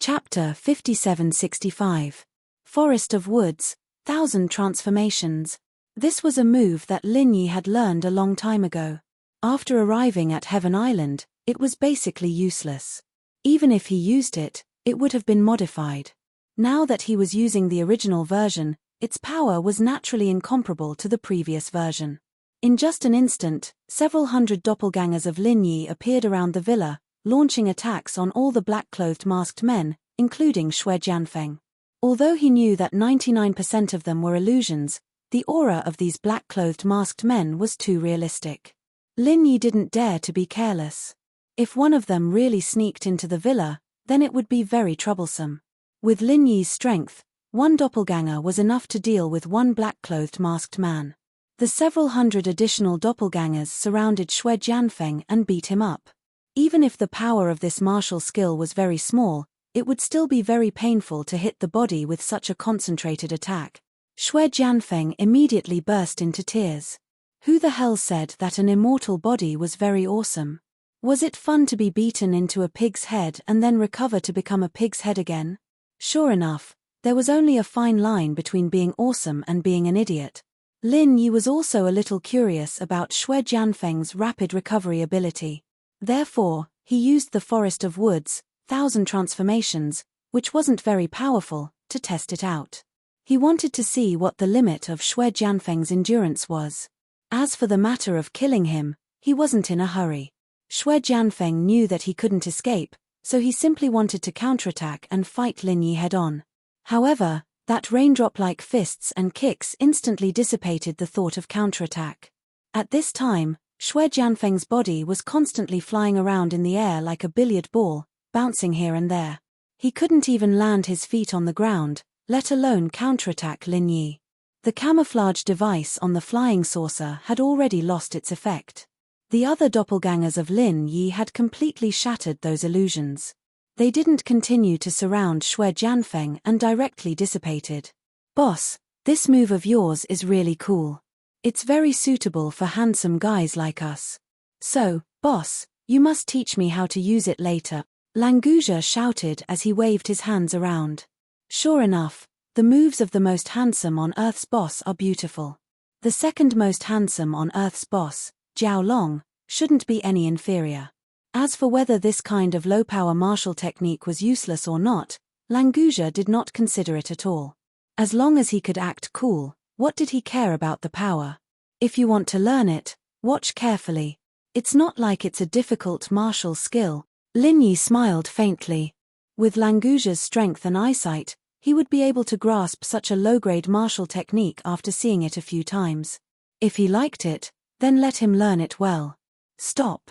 Chapter 5765. Forest of Woods, 1000 Transformations. This was a move that Lin Yi had learned a long time ago. After arriving at Heaven Island, it was basically useless. Even if he used it, it would have been modified. Now that he was using the original version, its power was naturally incomparable to the previous version. In just an instant, several hundred doppelgangers of Lin Yi appeared around the villa, launching attacks on all the black-clothed masked men, including Xue Jianfeng. Although he knew that 99% of them were illusions, the aura of these black-clothed masked men was too realistic. Lin Yi didn't dare to be careless. If one of them really sneaked into the villa, then it would be very troublesome. With Lin Yi's strength, one doppelganger was enough to deal with one black-clothed masked man. The several hundred additional doppelgangers surrounded Xue Jianfeng and beat him up. Even if the power of this martial skill was very small, it would still be very painful to hit the body with such a concentrated attack. Xue Jianfeng immediately burst into tears. Who the hell said that an immortal body was very awesome? Was it fun to be beaten into a pig's head and then recover to become a pig's head again? Sure enough, there was only a fine line between being awesome and being an idiot. Lin Yi was also a little curious about Xue Jianfeng's rapid recovery ability. Therefore, he used the Forest of Woods, 1000 Transformations, which wasn't very powerful, to test it out. He wanted to see what the limit of Xue Jianfeng's endurance was. As for the matter of killing him, he wasn't in a hurry. Xue Jianfeng knew that he couldn't escape, so he simply wanted to counterattack and fight Lin Yi head-on. However, that raindrop-like fists and kicks instantly dissipated the thought of counterattack. At this time, Xue Jianfeng's body was constantly flying around in the air like a billiard ball, bouncing here and there. He couldn't even land his feet on the ground, let alone counterattack Lin Yi. The camouflage device on the flying saucer had already lost its effect. The other doppelgangers of Lin Yi had completely shattered those illusions. They didn't continue to surround Xue Jianfeng and directly dissipated. "Boss, this move of yours is really cool. It's very suitable for handsome guys like us. So, boss, you must teach me how to use it later," Languzhe shouted as he waved his hands around. Sure enough, the moves of the most handsome on Earth's boss are beautiful. The second most handsome on Earth's boss, Jiao Long, shouldn't be any inferior. As for whether this kind of low-power martial technique was useless or not, Languzhe did not consider it at all. As long as he could act cool, what did he care about the power? If you want to learn it, watch carefully. It's not like it's a difficult martial skill. Lin Yi smiled faintly. With Languzhe's strength and eyesight, he would be able to grasp such a low-grade martial technique after seeing it a few times. If he liked it, then let him learn it well. "Stop.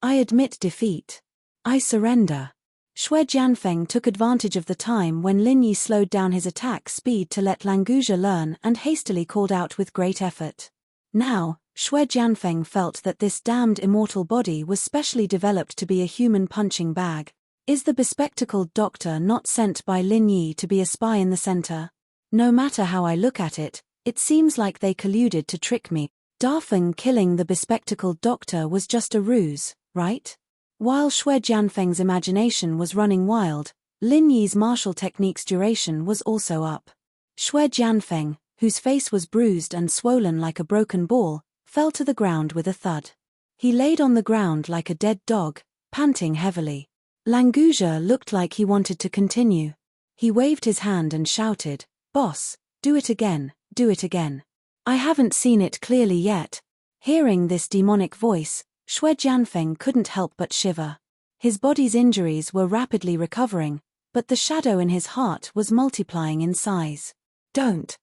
I admit defeat. I surrender." Xue Jianfeng took advantage of the time when Lin Yi slowed down his attack speed to let Languzhe learn and hastily called out with great effort. Now, Xue Jianfeng felt that this damned immortal body was specially developed to be a human punching bag. Is the bespectacled doctor not sent by Lin Yi to be a spy in the center? No matter how I look at it, it seems like they colluded to trick me. Dafeng killing the bespectacled doctor was just a ruse, right? While Xue Jianfeng's imagination was running wild, Lin Yi's martial technique's duration was also up. Xue Jianfeng, whose face was bruised and swollen like a broken ball, fell to the ground with a thud. He laid on the ground like a dead dog, panting heavily. Languzhe looked like he wanted to continue. He waved his hand and shouted, "Boss, do it again, do it again. I haven't seen it clearly yet." Hearing this demonic voice, Xue Jianfeng couldn't help but shiver. His body's injuries were rapidly recovering, but the shadow in his heart was multiplying in size. Don't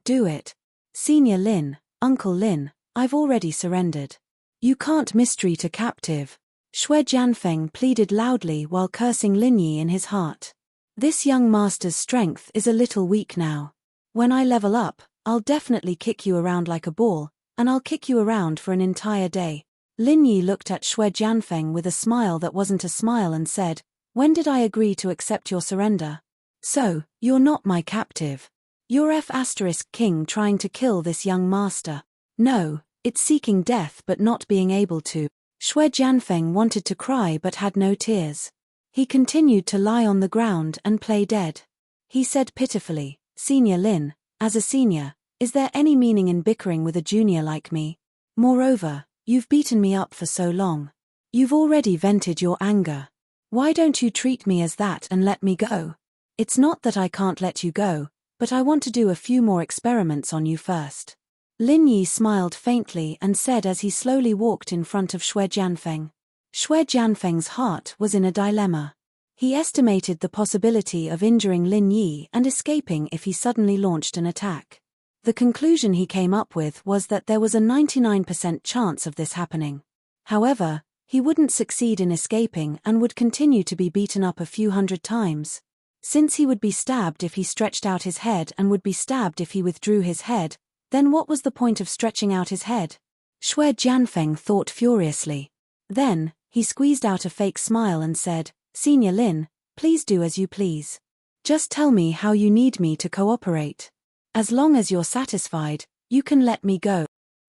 do it. Senior Lin, Uncle Lin, I've already surrendered. You can't mistreat a captive. Xue Jianfeng pleaded loudly while cursing Lin Yi in his heart. This young master's strength is a little weak now. When I level up, I'll definitely kick you around like a ball, and I'll kick you around for an entire day. Lin Yi looked at Xue Jianfeng with a smile that wasn't a smile and said, "When did I agree to accept your surrender? So, you're not my captive. You're F***king trying to kill this young master. No, it's seeking death but not being able to." Xue Jianfeng wanted to cry but had no tears. He continued to lie on the ground and play dead. He said pitifully, "Senior Lin, as a senior, is there any meaning in bickering with a junior like me? Moreover, you've beaten me up for so long. You've already vented your anger. Why don't you treat me as that and let me go? It's not that I can't let you go, but I want to do a few more experiments on you first." Lin Yi smiled faintly and said as he slowly walked in front of Xue Jianfeng. Xue Jianfeng's heart was in a dilemma. He estimated the possibility of injuring Lin Yi and escaping if he suddenly launched an attack. The conclusion he came up with was that there was a 99% chance of this happening. However, he wouldn't succeed in escaping and would continue to be beaten up a few hundred times. Since he would be stabbed if he stretched out his head and would be stabbed if he withdrew his head, then what was the point of stretching out his head? Xue Jianfeng thought furiously. Then, he squeezed out a fake smile and said, "Senior Lin, please do as you please. Just tell me how you need me to cooperate. As long as you're satisfied, you can let me go."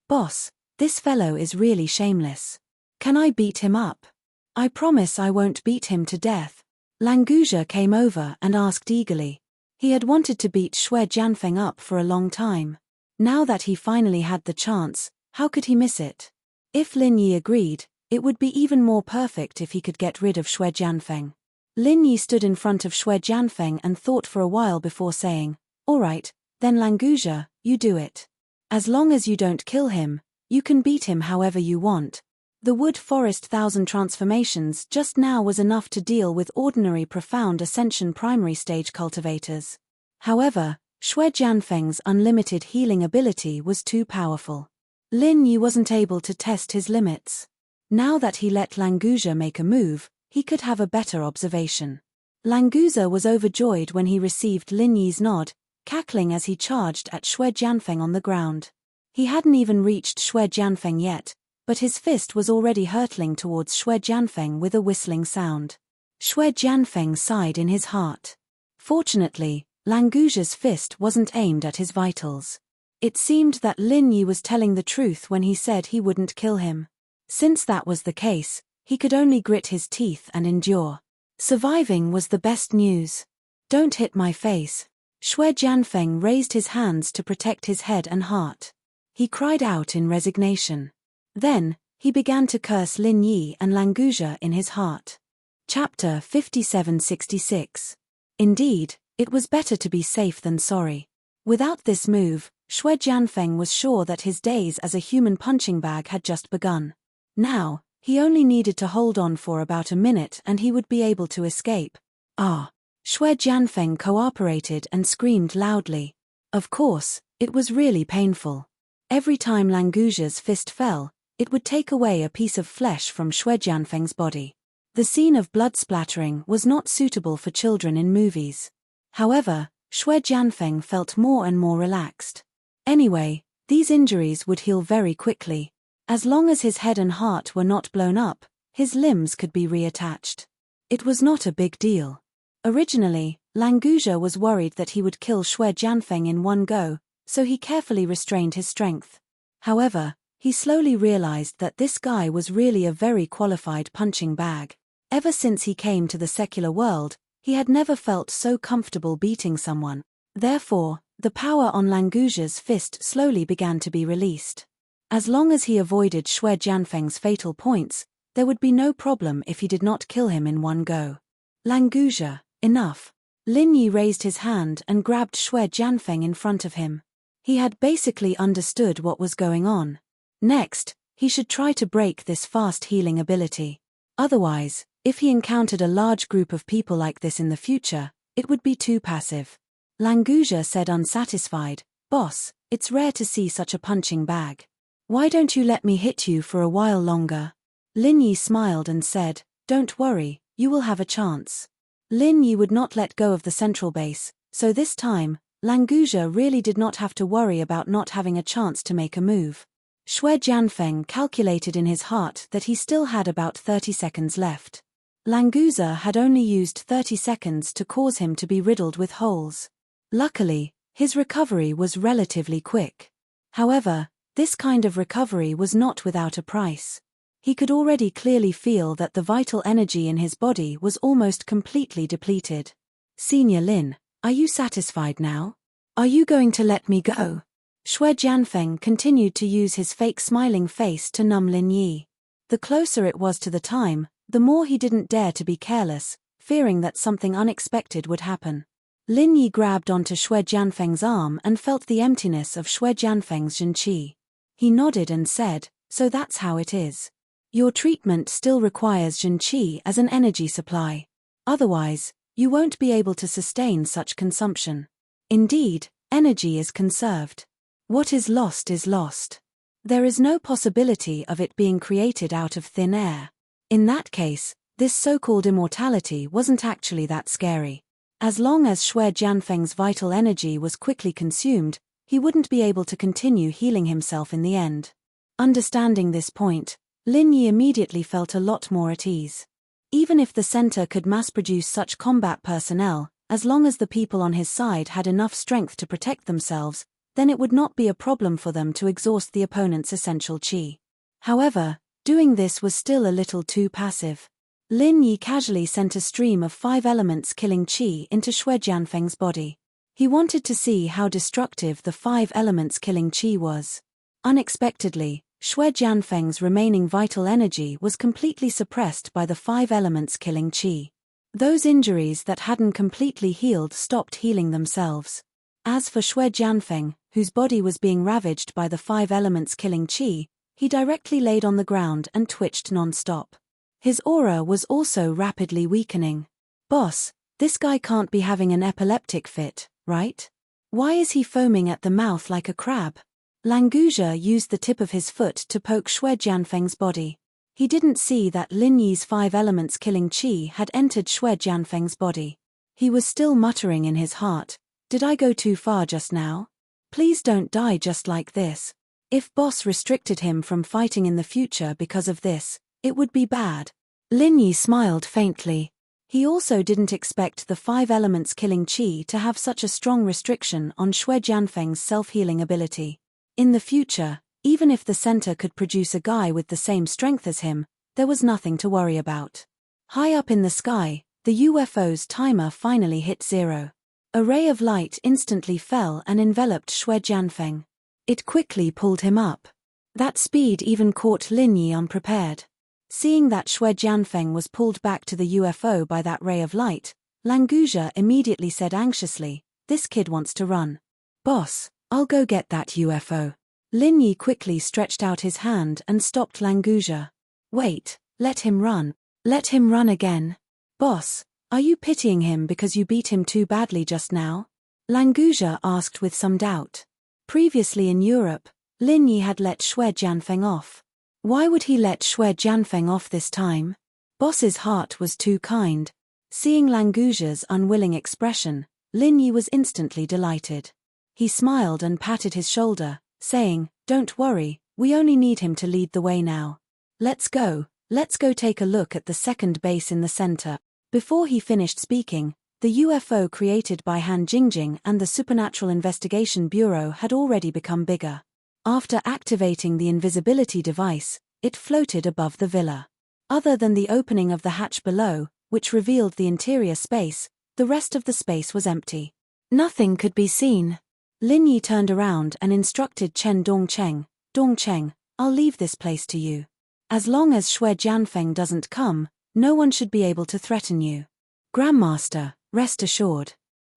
"Boss, this fellow is really shameless. Can I beat him up?" "I promise I won't beat him to death." Languzhe came over and asked eagerly. He had wanted to beat Xue Jianfeng up for a long time. Now that he finally had the chance, how could he miss it? If Lin Yi agreed, it would be even more perfect if he could get rid of Xue Jianfeng. Lin Yi stood in front of Xue Jianfeng and thought for a while before saying, "All right, then Languzhe, you do it. As long as you don't kill him, you can beat him however you want." The wood forest 1,000 transformations just now was enough to deal with ordinary profound ascension primary stage cultivators. However, Xue Jianfeng's unlimited healing ability was too powerful. Lin Yi wasn't able to test his limits. Now that he let Languzhe make a move, he could have a better observation. Languzhe was overjoyed when he received Lin Yi's nod, cackling as he charged at Xue Jianfeng on the ground. He hadn't even reached Xue Jianfeng yet, but his fist was already hurtling towards Xue Jianfeng with a whistling sound. Xue Jianfeng sighed in his heart. Fortunately, Languzhe's fist wasn't aimed at his vitals. It seemed that Lin Yi was telling the truth when he said he wouldn't kill him. Since that was the case, he could only grit his teeth and endure. Surviving was the best news. "Don't hit my face." Xue Jianfeng raised his hands to protect his head and heart. He cried out in resignation. Then, he began to curse Lin Yi and Languzhe in his heart. Chapter 5766. Indeed, it was better to be safe than sorry. Without this move, Xue Jianfeng was sure that his days as a human punching bag had just begun. Now, he only needed to hold on for about a minute and he would be able to escape. "Ah!" Xue Jianfeng cooperated and screamed loudly. Of course, it was really painful. Every time Languzhe's fist fell, it would take away a piece of flesh from Xue Jianfeng's body. The scene of blood splattering was not suitable for children in movies. However, Xue Jianfeng felt more and more relaxed. Anyway, these injuries would heal very quickly. As long as his head and heart were not blown up, his limbs could be reattached. It was not a big deal. Originally, Languzhe was worried that he would kill Xue Jianfeng in one go, so he carefully restrained his strength. However, he slowly realized that this guy was really a very qualified punching bag. Ever since he came to the secular world, he had never felt so comfortable beating someone. Therefore, the power on Languzhe's fist slowly began to be released. As long as he avoided Xue Jianfeng's fatal points, there would be no problem if he did not kill him in one go. "Languzhe, enough." Lin Yi raised his hand and grabbed Xue Jianfeng in front of him. He had basically understood what was going on. Next, he should try to break this fast healing ability. Otherwise, if he encountered a large group of people like this in the future, it would be too passive. Languzhe said unsatisfied, "Boss, it's rare to see such a punching bag. Why don't you let me hit you for a while longer?" Lin Yi smiled and said, "Don't worry, you will have a chance." Lin Yi would not let go of the central base, so this time, Languzhe really did not have to worry about not having a chance to make a move. Xue Jianfeng calculated in his heart that he still had about 30 seconds left. Languzhe had only used 30 seconds to cause him to be riddled with holes. Luckily, his recovery was relatively quick. However, this kind of recovery was not without a price. He could already clearly feel that the vital energy in his body was almost completely depleted. Senior Lin, are you satisfied now? Are you going to let me go? Shui Jianfeng continued to use his fake smiling face to numb Lin Yi. The closer it was to the time, the more he didn't dare to be careless, fearing that something unexpected would happen. Lin Yi grabbed onto Shui Jianfeng's arm and felt the emptiness of Shui Jianfeng's Zhenqi. He nodded and said, so that's how it is. Your treatment still requires Zhenqi as an energy supply. Otherwise, you won't be able to sustain such consumption. Indeed, energy is conserved. What is lost is lost. There is no possibility of it being created out of thin air. In that case, this so-called immortality wasn't actually that scary. As long as Shui Jianfeng's vital energy was quickly consumed, he wouldn't be able to continue healing himself in the end. Understanding this point, Lin Yi immediately felt a lot more at ease. Even if the center could mass-produce such combat personnel, as long as the people on his side had enough strength to protect themselves, then it would not be a problem for them to exhaust the opponent's essential qi. However, doing this was still a little too passive. Lin Yi casually sent a stream of 5 elements killing qi into Shui Jianfeng's body. He wanted to see how destructive the 5 elements killing qi was. Unexpectedly, Shui Jianfeng's remaining vital energy was completely suppressed by the 5 elements killing qi. Those injuries that hadn't completely healed stopped healing themselves. As for Shui Jianfeng, whose body was being ravaged by the 5 elements killing qi, he directly laid on the ground and twitched non-stop. His aura was also rapidly weakening. Boss, this guy can't be having an epileptic fit, right? Why is he foaming at the mouth like a crab? Languzhe used the tip of his foot to poke Shui Jianfeng's body. He didn't see that Lin Yi's 5 elements killing qi had entered Shui Jianfeng's body. He was still muttering in his heart, did I go too far just now? Please don't die just like this. If boss restricted him from fighting in the future because of this, it would be bad. Lin Yi smiled faintly. He also didn't expect the 5 elements killing qi to have such a strong restriction on Shui Jianfeng's self-healing ability. In the future, even if the center could produce a guy with the same strength as him, there was nothing to worry about. High up in the sky, the UFO's timer finally hit 0. A ray of light instantly fell and enveloped Shui Jianfeng. It quickly pulled him up. That speed even caught Lin Yi unprepared. Seeing that Shui Jianfeng was pulled back to the UFO by that ray of light, Languzhe immediately said anxiously, this kid wants to run. Boss, I'll go get that UFO. Lin Yi quickly stretched out his hand and stopped Languzhe. Wait, let him run. Let him run again. Boss, are you pitying him because you beat him too badly just now? Languzhe asked with some doubt. Previously in Europe, Lin Yi had let Shui Jianfeng off. Why would he let Shui Jianfeng off this time? Boss's heart was too kind. Seeing Languzhe's unwilling expression, Lin Yi was instantly delighted. He smiled and patted his shoulder, saying, don't worry, we only need him to lead the way now. Let's go take a look at the second base in the center. Before he finished speaking, the UFO created by Han Jingjing and the Supernatural Investigation Bureau had already become bigger. After activating the invisibility device, it floated above the villa. Other than the opening of the hatch below, which revealed the interior space, the rest of the space was empty. Nothing could be seen. Lin Yi turned around and instructed Chen Dongcheng, Dongcheng, I'll leave this place to you. As long as Shui Jianfeng doesn't come, no one should be able to threaten you. Grandmaster, rest assured.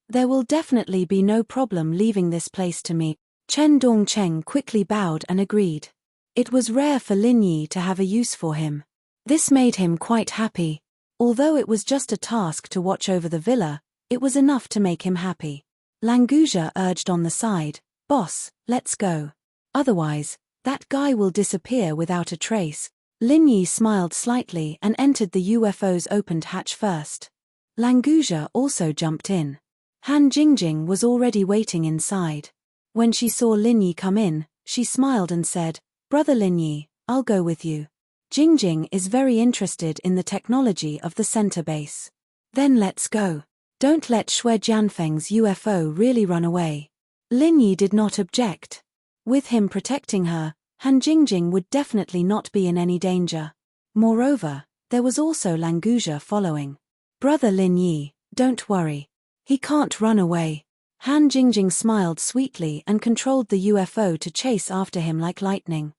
There will definitely be no problem leaving this place to me. Chen Dongcheng quickly bowed and agreed. It was rare for Lin Yi to have a use for him. This made him quite happy. Although it was just a task to watch over the villa, it was enough to make him happy. Languzhe urged on the side, boss, let's go. Otherwise, that guy will disappear without a trace. Lin Yi smiled slightly and entered the UFO's opened hatch first. Languzhe also jumped in. Han Jingjing was already waiting inside. When she saw Lin Yi come in, she smiled and said, Brother Lin Yi, I'll go with you. Jingjing is very interested in the technology of the center base. Then let's go. Don't let Shui Jianfeng's UFO really run away. Lin Yi did not object. With him protecting her, Han Jingjing would definitely not be in any danger. Moreover, there was also Languja following. Brother Lin Yi, don't worry. He can't run away. Han Jingjing smiled sweetly and controlled the UFO to chase after him like lightning.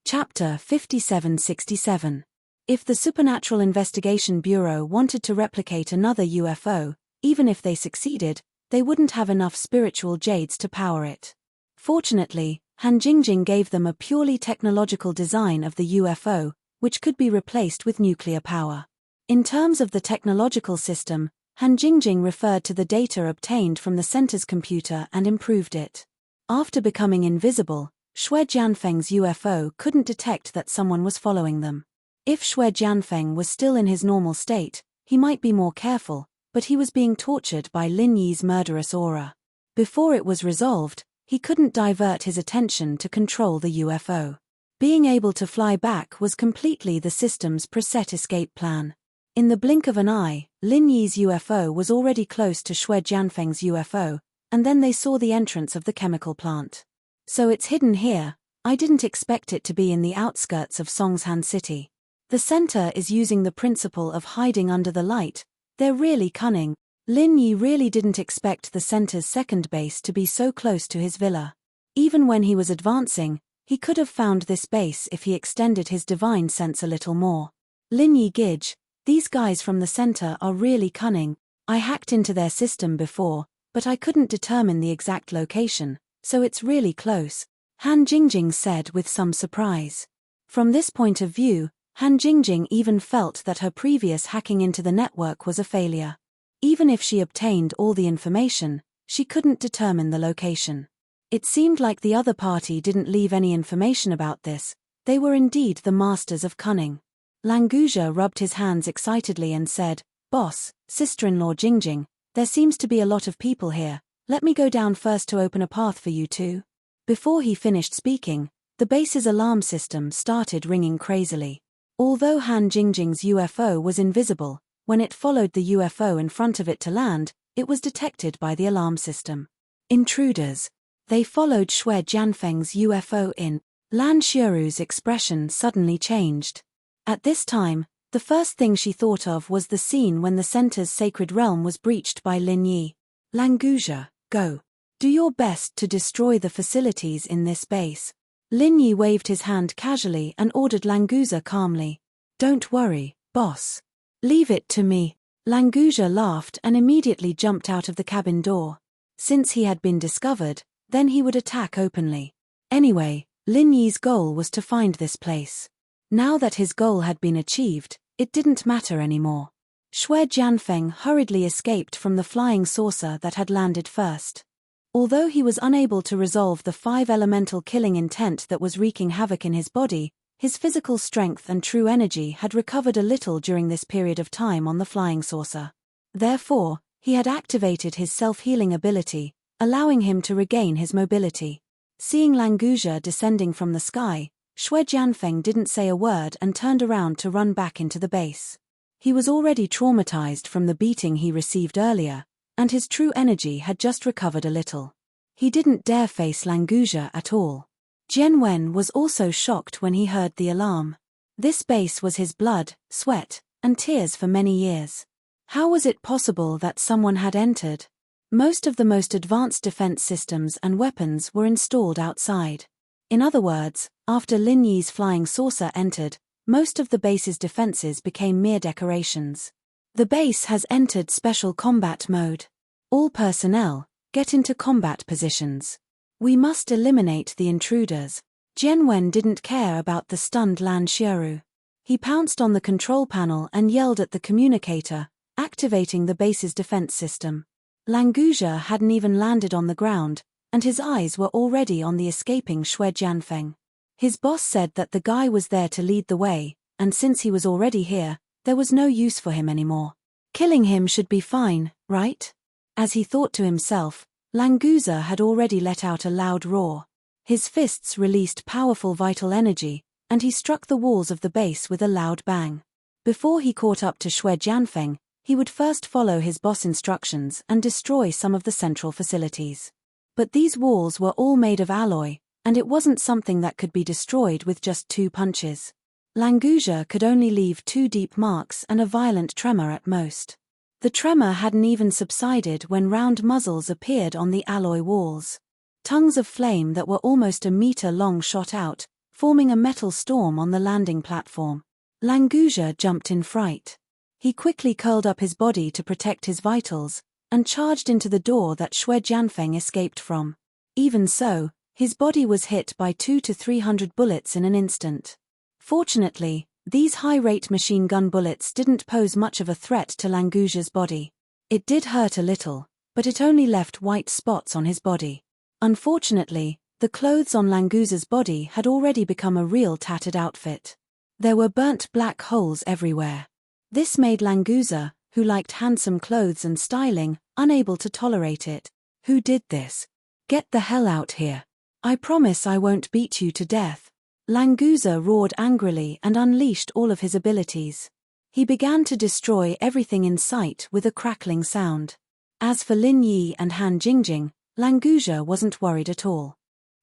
Chapter 5767. If the Supernatural Investigation Bureau wanted to replicate another UFO, even if they succeeded, they wouldn't have enough spiritual jades to power it. Fortunately, Han Jingjing gave them a purely technological design of the UFO, which could be replaced with nuclear power. In terms of the technological system, Han Jingjing referred to the data obtained from the center's computer and improved it. After becoming invisible, Xue Jianfeng's UFO couldn't detect that someone was following them. If Xue Jianfeng was still in his normal state, he might be more careful, but he was being tortured by Lin Yi's murderous aura. Before it was resolved, he couldn't divert his attention to control the UFO. Being able to fly back was completely the system's preset escape plan. In the blink of an eye, Lin Yi's UFO was already close to Xue Jianfeng's UFO, and then they saw the entrance of the chemical plant. So it's hidden here. I didn't expect it to be in the outskirts of Songshan City. The center is using the principle of hiding under the light. They're really cunning. Lin Yi really didn't expect the center's second base to be so close to his villa. Even when he was advancing, he could have found this base if he extended his divine sense a little more. Lin Yi Gij, these guys from the center are really cunning. I hacked into their system before, but I couldn't determine the exact location, so it's really close, Han Jingjing said with some surprise. From this point of view, Han Jingjing even felt that her previous hacking into the network was a failure. Even if she obtained all the information, she couldn't determine the location. It seemed like the other party didn't leave any information about this. They were indeed the masters of cunning. Languja rubbed his hands excitedly and said, "Boss, sister-in-law Jingjing, there seems to be a lot of people here. Let me go down first to open a path for you two." Before he finished speaking, the base's alarm system started ringing crazily. Although Han Jingjing's UFO was invisible, when it followed the UFO in front of it to land, it was detected by the alarm system. Intruders. They followed Xue Jianfeng's UFO in. Lan Xiuru's expression suddenly changed. At this time, the first thing she thought of was the scene when the center's sacred realm was breached by Lin Yi. Languja, go. Do your best to destroy the facilities in this base. Lin Yi waved his hand casually and ordered Languja calmly. Don't worry, boss. Leave it to me. Languja laughed and immediately jumped out of the cabin door. Since he had been discovered, then he would attack openly. Anyway, Lin Yi's goal was to find this place. Now that his goal had been achieved, it didn't matter anymore. Xue Jianfeng hurriedly escaped from the flying saucer that had landed first. Although he was unable to resolve the 5 elemental killing intent that was wreaking havoc in his body, his physical strength and true energy had recovered a little during this period of time on the flying saucer. Therefore, he had activated his self-healing ability, allowing him to regain his mobility. Seeing Languja descending from the sky, Xue Jianfeng didn't say a word and turned around to run back into the base. He was already traumatized from the beating he received earlier, and his true energy had just recovered a little. He didn't dare face Languja at all. Jian Wen was also shocked when he heard the alarm. This base was his blood, sweat, and tears for many years. How was it possible that someone had entered? Most of the most advanced defense systems and weapons were installed outside. In other words, after Lin Yi's flying saucer entered, most of the base's defenses became mere decorations. The base has entered special combat mode. All personnel, get into combat positions. We must eliminate the intruders. Jian Wen didn't care about the stunned Lan Xiuru. He pounced on the control panel and yelled at the communicator, activating the base's defense system. Languja hadn't even landed on the ground, and his eyes were already on the escaping Xue Jianfeng. His boss said that the guy was there to lead the way, and since he was already here, there was no use for him anymore. Killing him should be fine, right? As he thought to himself, Languja had already let out a loud roar. His fists released powerful vital energy, and he struck the walls of the base with a loud bang. Before he caught up to Xue Jianfeng, he would first follow his boss instructions and destroy some of the central facilities. But these walls were all made of alloy, and it wasn't something that could be destroyed with just 2 punches. Langusia could only leave 2 deep marks and a violent tremor at most. The tremor hadn't even subsided when round muzzles appeared on the alloy walls. Tongues of flame that were almost a meter long shot out, forming a metal storm on the landing platform. Langusia jumped in fright. He quickly curled up his body to protect his vitals, and charged into the door that Shui Jianfeng escaped from. Even so, his body was hit by 200 to 300 bullets in an instant. Fortunately, these high-rate machine gun bullets didn't pose much of a threat to Langusia's body. It did hurt a little, but it only left white spots on his body. Unfortunately, the clothes on Langusia's body had already become a real tattered outfit. There were burnt black holes everywhere. This made Langusia, who liked handsome clothes and styling, unable to tolerate it. "Who did this? Get the hell out here. I promise I won't beat you to death." Langusia roared angrily and unleashed all of his abilities. He began to destroy everything in sight with a crackling sound. As for Lin Yi and Han Jingjing, Langusia wasn't worried at all.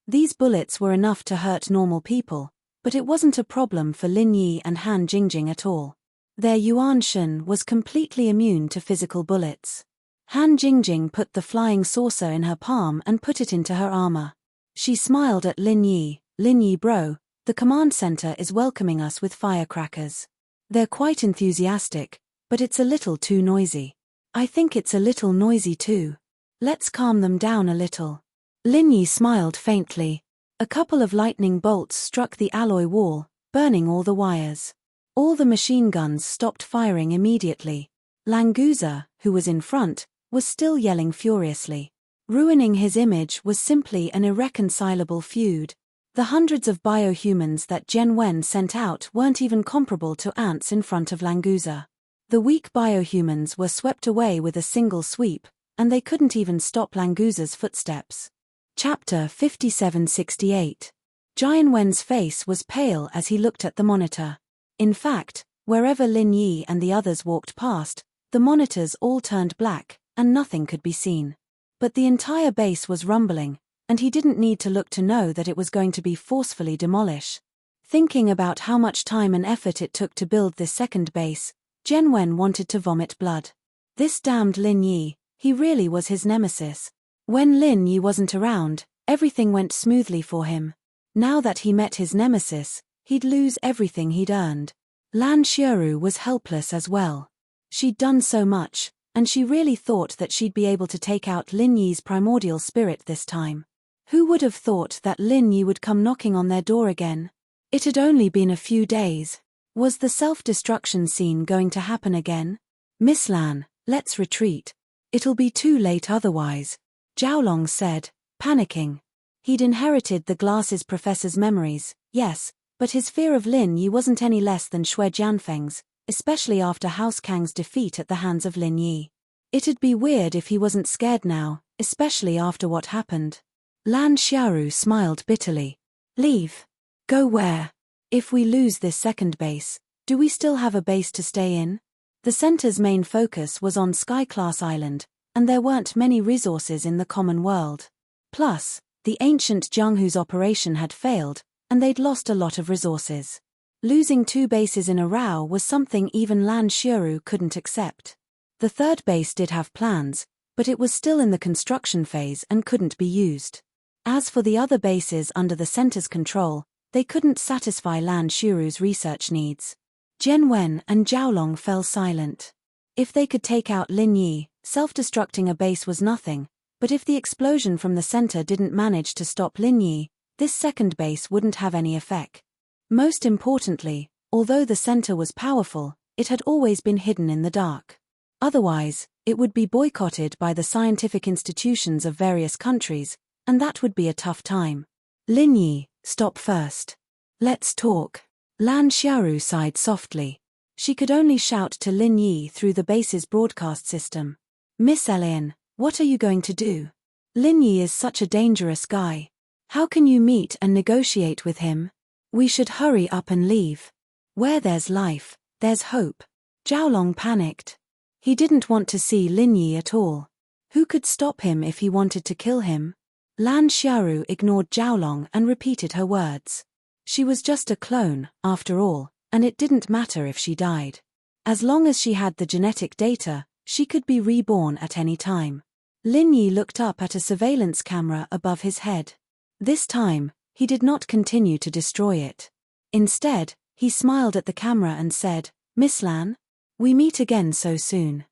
These bullets were enough to hurt normal people, but it wasn't a problem for Lin Yi and Han Jingjing at all. Their Yuan Shen was completely immune to physical bullets. Han Jingjing put the flying saucer in her palm and put it into her armor. She smiled at Lin Yi. "Lin Yi bro, the command center is welcoming us with firecrackers. They're quite enthusiastic, but it's a little too noisy. I think it's a little noisy too. Let's calm them down a little." Lin Yi smiled faintly. A couple of lightning bolts struck the alloy wall, burning all the wires. All the machine guns stopped firing immediately. Langusia, who was in front, was still yelling furiously. Ruining his image was simply an irreconcilable feud. The hundreds of biohumans that Zhen Wen sent out weren't even comparable to ants in front of Langusia. The weak biohumans were swept away with a single sweep, and they couldn't even stop Langusia's footsteps. Chapter 5768. Jian Wen's face was pale as he looked at the monitor. In fact, wherever Lin Yi and the others walked past, the monitors all turned black, and nothing could be seen. But the entire base was rumbling, and he didn't need to look to know that it was going to be forcefully demolished. Thinking about how much time and effort it took to build this second base, Zhen Wen wanted to vomit blood. This damned Lin Yi, he really was his nemesis. When Lin Yi wasn't around, everything went smoothly for him. Now that he met his nemesis, he'd lose everything he'd earned. Lan Xiaoru was helpless as well. She'd done so much, and she really thought that she'd be able to take out Lin Yi's primordial spirit this time. Who would have thought that Lin Yi would come knocking on their door again? It had only been a few days. Was the self-destruction scene going to happen again? "Miss Lan, let's retreat. It'll be too late otherwise," Zhaolong said, panicking. He'd inherited the glasses professor's memories, yes, but his fear of Lin Yi wasn't any less than Shui Jianfeng's, especially after House Kang's defeat at the hands of Lin Yi. It'd be weird if he wasn't scared now, especially after what happened. Lan Xiaoru smiled bitterly. "Leave? Go where? If we lose this second base, do we still have a base to stay in?" The center's main focus was on Sky-class Island, and there weren't many resources in the common world. Plus, the ancient Jianghu's operation had failed, and they'd lost a lot of resources. Losing 2 bases in a row was something even Lan Xiaoru couldn't accept. The third base did have plans, but it was still in the construction phase and couldn't be used. As for the other bases under the center's control, they couldn't satisfy Lan Xiaoru's research needs. Zhen Wen and Zhaolong fell silent. If they could take out Lin Yi, self-destructing a base was nothing, but if the explosion from the center didn't manage to stop Lin Yi, this second base wouldn't have any effect. Most importantly, although the center was powerful, it had always been hidden in the dark. Otherwise, it would be boycotted by the scientific institutions of various countries, and that would be a tough time. "Lin Yi, stop first. Let's talk." Lan Xiaoru sighed softly. She could only shout to Lin Yi through the base's broadcast system. "Miss Elian, what are you going to do? Lin Yi is such a dangerous guy. How can you meet and negotiate with him? We should hurry up and leave. Where there's life, there's hope." Zhaolong panicked. He didn't want to see Lin Yi at all. Who could stop him if he wanted to kill him? Lan Xiaoru ignored Jiaolong and repeated her words. She was just a clone, after all, and it didn't matter if she died. As long as she had the genetic data, she could be reborn at any time. Lin Yi looked up at a surveillance camera above his head. This time, he did not continue to destroy it. Instead, he smiled at the camera and said, "Miss Lan? We meet again so soon.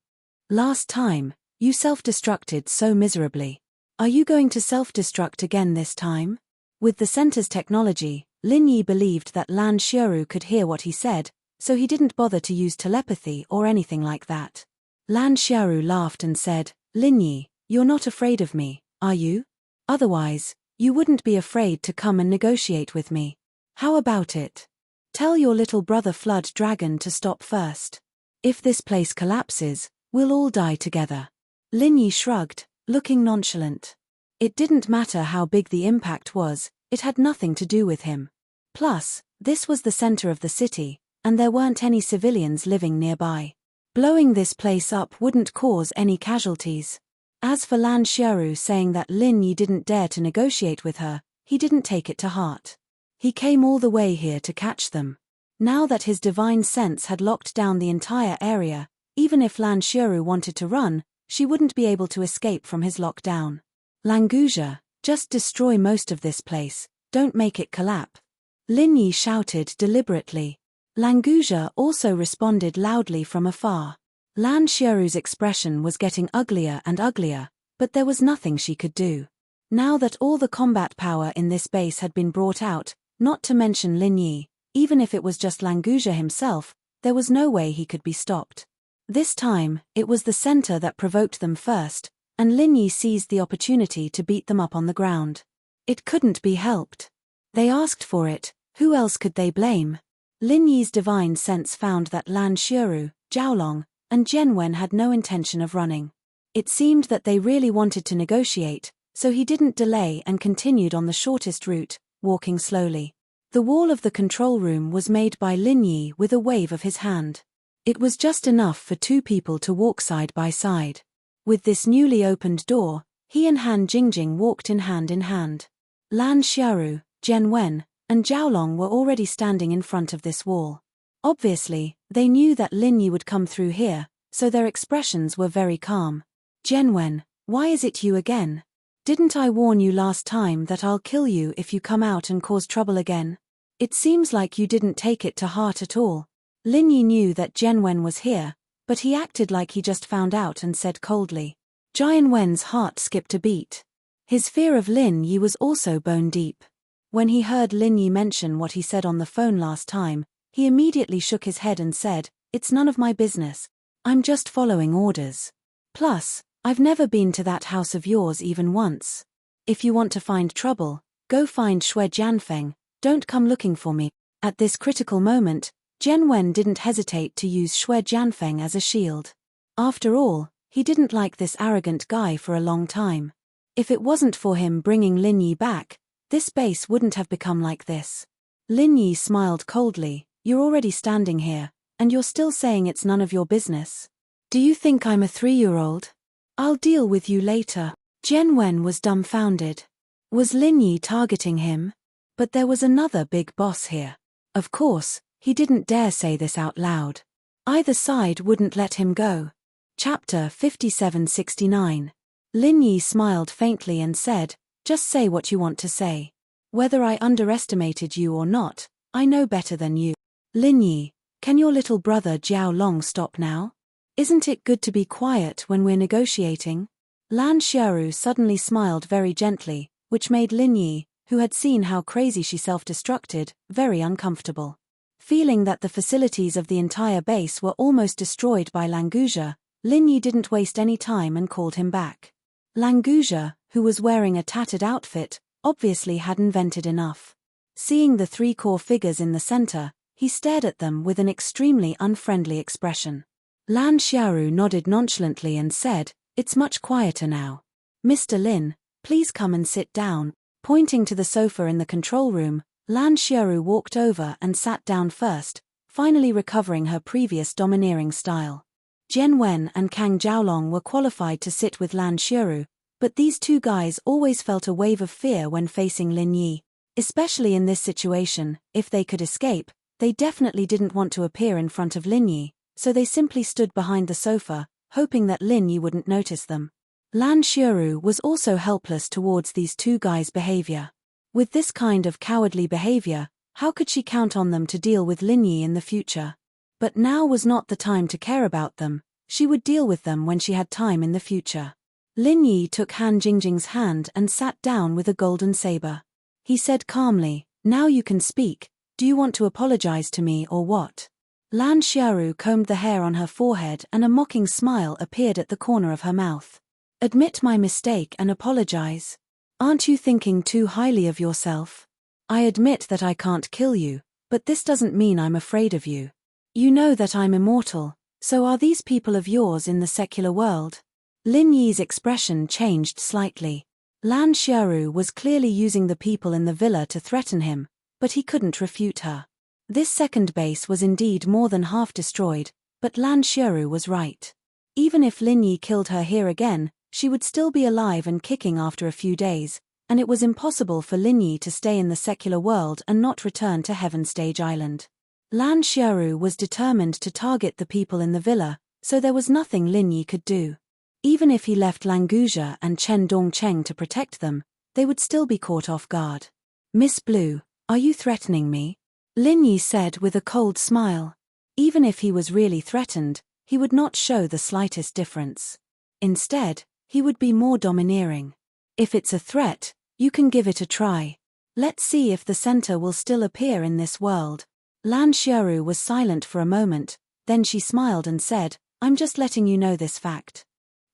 Last time, you self-destructed so miserably. Are you going to self-destruct again this time?" With the center's technology, Lin Yi believed that Lan Xiaoru could hear what he said, so he didn't bother to use telepathy or anything like that. Lan Xiaoru laughed and said, "Lin Yi, you're not afraid of me, are you? Otherwise, you wouldn't be afraid to come and negotiate with me. How about it? Tell your little brother Flood Dragon to stop first. If this place collapses, we'll all die together." Lin Yi shrugged, looking nonchalant. It didn't matter how big the impact was, it had nothing to do with him. Plus, this was the center of the city, and there weren't any civilians living nearby. Blowing this place up wouldn't cause any casualties. As for Lan Xiaoru saying that Lin Yi didn't dare to negotiate with her, he didn't take it to heart. He came all the way here to catch them. Now that his divine sense had locked down the entire area, even if Lan Xiaoru wanted to run, she wouldn't be able to escape from his lockdown. "Languja, just destroy most of this place, don't make it collapse," Lin Yi shouted deliberately. Languja also responded loudly from afar. Lan Xiaoru's expression was getting uglier and uglier, but there was nothing she could do. Now that all the combat power in this base had been brought out, not to mention Lin Yi, even if it was just Languja himself, there was no way he could be stopped. This time, it was the center that provoked them first, and Lin Yi seized the opportunity to beat them up on the ground. It couldn't be helped. They asked for it, who else could they blame? Lin Yi's divine sense found that Lan Xiaoru, Jiaolong, and Jianwen had no intention of running. It seemed that they really wanted to negotiate, so he didn't delay and continued on the shortest route, walking slowly. The wall of the control room was made by Lin Yi with a wave of his hand. It was just enough for two people to walk side by side. With this newly opened door, he and Han Jingjing walked in hand. Lan Xiaoru, Jianwen, and Jiaolong were already standing in front of this wall. Obviously, they knew that Lin Yi would come through here, so their expressions were very calm. "Jianwen, why is it you again? Didn't I warn you last time that I'll kill you if you come out and cause trouble again? It seems like you didn't take it to heart at all." Lin Yi knew that Jianwen was here, but he acted like he just found out and said coldly. Jianwen's heart skipped a beat. His fear of Lin Yi was also bone deep. When he heard Lin Yi mention what he said on the phone last time, he immediately shook his head and said, "It's none of my business. I'm just following orders. Plus, I've never been to that house of yours even once. If you want to find trouble, go find Shui Jianfeng, don't come looking for me." At this critical moment, Jianwen didn't hesitate to use Shui Jianfeng as a shield. After all, he didn't like this arrogant guy for a long time. If it wasn't for him bringing Lin Yi back, this base wouldn't have become like this. Lin Yi smiled coldly. "You're already standing here, and you're still saying it's none of your business? Do you think I'm a 3-year-old? I'll deal with you later." Jianwen was dumbfounded. Was Lin Yi targeting him? But there was another big boss here. Of course, he didn't dare say this out loud. Either side wouldn't let him go. Chapter 5769. Lin Yi smiled faintly and said, "Just say what you want to say. Whether I underestimated you or not, I know better than you. Lin Yi, can your little brother Jiao Long stop now? Isn't it good to be quiet when we're negotiating?" Lan Xiaoru suddenly smiled very gently, which made Lin Yi, who had seen how crazy she self-destructed, very uncomfortable. Feeling that the facilities of the entire base were almost destroyed by Languja, Lin Yi didn't waste any time and called him back. Languja, who was wearing a tattered outfit, obviously had invented enough. Seeing the 3 core figures in the center, he stared at them with an extremely unfriendly expression. Lan Xiaoru nodded nonchalantly and said, "It's much quieter now. Mr. Lin, please come and sit down." Pointing to the sofa in the control room, Lan Xiaoru walked over and sat down first, finally recovering her previous domineering style. Jianwen and Kang Jiaolong were qualified to sit with Lan Xiaoru, But these two guys always felt a wave of fear when facing Lin Yi. Especially in this situation, if they could escape, they definitely didn't want to appear in front of Lin Yi, so they simply stood behind the sofa, hoping that Lin Yi wouldn't notice them. Lan Xiuru was also helpless towards these two guys' behavior. With this kind of cowardly behavior, how could she count on them to deal with Lin Yi in the future? But now was not the time to care about them. She would deal with them when she had time in the future. Lin Yi took Han Jingjing's hand and sat down with a golden saber. He said calmly, "Now you can speak. Do you want to apologize to me or what?" Lan Xiaoru combed the hair on her forehead and a mocking smile appeared at the corner of her mouth. "Admit my mistake and apologize. Aren't you thinking too highly of yourself? I admit that I can't kill you, but this doesn't mean I'm afraid of you. You know that I'm immortal, so are these people of yours in the secular world?" Lin Yi's expression changed slightly. Lan Xiaoru was clearly using the people in the villa to threaten him, but he couldn't refute her. This second base was indeed more than half destroyed, but Lan Xiaoru was right. Even if Lin Yi killed her here again, she would still be alive and kicking after a few days, and it was impossible for Lin Yi to stay in the secular world and not return to Heaven Stage Island. Lan Xiaoru was determined to target the people in the villa, so there was nothing Lin Yi could do. Even if he left Languzha and Chen Dongcheng to protect them, they would still be caught off guard. "Miss Blue, are you threatening me?" Lin Yi said with a cold smile. Even if he was really threatened, he would not show the slightest difference. Instead, he would be more domineering. "If it's a threat, you can give it a try. Let's see if the center will still appear in this world." Lan Xiaoru was silent for a moment, then she smiled and said, "I'm just letting you know this fact."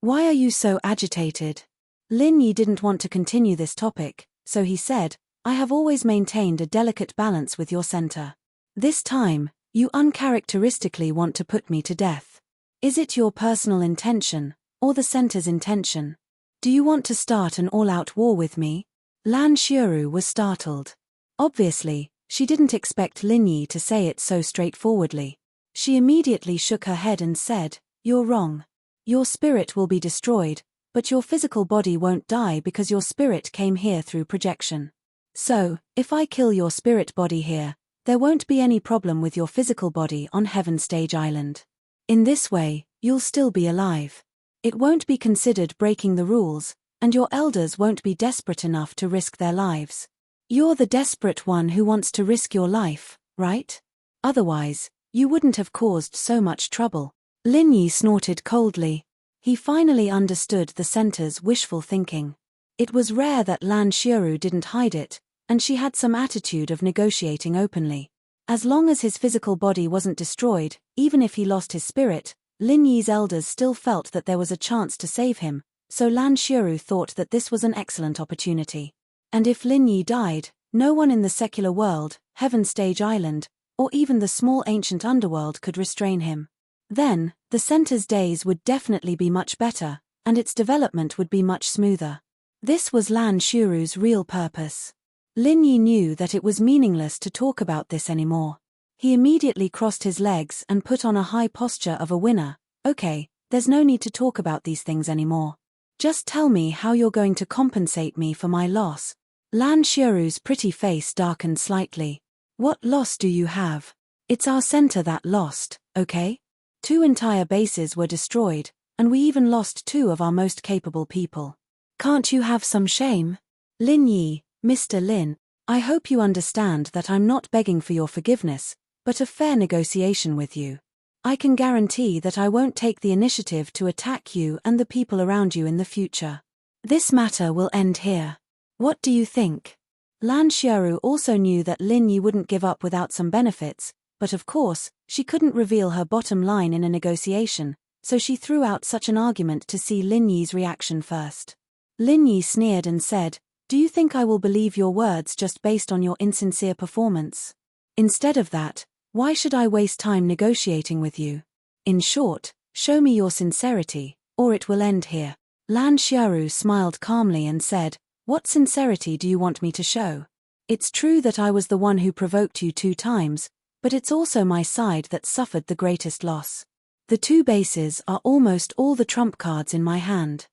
"Why are you so agitated?" Lin Yi didn't want to continue this topic, so he said, "I have always maintained a delicate balance with your center. This time, you uncharacteristically want to put me to death. Is it your personal intention, or the center's intention? Do you want to start an all-out war with me?" Lan Xiaoru was startled. Obviously, she didn't expect Lin Yi to say it so straightforwardly. She immediately shook her head and said, "You're wrong. Your spirit will be destroyed, but your physical body won't die because your spirit came here through projection. So, if I kill your spirit body here, there won't be any problem with your physical body on Heaven Stage Island. In this way, you'll still be alive. It won't be considered breaking the rules, and your elders won't be desperate enough to risk their lives. You're the desperate one who wants to risk your life, right? Otherwise, you wouldn't have caused so much trouble." Lin Yi snorted coldly. He finally understood the center's wishful thinking. It was rare that Lan Xiaoru didn't hide it, and she had some attitude of negotiating openly. As long as his physical body wasn't destroyed, even if he lost his spirit, Lin Yi's elders still felt that there was a chance to save him, so Lan Xiaoru thought that this was an excellent opportunity. And if Lin Yi died, no one in the secular world, Heaven Stage Island, or even the small ancient underworld could restrain him. Then, the center's days would definitely be much better, and its development would be much smoother. This was Lan Xiaoru's real purpose. Lin Yi knew that it was meaningless to talk about this anymore. He immediately crossed his legs and put on a high posture of a winner. "Okay, there's no need to talk about these things anymore. Just tell me how you're going to compensate me for my loss." Lan Xiaoru's pretty face darkened slightly. "What loss do you have? It's our center that lost, okay? 2 entire bases were destroyed, and we even lost 2 of our most capable people. Can't you have some shame?" "Lin Yi, Mr. Lin, I hope you understand that I'm not begging for your forgiveness, but a fair negotiation with you. I can guarantee that I won't take the initiative to attack you and the people around you in the future. This matter will end here. What do you think?" Lan Xiaoru also knew that Lin Yi wouldn't give up without some benefits, but of course, she couldn't reveal her bottom line in a negotiation, so she threw out such an argument to see Lin Yi's reaction first. Lin Yi sneered and said, "Do you think I will believe your words just based on your insincere performance? Instead of that, why should I waste time negotiating with you? In short, show me your sincerity, or it will end here." Lan Xiaoru smiled calmly and said, "What sincerity do you want me to show? It's true that I was the one who provoked you 2 times, but it's also my side that suffered the greatest loss. The 2 bases are almost all the trump cards in my hand.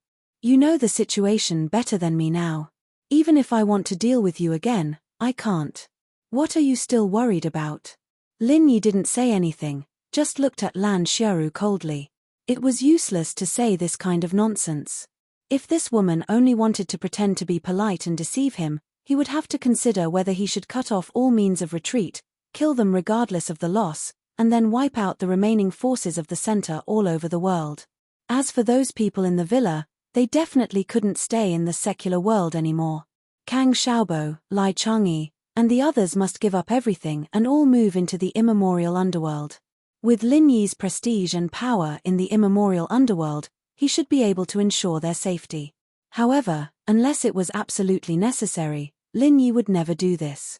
You know the situation better than me now. Even if I want to deal with you again, I can't. What are you still worried about? Lin Yi didn't say anything, just looked at Lan Xiaoru coldly. It was useless to say this kind of nonsense. If this woman only wanted to pretend to be polite and deceive him, he would have to consider whether he should cut off all means of retreat, kill them regardless of the loss, and then wipe out the remaining forces of the center all over the world. As for those people in the villa, they definitely couldn't stay in the secular world anymore. Kang Xiaobo, Lai Changyi, and the others must give up everything and all move into the immemorial underworld. With Lin Yi's prestige and power in the immemorial underworld, he should be able to ensure their safety. However, unless it was absolutely necessary, Lin Yi would never do this.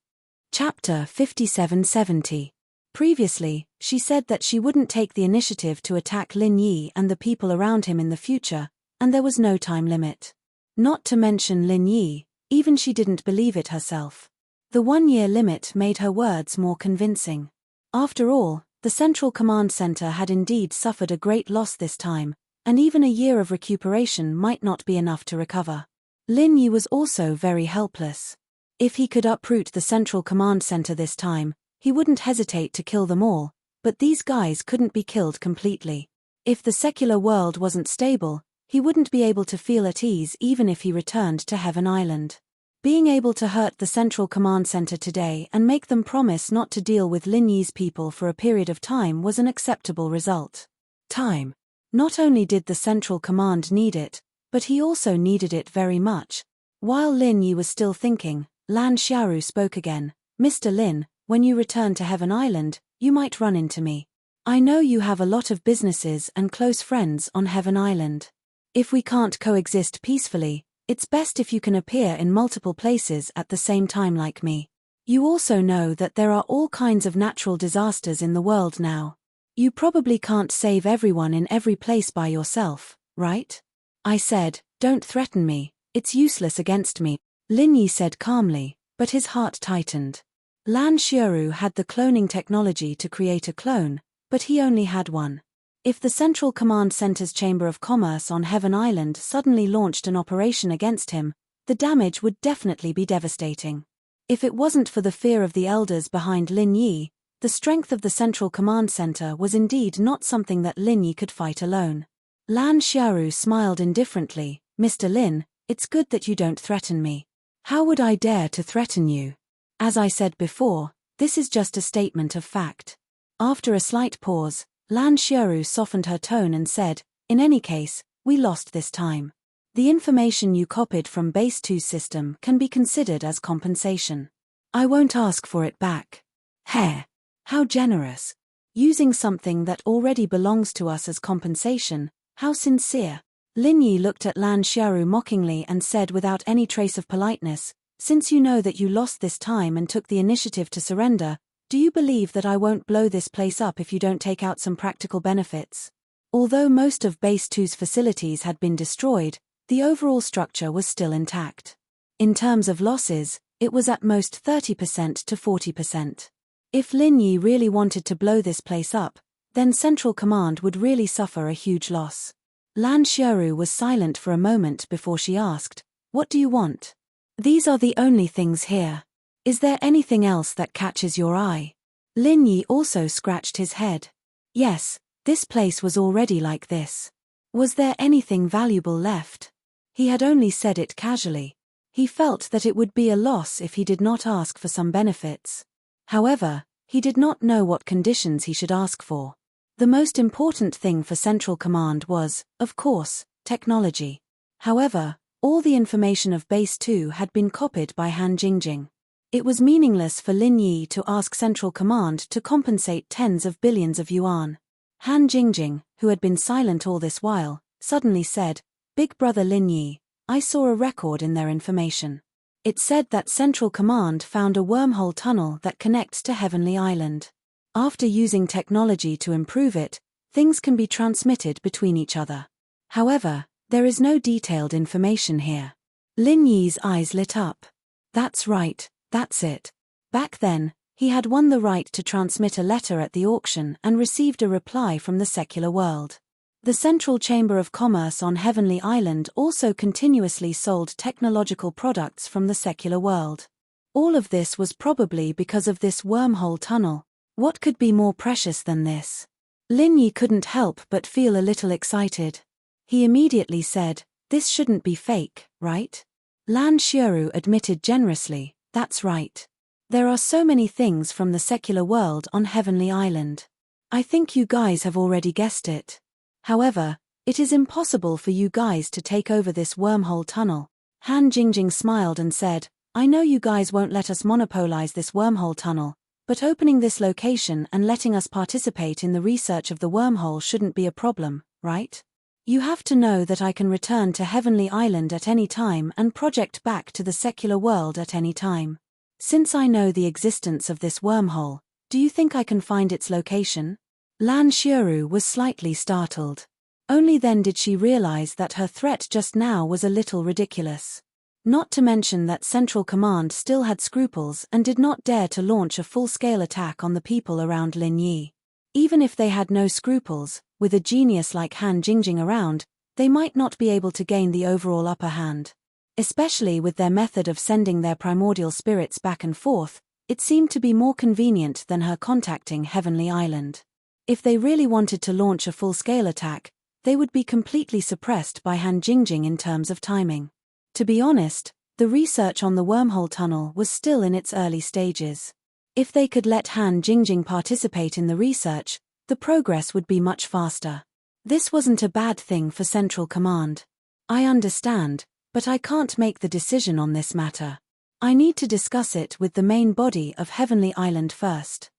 Chapter 5770. Previously, she said that she wouldn't take the initiative to attack Lin Yi and the people around him in the future, and there was no time limit. Not to mention Lin Yi, even she didn't believe it herself. The 1-year limit made her words more convincing. After all, the Central Command Center had indeed suffered a great loss this time, and even a year of recuperation might not be enough to recover. Lin Yi was also very helpless. If he could uproot the Central Command Center this time, he wouldn't hesitate to kill them all, but these guys couldn't be killed completely. If the secular world wasn't stable, he wouldn't be able to feel at ease even if he returned to Heaven Island. Being able to hurt the Central Command Center today and make them promise not to deal with Lin Yi's people for a period of time was an acceptable result. Time. Not only did the Central Command need it, but he also needed it very much. While Lin Yi was still thinking, Lan Xiaoru spoke again. Mr. Lin, when you return to Heaven Island, you might run into me. I know you have a lot of businesses and close friends on Heaven Island. If we can't coexist peacefully, it's best if you can appear in multiple places at the same time like me. You also know that there are all kinds of natural disasters in the world now. You probably can't save everyone in every place by yourself, right? I said, don't threaten me, it's useless against me, Lin Yi said calmly, but his heart tightened. Lan Xiaoru had the cloning technology to create a clone, but he only had one. If the Central Command Center's Chamber of Commerce on Heaven Island suddenly launched an operation against him, the damage would definitely be devastating. If it wasn't for the fear of the elders behind Lin Yi, the strength of the Central Command Center was indeed not something that Lin Yi could fight alone. Lan Xiaoru smiled indifferently. Mr. Lin, it's good that you don't threaten me. How would I dare to threaten you? As I said before, this is just a statement of fact. After a slight pause, Lan Xiaoru softened her tone and said, in any case, we lost this time. The information you copied from Base 2's system can be considered as compensation. I won't ask for it back. Heh. How generous. Using something that already belongs to us as compensation, how sincere. Lin Yi looked at Lan Xiaoru mockingly and said without any trace of politeness, since you know that you lost this time and took the initiative to surrender, do you believe that I won't blow this place up if you don't take out some practical benefits? Although most of Base 2's facilities had been destroyed, the overall structure was still intact. In terms of losses, it was at most 30% to 40%. If Lin Yi really wanted to blow this place up, then Central Command would really suffer a huge loss. Lan Xiaoru was silent for a moment before she asked, what do you want? These are the only things here. Is there anything else that catches your eye? Lin Yi also scratched his head. Yes, this place was already like this. Was there anything valuable left? He had only said it casually. He felt that it would be a loss if he did not ask for some benefits. However, he did not know what conditions he should ask for. The most important thing for Central Command was, of course, technology. However, all the information of Base 2 had been copied by Han Jingjing. It was meaningless for Lin Yi to ask Central Command to compensate tens of billions of yuan. Han Jingjing, who had been silent all this while, suddenly said, Big Brother Lin Yi, I saw a record in their information. It said that Central Command found a wormhole tunnel that connects to Heavenly Island. After using technology to improve it, things can be transmitted between each other. However, there is no detailed information here. Lin Yi's eyes lit up. That's right, that's it. Back then, he had won the right to transmit a letter at the auction and received a reply from the secular world. The Central Chamber of Commerce on Heavenly Island also continuously sold technological products from the secular world. All of this was probably because of this wormhole tunnel. What could be more precious than this? Lin Yi couldn't help but feel a little excited. He immediately said, "This shouldn't be fake, right?" Lan Xiuru admitted generously, "That's right. There are so many things from the secular world on Heavenly Island. I think you guys have already guessed it. However, it is impossible for you guys to take over this wormhole tunnel." Han Jingjing smiled and said, "I know you guys won't let us monopolize this wormhole tunnel, but opening this location and letting us participate in the research of the wormhole shouldn't be a problem, right? You have to know that I can return to Heavenly Island at any time and project back to the secular world at any time. Since I know the existence of this wormhole, do you think I can find its location?" Lan Xiuru was slightly startled. Only then did she realize that her threat just now was a little ridiculous. Not to mention that Central Command still had scruples and did not dare to launch a full-scale attack on the people around Lin Yi. Even if they had no scruples, with a genius like Han Jingjing around, they might not be able to gain the overall upper hand. Especially with their method of sending their primordial spirits back and forth, it seemed to be more convenient than her contacting Heavenly Island. If they really wanted to launch a full-scale attack, they would be completely suppressed by Han Jingjing in terms of timing. To be honest, the research on the wormhole tunnel was still in its early stages. If they could let Han Jingjing participate in the research, the progress would be much faster. This wasn't a bad thing for Central Command. "I understand, but I can't make the decision on this matter. I need to discuss it with the main body of Heavenly Island first.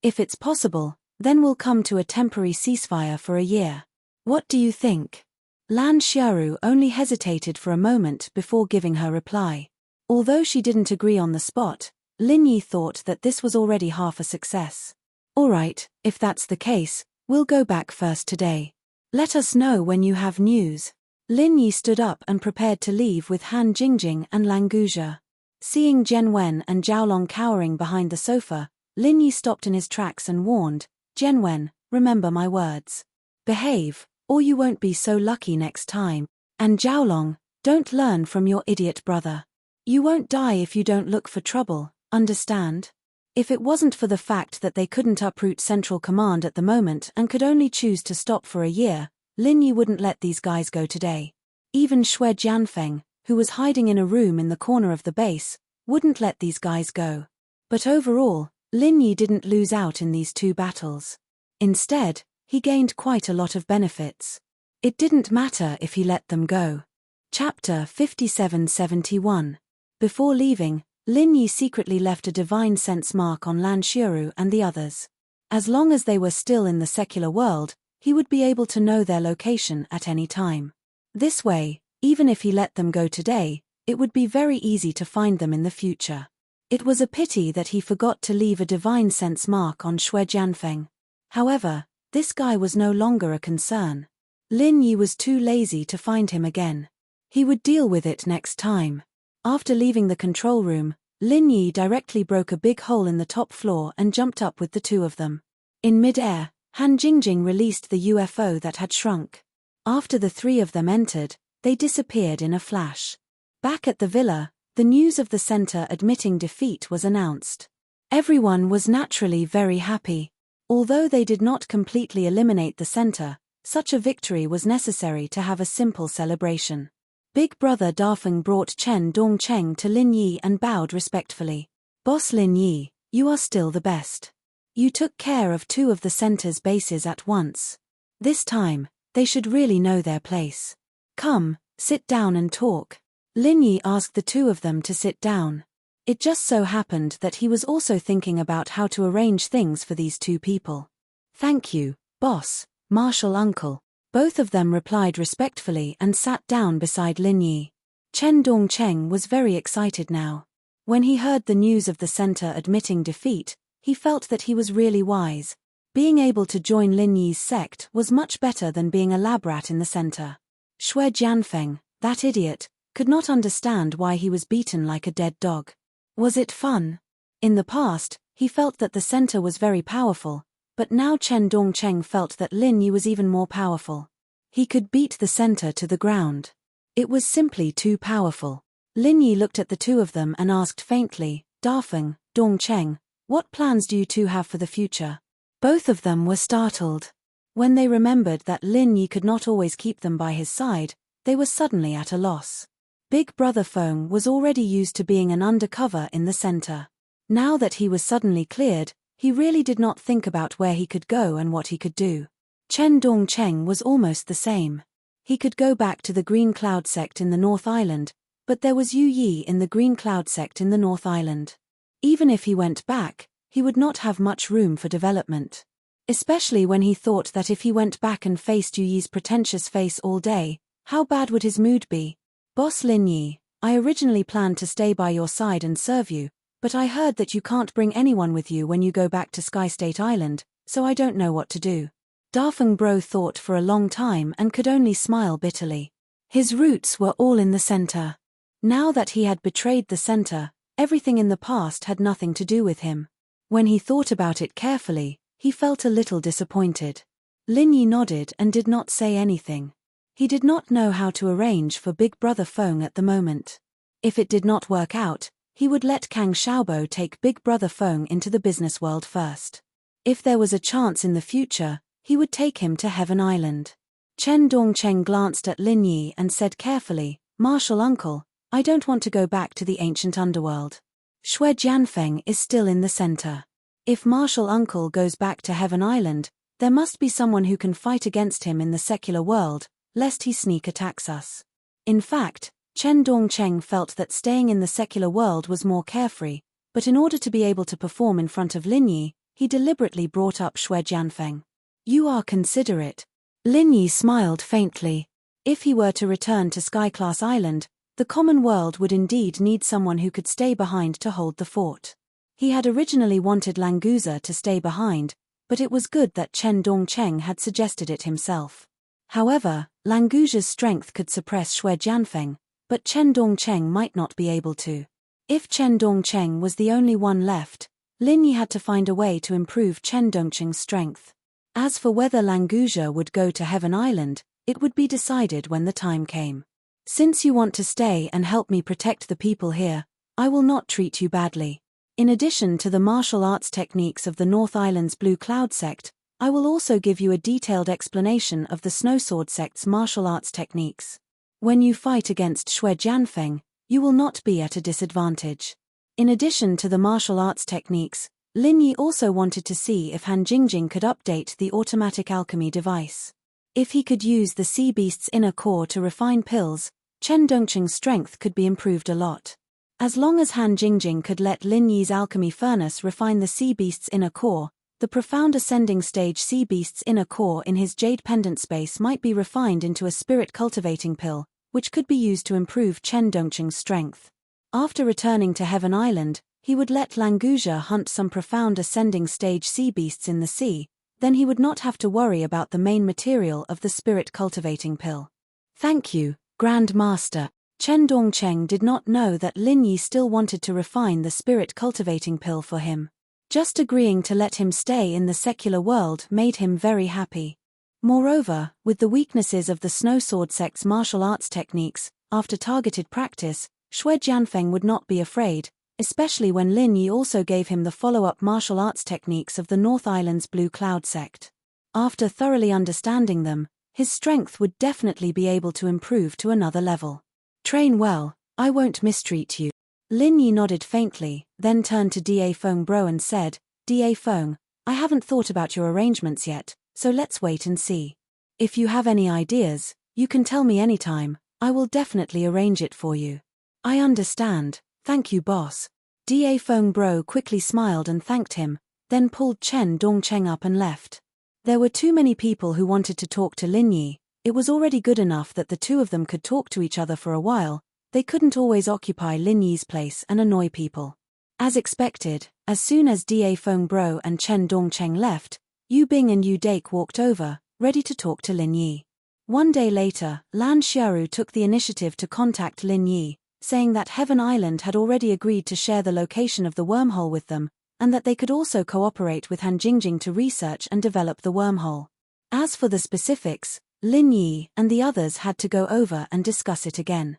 If it's possible, then we'll come to a temporary ceasefire for a year. What do you think?" Lan Xiuru only hesitated for a moment before giving her reply. Although she didn't agree on the spot, Lin Yi thought that this was already half a success. "All right, if that's the case, we'll go back first today. Let us know when you have news." Lin Yi stood up and prepared to leave with Han Jingjing and Lang Guzhe. Seeing Jian Wen and Zhaolong cowering behind the sofa, Lin Yi stopped in his tracks and warned, "Jian Wen, remember my words. Behave, or you won't be so lucky next time. And Zhaolong, don't learn from your idiot brother. You won't die if you don't look for trouble, understand?" If it wasn't for the fact that they couldn't uproot Central Command at the moment and could only choose to stop for a year, Lin Yi wouldn't let these guys go today. Even Xue Jianfeng, who was hiding in a room in the corner of the base, wouldn't let these guys go. But overall, Lin Yi didn't lose out in these two battles. Instead, he gained quite a lot of benefits. It didn't matter if he let them go. Chapter 5771. Before leaving, Lin Yi secretly left a divine sense mark on Lan Xiuru and the others. As long as they were still in the secular world, he would be able to know their location at any time. This way, even if he let them go today, it would be very easy to find them in the future. It was a pity that he forgot to leave a divine sense mark on Xue Jianfeng. However, this guy was no longer a concern. Lin Yi was too lazy to find him again. He would deal with it next time. After leaving the control room, Lin Yi directly broke a big hole in the top floor and jumped up with the two of them. In mid-air, Han Jingjing released the UFO that had shrunk. After the three of them entered, they disappeared in a flash. Back at the villa, the news of the center admitting defeat was announced. Everyone was naturally very happy. Although they did not completely eliminate the center, such a victory was necessary to have a simple celebration. Big brother Dafeng brought Chen Dongcheng to Lin Yi and bowed respectfully. "Boss Lin Yi, you are still the best. You took care of two of the center's bases at once. This time, they should really know their place. Come, sit down and talk." Lin Yi asked the two of them to sit down. It just so happened that he was also thinking about how to arrange things for these two people. "Thank you, boss, Marshal Uncle." Both of them replied respectfully and sat down beside Lin Yi. Chen Dongcheng was very excited now. When he heard the news of the center admitting defeat, he felt that he was really wise. Being able to join Lin Yi's sect was much better than being a lab rat in the center. Xue Jianfeng, that idiot, could not understand why he was beaten like a dead dog. Was it fun? In the past, he felt that the center was very powerful, but now Chen Dongcheng felt that Lin Yi was even more powerful. He could beat the center to the ground. It was simply too powerful. Lin Yi looked at the two of them and asked faintly, Dafeng, Dongcheng, what plans do you two have for the future? Both of them were startled. When they remembered that Lin Yi could not always keep them by his side, they were suddenly at a loss. Big Brother Feng was already used to being an undercover in the center. Now that he was suddenly cleared, he really did not think about where he could go and what he could do. Chen Dongcheng was almost the same. He could go back to the Green Cloud sect in the North Island, but there was Yu Yi in the Green Cloud sect in the North Island. Even if he went back, he would not have much room for development. Especially when he thought that if he went back and faced Yu Yi's pretentious face all day, how bad would his mood be? Boss Lin Yi, I originally planned to stay by your side and serve you, but I heard that you can't bring anyone with you when you go back to Sky State Island, so I don't know what to do. Dafeng Bro thought for a long time and could only smile bitterly. His roots were all in the center. Now that he had betrayed the center, everything in the past had nothing to do with him. When he thought about it carefully, he felt a little disappointed. Lin Yi nodded and did not say anything. He did not know how to arrange for Big Brother Feng at the moment. If it did not work out, he would let Kang Xiaobo take Big Brother Feng into the business world first. If there was a chance in the future, he would take him to Heaven Island. Chen Dongcheng glanced at Lin Yi and said carefully, Martial Uncle, I don't want to go back to the ancient underworld. Xue Jianfeng is still in the center. If Martial Uncle goes back to Heaven Island, there must be someone who can fight against him in the secular world, lest he sneak attacks us. In fact, Chen Dongcheng felt that staying in the secular world was more carefree, but in order to be able to perform in front of Lin Yi, he deliberately brought up Xue Jianfeng. You are considerate. Lin Yi smiled faintly. If he were to return to Sky-class Island, the common world would indeed need someone who could stay behind to hold the fort. He had originally wanted Languza to stay behind, but it was good that Chen Dongcheng had suggested it himself. However, Languza's strength could suppress Xue Jianfeng, but Chen Dongcheng might not be able to. If Chen Dongcheng was the only one left, Lin Yi had to find a way to improve Chen Dongcheng's strength. As for whether Languza would go to Heaven Island, it would be decided when the time came. Since you want to stay and help me protect the people here, I will not treat you badly. In addition to the martial arts techniques of the North Island's Blue Cloud sect, I will also give you a detailed explanation of the Snowsword sect's martial arts techniques. When you fight against Xue Jianfeng, you will not be at a disadvantage. In addition to the martial arts techniques, Lin Yi also wanted to see if Han Jingjing could update the automatic alchemy device. If he could use the sea beast's inner core to refine pills, Chen Dongcheng's strength could be improved a lot. As long as Han Jingjing could let Lin Yi's alchemy furnace refine the sea beast's inner core, the profound ascending stage sea beast's inner core in his jade pendant space might be refined into a spirit cultivating pill, which could be used to improve Chen Dongcheng's strength. After returning to Heaven Island, he would let Languza hunt some profound ascending stage sea beasts in the sea, then he would not have to worry about the main material of the spirit cultivating pill. Thank you, Grand Master. Chen Dongcheng did not know that Lin Yi still wanted to refine the spirit cultivating pill for him. Just agreeing to let him stay in the secular world made him very happy. Moreover, with the weaknesses of the Snowsword sect's martial arts techniques, after targeted practice, Xue Jianfeng would not be afraid, especially when Lin Yi also gave him the follow-up martial arts techniques of the North Island's Blue Cloud sect. After thoroughly understanding them, his strength would definitely be able to improve to another level. Train well, I won't mistreat you. Lin Yi nodded faintly, then turned to Da Feng Bro and said, Da Feng, I haven't thought about your arrangements yet, so let's wait and see. If you have any ideas, you can tell me anytime, I will definitely arrange it for you. I understand, thank you boss. Da Feng Bro quickly smiled and thanked him, then pulled Chen Dongcheng up and left. There were too many people who wanted to talk to Lin Yi. It was already good enough that the two of them could talk to each other for a while. They couldn't always occupy Lin Yi's place and annoy people. As expected, as soon as Da Feng Bro and Chen Dongcheng left, Yu Bing and Yu Dake walked over, ready to talk to Lin Yi. One day later, Lan Xiaoru took the initiative to contact Lin Yi, saying that Heaven Island had already agreed to share the location of the wormhole with them, and that they could also cooperate with Han Jingjing to research and develop the wormhole. As for the specifics, Lin Yi and the others had to go over and discuss it again.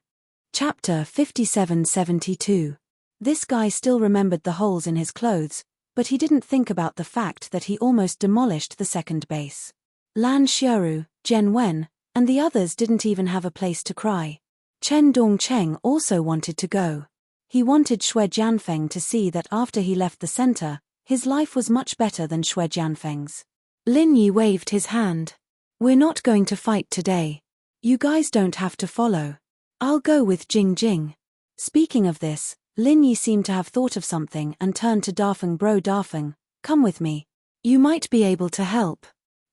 Chapter 5772. This guy still remembered the holes in his clothes, but he didn't think about the fact that he almost demolished the second base. Lan Xiaoru, Zhen Wen, and the others didn't even have a place to cry. Chen Dongcheng also wanted to go. He wanted Xue Jianfeng to see that after he left the center, his life was much better than Xue Jianfeng's. Lin Yi waved his hand. "We're not going to fight today. You guys don't have to follow. I'll go with Jing Jing." Speaking of this, Lin Yi seemed to have thought of something and turned to Dafeng Bro. "Dafeng, come with me. You might be able to help."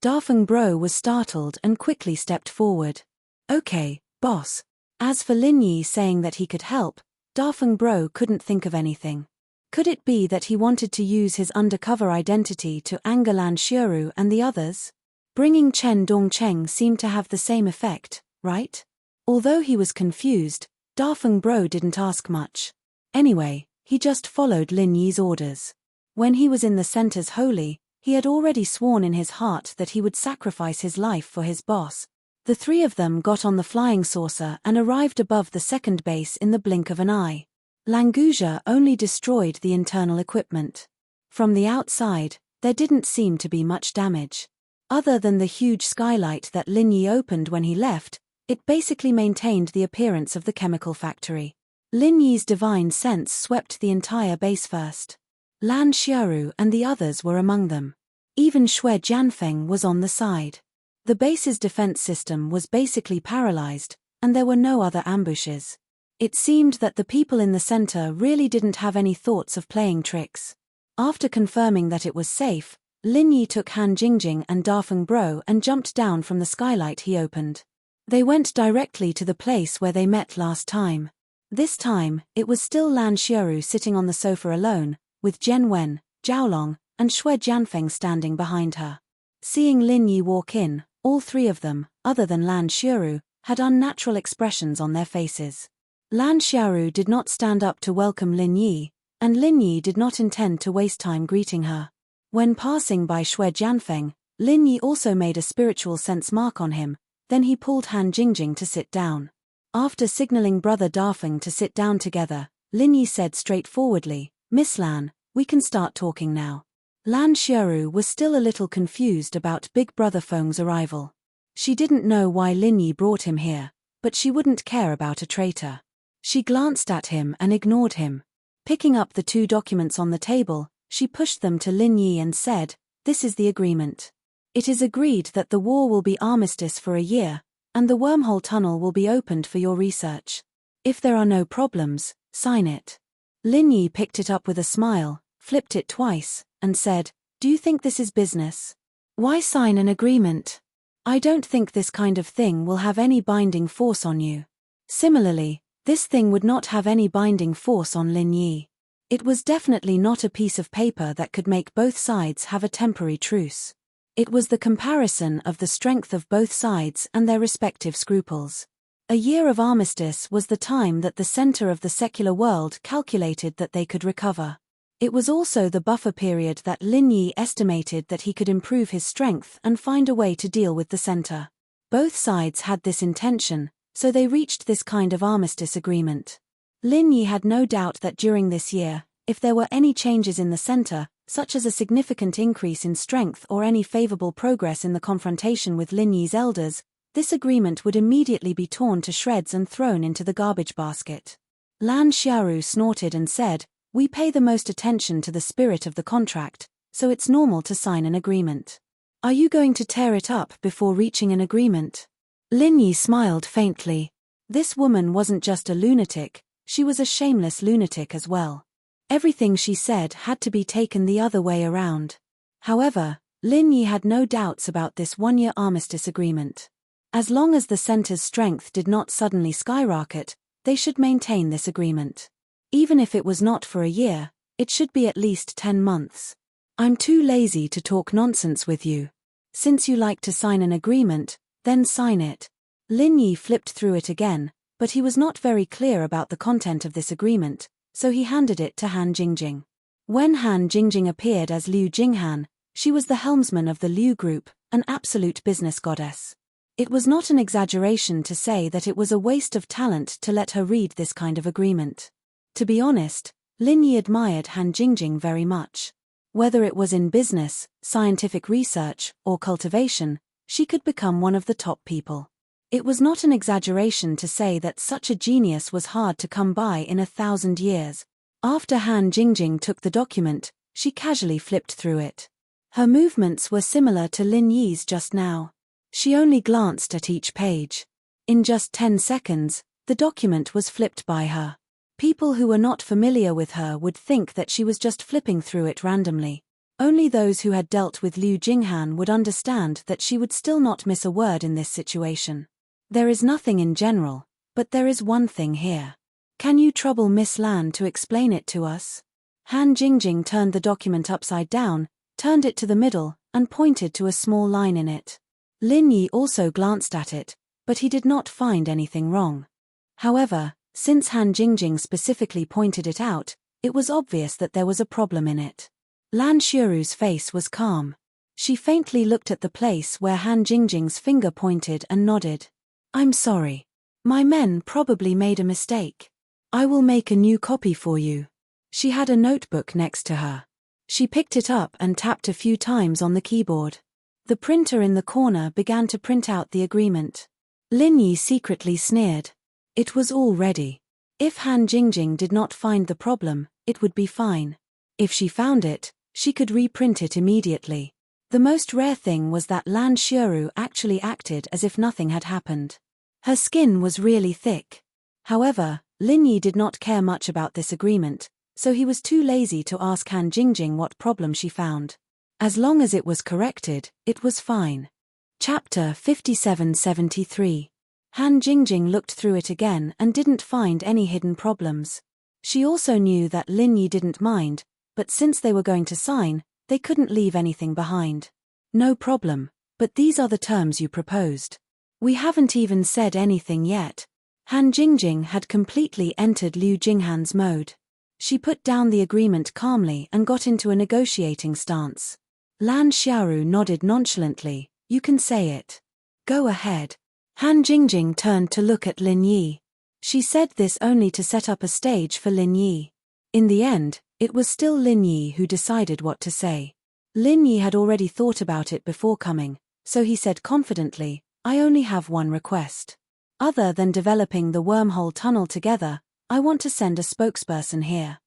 Dafeng Bro was startled and quickly stepped forward. "Okay, boss." As for Lin Yi saying that he could help, Dafeng Bro couldn't think of anything. Could it be that he wanted to use his undercover identity to anger Lan Xiaoru and the others? Bringing Chen Dongcheng seemed to have the same effect, right? Although he was confused, Dafeng Bro didn't ask much. Anyway, he just followed Lin Yi's orders. When he was in the center's holy, he had already sworn in his heart that he would sacrifice his life for his boss. The three of them got on the flying saucer and arrived above the second base in the blink of an eye. Langusia only destroyed the internal equipment. From the outside, there didn't seem to be much damage. Other than the huge skylight that Lin Yi opened when he left, it basically maintained the appearance of the chemical factory. Lin Yi's divine sense swept the entire base first. Lan Xiaoru and the others were among them. Even Xue Jianfeng was on the side. The base's defense system was basically paralyzed, and there were no other ambushes. It seemed that the people in the center really didn't have any thoughts of playing tricks. After confirming that it was safe, Lin Yi took Han Jingjing and Dafeng Bro and jumped down from the skylight he opened. They went directly to the place where they met last time. This time, it was still Lan Xiaoru sitting on the sofa alone, with Zhen Wen, Zhaolong, and Xue Jianfeng standing behind her. Seeing Lin Yi walk in, all three of them, other than Lan Xiaoru, had unnatural expressions on their faces. Lan Xiaoru did not stand up to welcome Lin Yi, and Lin Yi did not intend to waste time greeting her. When passing by Xue Jianfeng, Lin Yi also made a spiritual sense mark on him, then he pulled Han Jingjing to sit down. After signaling brother Dafeng to sit down together, Lin Yi said straightforwardly, "Miss Lan, we can start talking now." Lan Xiaoru was still a little confused about Big Brother Feng's arrival. She didn't know why Lin Yi brought him here, but she wouldn't care about a traitor. She glanced at him and ignored him. Picking up the two documents on the table, she pushed them to Lin Yi and said, "This is the agreement. It is agreed that the war will be armistice for a year, and the wormhole tunnel will be opened for your research. If there are no problems, sign it." Lin Yi picked it up with a smile, flipped it twice, and said, "Do you think this is business? Why sign an agreement? I don't think this kind of thing will have any binding force on you." Similarly, this thing would not have any binding force on Lin Yi. It was definitely not a piece of paper that could make both sides have a temporary truce. It was the comparison of the strength of both sides and their respective scruples. A year of armistice was the time that the center of the secular world calculated that they could recover. It was also the buffer period that Lin Yi estimated that he could improve his strength and find a way to deal with the center. Both sides had this intention, so they reached this kind of armistice agreement. Lin Yi had no doubt that during this year, if there were any changes in the center, such as a significant increase in strength or any favorable progress in the confrontation with Lin Yi's elders, this agreement would immediately be torn to shreds and thrown into the garbage basket. Lan Xiaoru snorted and said, "We pay the most attention to the spirit of the contract, so it's normal to sign an agreement. Are you going to tear it up before reaching an agreement?" Lin Yi smiled faintly. This woman wasn't just a lunatic, she was a shameless lunatic as well. Everything she said had to be taken the other way around. However, Lin Yi had no doubts about this one-year armistice agreement. As long as the center's strength did not suddenly skyrocket, they should maintain this agreement. Even if it was not for a year, it should be at least 10 months. "I'm too lazy to talk nonsense with you. Since you like to sign an agreement, then sign it." Lin Yi flipped through it again, but he was not very clear about the content of this agreement, so he handed it to Han Jingjing. When Han Jingjing appeared as Liu Jinghan, she was the helmsman of the Liu Group, an absolute business goddess. It was not an exaggeration to say that it was a waste of talent to let her read this kind of agreement. To be honest, Lin Yi admired Han Jingjing very much. Whether it was in business, scientific research, or cultivation, she could become one of the top people. It was not an exaggeration to say that such a genius was hard to come by in 1,000 years. After Han Jingjing took the document, she casually flipped through it. Her movements were similar to Lin Yi's just now. She only glanced at each page. In just 10 seconds, the document was flipped by her. People who were not familiar with her would think that she was just flipping through it randomly. Only those who had dealt with Liu Jinghan would understand that she would still not miss a word in this situation. There is nothing in general, but there is one thing here. Can you trouble Miss Lan to explain it to us? Han Jingjing turned the document upside down, turned it to the middle, and pointed to a small line in it. Lin Yi also glanced at it, but he did not find anything wrong. However, since Han Jingjing specifically pointed it out, it was obvious that there was a problem in it. Lan Shuru's face was calm. She faintly looked at the place where Han Jingjing's finger pointed and nodded. I'm sorry. My men probably made a mistake. I will make a new copy for you. She had a notebook next to her. She picked it up and tapped a few times on the keyboard. The printer in the corner began to print out the agreement. Lin Yi secretly sneered. It was all ready. If Han Jingjing did not find the problem, it would be fine. If she found it, she could reprint it immediately. The most rare thing was that Lan Shuru actually acted as if nothing had happened. Her skin was really thick. However, Lin Yi did not care much about this agreement, so he was too lazy to ask Han Jingjing what problem she found. As long as it was corrected, it was fine. Chapter 5773. Han Jingjing looked through it again and didn't find any hidden problems. She also knew that Lin Yi didn't mind, but since they were going to sign, they couldn't leave anything behind. No problem, but these are the terms you proposed. We haven't even said anything yet. Han Jingjing had completely entered Liu Jinghan's mode. She put down the agreement calmly and got into a negotiating stance. Lan Xiaoru nodded nonchalantly. You can say it. Go ahead. Han Jingjing turned to look at Lin Yi. She said this only to set up a stage for Lin Yi. In the end, it was still Lin Yi who decided what to say. Lin Yi had already thought about it before coming, so he said confidently, I only have one request. Other than developing the wormhole tunnel together, I want to send a spokesperson here.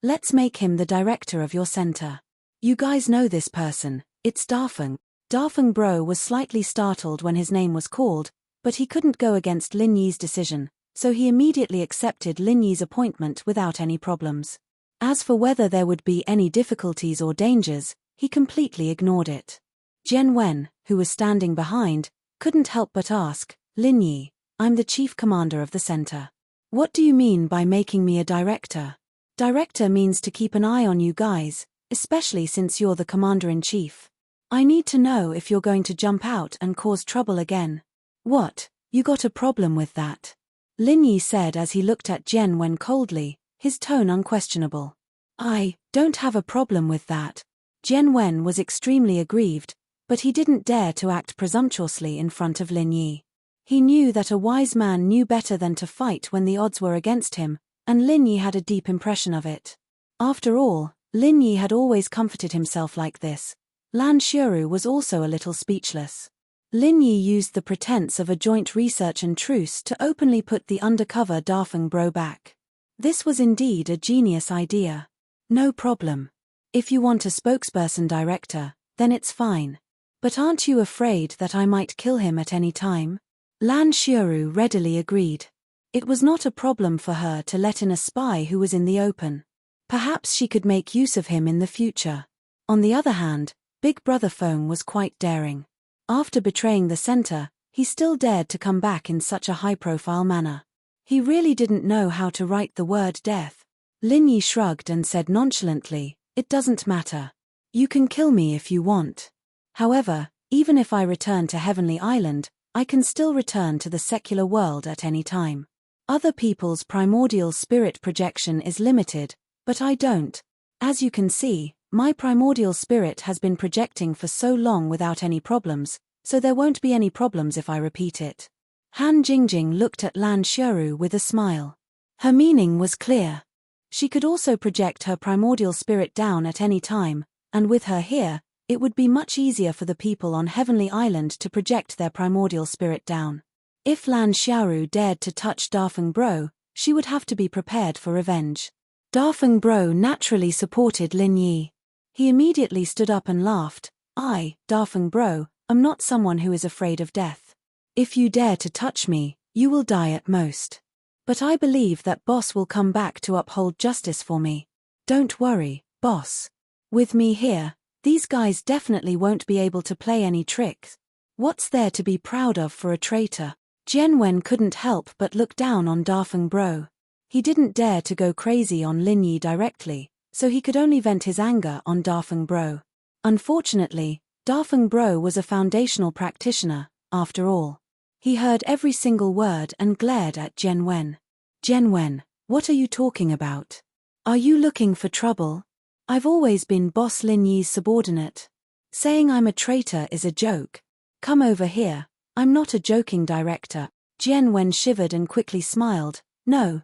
Let's make him the director of your center. You guys know this person, it's Dafeng. Dafeng Bro was slightly startled when his name was called, but he couldn't go against Lin Yi's decision, so he immediately accepted Lin Yi's appointment without any problems. As for whether there would be any difficulties or dangers, he completely ignored it. Jian Wen, who was standing behind, couldn't help but ask, Lin Yi, I'm the chief commander of the center. What do you mean by making me a director? Director means to keep an eye on you guys, especially since you're the commander-in-chief. I need to know if you're going to jump out and cause trouble again. What, you got a problem with that? Lin Yi said as he looked at Jian Wen coldly, his tone unquestionable. I don't have a problem with that. Jian Wen was extremely aggrieved, but he didn't dare to act presumptuously in front of Lin Yi. He knew that a wise man knew better than to fight when the odds were against him, and Lin Yi had a deep impression of it. After all, Lin Yi had always comforted himself like this. Lan Shuru was also a little speechless. Lin Yi used the pretense of a joint research and truce to openly put the undercover Dafeng Bro back. This was indeed a genius idea. No problem. If you want a spokesperson director, then it's fine. But aren't you afraid that I might kill him at any time? Lan Shuru readily agreed. It was not a problem for her to let in a spy who was in the open. Perhaps she could make use of him in the future. On the other hand, Big Brother Feng was quite daring. After betraying the center, he still dared to come back in such a high-profile manner. He really didn't know how to write the word death. Lin Yi shrugged and said nonchalantly, it doesn't matter. You can kill me if you want. However, even if I return to Heavenly Island, I can still return to the secular world at any time. Other people's primordial spirit projection is limited, but I don't. As you can see, my primordial spirit has been projecting for so long without any problems, so there won't be any problems if I repeat it. Han Jingjing looked at Lan Xiaoru with a smile. Her meaning was clear. She could also project her primordial spirit down at any time, and with her here, it would be much easier for the people on Heavenly Island to project their primordial spirit down. If Lan Xiaoru dared to touch Dafeng Bro, she would have to be prepared for revenge. Dafeng Bro naturally supported Lin Yi. He immediately stood up and laughed. I, Dafeng Bro, am not someone who is afraid of death. If you dare to touch me, you will die at most. But I believe that boss will come back to uphold justice for me. Don't worry, boss. With me here, these guys definitely won't be able to play any tricks. What's there to be proud of for a traitor? Jian Wen couldn't help but look down on Dafeng Bro. He didn't dare to go crazy on Lin Yi directly, so he could only vent his anger on Dafeng Bro. Unfortunately, Dafeng Bro was a foundational practitioner, after all. He heard every single word and glared at Jian Wen. Jian Wen, what are you talking about? Are you looking for trouble? I've always been Boss Lin Yi's subordinate. Saying I'm a traitor is a joke. Come over here, I'm not a joking director. Jian Wen shivered and quickly smiled. No,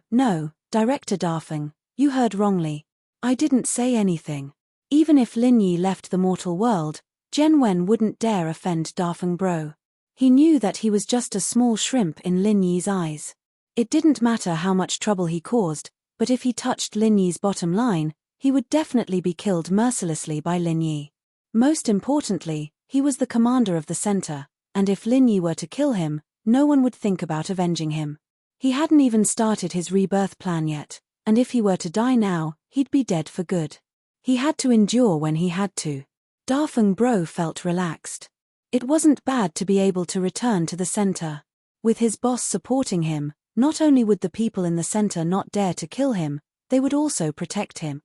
Director Dafeng, you heard wrongly. I didn't say anything. Even if Lin Yi left the mortal world, Jian Wen wouldn't dare offend Dafeng Bro. He knew that he was just a small shrimp in Lin Yi's eyes. It didn't matter how much trouble he caused, but if he touched Lin Yi's bottom line, he would definitely be killed mercilessly by Lin Yi. Most importantly, he was the commander of the center, and if Lin Yi were to kill him, no one would think about avenging him. He hadn't even started his rebirth plan yet, and if he were to die now, he'd be dead for good. He had to endure when he had to. Dafeng Bro felt relaxed. It wasn't bad to be able to return to the center. With his boss supporting him, not only would the people in the center not dare to kill him, they would also protect him.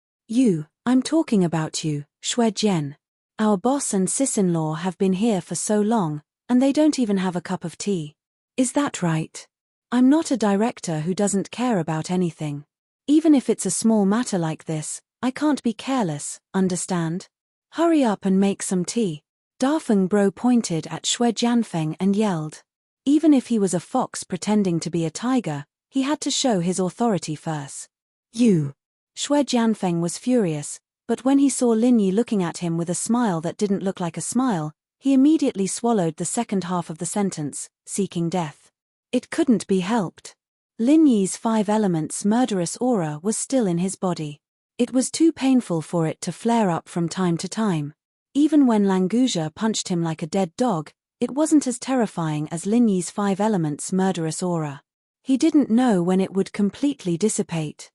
I'm talking about you, Xue Jian. Our boss and sis-in-law have been here for so long, and they don't even have a cup of tea. Is that right? I'm not a director who doesn't care about anything. Even if it's a small matter like this, I can't be careless, understand? Hurry up and make some tea. Dafeng Bro pointed at Xue Jianfeng and yelled. Even if he was a fox pretending to be a tiger, he had to show his authority first. Xue Jianfeng was furious, but when he saw Lin Yi looking at him with a smile that didn't look like a smile, he immediately swallowed the second half of the sentence, seeking death. It couldn't be helped. Lin Yi's 5 elements murderous aura was still in his body. It was too painful for it to flare up from time to time. Even when Languzha punched him like a dead dog, it wasn't as terrifying as Lin Yi's 5 elements murderous aura. He didn't know when it would completely dissipate.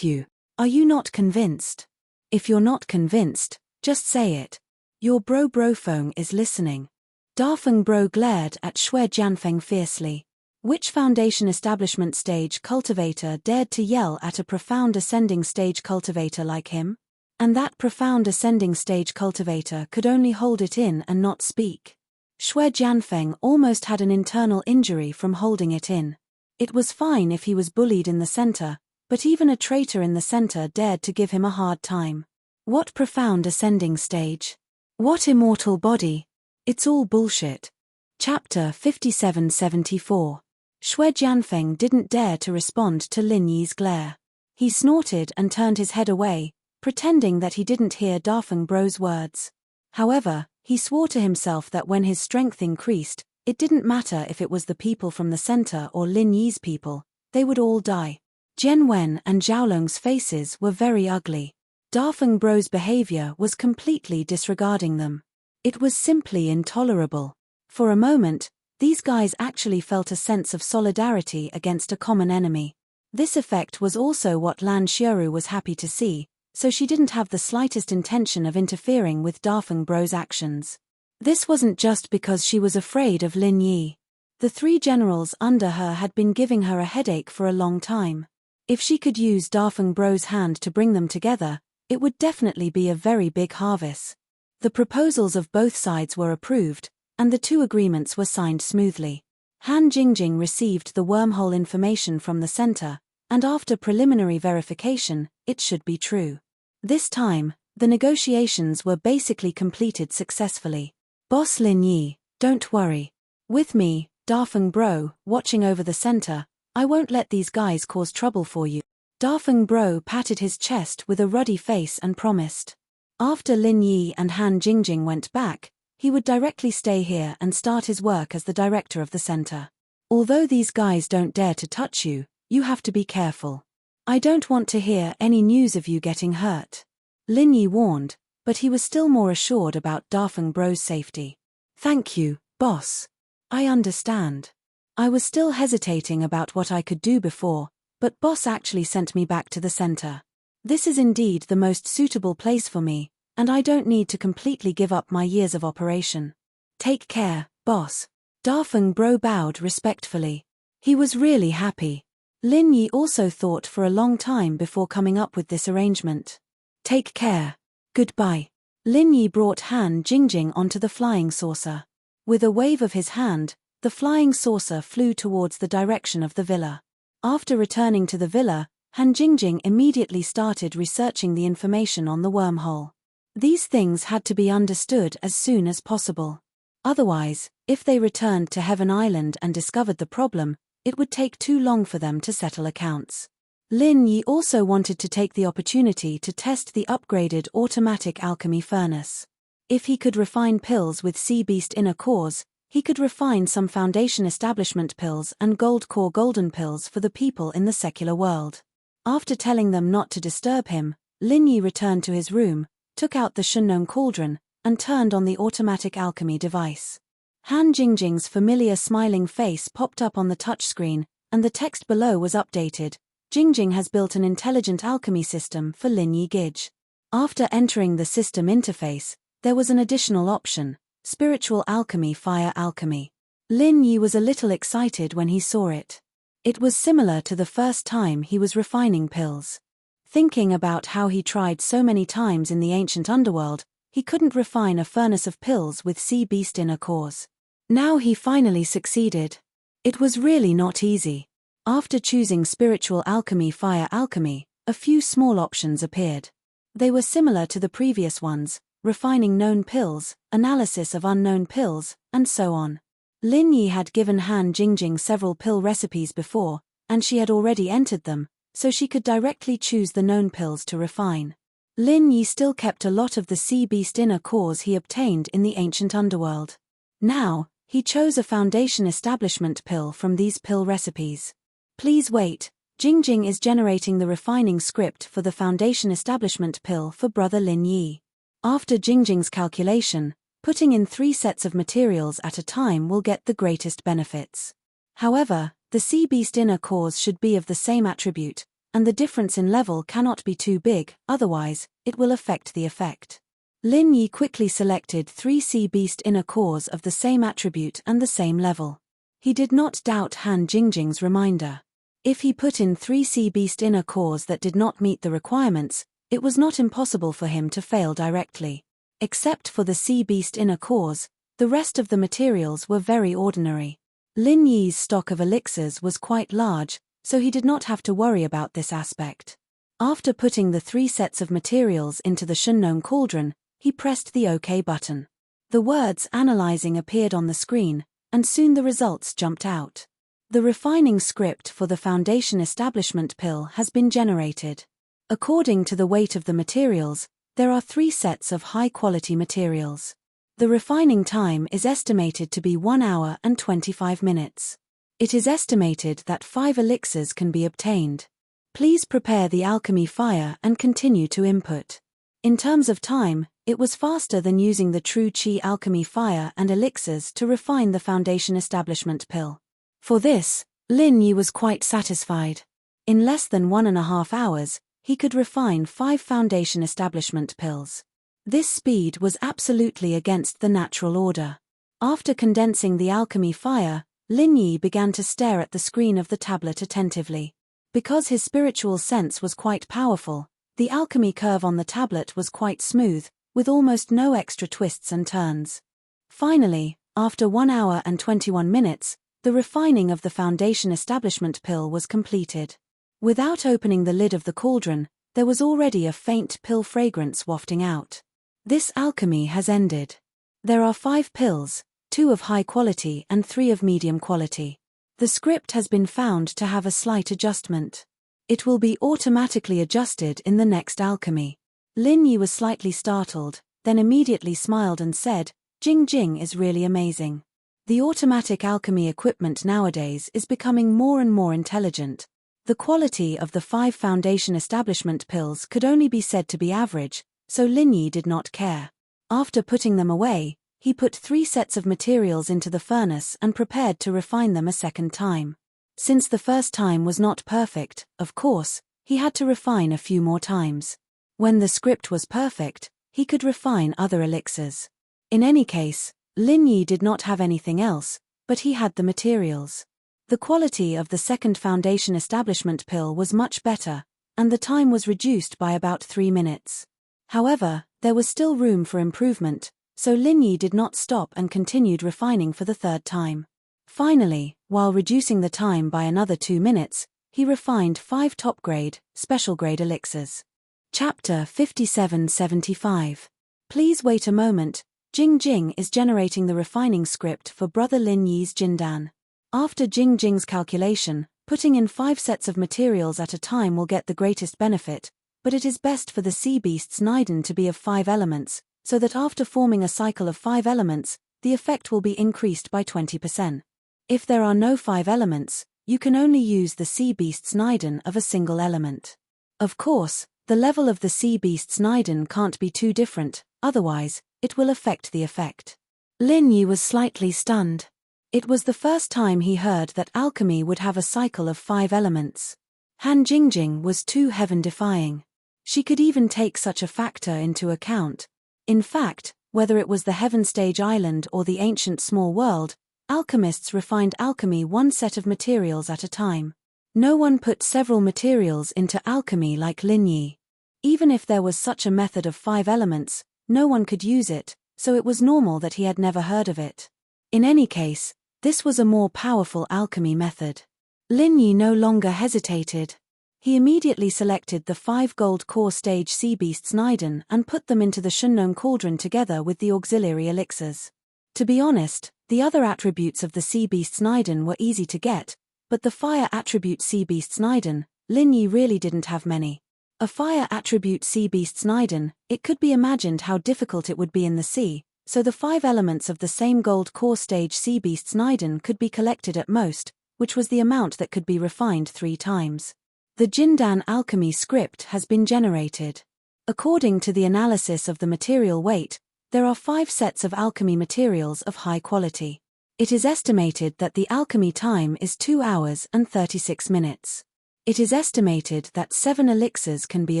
Are you not convinced? If you're not convinced, just say it. Your bro phone is listening. Dafeng Bro glared at Xue Jianfeng fiercely. Which foundation establishment stage cultivator dared to yell at a profound ascending stage cultivator like him? And that profound ascending stage cultivator could only hold it in and not speak. Xue Jianfeng almost had an internal injury from holding it in. It was fine if he was bullied in the center, but even a traitor in the center dared to give him a hard time. What profound ascending stage? What immortal body? It's all bullshit. Chapter 5774. Xue Jianfeng didn't dare to respond to Lin Yi's glare. He snorted and turned his head away, pretending that he didn't hear Dafeng Bro's words. However, he swore to himself that when his strength increased, it didn't matter if it was the people from the center or Lin Yi's people, they would all die. Jian Wen and Zhaolong's faces were very ugly. Dafeng Bro's behavior was completely disregarding them. It was simply intolerable. For a moment, these guys actually felt a sense of solidarity against a common enemy. This effect was also what Lan Xiaoru was happy to see, so she didn't have the slightest intention of interfering with Dafeng Bro's actions. This wasn't just because she was afraid of Lin Yi. The 3 generals under her had been giving her a headache for a long time. If she could use Dafeng Bro's hand to bring them together, it would definitely be a very big harvest. The proposals of both sides were approved, and the 2 agreements were signed smoothly. Han Jingjing received the wormhole information from the center, and after preliminary verification, it should be true. This time, the negotiations were basically completed successfully. Boss Lin Yi, Don't worry. With me, Darfeng Bro, watching over the center, I won't let these guys cause trouble for you. Darfeng Bro patted his chest with a ruddy face and promised. After Lin Yi and Han Jingjing went back, he would directly stay here and start his work as the director of the center. Although these guys don't dare to touch you, you have to be careful. I don't want to hear any news of you getting hurt. Lin Yi warned, but he was still more assured about Darfeng Bro's safety. Thank you, boss. I understand. I was still hesitating about what I could do before, but boss actually sent me back to the center. This is indeed the most suitable place for me, and I don't need to completely give up my years of operation. Take care, boss. Darfeng Bro bowed respectfully. He was really happy. Lin Yi also thought for a long time before coming up with this arrangement. Take care. Goodbye. Lin Yi brought Han Jingjing onto the flying saucer. With a wave of his hand, the flying saucer flew towards the direction of the villa. After returning to the villa, Han Jingjing immediately started researching the information on the wormhole. These things had to be understood as soon as possible. Otherwise, if they returned to Heaven Island and discovered the problem, it would take too long for them to settle accounts. Lin Yi also wanted to take the opportunity to test the upgraded automatic alchemy furnace. If he could refine pills with sea beast inner cores, he could refine some foundation establishment pills and gold core golden pills for the people in the secular world. After telling them not to disturb him, Lin Yi returned to his room, took out the Shunnong cauldron, and turned on the automatic alchemy device. Han Jingjing's familiar smiling face popped up on the touchscreen, and the text below was updated. Jingjing has built an intelligent alchemy system for Lin Yi Gij. After entering the system interface, there was an additional option, Spiritual Alchemy Fire Alchemy. Lin Yi was a little excited when he saw it. It was similar to the first time he was refining pills. Thinking about how he tried so many times in the ancient underworld, he couldn't refine a furnace of pills with sea beast inner cores. Now he finally succeeded. It was really not easy. After choosing Spiritual Alchemy Fire Alchemy, a few small options appeared. They were similar to the previous ones, refining known pills, analysis of unknown pills, and so on. Lin Yi had given Han Jingjing several pill recipes before, and she had already entered them, so she could directly choose the known pills to refine. Lin Yi still kept a lot of the sea beast inner cores he obtained in the ancient underworld. Now, he chose a foundation establishment pill from these pill recipes. Please wait, Jingjing is generating the refining script for the foundation establishment pill for brother Lin Yi. After Jingjing's calculation, putting in 3 sets of materials at a time will get the greatest benefits. However, the sea beast inner cores should be of the same attribute, and the difference in level cannot be too big, otherwise, it will affect the effect. Lin Yi quickly selected 3 sea beast inner cores of the same attribute and the same level. He did not doubt Han Jingjing's reminder. If he put in 3 sea beast inner cores that did not meet the requirements, it was not impossible for him to fail directly. Except for the sea beast inner cores, the rest of the materials were very ordinary. Lin Yi's stock of elixirs was quite large, so he did not have to worry about this aspect. After putting the 3 sets of materials into the Shunnong cauldron, he pressed the OK button. The words analyzing appeared on the screen, and soon the results jumped out. The refining script for the foundation establishment pill has been generated. According to the weight of the materials, there are 3 sets of high-quality materials. The refining time is estimated to be 1 hour and 25 minutes. It is estimated that 5 elixirs can be obtained. Please prepare the alchemy fire and continue to input. In terms of time, it was faster than using the true Qi alchemy fire and elixirs to refine the foundation establishment pill. For this, Lin Yi was quite satisfied. In less than 1.5 hours, he could refine 5 foundation establishment pills. This speed was absolutely against the natural order. After condensing the alchemy fire, Lin Yi began to stare at the screen of the tablet attentively. Because his spiritual sense was quite powerful, the alchemy curve on the tablet was quite smooth, with almost no extra twists and turns. Finally, after 1 hour and 21 minutes, the refining of the foundation establishment pill was completed. Without opening the lid of the cauldron, there was already a faint pill fragrance wafting out. This alchemy has ended. There are 5 pills, 2 of high quality and 3 of medium quality. The script has been found to have a slight adjustment. It will be automatically adjusted in the next alchemy. Lin Yi was slightly startled, then immediately smiled and said, "Jing Jing is really amazing. The automatic alchemy equipment nowadays is becoming more and more intelligent." The quality of the 5 foundation establishment pills could only be said to be average, so Lin Yi did not care. After putting them away, he put 3 sets of materials into the furnace and prepared to refine them a second time. Since the first time was not perfect, of course, he had to refine a few more times. When the script was perfect, he could refine other elixirs. In any case, Lin Yi did not have anything else, but he had the materials. The quality of the second foundation establishment pill was much better, and the time was reduced by about 3 minutes. However, there was still room for improvement, so Lin Yi did not stop and continued refining for the 3rd time. Finally, while reducing the time by another 2 minutes, he refined 5 top-grade, special-grade elixirs. Chapter 5775. Please wait a moment, Jing Jing is generating the refining script for Brother Lin Yi's Jindan. After Jing Jing's calculation, putting in 5 sets of materials at a time will get the greatest benefit, but it is best for the sea beast's Niden to be of 5 elements, so that after forming a cycle of 5 elements, the effect will be increased by 20%. If there are no 5 elements, you can only use the sea beast's Niden of a single element. Of course, the level of the sea beast's Niden can't be too different, otherwise, it will affect the effect. Lin Yi was slightly stunned. It was the first time he heard that alchemy would have a cycle of 5 elements. Han Jingjing was too heaven-defying. She could even take such a factor into account. In fact, whether it was the Heaven Stage Island or the ancient small world, alchemists refined alchemy 1 set of materials at a time. No one put several materials into alchemy like Lin Yi. Even if there was such a method of 5 elements, no one could use it, so it was normal that he had never heard of it. In any case, this was a more powerful alchemy method. Lin Yi no longer hesitated. He immediately selected the 5 gold core stage sea beasts Niden and put them into the Shunnong cauldron together with the auxiliary elixirs. To be honest, the other attributes of the sea beasts Niden were easy to get, but the fire attribute sea beasts Niden, Lin Yi really didn't have many. A fire attribute sea beasts Niden, it could be imagined how difficult it would be in the sea, so the 5 elements of the same gold core stage sea beasts Niden could be collected at most, which was the amount that could be refined 3 times. The Jindan alchemy script has been generated. According to the analysis of the material weight, there are 5 sets of alchemy materials of high quality. It is estimated that the alchemy time is 2 hours and 36 minutes. It is estimated that 7 elixirs can be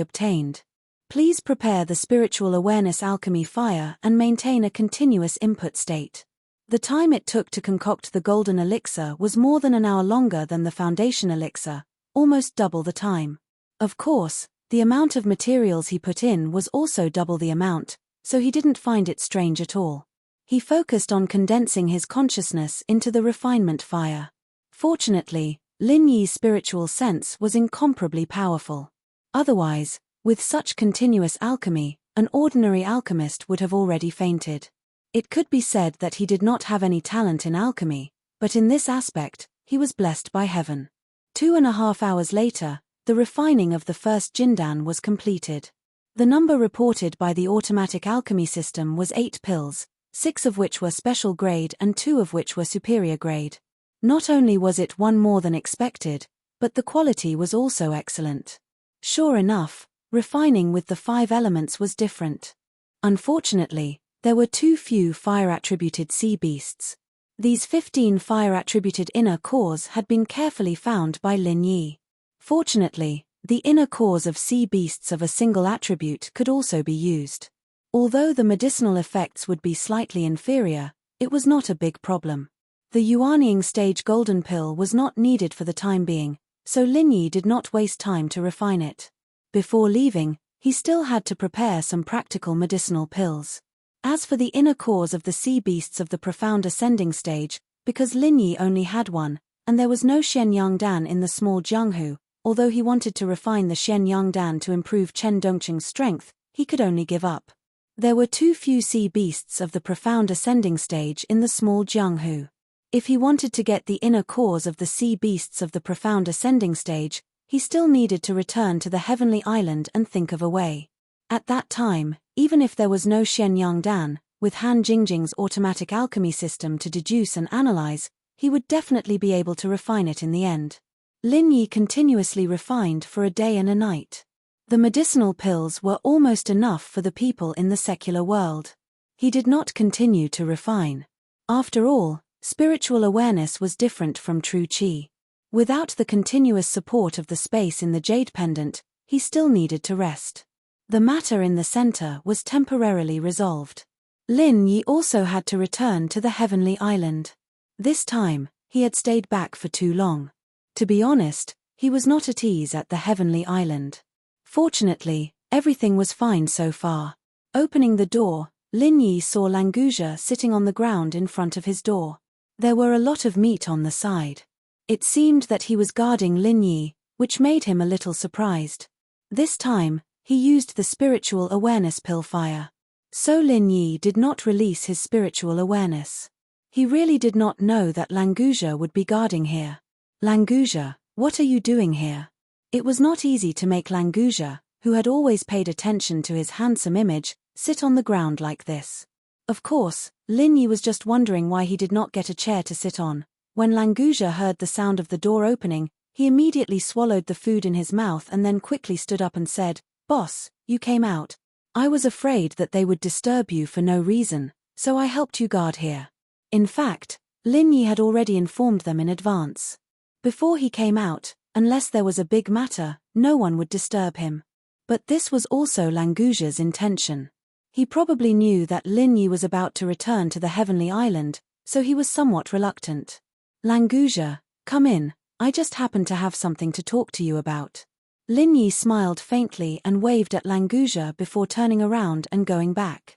obtained. Please prepare the spiritual awareness alchemy fire and maintain a continuous input state. The time it took to concoct the golden elixir was more than an hour longer than the foundation elixir, almost double the time. Of course, the amount of materials he put in was also double the amount, so he didn't find it strange at all. He focused on condensing his consciousness into the refinement fire. Fortunately, Lin Yi's spiritual sense was incomparably powerful. Otherwise, with such continuous alchemy, an ordinary alchemist would have already fainted. It could be said that he did not have any talent in alchemy, but in this aspect, he was blessed by heaven. 2.5 hours later, the refining of the first Jindan was completed. The number reported by the automatic alchemy system was 8 pills, 6 of which were special grade and 2 of which were superior grade. Not only was it 1 more than expected, but the quality was also excellent. Sure enough, refining with the 5 elements was different. Unfortunately, there were too few fire-attributed sea beasts. These 15 fire-attributed inner cores had been carefully found by Lin Yi. Fortunately, the inner cores of sea beasts of a single attribute could also be used. Although the medicinal effects would be slightly inferior, it was not a big problem. The Yuanying stage golden pill was not needed for the time being, so Lin Yi did not waste time to refine it. Before leaving, he still had to prepare some practical medicinal pills. As for the inner cores of the sea beasts of the profound ascending stage, because Lin Yi only had one, and there was no Shen Yangdan in the small Jianghu, although he wanted to refine the Shen Yangdan to improve Chen Dongqing's strength, he could only give up. There were too few sea beasts of the profound ascending stage in the small Jianghu. If he wanted to get the inner cores of the sea beasts of the profound ascending stage, he still needed to return to the heavenly island and think of a way. At that time, even if there was no Xianyang Dan, with Han Jingjing's automatic alchemy system to deduce and analyze, he would definitely be able to refine it in the end. Lin Yi continuously refined for a day and a night. The medicinal pills were almost enough for the people in the secular world. He did not continue to refine. After all, spiritual awareness was different from true qi. Without the continuous support of the space in the jade pendant, he still needed to rest. The matter in the center was temporarily resolved. Lin Yi also had to return to the heavenly island. This time, he had stayed back for too long. To be honest, he was not at ease at the heavenly island. Fortunately, everything was fine so far. Opening the door, Lin Yi saw Languzha sitting on the ground in front of his door. There were a lot of meat on the side. It seemed that he was guarding Lin Yi, which made him a little surprised. This time, he used the spiritual awareness pill fire. So Lin Yi did not release his spiritual awareness. He really did not know that Languzha would be guarding here. Languzha, what are you doing here? It was not easy to make Languzha, who had always paid attention to his handsome image, sit on the ground like this. Of course, Lin Yi was just wondering why he did not get a chair to sit on. When Languzha heard the sound of the door opening, he immediately swallowed the food in his mouth and then quickly stood up and said, "Boss, you came out. I was afraid that they would disturb you for no reason, so I helped you guard here." In fact, Lin Yi had already informed them in advance. Before he came out, unless there was a big matter, no one would disturb him. But this was also Languzha's intention. He probably knew that Lin Yi was about to return to the heavenly island, so he was somewhat reluctant. "Languzha, come in, I just happen to have something to talk to you about." Lin Yi smiled faintly and waved at Languzha before turning around and going back.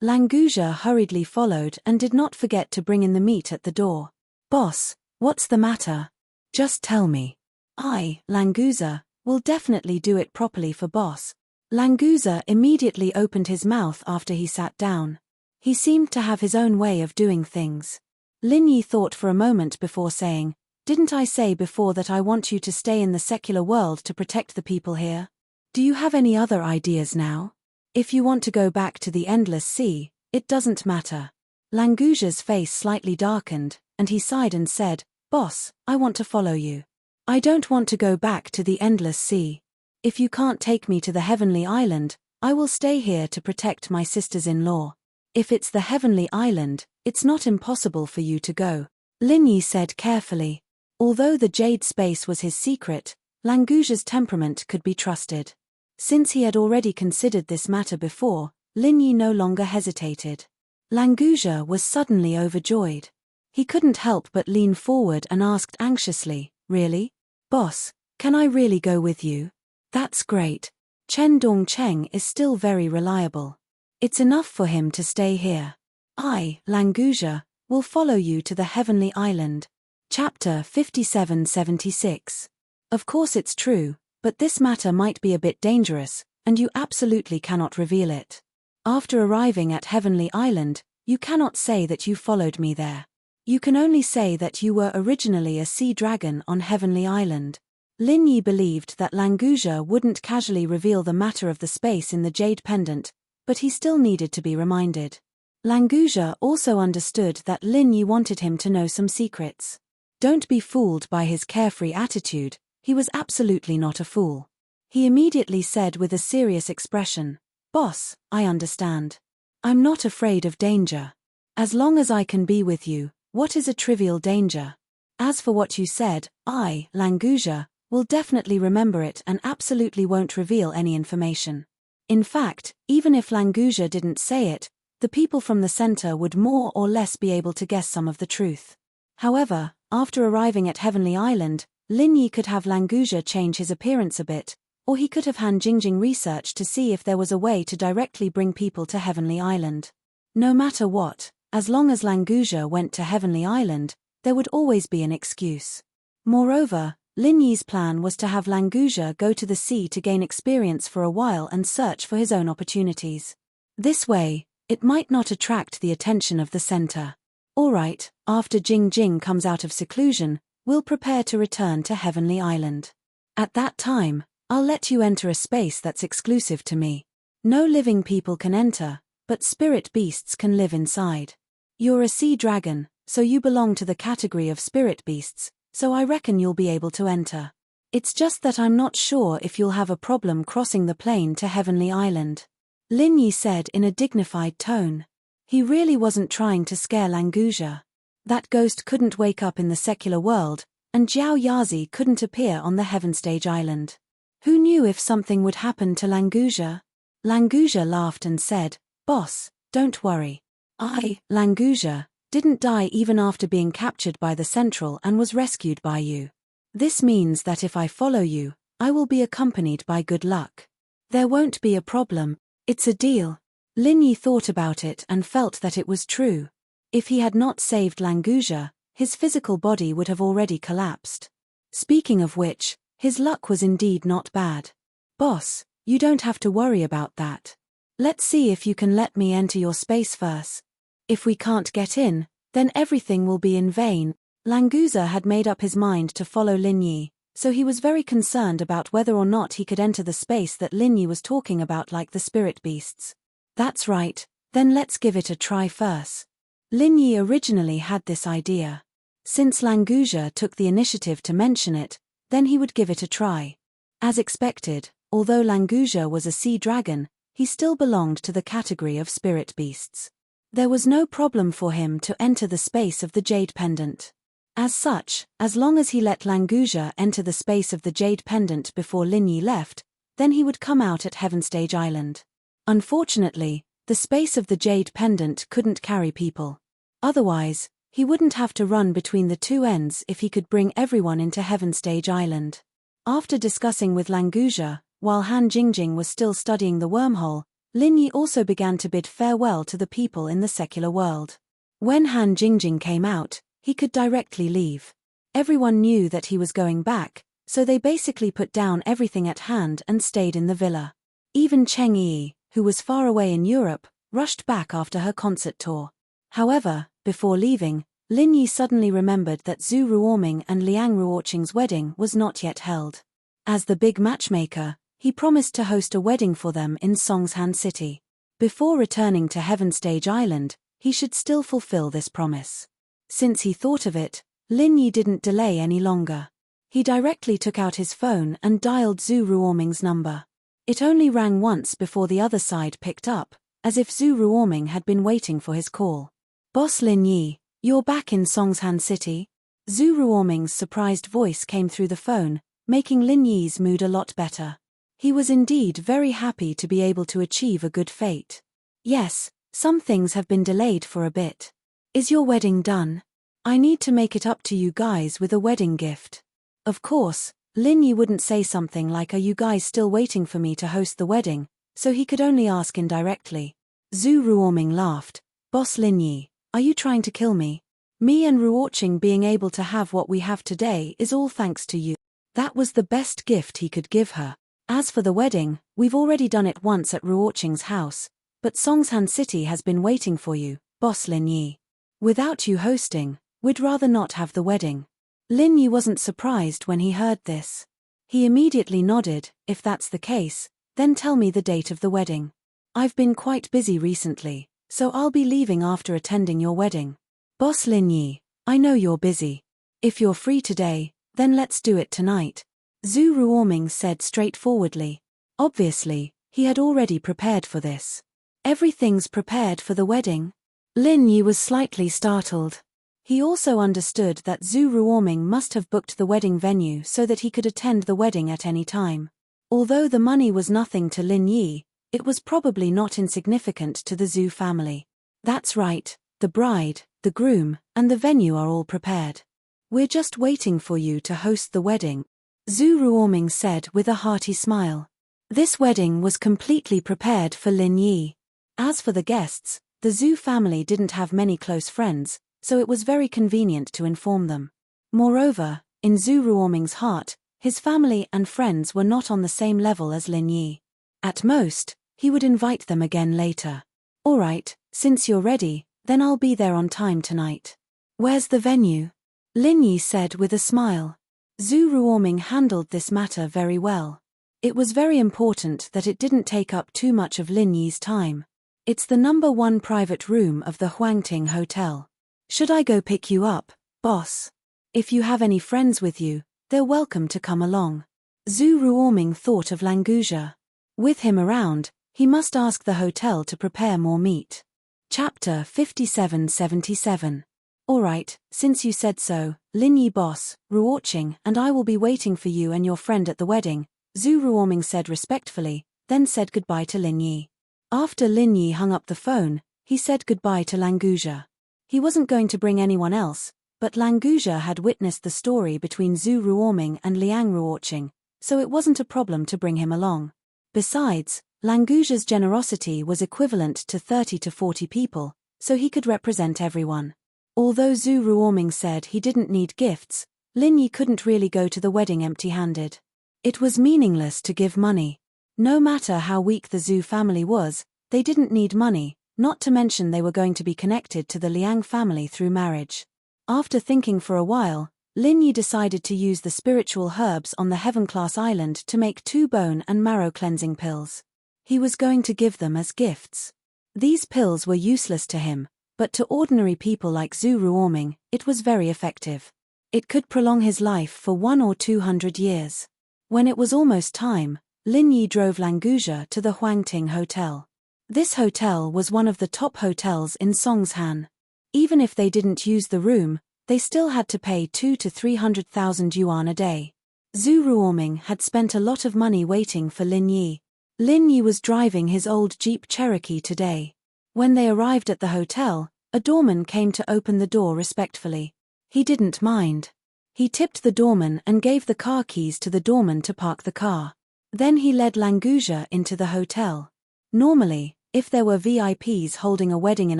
Languzha hurriedly followed and did not forget to bring in the meat at the door. "Boss, what's the matter? Just tell me. I, Languzha, will definitely do it properly for boss." Languzha immediately opened his mouth after he sat down. He seemed to have his own way of doing things. Lin Yi thought for a moment before saying, "Didn't I say before that I want you to stay in the secular world to protect the people here? Do you have any other ideas now? If you want to go back to the endless sea, it doesn't matter." Languzha's face slightly darkened, and he sighed and said, "Boss, I want to follow you. I don't want to go back to the endless sea. If you can't take me to the heavenly island, I will stay here to protect my sisters-in-law. If it's the heavenly island, it's not impossible for you to go," Lin Yi said carefully. Although the jade space was his secret, Languzha's temperament could be trusted. Since he had already considered this matter before, Lin Yi no longer hesitated. Languzha was suddenly overjoyed. He couldn't help but lean forward and asked anxiously, "Really? Boss, can I really go with you? That's great. Chen Dongcheng is still very reliable. It's enough for him to stay here. I, Languzha, will follow you to the heavenly island." Chapter 5776. Of course it's true, but this matter might be a bit dangerous, and you absolutely cannot reveal it. After arriving at Heavenly Island, you cannot say that you followed me there. You can only say that you were originally a sea dragon on Heavenly Island. Lin Yi believed that Languzha wouldn't casually reveal the matter of the space in the jade pendant, but he still needed to be reminded. Languzha also understood that Lin Yi wanted him to know some secrets. Don't be fooled by his carefree attitude, he was absolutely not a fool. He immediately said with a serious expression, "Boss, I understand. I'm not afraid of danger. As long as I can be with you, what is a trivial danger? As for what you said, I, Languzha, will definitely remember it and absolutely won't reveal any information." In fact, even if Languzha didn't say it, the people from the center would more or less be able to guess some of the truth. However, after arriving at Heavenly Island, Lin Yi could have Languzha change his appearance a bit, or he could have Han Jingjing research to see if there was a way to directly bring people to Heavenly Island. No matter what, as long as Languzha went to Heavenly Island, there would always be an excuse. Moreover, Lin Yi's plan was to have Languzha go to the sea to gain experience for a while and search for his own opportunities. This way, it might not attract the attention of the center. Alright, after Jing Jing comes out of seclusion, we'll prepare to return to Heavenly Island. At that time, I'll let you enter a space that's exclusive to me. No living people can enter, but spirit beasts can live inside. You're a sea dragon, so you belong to the category of spirit beasts, so I reckon you'll be able to enter. It's just that I'm not sure if you'll have a problem crossing the plane to Heavenly Island. Lin Yi said in a dignified tone. He really wasn't trying to scare Langusia. That ghost couldn't wake up in the secular world, and Jiao Yazi couldn't appear on the Heaven Stage Island. Who knew if something would happen to Langusia? Langusia laughed and said, "Boss, don't worry. Langusia, didn't die even after being captured by the Central and was rescued by you. This means that if I follow you, I will be accompanied by good luck. There won't be a problem, it's a deal." Lin Yi thought about it and felt that it was true. If he had not saved Langusia, his physical body would have already collapsed. Speaking of which, his luck was indeed not bad. "Boss, you don't have to worry about that. Let's see if you can let me enter your space first. If we can't get in, then everything will be in vain." Langusia had made up his mind to follow Lin Yi, so he was very concerned about whether or not he could enter the space that Lin Yi was talking about like the spirit beasts. "That's right, then let's give it a try first." Lin Yi originally had this idea. Since Langusia took the initiative to mention it, then he would give it a try. As expected, although Langusia was a sea dragon, he still belonged to the category of spirit beasts. There was no problem for him to enter the space of the Jade Pendant. As such, as long as he let Langusia enter the space of the Jade Pendant before Lin Yi left, then he would come out at Heaven Stage Island. Unfortunately, the space of the Jade Pendant couldn't carry people. Otherwise, he wouldn't have to run between the two ends if he could bring everyone into Heaven Stage Island. After discussing with Langusia, while Han Jingjing was still studying the wormhole, Lin Yi also began to bid farewell to the people in the secular world. When Han Jingjing came out, he could directly leave. Everyone knew that he was going back, so they basically put down everything at hand and stayed in the villa. Even Cheng Yi, who was far away in Europe, rushed back after her concert tour. However, before leaving, Lin Yi suddenly remembered that Zhu Ruoming and Liang Ruoqing's wedding was not yet held. As the big matchmaker, he promised to host a wedding for them in Songshan City. Before returning to Heaven Stage Island, he should still fulfill this promise. Since he thought of it, Lin Yi didn't delay any longer. He directly took out his phone and dialed Zhu Ruoming's number. It only rang once before the other side picked up, as if Zhu Ruoming had been waiting for his call. "Boss Lin Yi, you're back in Songshan City?" Zhu Ruoming's surprised voice came through the phone, making Lin Yi's mood a lot better. He was indeed very happy to be able to achieve a good fate. "Yes, some things have been delayed for a bit. Is your wedding done? I need to make it up to you guys with a wedding gift." Of course, Lin Yi wouldn't say something like "Are you guys still waiting for me to host the wedding?" so he could only ask indirectly. Zhu Ruoming laughed. "Boss Lin Yi, are you trying to kill me? Me and Ruoqing being able to have what we have today is all thanks to you." That was the best gift he could give her. "As for the wedding, we've already done it once at Ruoqing's house, but Songshan City has been waiting for you, Boss Lin Yi. Without you hosting, we'd rather not have the wedding." Lin Yi wasn't surprised when he heard this. He immediately nodded. "If that's the case, then tell me the date of the wedding. I've been quite busy recently, so I'll be leaving after attending your wedding." "Boss Lin Yi, I know you're busy. If you're free today, then let's do it tonight," Zhu Ruoming said straightforwardly. Obviously, he had already prepared for this. "Everything's prepared for the wedding?" Lin Yi was slightly startled. He also understood that Zhu Ruoming must have booked the wedding venue so that he could attend the wedding at any time. Although the money was nothing to Lin Yi, it was probably not insignificant to the Zhu family. "That's right, the bride, the groom, and the venue are all prepared. We're just waiting for you to host the wedding," Zhu Ruoming said with a hearty smile. This wedding was completely prepared for Lin Yi. As for the guests, the Zhu family didn't have many close friends, so it was very convenient to inform them. Moreover, in Zhu Ruoming's heart, his family and friends were not on the same level as Lin Yi. At most, he would invite them again later. Alright, since you're ready, then I'll be there on time tonight. Where's the venue? Lin Yi said with a smile. Zhu Ruoming handled this matter very well. It was very important that it didn't take up too much of Lin Yi's time. It's the number 1 private room of the Huangting Hotel. Should I go pick you up, boss? If you have any friends with you, they're welcome to come along. Zhu Ruoming thought of Languzha. With him around, he must ask the hotel to prepare more meat. Chapter 5777. Alright, since you said so, Lin Yi boss, Ruoqing and I will be waiting for you and your friend at the wedding, Zhu Ruoming said respectfully, then said goodbye to Lin Yi. After Lin Yi hung up the phone, he said goodbye to Languzha. He wasn't going to bring anyone else, but Languzha had witnessed the story between Zhu Ruoming and Liang Ruoqing, so it wasn't a problem to bring him along. Besides, Languzha's generosity was equivalent to 30 to 40 people, so he could represent everyone. Although Zhu Ruoming said he didn't need gifts, Lin Yi couldn't really go to the wedding empty-handed. It was meaningless to give money. No matter how weak the Zhu family was, they didn't need money, not to mention they were going to be connected to the Liang family through marriage. After thinking for a while, Lin Yi decided to use the spiritual herbs on the Heaven-class island to make 2 bone and marrow cleansing pills. He was going to give them as gifts. These pills were useless to him, but to ordinary people like Zhu Ruoming, it was very effective. It could prolong his life for 100 or 200 years. When it was almost time, Lin Yi drove Languzha to the Huangting Hotel. This hotel was one of the top hotels in Songshan. Even if they didn't use the room, they still had to pay 200,000 to 300,000 yuan a day. Zhu Ruoming had spent a lot of money waiting for Lin Yi. Lin Yi was driving his old Jeep Cherokee today. When they arrived at the hotel, a doorman came to open the door respectfully. He didn't mind. He tipped the doorman and gave the car keys to the doorman to park the car. Then he led Languzha into the hotel. Normally, if there were VIPs holding a wedding in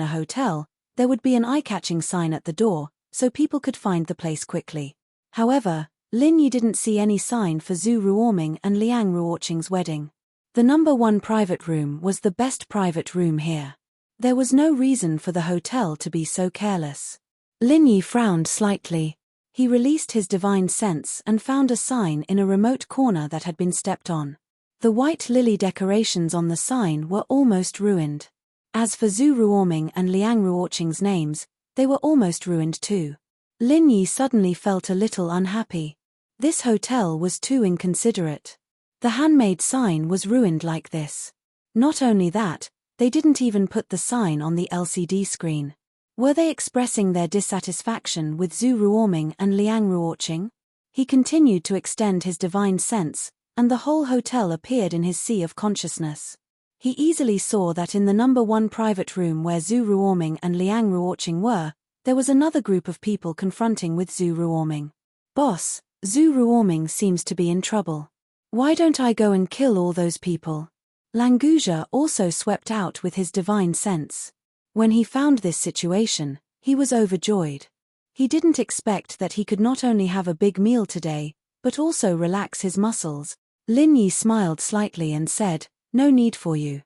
a hotel, there would be an eye-catching sign at the door, so people could find the place quickly. However, Lin Yi didn't see any sign for Zhu Ruoming and Liang Ruoqing's wedding. The number 1 private room was the best private room here. There was no reason for the hotel to be so careless. Lin Yi frowned slightly. He released his divine sense and found a sign in a remote corner that had been stepped on. The white lily decorations on the sign were almost ruined. As for Zhu Ruoming and Liang Ruoqing's names, they were almost ruined too. Lin Yi suddenly felt a little unhappy. This hotel was too inconsiderate. The handmade sign was ruined like this. Not only that, they didn't even put the sign on the LCD screen. Were they expressing their dissatisfaction with Zhu Ruoming and Liang Ruoqing? He continued to extend his divine sense, and the whole hotel appeared in his sea of consciousness. He easily saw that in the number 1 private room where Zhu Ruoming and Liang Ruoqing were, there was another group of people confronting with Zhu Ruoming. Boss, Zhu Ruoming seems to be in trouble. Why don't I go and kill all those people? Languzha also swept out with his divine sense. When he found this situation, he was overjoyed. He didn't expect that he could not only have a big meal today, but also relax his muscles. Lin Yi smiled slightly and said, "No need for you.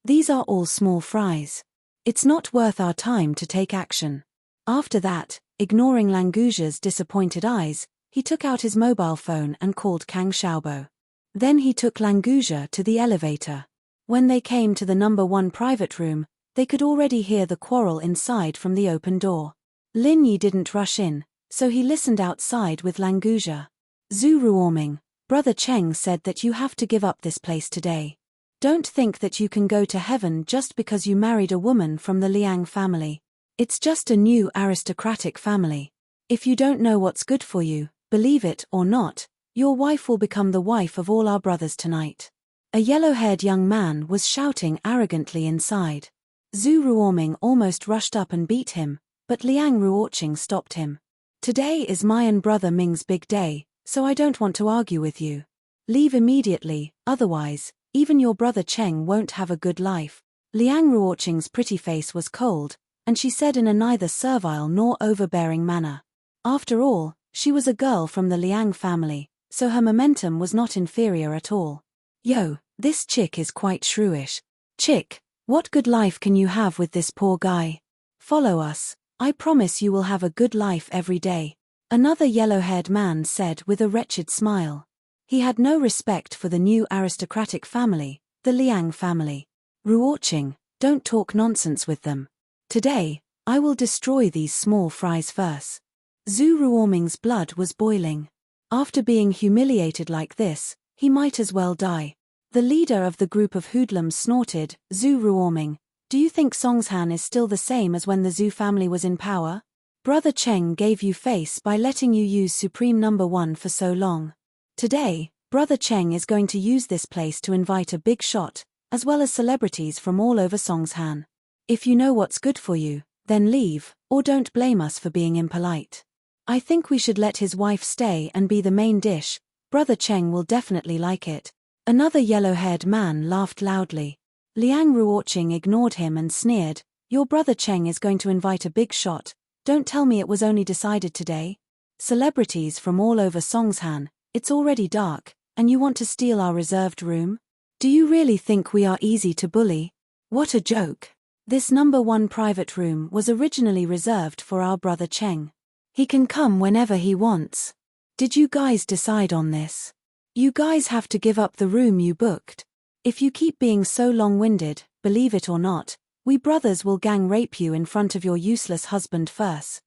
These are all small fries. It's not worth our time to take action." After that, ignoring Languzha's disappointed eyes, he took out his mobile phone and called Kang Xiaobo. Then he took Languzha to the elevator. When they came to the number 1 private room, they could already hear the quarrel inside from the open door. Lin Yi didn't rush in, so he listened outside with Languzha. Zhu Ruoming, Brother Cheng said that you have to give up this place today. Don't think that you can go to heaven just because you married a woman from the Liang family. It's just a new aristocratic family. If you don't know what's good for you, believe it or not, your wife will become the wife of all our brothers tonight. A yellow-haired young man was shouting arrogantly inside. Zhu Ruoming almost rushed up and beat him, but Liang Ruoqing stopped him. Today is my and brother Ming's big day, so I don't want to argue with you. Leave immediately, otherwise, even your brother Cheng won't have a good life. Liang Ruoqing's pretty face was cold, and she said in a neither servile nor overbearing manner. After all, she was a girl from the Liang family, so her momentum was not inferior at all. Yo, this chick is quite shrewish. Chick, What good life can you have with this poor guy? Follow us. I promise you will have a good life every day. Another yellow-haired man said with a wretched smile. He had no respect for the new aristocratic family, the Liang family. Ruoqing, don't talk nonsense with them. Today, I will destroy these small fries first. Zhu Ruoming's blood was boiling. After being humiliated like this, he might as well die. The leader of the group of hoodlums snorted, Zhu Ruoming, do you think Songshan is still the same as when the Zhu family was in power? Brother Cheng gave you face by letting you use Supreme Number 1 for so long. Today, Brother Cheng is going to use this place to invite a big shot, as well as celebrities from all over Songshan. If you know what's good for you, then leave, or don't blame us for being impolite. I think we should let his wife stay and be the main dish. Brother Cheng will definitely like it. Another yellow-haired man laughed loudly. Liang Ruoqing ignored him and sneered, your brother Cheng is going to invite a big shot. Don't tell me it was only decided today. Celebrities from all over Songshan, it's already dark, and you want to steal our reserved room? Do you really think we are easy to bully? What a joke. This number 1 private room was originally reserved for our brother Cheng. He can come whenever he wants. Did you guys decide on this? You guys have to give up the room you booked. If you keep being so long-winded, believe it or not, we brothers will gang rape you in front of your useless husband first.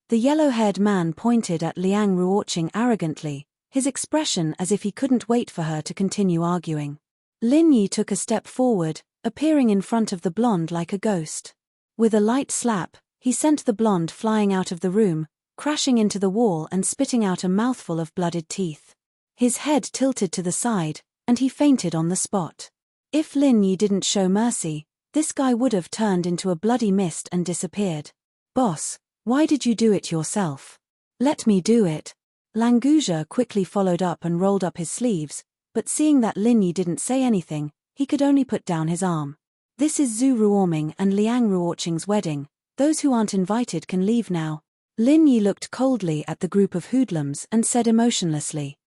The yellow-haired man pointed at Liang Ruoqing arrogantly, his expression as if he couldn't wait for her to continue arguing. Lin Yi took a step forward, appearing in front of the blonde like a ghost. With a light slap, he sent the blonde flying out of the room, crashing into the wall and spitting out a mouthful of blooded teeth. His head tilted to the side, and he fainted on the spot. If Lin Yi didn't show mercy, this guy would have turned into a bloody mist and disappeared. Boss, why did you do it yourself? Let me do it. Languzha quickly followed up and rolled up his sleeves, but seeing that Lin Yi didn't say anything, he could only put down his arm. This is Zhu Ruoming and Liang Ruoqing's wedding. Those who aren't invited can leave now. Lin Yi looked coldly at the group of hoodlums and said emotionlessly.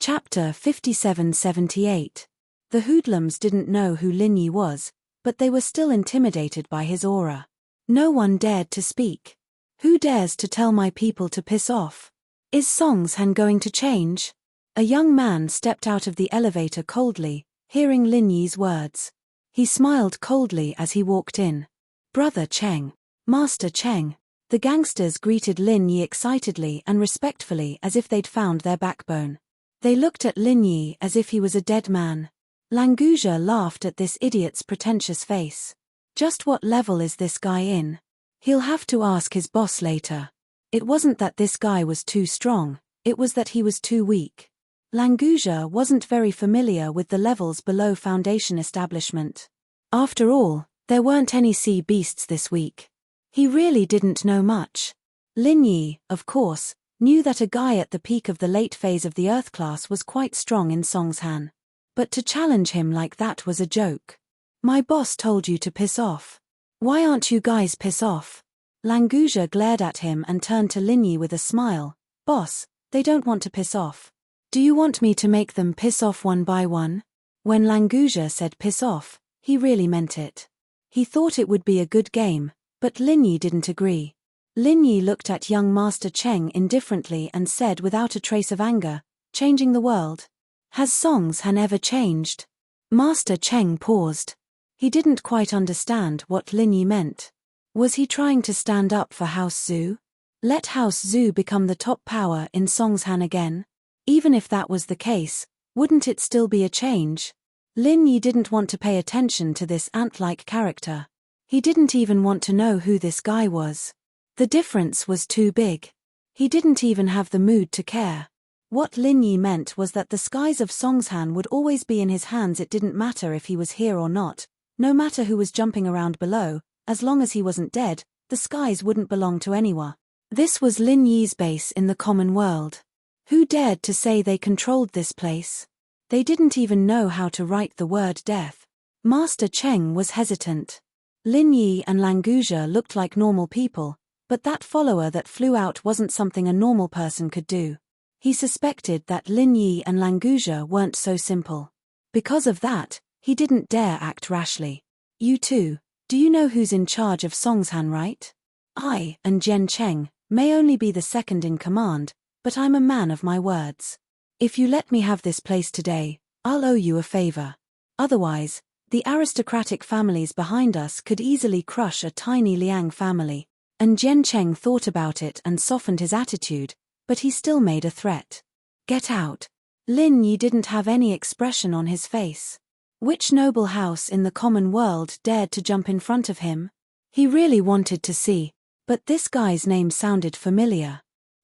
Chapter 5778. The hoodlums didn't know who Lin Yi was, but they were still intimidated by his aura. No one dared to speak. Who dares to tell my people to piss off? Is Songshan going to change? A young man stepped out of the elevator coldly, hearing Lin Yi's words. He smiled coldly as he walked in. Brother Cheng. Master Cheng. The gangsters greeted Lin Yi excitedly and respectfully as if they'd found their backbone. They looked at Lin Yi as if he was a dead man. Languzha laughed at this idiot's pretentious face. Just what level is this guy in? He'll have to ask his boss later. It wasn't that this guy was too strong, it was that he was too weak. Languzha wasn't very familiar with the levels below Foundation establishment. After all, there weren't any sea beasts this week. He really didn't know much. Lin Yi, of course, knew that a guy at the peak of the late phase of the Earth class was quite strong in Songshan. But to challenge him like that was a joke. My boss told you to piss off. Why aren't you guys piss off? Languzha glared at him and turned to Lin Yi with a smile. Boss, they don't want to piss off. Do you want me to make them piss off one by one? When Languzha said piss off, he really meant it. He thought it would be a good game, but Lin Yi didn't agree. Lin Yi looked at young Master Cheng indifferently and said without a trace of anger, changing the world. Has Songshan ever changed? Master Cheng paused. He didn't quite understand what Lin Yi meant. Was he trying to stand up for House Zhu? Let House Zhu become the top power in Songshan again? Even if that was the case, wouldn't it still be a change? Lin Yi didn't want to pay attention to this ant-like character. He didn't even want to know who this guy was. The difference was too big. He didn't even have the mood to care. What Lin Yi meant was that the skies of Songshan would always be in his hands. It didn't matter if he was here or not, no matter who was jumping around below, as long as he wasn't dead, the skies wouldn't belong to anyone. This was Lin Yi's base in the common world. Who dared to say they controlled this place? They didn't even know how to write the word death. Master Cheng was hesitant. Lin Yi and Languzha looked like normal people, but that follower that flew out wasn't something a normal person could do. He suspected that Lin Yi and Languzha weren't so simple. Because of that, he didn't dare act rashly. You two, Do you know who's in charge of Songshan, right? I, and Jen Cheng, may only be the second in command, but I'm a man of my words. If you let me have this place today, I'll owe you a favor. Otherwise, the aristocratic families behind us could easily crush a tiny Liang family. And Jen Cheng thought about it and softened his attitude, but he still made a threat. Get out. Lin Yi didn't have any expression on his face. Which noble house in the common world dared to jump in front of him? He really wanted to see, but this guy's name sounded familiar.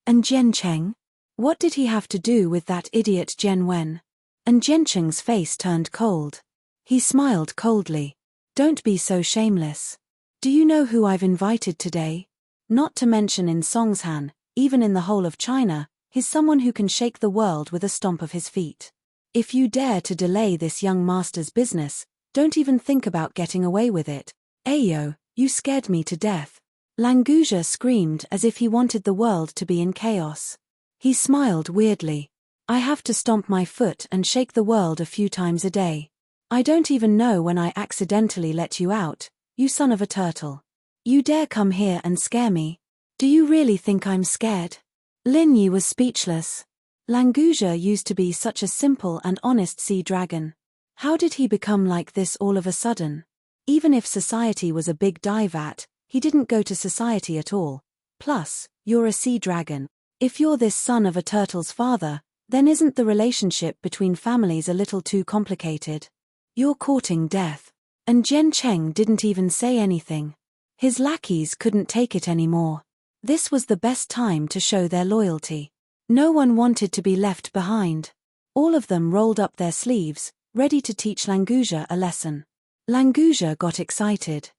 And Jen Cheng? What did he have to do with that idiot Jen Wen? And Jen Cheng's face turned cold. He smiled coldly. Don't be so shameless. Do you know who I've invited today? Not to mention in Songshan, even in the whole of China, he's someone who can shake the world with a stomp of his feet. If you dare to delay this young master's business, don't even think about getting away with it. Ayo, you scared me to death. Languzha screamed as if he wanted the world to be in chaos. He smiled weirdly. I have to stomp my foot and shake the world a few times a day. I don't even know when I accidentally let you out, you son of a turtle. You dare come here and scare me? Do you really think I'm scared? Lin Yi was speechless. Languzha used to be such a simple and honest sea dragon. How did he become like this all of a sudden? Even if society was a big dive at, he didn't go to society at all. Plus, you're a sea dragon. If you're this son of a turtle's father, then isn't the relationship between families a little too complicated? You're courting death. And Jen Cheng didn't even say anything. His lackeys couldn't take it anymore. This was the best time to show their loyalty. No one wanted to be left behind. All of them rolled up their sleeves, ready to teach Languzha a lesson. Languzha got excited.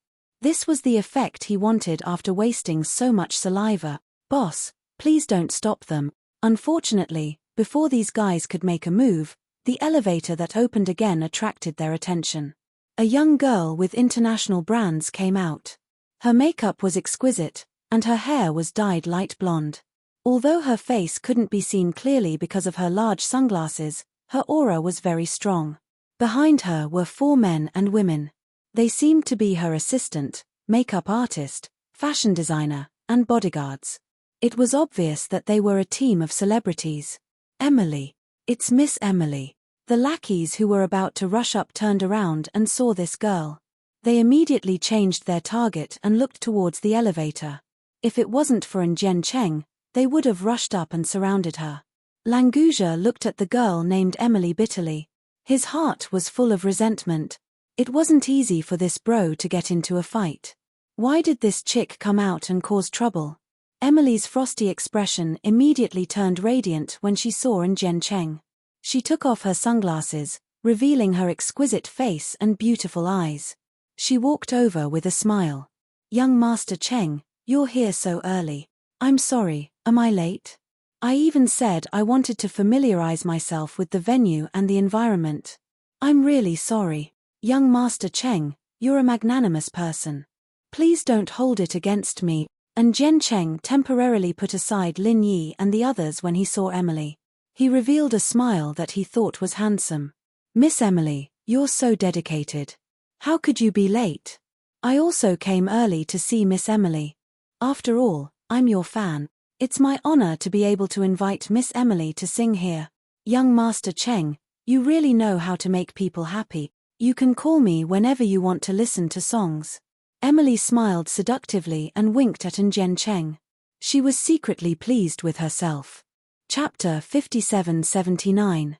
This was the effect he wanted after wasting so much saliva. Boss, please don't stop them. Unfortunately, before these guys could make a move, the elevator that opened again attracted their attention. A young girl with international brands came out. Her makeup was exquisite, and her hair was dyed light blonde. Although her face couldn't be seen clearly because of her large sunglasses, her aura was very strong. Behind her were 4 men and women. They seemed to be her assistant, makeup artist, fashion designer, and bodyguards. It was obvious that they were a team of celebrities. Emily. It's Miss Emily. The lackeys who were about to rush up turned around and saw this girl. They immediately changed their target and looked towards the elevator. If it wasn't for Jen Cheng, they would have rushed up and surrounded her. Languzha looked at the girl named Emily bitterly. His heart was full of resentment. It wasn't easy for this bro to get into a fight. Why did this chick come out and cause trouble? Emily's frosty expression immediately turned radiant when she saw Jen Cheng. She took off her sunglasses, revealing her exquisite face and beautiful eyes. She walked over with a smile. Young Master Cheng, you're here so early. I'm sorry, am I late? I even said I wanted to familiarize myself with the venue and the environment. I'm really sorry. Young Master Cheng, you're a magnanimous person. Please don't hold it against me. And Jen Cheng temporarily put aside Lin Yi and the others when he saw Emily. He revealed a smile that he thought was handsome. Miss Emily, you're so dedicated. How could you be late? I also came early to see Miss Emily. After all, I'm your fan. It's my honor to be able to invite Miss Emily to sing here. Young Master Cheng, you really know how to make people happy. You can call me whenever you want to listen to songs. Emily smiled seductively and winked at Jen Cheng. She was secretly pleased with herself. Chapter 5779.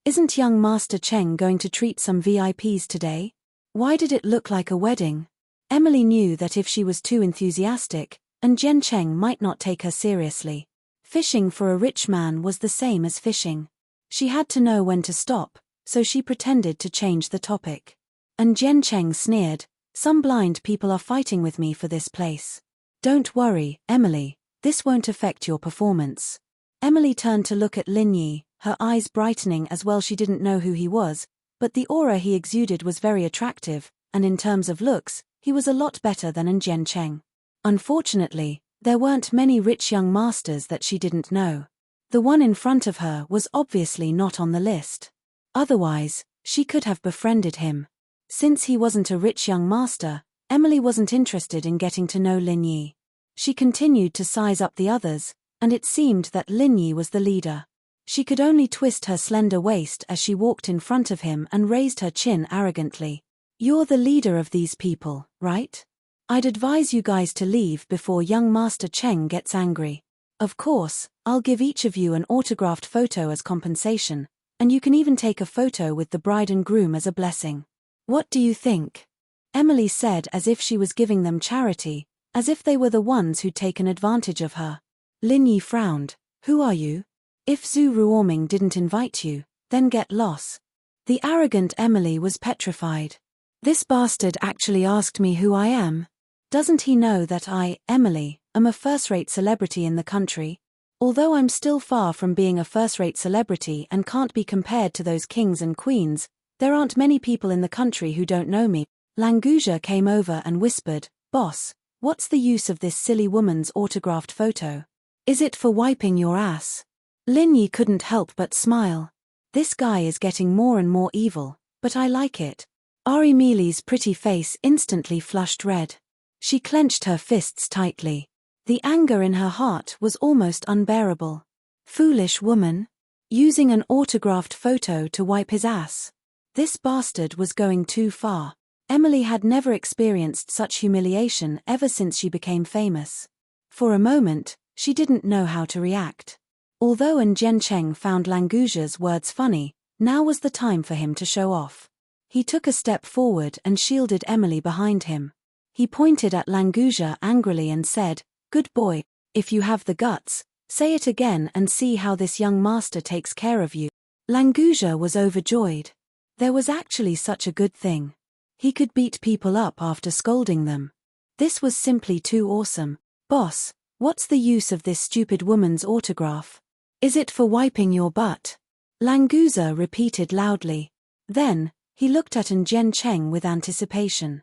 Isn't young Master Cheng going to treat some VIPs today? Why did it look like a wedding? Emily knew that if she was too enthusiastic, Jen Cheng might not take her seriously. Fishing for a rich man was the same as fishing. She had to know when to stop, so she pretended to change the topic. Jen Cheng sneered, some blind people are fighting with me for this place. Don't worry, Emily, this won't affect your performance. Emily turned to look at Lin Yi, her eyes brightening as well. She didn't know who he was, but the aura he exuded was very attractive, and in terms of looks, he was a lot better than Jen Cheng. Unfortunately, there weren't many rich young masters that she didn't know. The one in front of her was obviously not on the list. Otherwise, she could have befriended him. Since he wasn't a rich young master, Emily wasn't interested in getting to know Lin Yi. She continued to size up the others, and it seemed that Lin Yi was the leader. She could only twist her slender waist as she walked in front of him and raised her chin arrogantly. "You're the leader of these people, right? I'd advise you guys to leave before young Master Cheng gets angry. Of course, I'll give each of you an autographed photo as compensation, and you can even take a photo with the bride and groom as a blessing. What do you think?" Emily said, as if she was giving them charity, as if they were the ones who'd taken advantage of her. Lin Yi frowned. "Who are you? If Zhu Ruoming didn't invite you, then get lost." The arrogant Emily was petrified. "This bastard actually asked me who I am. Doesn't he know that I, Emily, am a first-rate celebrity in the country? Although I'm still far from being a first-rate celebrity and can't be compared to those kings and queens, there aren't many people in the country who don't know me." Languja came over and whispered, "Boss, what's the use of this silly woman's autographed photo? Is it for wiping your ass?" Lin Yi couldn't help but smile. This guy is getting more and more evil, but I like it. Ari Mealy's pretty face instantly flushed red. She clenched her fists tightly. The anger in her heart was almost unbearable. Foolish woman. Using an autographed photo to wipe his ass. This bastard was going too far. Emily had never experienced such humiliation ever since she became famous. For a moment, she didn't know how to react. Although Enchanting found Languja's words funny, now was the time for him to show off. He took a step forward and shielded Emily behind him. He pointed at Languja angrily and said, "Good boy, if you have the guts, say it again and see how this young master takes care of you." Languja was overjoyed. There was actually such a good thing. He could beat people up after scolding them. This was simply too awesome. "Boss, what's the use of this stupid woman's autograph? Is it for wiping your butt?" Languza repeated loudly. Then, he looked at Enchanting with anticipation.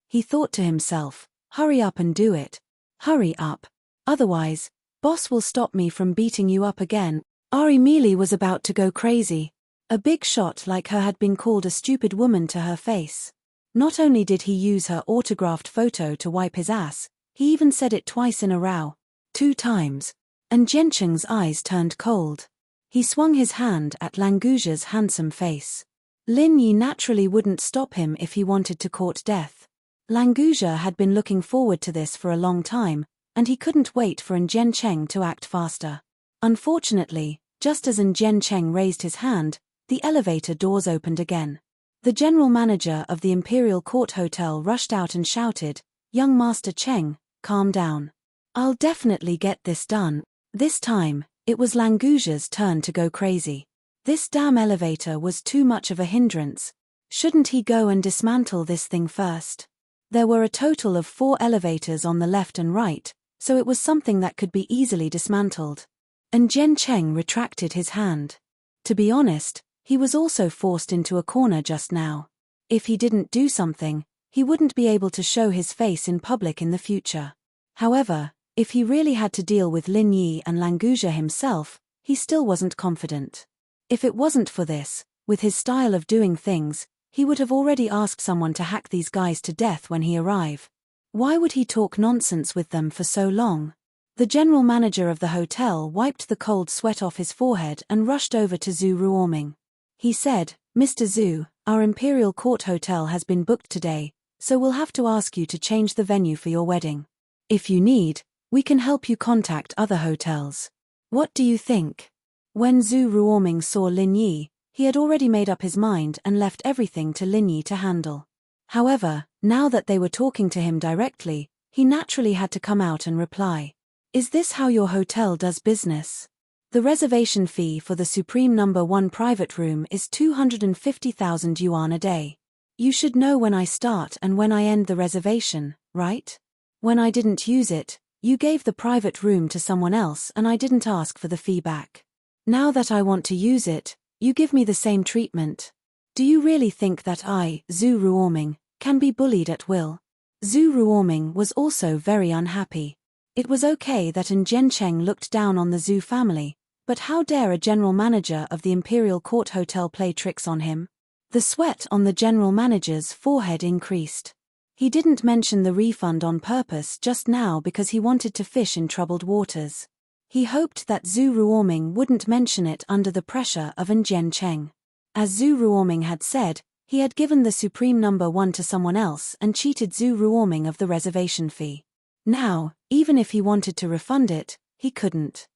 He thought to himself, "Hurry up and do it. Hurry up. Otherwise, boss will stop me from beating you up again." Ari Mealy was about to go crazy. A big shot like her had been called a stupid woman to her face. Not only did he use her autographed photo to wipe his ass, he even said it twice in a row. 2 times. And Jencheng's eyes turned cold. He swung his hand at Languja's handsome face. Lin Yi naturally wouldn't stop him if he wanted to court death. Languja had been looking forward to this for a long time, and he couldn't wait for Enchanting to act faster. Unfortunately, just as Enchanting raised his hand, the elevator doors opened again. The general manager of the Imperial Court Hotel rushed out and shouted, "Young Master Cheng, calm down. I'll definitely get this done." This time, it was Languja's turn to go crazy. This damn elevator was too much of a hindrance. Shouldn't he go and dismantle this thing first? There were a total of 4 elevators on the left and right, so it was something that could be easily dismantled. And Enchanting retracted his hand. To be honest, he was also forced into a corner just now. If he didn't do something, he wouldn't be able to show his face in public in the future. However, if he really had to deal with Lin Yi and Languja himself, he still wasn't confident. If it wasn't for this, with his style of doing things, he would have already asked someone to hack these guys to death when he arrived. Why would he talk nonsense with them for so long? The general manager of the hotel wiped the cold sweat off his forehead and rushed over to Zhu Ruoming. He said, "Mr. Zhu, our Imperial Court Hotel has been booked today, so we'll have to ask you to change the venue for your wedding. If you need, we can help you contact other hotels. What do you think?" When Zhu Ruoming saw Lin Yi, he had already made up his mind and left everything to Lin Yi to handle. However, now that they were talking to him directly, he naturally had to come out and reply. "Is this how your hotel does business? The reservation fee for the Supreme No. 1 private room is 250,000 yuan a day. You should know when I start and when I end the reservation, right? When I didn't use it, you gave the private room to someone else and I didn't ask for the fee back. Now that I want to use it, you give me the same treatment. Do you really think that I, Zhu Ruoming, can be bullied at will?" Zhu Ruoming was also very unhappy. It was okay that Enchanting looked down on the Zhu family, but how dare a general manager of the Imperial Court Hotel play tricks on him? The sweat on the general manager's forehead increased. He didn't mention the refund on purpose just now because he wanted to fish in troubled waters. He hoped that Zhu Ruoming wouldn't mention it under the pressure of Enchanting. As Zhu Ruoming had said, he had given the supreme number 1 to someone else and cheated Zhu Ruoming of the reservation fee. Now, even if he wanted to refund it, he couldn't.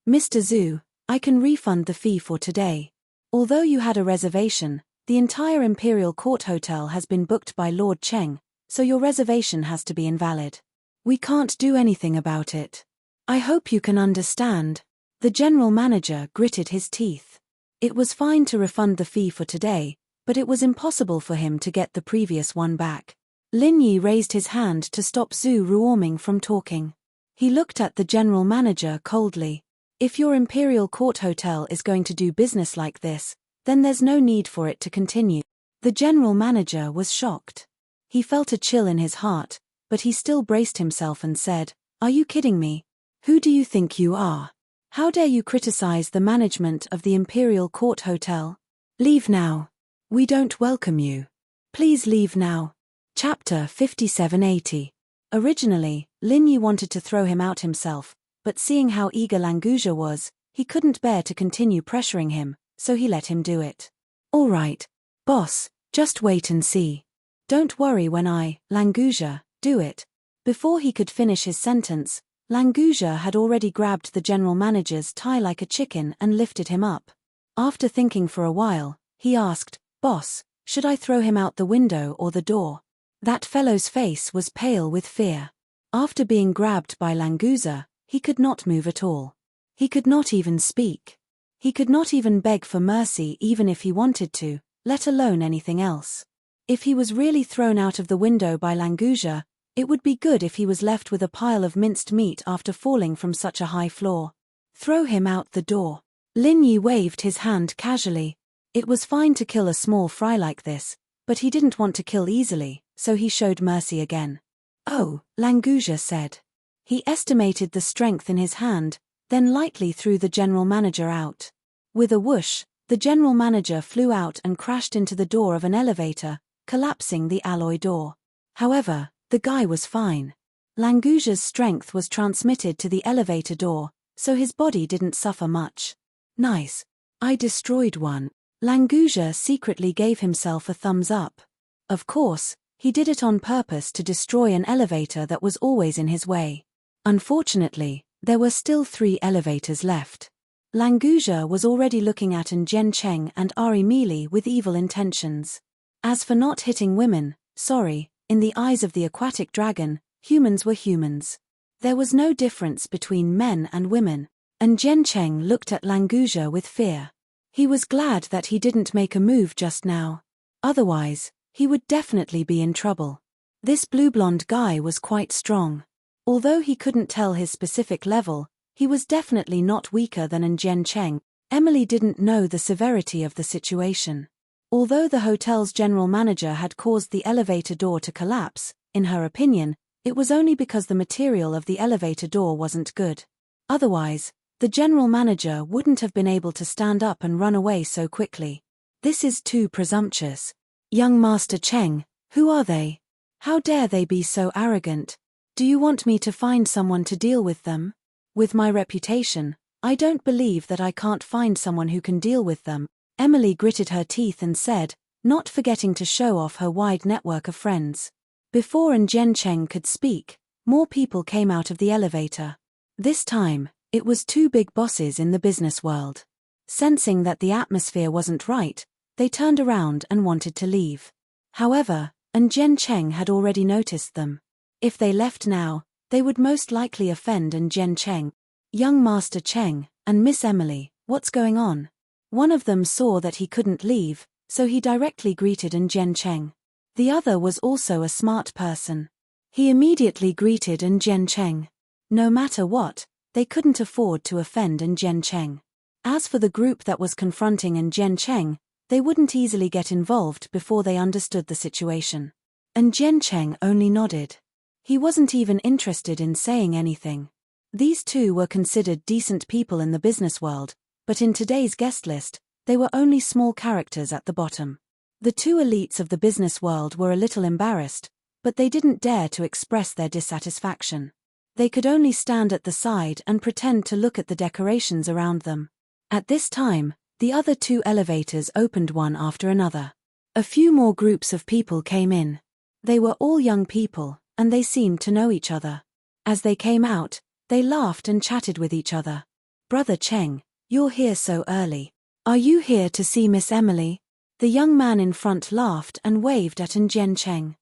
Mr. Zhu, I can refund the fee for today. Although you had a reservation, the entire Imperial Court Hotel has been booked by Lord Cheng, so your reservation has to be invalid. We can't do anything about it. I hope you can understand. The general manager gritted his teeth. It was fine to refund the fee for today, but it was impossible for him to get the previous one back. Lin Yi raised his hand to stop Zhu Ruoming from talking. He looked at the general manager coldly. If your Imperial Court Hotel is going to do business like this, then there's no need for it to continue. The general manager was shocked. He felt a chill in his heart, but he still braced himself and said, "Are you kidding me? Who do you think you are? How dare you criticize the management of the Imperial Court Hotel? Leave now. We don't welcome you. Please leave now." Chapter 5780. Originally, Lin Yi wanted to throw him out himself, but seeing how eager Languja was, he couldn't bear to continue pressuring him, so he let him do it. "All right, boss, just wait and see. Don't worry when I, Languja, do it." Before he could finish his sentence, Languja had already grabbed the general manager's tie like a chicken and lifted him up. After thinking for a while, he asked, "Boss, should I throw him out the window or the door?" That fellow's face was pale with fear. After being grabbed by Languza, he could not move at all. He could not even speak. He could not even beg for mercy even if he wanted to, let alone anything else. If he was really thrown out of the window by Languja, it would be good if he was left with a pile of minced meat after falling from such a high floor. Throw him out the door. Lin Yi waved his hand casually. It was fine to kill a small fry like this, but he didn't want to kill easily, so he showed mercy again. "Oh," Languja said. He estimated the strength in his hand, then lightly threw the general manager out. With a whoosh, the general manager flew out and crashed into the door of an elevator, collapsing the alloy door. However, the guy was fine. Languja's strength was transmitted to the elevator door, so his body didn't suffer much. "Nice. I destroyed one." Languja secretly gave himself a thumbs up. Of course, he did it on purpose to destroy an elevator that was always in his way. Unfortunately, there were still 3 elevators left. Languja was already looking at Enchanting and Ari Mealy with evil intentions. As for not hitting women, sorry, in the eyes of the aquatic dragon, humans were humans. There was no difference between men and women. Enchanting looked at Languja with fear. He was glad that he didn't make a move just now. Otherwise, he would definitely be in trouble. This blue-blonde guy was quite strong. Although he couldn't tell his specific level, he was definitely not weaker than Enchanting. Emily didn't know the severity of the situation. Although the hotel's general manager had caused the elevator door to collapse, in her opinion, it was only because the material of the elevator door wasn't good. Otherwise, the general manager wouldn't have been able to stand up and run away so quickly. This is too presumptuous. Young Master Cheng, who are they? How dare they be so arrogant? Do you want me to find someone to deal with them? With my reputation, I don't believe that I can't find someone who can deal with them. Emily gritted her teeth and said, not forgetting to show off her wide network of friends. Before Enchanting could speak, more people came out of the elevator. This time, it was 2 big bosses in the business world. Sensing that the atmosphere wasn't right, they turned around and wanted to leave. However, Enchanting had already noticed them. If they left now, they would most likely offend Enchanting. Young Master Cheng and Miss Emily, what's going on? One of them saw that he couldn't leave, so he directly greeted Enchanting. The other was also a smart person. He immediately greeted Enchanting. No matter what, they couldn't afford to offend Enchanting. As for the group that was confronting Enchanting, they wouldn't easily get involved before they understood the situation. Enchanting only nodded. He wasn't even interested in saying anything. These 2 were considered decent people in the business world, but in today's guest list, they were only small characters at the bottom. The 2 elites of the business world were a little embarrassed, but they didn't dare to express their dissatisfaction. They could only stand at the side and pretend to look at the decorations around them. At this time, the other 2 elevators opened one after another. A few more groups of people came in. They were all young people, and they seemed to know each other. As they came out, they laughed and chatted with each other. "Brother Cheng, you're here so early. Are you here to see Miss Emily?" The young man in front laughed and waved at Cheng.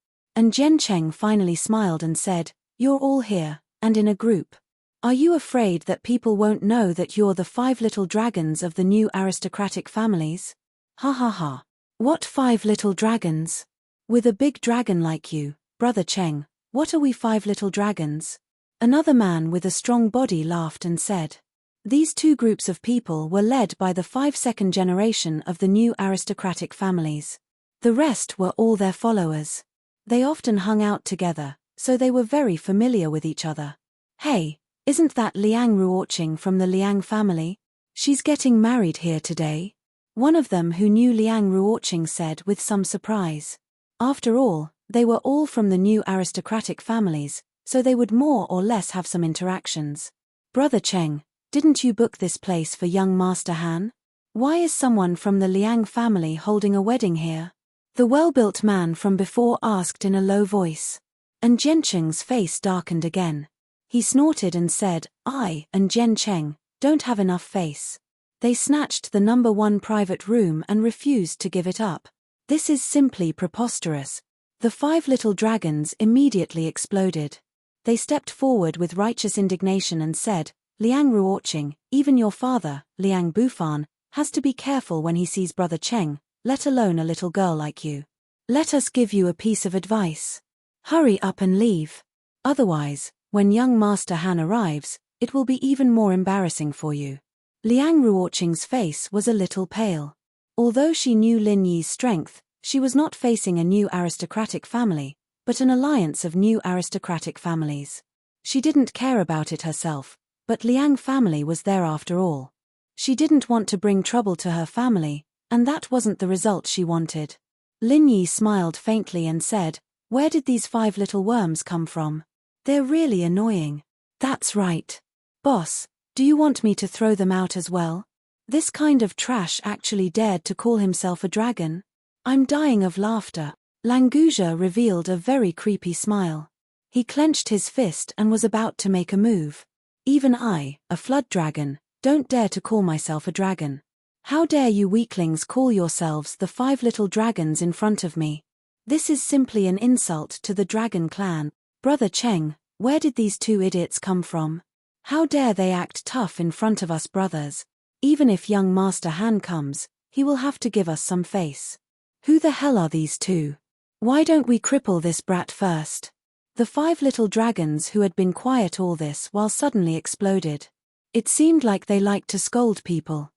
Cheng finally smiled and said, "You're all here, and in a group. Are you afraid that people won't know that you're the 5 little dragons of the new aristocratic families?" "Ha ha ha. What 5 little dragons? With a big dragon like you, Brother Cheng, what are we 5 little dragons?" Another man with a strong body laughed and said. These 2 groups of people were led by the 5 second generation of the new aristocratic families. The rest were all their followers. They often hung out together, so they were very familiar with each other. "Hey, isn't that Liang Ruoqing from the Liang family? She's getting married here today?" One of them who knew Liang Ruoqing said with some surprise. After all, they were all from the new aristocratic families, so they would more or less have some interactions. "Brother Cheng, didn't you book this place for young Master Han? Why is someone from the Liang family holding a wedding here?" The well-built man from before asked in a low voice. And Cheng's face darkened again. He snorted and said, "I and Cheng don't have enough face." They snatched the number 1 private room and refused to give it up. This is simply preposterous. The 5 little dragons immediately exploded. They stepped forward with righteous indignation and said, "Liang Ruoqing, even your father, Liang Bufan, has to be careful when he sees Brother Cheng, let alone a little girl like you. Let us give you a piece of advice. Hurry up and leave. Otherwise, when young Master Han arrives, it will be even more embarrassing for you." Liang Ruoqing's face was a little pale. Although she knew Lin Yi's strength, she was not facing a new aristocratic family, but an alliance of new aristocratic families. She didn't care about it herself, but Liang family was there after all. She didn't want to bring trouble to her family, and that wasn't the result she wanted. Lin Yi smiled faintly and said, "Where did these 5 little worms come from? They're really annoying." "That's right. Boss, do you want me to throw them out as well? This kind of trash actually dared to call himself a dragon? I'm dying of laughter." Languja revealed a very creepy smile. He clenched his fist and was about to make a move. "Even I, a flood dragon, don't dare to call myself a dragon. How dare you weaklings call yourselves the 5 little dragons in front of me? This is simply an insult to the dragon clan. Brother Cheng, where did these 2 idiots come from? How dare they act tough in front of us brothers? Even if young Master Han comes, he will have to give us some face. Who the hell are these 2? Why don't we cripple this brat first?" The 5 little dragons who had been quiet all this while suddenly exploded. It seemed like they liked to scold people.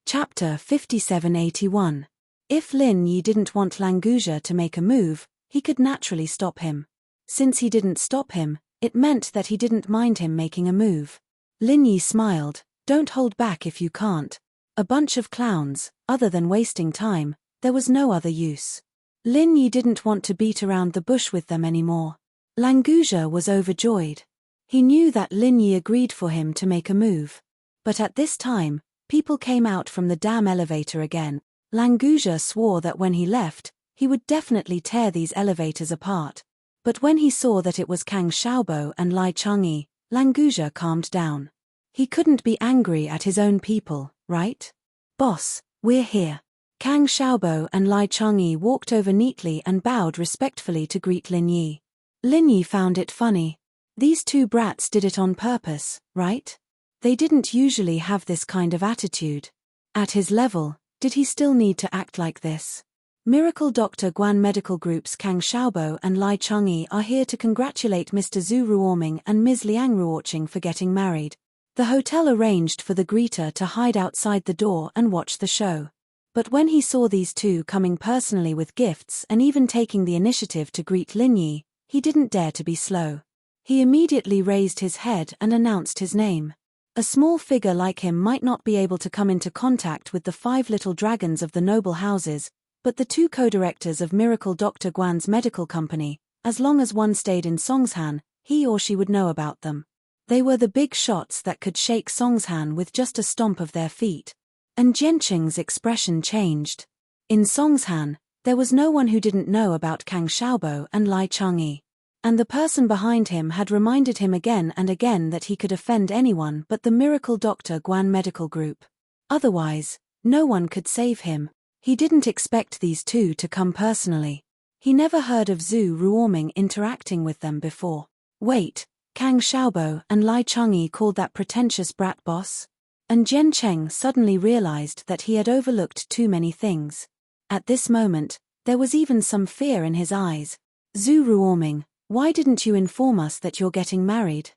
Chapter 5781. If Lin Yi didn't want Languja to make a move, he could naturally stop him. Since he didn't stop him, it meant that he didn't mind him making a move. Lin Yi smiled, "Don't hold back if you can't. A bunch of clowns, other than wasting time, there was no other use." Lin Yi didn't want to beat around the bush with them anymore. Languja was overjoyed. He knew that Lin Yi agreed for him to make a move. But at this time, people came out from the damn elevator again. Languja swore that when he left, he would definitely tear these elevators apart. But when he saw that it was Kang Xiaobo and Lai Changyi, Languja calmed down. He couldn't be angry at his own people, right? "Boss, we're here." Kang Xiaobo and Lai Changyi walked over neatly and bowed respectfully to greet Lin Yi. Lin Yi found it funny. These 2 brats did it on purpose, right? They didn't usually have this kind of attitude. At his level, did he still need to act like this? Miracle Dr. Guan Medical Group's Kang Xiaobo and Lai Changyi are here to congratulate Mr. Zhu Ruoming and Ms. Liang Ruoqing for getting married. The hotel arranged for the greeter to hide outside the door and watch the show. But when he saw these 2 coming personally with gifts and even taking the initiative to greet Lin Yi, he didn't dare to be slow. He immediately raised his head and announced his name. A small figure like him might not be able to come into contact with the 5 little dragons of the noble houses, but the 2 co-directors of Miracle Dr. Guan's medical company, As long as one stayed in Songshan, he or she would know about them. They were the big shots that could shake Songshan with just a stomp of their feet. And Jianqing's expression changed. In Songshan, there was no one who didn't know about Kang Xiaobo and Lai Changyi. And the person behind him had reminded him again and again that he could offend anyone but the miracle Dr. Guan Medical Group. Otherwise, no one could save him. He didn't expect these two to come personally. He never heard of Zhu Ruoming interacting with them before. Wait, Kang Xiaobo and Lai Changyi called that pretentious brat boss? And Jiancheng suddenly realized that he had overlooked too many things. At this moment, there was even some fear in his eyes. Zhu Ruoming, why didn't you inform us that you're getting married?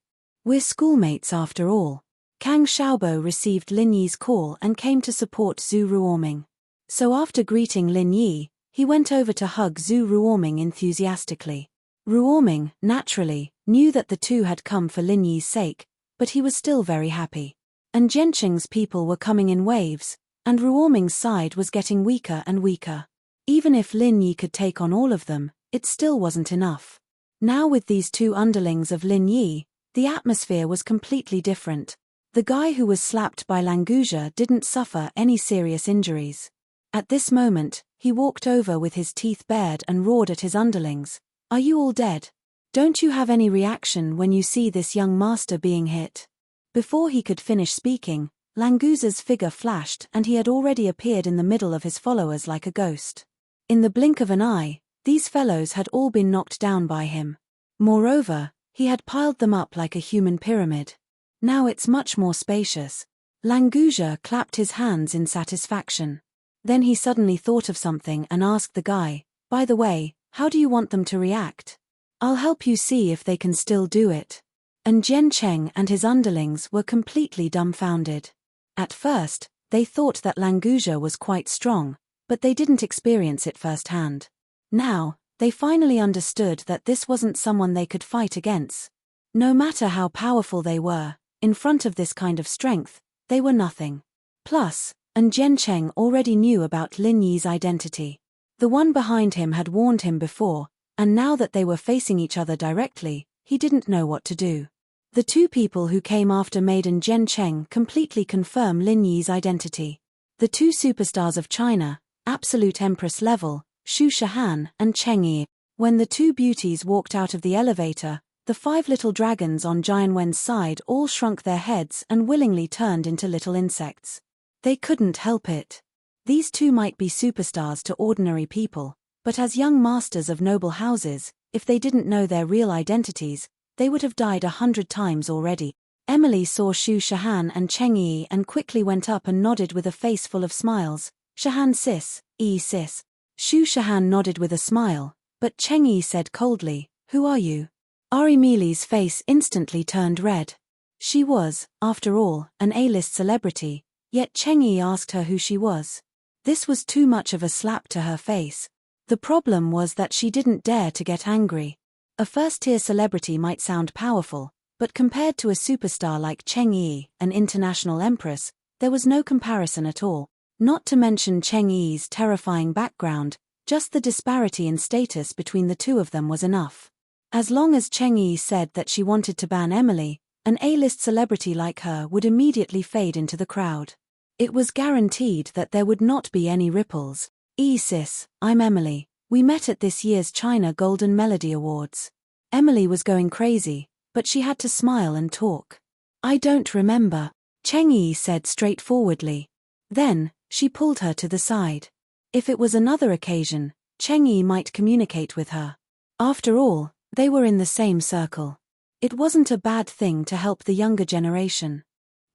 We're schoolmates after all. Kang Xiaobo received Lin Yi's call and came to support Zhu Ruoming. So after greeting Lin Yi, he went over to hug Zhu Ruoming enthusiastically. Ruoming, naturally, knew that the two had come for Lin Yi's sake, but he was still very happy. And Jianqing's people were coming in waves, and Ruoming's side was getting weaker and weaker. Even if Lin Yi could take on all of them, it still wasn't enough. Now with these two underlings of Lin Yi, the atmosphere was completely different. The guy who was slapped by Languzha didn't suffer any serious injuries. At this moment, he walked over with his teeth bared and roared at his underlings. Are you all dead? Don't you have any reaction when you see this young master being hit? Before he could finish speaking, Languzha's figure flashed and he had already appeared in the middle of his followers like a ghost. In the blink of an eye, these fellows had all been knocked down by him. Moreover, he had piled them up like a human pyramid. Now it's much more spacious. Languzha clapped his hands in satisfaction. Then he suddenly thought of something and asked the guy, by the way, how do you want them to react? I'll help you see if they can still do it. And Jiancheng and his underlings were completely dumbfounded. At first, they thought that Languzha was quite strong, but they didn't experience it firsthand. Now, they finally understood that this wasn't someone they could fight against. No matter how powerful they were, in front of this kind of strength, they were nothing. Plus, and Jiancheng already knew about Lin Yi's identity. The one behind him had warned him before, and now that they were facing each other directly, he didn't know what to do. The two people who came after Maiden Jiancheng completely confirm Lin Yi's identity. The two superstars of China, absolute empress level, Xu Shihan and Cheng Yi. When the two beauties walked out of the elevator, the 5 little dragons on Jianwen's side all shrunk their heads and willingly turned into little insects. They couldn't help it. These two might be superstars to ordinary people, but as young masters of noble houses, if they didn't know their real identities, they would have died 100 times already. Emily saw Xu Shihan and Cheng Yi and quickly went up and nodded with a face full of smiles. Shihan sis, sis. Xu Shihan nodded with a smile, but Cheng Yi said coldly, who are you? Arimili's face instantly turned red. She was, after all, an A-list celebrity, yet Cheng Yi asked her who she was. This was too much of a slap to her face. The problem was that she didn't dare to get angry. A first-tier celebrity might sound powerful, but compared to a superstar like Cheng Yi, an international empress, there was no comparison at all. Not to mention Cheng Yi's terrifying background, just the disparity in status between the two of them was enough. As long as Cheng Yi said that she wanted to ban Emily, an A-list celebrity like her would immediately fade into the crowd. It was guaranteed that there would not be any ripples. Sis, I'm Emily. We met at this year's China Golden Melody Awards. Emily was going crazy, but she had to smile and talk. I don't remember, Cheng Yi said straightforwardly. Then, she pulled her to the side. If it was another occasion, Cheng Yi might communicate with her. After all, they were in the same circle. It wasn't a bad thing to help the younger generation.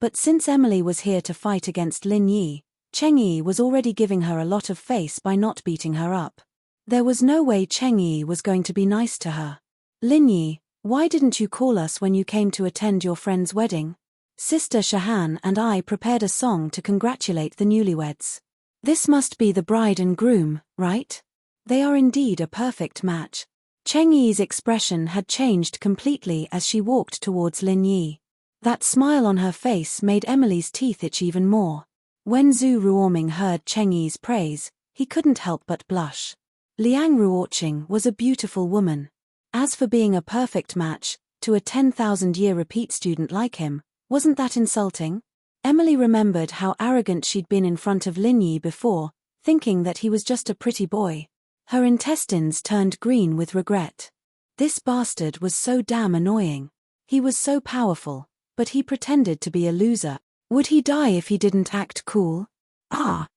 But since Emily was here to fight against Lin Yi, Cheng Yi was already giving her a lot of face by not beating her up. There was no way Cheng Yi was going to be nice to her. Lin Yi, why didn't you call us when you came to attend your friend's wedding? Sister Shihan and I prepared a song to congratulate the newlyweds. This must be the bride and groom, right? They are indeed a perfect match. Cheng Yi's expression had changed completely as she walked towards Lin Yi. That smile on her face made Emily's teeth itch even more. When Zhu Ruoming heard Cheng Yi's praise, he couldn't help but blush. Liang Ruoqing was a beautiful woman. As for being a perfect match, to a 10,000-year repeat student like him, wasn't that insulting? Emily remembered how arrogant she'd been in front of Lin Yi before, thinking that he was just a pretty boy. Her intestines turned green with regret. This bastard was so damn annoying. He was so powerful, but he pretended to be a loser. Would he die if he didn't act cool? Ah!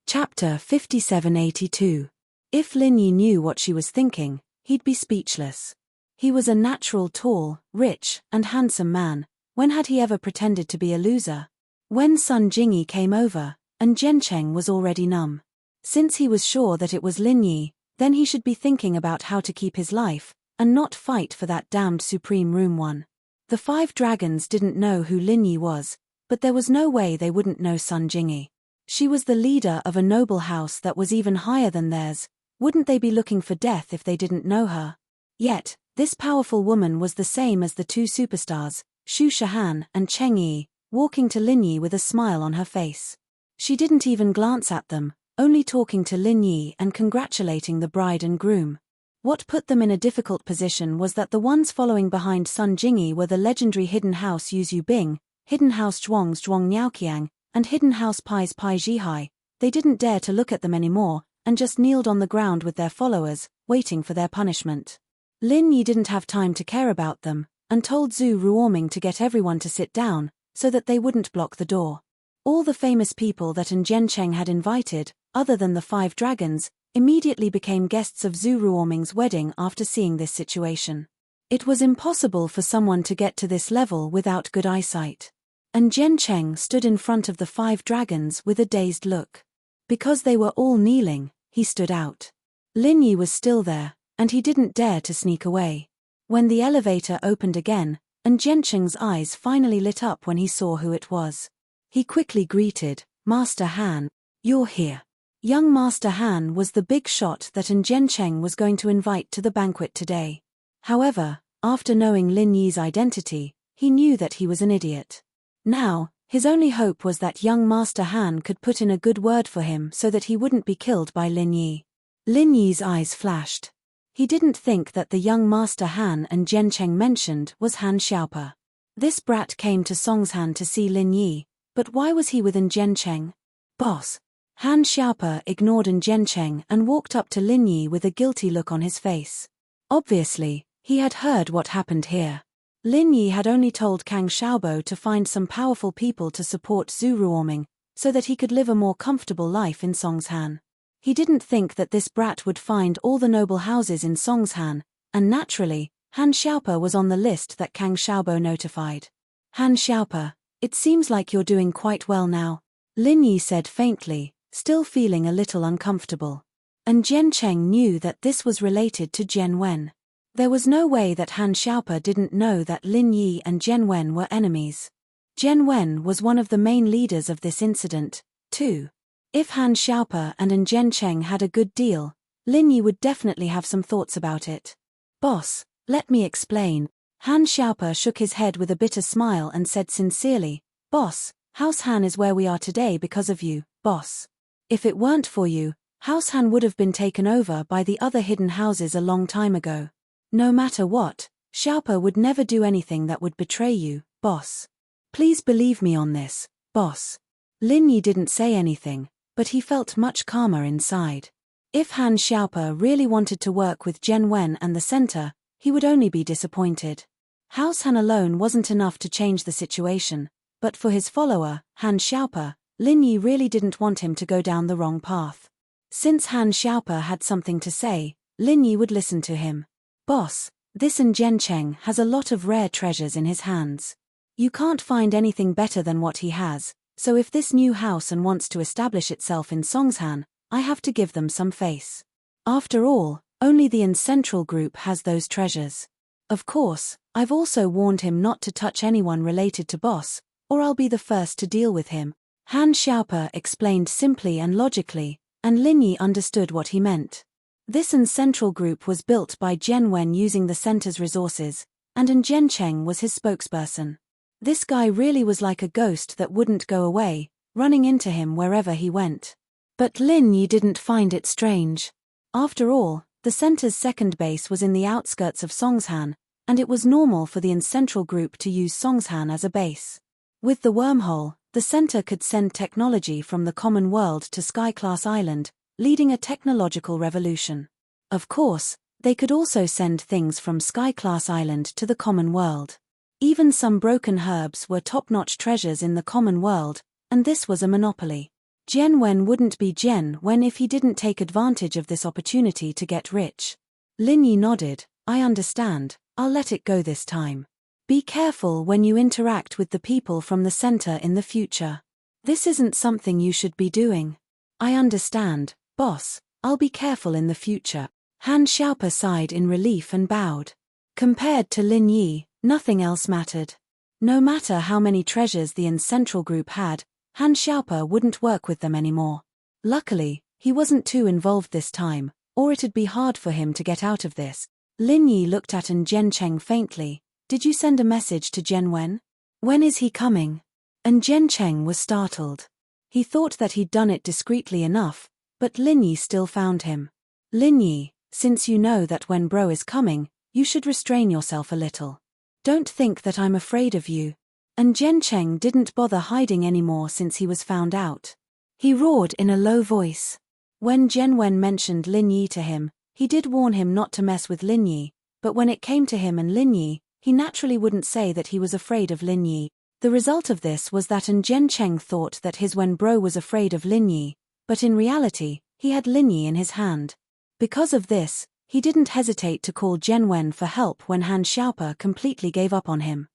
Chapter 5782. If Lin Yi knew what she was thinking, he'd be speechless. He was a natural tall, rich, and handsome man. When had he ever pretended to be a loser? When Sun Jingyi came over, and Jiancheng was already numb. Since he was sure that it was Lin Yi, then he should be thinking about how to keep his life, and not fight for that damned Supreme Room 1. The 5 dragons didn't know who Lin Yi was, but there was no way they wouldn't know Sun Jingyi. She was the leader of a noble house that was even higher than theirs. Wouldn't they be looking for death if they didn't know her? Yet, this powerful woman was the same as the 2 superstars, Xu Shihan and Cheng Yi, walking to Lin Yi with a smile on her face. She didn't even glance at them, only talking to Lin Yi and congratulating the bride and groom. What put them in a difficult position was that the ones following behind Sun Jingyi were the legendary Hidden House Yuzu Bing, Hidden House Zhuang's Zhuang Niaoqiang, and Hidden House Pai's Pai Zhihai. They didn't dare to look at them anymore, and just kneeled on the ground with their followers, waiting for their punishment. Lin Yi didn't have time to care about them, and told Zhu Ruoming to get everyone to sit down, so that they wouldn't block the door. All the famous people that Jiancheng had invited, other than the 5 dragons, immediately became guests of Zhu Ruoming's wedding after seeing this situation. It was impossible for someone to get to this level without good eyesight. And Jiancheng stood in front of the 5 dragons with a dazed look. Because they were all kneeling, he stood out. Lin Yi was still there, and he didn't dare to sneak away. When the elevator opened again, and Jiancheng's eyes finally lit up when he saw who it was. He quickly greeted, "Master Han, you're here." Young Master Han was the big shot that Jiancheng was going to invite to the banquet today. However, after knowing Lin Yi's identity, he knew that he was an idiot. Now, his only hope was that young Master Han could put in a good word for him so that he wouldn't be killed by Lin Yi. Lin Yi's eyes flashed. He didn't think that the young Master Han and Jiancheng mentioned was Han Xiaope. This brat came to Songshan to see Lin Yi, but why was he with Jiancheng? Boss. Han Xiaope ignored Jiancheng and walked up to Lin Yi with a guilty look on his face. Obviously, he had heard what happened here. Lin Yi had only told Kang Xiaobo to find some powerful people to support Zhu Ruoming, so that he could live a more comfortable life in Songshan. He didn't think that this brat would find all the noble houses in Songshan, and naturally, Han Xiaope was on the list that Kang Xiaobo notified. Han Xiaope, it seems like you're doing quite well now, Lin Yi said faintly, still feeling a little uncomfortable. And Jiancheng knew that this was related to Jian Wen. There was no way that Han Xiaope didn't know that Lin Yi and Jian Wen were enemies. Jian Wen was one of the main leaders of this incident, too. If Han Xiaope and Jiancheng had a good deal, Lin Yi would definitely have some thoughts about it. Boss, let me explain. Han Xiaope shook his head with a bitter smile and said sincerely, Boss, House Han is where we are today because of you, boss. If it weren't for you, House Han would have been taken over by the other hidden houses a long time ago. No matter what, Xiaope would never do anything that would betray you, boss. Please believe me on this, boss. Lin Yi didn't say anything, but he felt much calmer inside. If Han Xiaope really wanted to work with Jian Wen and the center, he would only be disappointed. House Han alone wasn't enough to change the situation, but for his follower, Han Xiaope, Lin Yi really didn't want him to go down the wrong path. Since Han Xiaope had something to say, Lin Yi would listen to him. Boss, this Jiancheng has a lot of rare treasures in his hands. You can't find anything better than what he has, so if this new house and wants to establish itself in Songshan, I have to give them some face. After all, only the Central Group has those treasures. Of course, I've also warned him not to touch anyone related to Boss, or I'll be the first to deal with him. Han Xiaope explained simply and logically, and Lin Yi understood what he meant. This Central Group was built by Jian Wen using the center's resources, and Jiancheng was his spokesperson. This guy really was like a ghost that wouldn't go away, running into him wherever he went. But Lin Yi didn't find it strange. After all, The center's second base was in the outskirts of Songshan, and it was normal for the Central Group to use Songshan as a base. With the wormhole, the center could send technology from the common world to Sky-class Island, leading a technological revolution. Of course, they could also send things from Sky-class Island to the common world. Even some broken herbs were top-notch treasures in the common world, and this was a monopoly. Jian Wen wouldn't be Jian Wen if he didn't take advantage of this opportunity to get rich. Lin Yi nodded. I understand, I'll let it go this time. Be careful when you interact with the people from the center in the future. This isn't something you should be doing. I understand, boss, I'll be careful in the future. Han Xiaopa sighed in relief and bowed. Compared to Lin Yi, nothing else mattered. No matter how many treasures the Central Group had, Han Xiaopa wouldn't work with them anymore. Luckily, he wasn't too involved this time, or it'd be hard for him to get out of this. Lin Yi looked at Jiancheng faintly. Did you send a message to Jian Wen? When is he coming? Jiancheng was startled. He thought that he'd done it discreetly enough, but Lin Yi still found him. Lin Yi, since you know that when bro is coming, you should restrain yourself a little. Don't think that I'm afraid of you. Jiancheng didn't bother hiding anymore since he was found out. He roared in a low voice. When Jian Wen mentioned Lin Yi to him, he did warn him not to mess with Lin Yi, but when it came to him and Lin Yi, he naturally wouldn't say that he was afraid of Lin Yi. The result of this was that Jiancheng thought that his Wen bro was afraid of Lin Yi, but in reality, he had Lin Yi in his hand. Because of this, he didn't hesitate to call Jian Wen for help when Han Xiaopa completely gave up on him.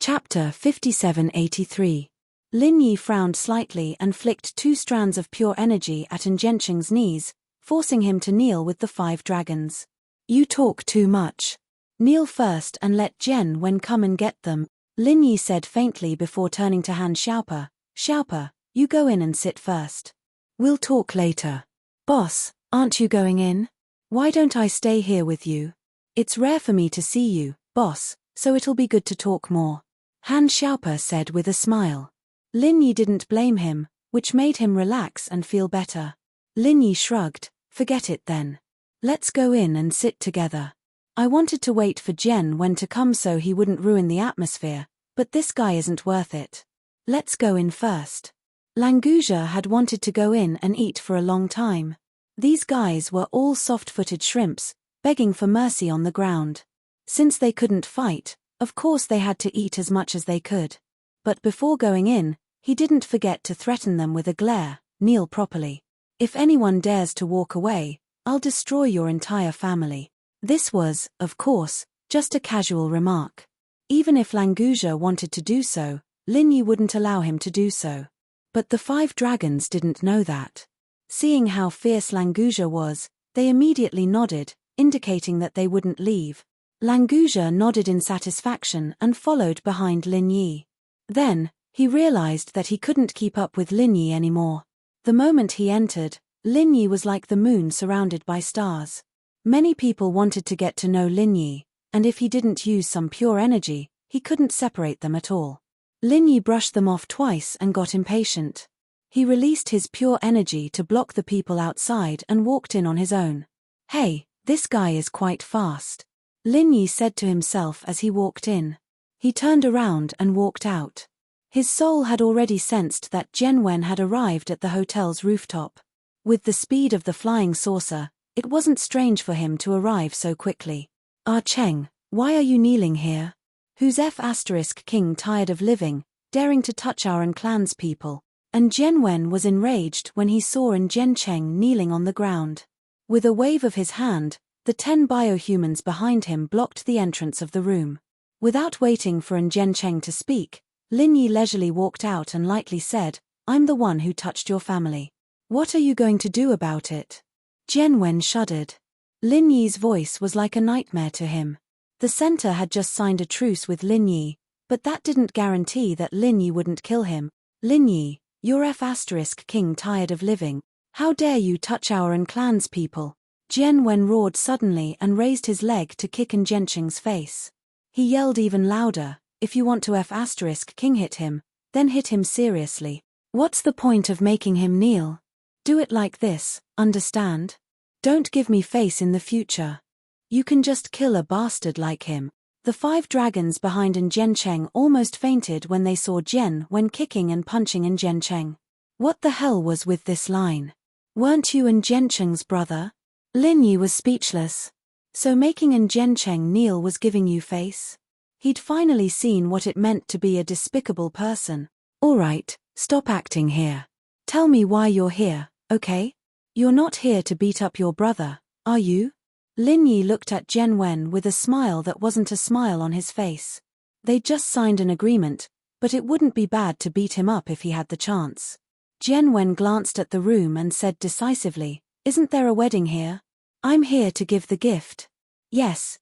Chapter 5783. Lin Yi frowned slightly and flicked 2 strands of pure energy at Jiancheng's knees, forcing him to kneel with the 5 dragons. You talk too much. Kneel first and let Jian Wen come and get them, Lin Yi said faintly before turning to Han Xiaopa. Xiaopa, you go in and sit first. We'll talk later. Boss, aren't you going in? Why don't I stay here with you? It's rare for me to see you, boss, so it'll be good to talk more. Han Xiaopa said with a smile. Lin Yi didn't blame him, which made him relax and feel better. Lin Yi shrugged. Forget it then. Let's go in and sit together. I wanted to wait for Jian Wen to come so he wouldn't ruin the atmosphere, but this guy isn't worth it. Let's go in first. Languja had wanted to go in and eat for a long time. These guys were all soft-footed shrimps, begging for mercy on the ground. Since they couldn't fight, of course they had to eat as much as they could. But before going in, he didn't forget to threaten them with a glare. Kneel properly. If anyone dares to walk away, I'll destroy your entire family. This was, of course, just a casual remark. Even if Languja wanted to do so, Lin Yi wouldn't allow him to do so. But the 5 dragons didn't know that. Seeing how fierce Languja was, they immediately nodded, indicating that they wouldn't leave. Languja nodded in satisfaction and followed behind Lin Yi. Then, he realized that he couldn't keep up with Lin Yi anymore. The moment he entered, Lin Yi was like the moon surrounded by stars. Many people wanted to get to know Lin Yi, and if he didn't use some pure energy, he couldn't separate them at all. Lin Yi brushed them off twice and got impatient. He released his pure energy to block the people outside and walked in on his own. Hey, this guy is quite fast. Lin Yi said to himself as he walked in. He turned around and walked out. His soul had already sensed that Jian Wen had arrived at the hotel's rooftop. With the speed of the flying saucer, it wasn't strange for him to arrive so quickly. Ah Cheng, why are you kneeling here? Who's King tired of living, daring to touch our clan's people? And Jian Wen was enraged when he saw Jiancheng kneeling on the ground. With a wave of his hand, the 10 biohumans behind him blocked the entrance of the room. Without waiting for Jiancheng to speak, Lin Yi leisurely walked out and lightly said, I'm the one who touched your family. What are you going to do about it? Jian Wen shuddered. Lin Yi's voice was like a nightmare to him. The center had just signed a truce with Lin Yi, but that didn't guarantee that Lin Yi wouldn't kill him. Lin Yi, you're King tired of living. How dare you touch our clan's people? Jian Wen roared suddenly and raised his leg to kick Jiancheng's face. He yelled even louder, if you want to King hit him, then hit him seriously. What's the point of making him kneel? Do it like this, understand? Don't give me face in the future. You can just kill a bastard like him. The 5 dragons behind Enchanting almost fainted when they saw Jian Wen kicking and punching Enchanting. What the hell was with this line? Weren't you Enchanting's brother? Lin Yi was speechless. So making Enchanting kneel was giving you face? He'd finally seen what it meant to be a despicable person. Alright, stop acting here. Tell me why you're here, okay? You're not here to beat up your brother, are you? Lin Yi looked at Jian Wen with a smile that wasn't a smile on his face. They'd just signed an agreement, but it wouldn't be bad to beat him up if he had the chance. Jian Wen glanced at the room and said decisively, "Isn't there a wedding here? I'm here to give the gift." Yes,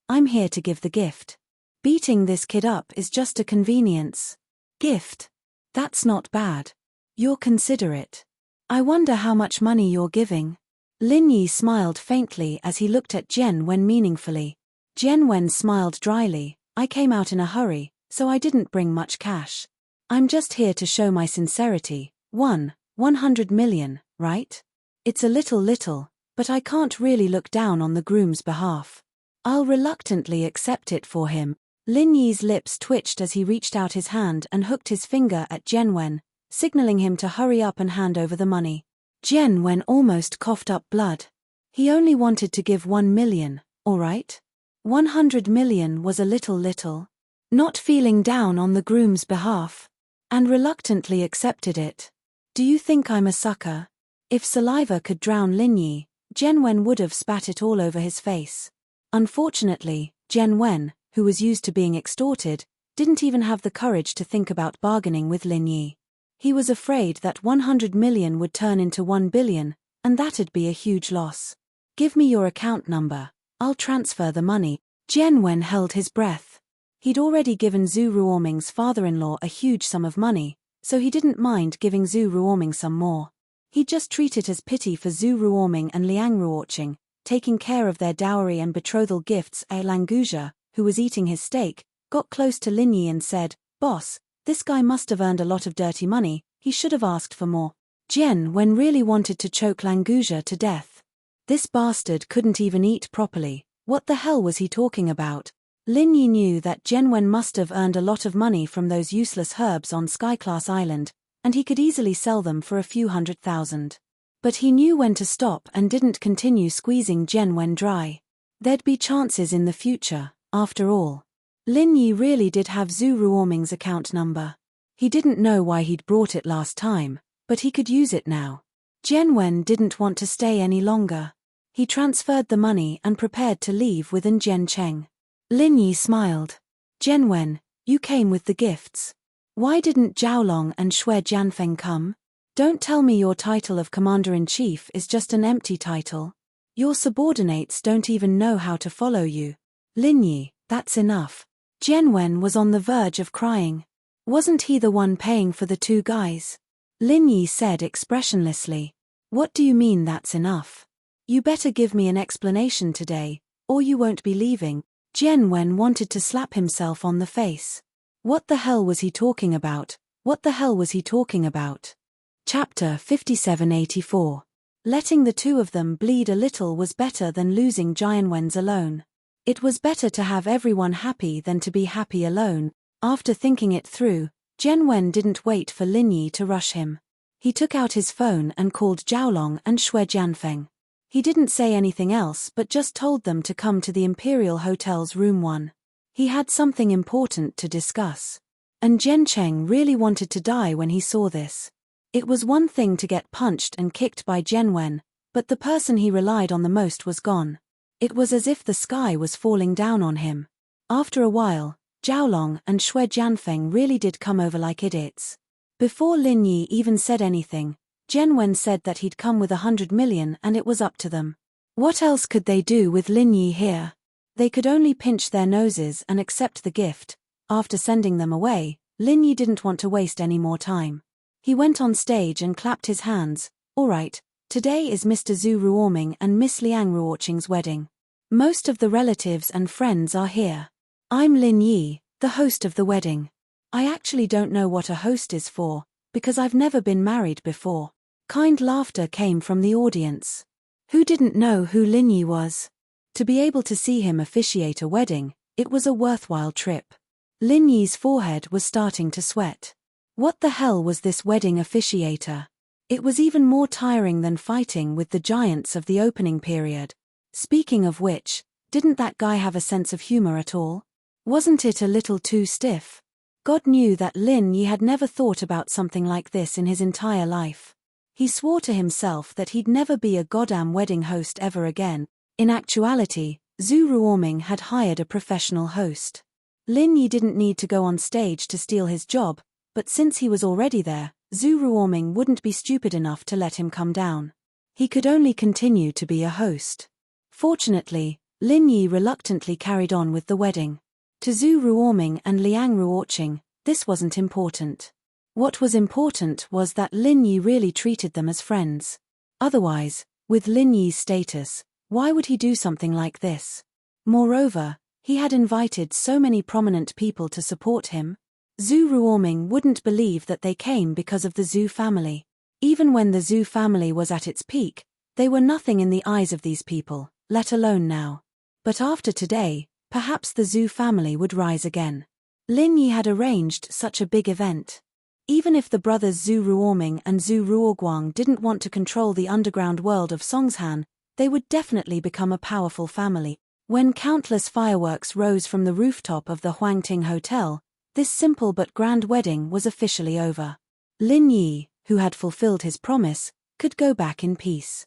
I'm here to give the gift. Beating this kid up is just a convenience. Gift? That's not bad. You're considerate. I wonder how much money you're giving. Lin Yi smiled faintly as he looked at Jian Wen meaningfully. Jian Wen smiled dryly. I came out in a hurry, so I didn't bring much cash. I'm just here to show my sincerity. 100 million, right? It's a little, but I can't really look down on the groom's behalf. I'll reluctantly accept it for him. Lin Yi's lips twitched as he reached out his hand and hooked his finger at Jian Wen, signaling him to hurry up and hand over the money. Jian Wen almost coughed up blood. He only wanted to give 1 million, alright? 100 million was a little. Not feeling down on the groom's behalf. And reluctantly accepted it. Do you think I'm a sucker? If saliva could drown Lin Yi, Jian Wen would have spat it all over his face. Unfortunately, Jian Wen, who was used to being extorted, didn't even have the courage to think about bargaining with Lin Yi. He was afraid that 100 million would turn into 1 billion, and that'd be a huge loss. Give me your account number. I'll transfer the money. Jian Wen held his breath. He'd already given Zhu Ruoming's father-in-law a huge sum of money, so he didn't mind giving Zhu Ruoming some more. He'd just treat it as pity for Zhu Ruoming and Liang Ruoqing, taking care of their dowry and betrothal gifts. Languja, who was eating his steak, got close to Lin Yi and said, "Boss, this guy must have earned a lot of dirty money, he should have asked for more." Jian Wen really wanted to choke Languja to death. This bastard couldn't even eat properly. What the hell was he talking about? Lin Yi knew that Jian Wen must have earned a lot of money from those useless herbs on Skyclass Island, and he could easily sell them for a few $100,000. But he knew when to stop and didn't continue squeezing Jian Wen dry. There'd be chances in the future, after all. Lin Yi really did have Zhu Ruoming's account number. He didn't know why he'd brought it last time, but he could use it now. Jian Wen didn't want to stay any longer. He transferred the money and prepared to leave with Enchanting. Lin Yi smiled. "Jian Wen, you came with the gifts. Why didn't Zhaolong and Shui Jianfeng come? Don't tell me your title of Commander-in-Chief is just an empty title. Your subordinates don't even know how to follow you. Lin Yi, that's enough." Jian Wen was on the verge of crying. Wasn't he the one paying for the 2 guys? Lin Yi said expressionlessly. "What do you mean that's enough? You better give me an explanation today, or you won't be leaving." Jian Wen wanted to slap himself on the face. What the hell was he talking about? Chapter 5784. Letting the 2 of them bleed a little was better than losing Jian Wen's alone. It was better to have everyone happy than to be happy alone. After thinking it through, Jian Wen didn't wait for Lin Yi to rush him. He took out his phone and called Zhaolong and Shui Jianfeng. He didn't say anything else but just told them to come to the Imperial Hotel's room 1. He had something important to discuss. And Enchanting really wanted to die when he saw this. It was one thing to get punched and kicked by Jian Wen, but the person he relied on the most was gone. It was as if the sky was falling down on him. After a while, Zhaolong and Shui Jianfeng really did come over like idiots. Before Lin Yi even said anything, Jian Wen said that he'd come with 100 million and it was up to them. What else could they do with Lin Yi here? They could only pinch their noses and accept the gift. After sending them away, Lin Yi didn't want to waste any more time. He went on stage and clapped his hands. "Alright, today is Mr. Zhu Ruoming and Miss Liang Ruoqing's wedding. Most of the relatives and friends are here. I'm Lin Yi, the host of the wedding. I actually don't know what a host is for, because I've never been married before." Kind laughter came from the audience. Who didn't know who Linyi was? To be able to see him officiate a wedding, it was a worthwhile trip. Linyi's forehead was starting to sweat. What the hell was this wedding officiator? It was even more tiring than fighting with the giants of the opening period. Speaking of which, didn't that guy have a sense of humor at all? Wasn't it a little too stiff? God knew that Lin Yi had never thought about something like this in his entire life. He swore to himself that he'd never be a goddamn wedding host ever again. In actuality, Zhu Ruoming had hired a professional host. Lin Yi didn't need to go on stage to steal his job, but since he was already there, Zhu Ruoming wouldn't be stupid enough to let him come down. He could only continue to be a host. Fortunately, Lin Yi reluctantly carried on with the wedding. To Zhu Ruoming and Liang Ruoqing, this wasn't important. What was important was that Lin Yi really treated them as friends. Otherwise, with Lin Yi's status, why would he do something like this? Moreover, he had invited so many prominent people to support him. Zhu Ruoming wouldn't believe that they came because of the Zhu family. Even when the Zhu family was at its peak, they were nothing in the eyes of these people, let alone now. But after today, perhaps the Zhu family would rise again. Lin Yi had arranged such a big event. Even if the brothers Zhu Ruoming and Zhu Ruoguang didn't want to control the underground world of Songshan, they would definitely become a powerful family. When countless fireworks rose from the rooftop of the Huangting Hotel, this simple but grand wedding was officially over. Lin Yi, who had fulfilled his promise, could go back in peace.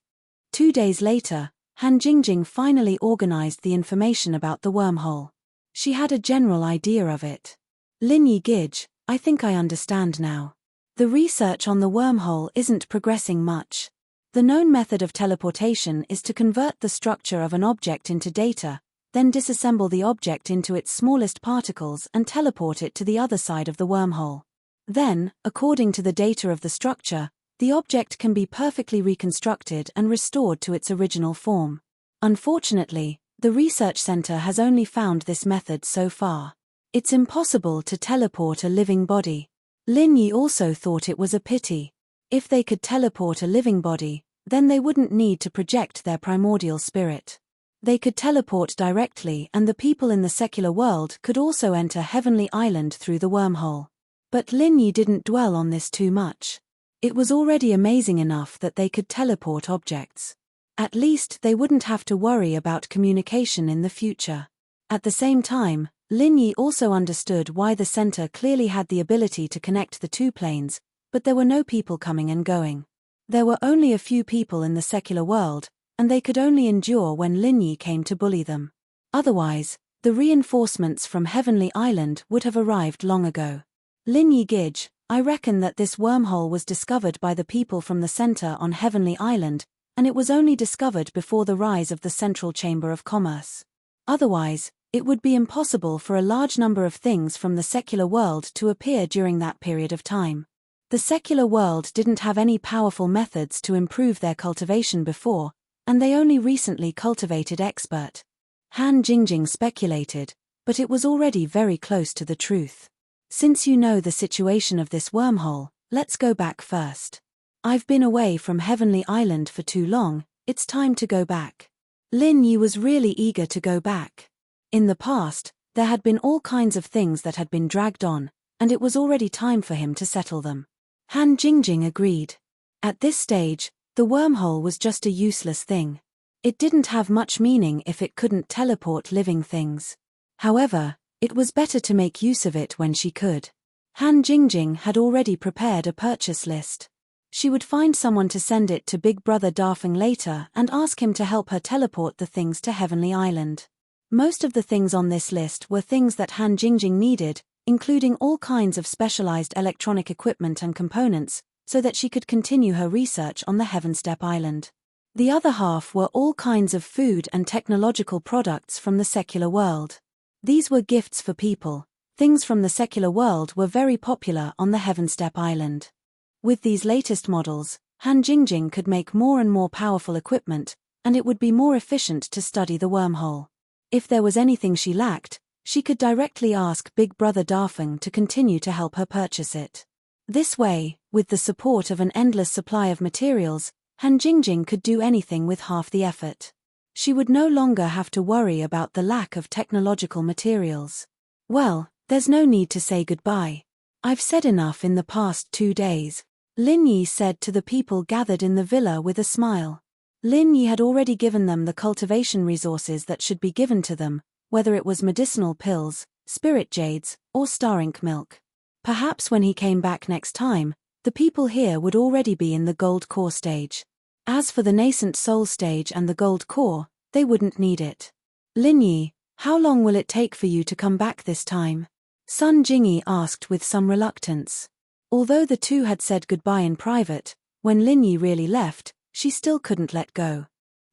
2 days later, Han Jingjing finally organized the information about the wormhole. She had a general idea of it. Lin Yi Gij, I think I understand now. The research on the wormhole isn't progressing much. The known method of teleportation is to convert the structure of an object into data, then disassemble the object into its smallest particles and teleport it to the other side of the wormhole. Then, according to the data of the structure, the object can be perfectly reconstructed and restored to its original form. Unfortunately, the research center has only found this method so far. It's impossible to teleport a living body. Lin Yi also thought it was a pity. If they could teleport a living body, then they wouldn't need to project their primordial spirit. They could teleport directly, and the people in the secular world could also enter Heavenly Island through the wormhole. But Lin Yi didn't dwell on this too much. It was already amazing enough that they could teleport objects. At least they wouldn't have to worry about communication in the future. At the same time, Lin Yi also understood why the center clearly had the ability to connect the two planes, but there were no people coming and going. There were only a few people in the secular world, and they could only endure when Lin Yi came to bully them. Otherwise, the reinforcements from Heavenly Island would have arrived long ago. Lin Yi Gij, I reckon that this wormhole was discovered by the people from the center on Heavenly Island, and it was only discovered before the rise of the Central Chamber of Commerce. Otherwise, it would be impossible for a large number of things from the secular world to appear during that period of time. The secular world didn't have any powerful methods to improve their cultivation before, and they only recently cultivated expert. Han Jingjing speculated, but it was already very close to the truth. Since you know the situation of this wormhole, let's go back first. I've been away from Heavenly Island for too long, it's time to go back. Lin Yi was really eager to go back. In the past, there had been all kinds of things that had been dragged on, and it was already time for him to settle them. Han Jingjing agreed. At this stage, the wormhole was just a useless thing. It didn't have much meaning if it couldn't teleport living things. However, it was better to make use of it when she could. Han Jingjing had already prepared a purchase list. She would find someone to send it to Big Brother Darfeng later and ask him to help her teleport the things to Heavenly Island. Most of the things on this list were things that Han Jingjing needed, including all kinds of specialized electronic equipment and components, so that she could continue her research on the Heavenstep Island. The other half were all kinds of food and technological products from the secular world. These were gifts for people. Things from the secular world were very popular on the Heavenstep Island. With these latest models, Han Jingjing could make more and more powerful equipment, and it would be more efficient to study the wormhole. If there was anything she lacked, she could directly ask Big Brother Darfeng to continue to help her purchase it. This way, with the support of an endless supply of materials, Han Jingjing could do anything with half the effort. She would no longer have to worry about the lack of technological materials. Well, there's no need to say goodbye. I've said enough in the past 2 days, Lin Yi said to the people gathered in the villa with a smile. Lin Yi had already given them the cultivation resources that should be given to them, whether it was medicinal pills, spirit jades, or star ink milk. Perhaps when he came back next time, the people here would already be in the gold core stage. As for the nascent soul stage and the gold core, they wouldn't need it. Lin Yi, how long will it take for you to come back this time? Sun Jingyi asked with some reluctance. Although the two had said goodbye in private, when Lin Yi really left, she still couldn't let go.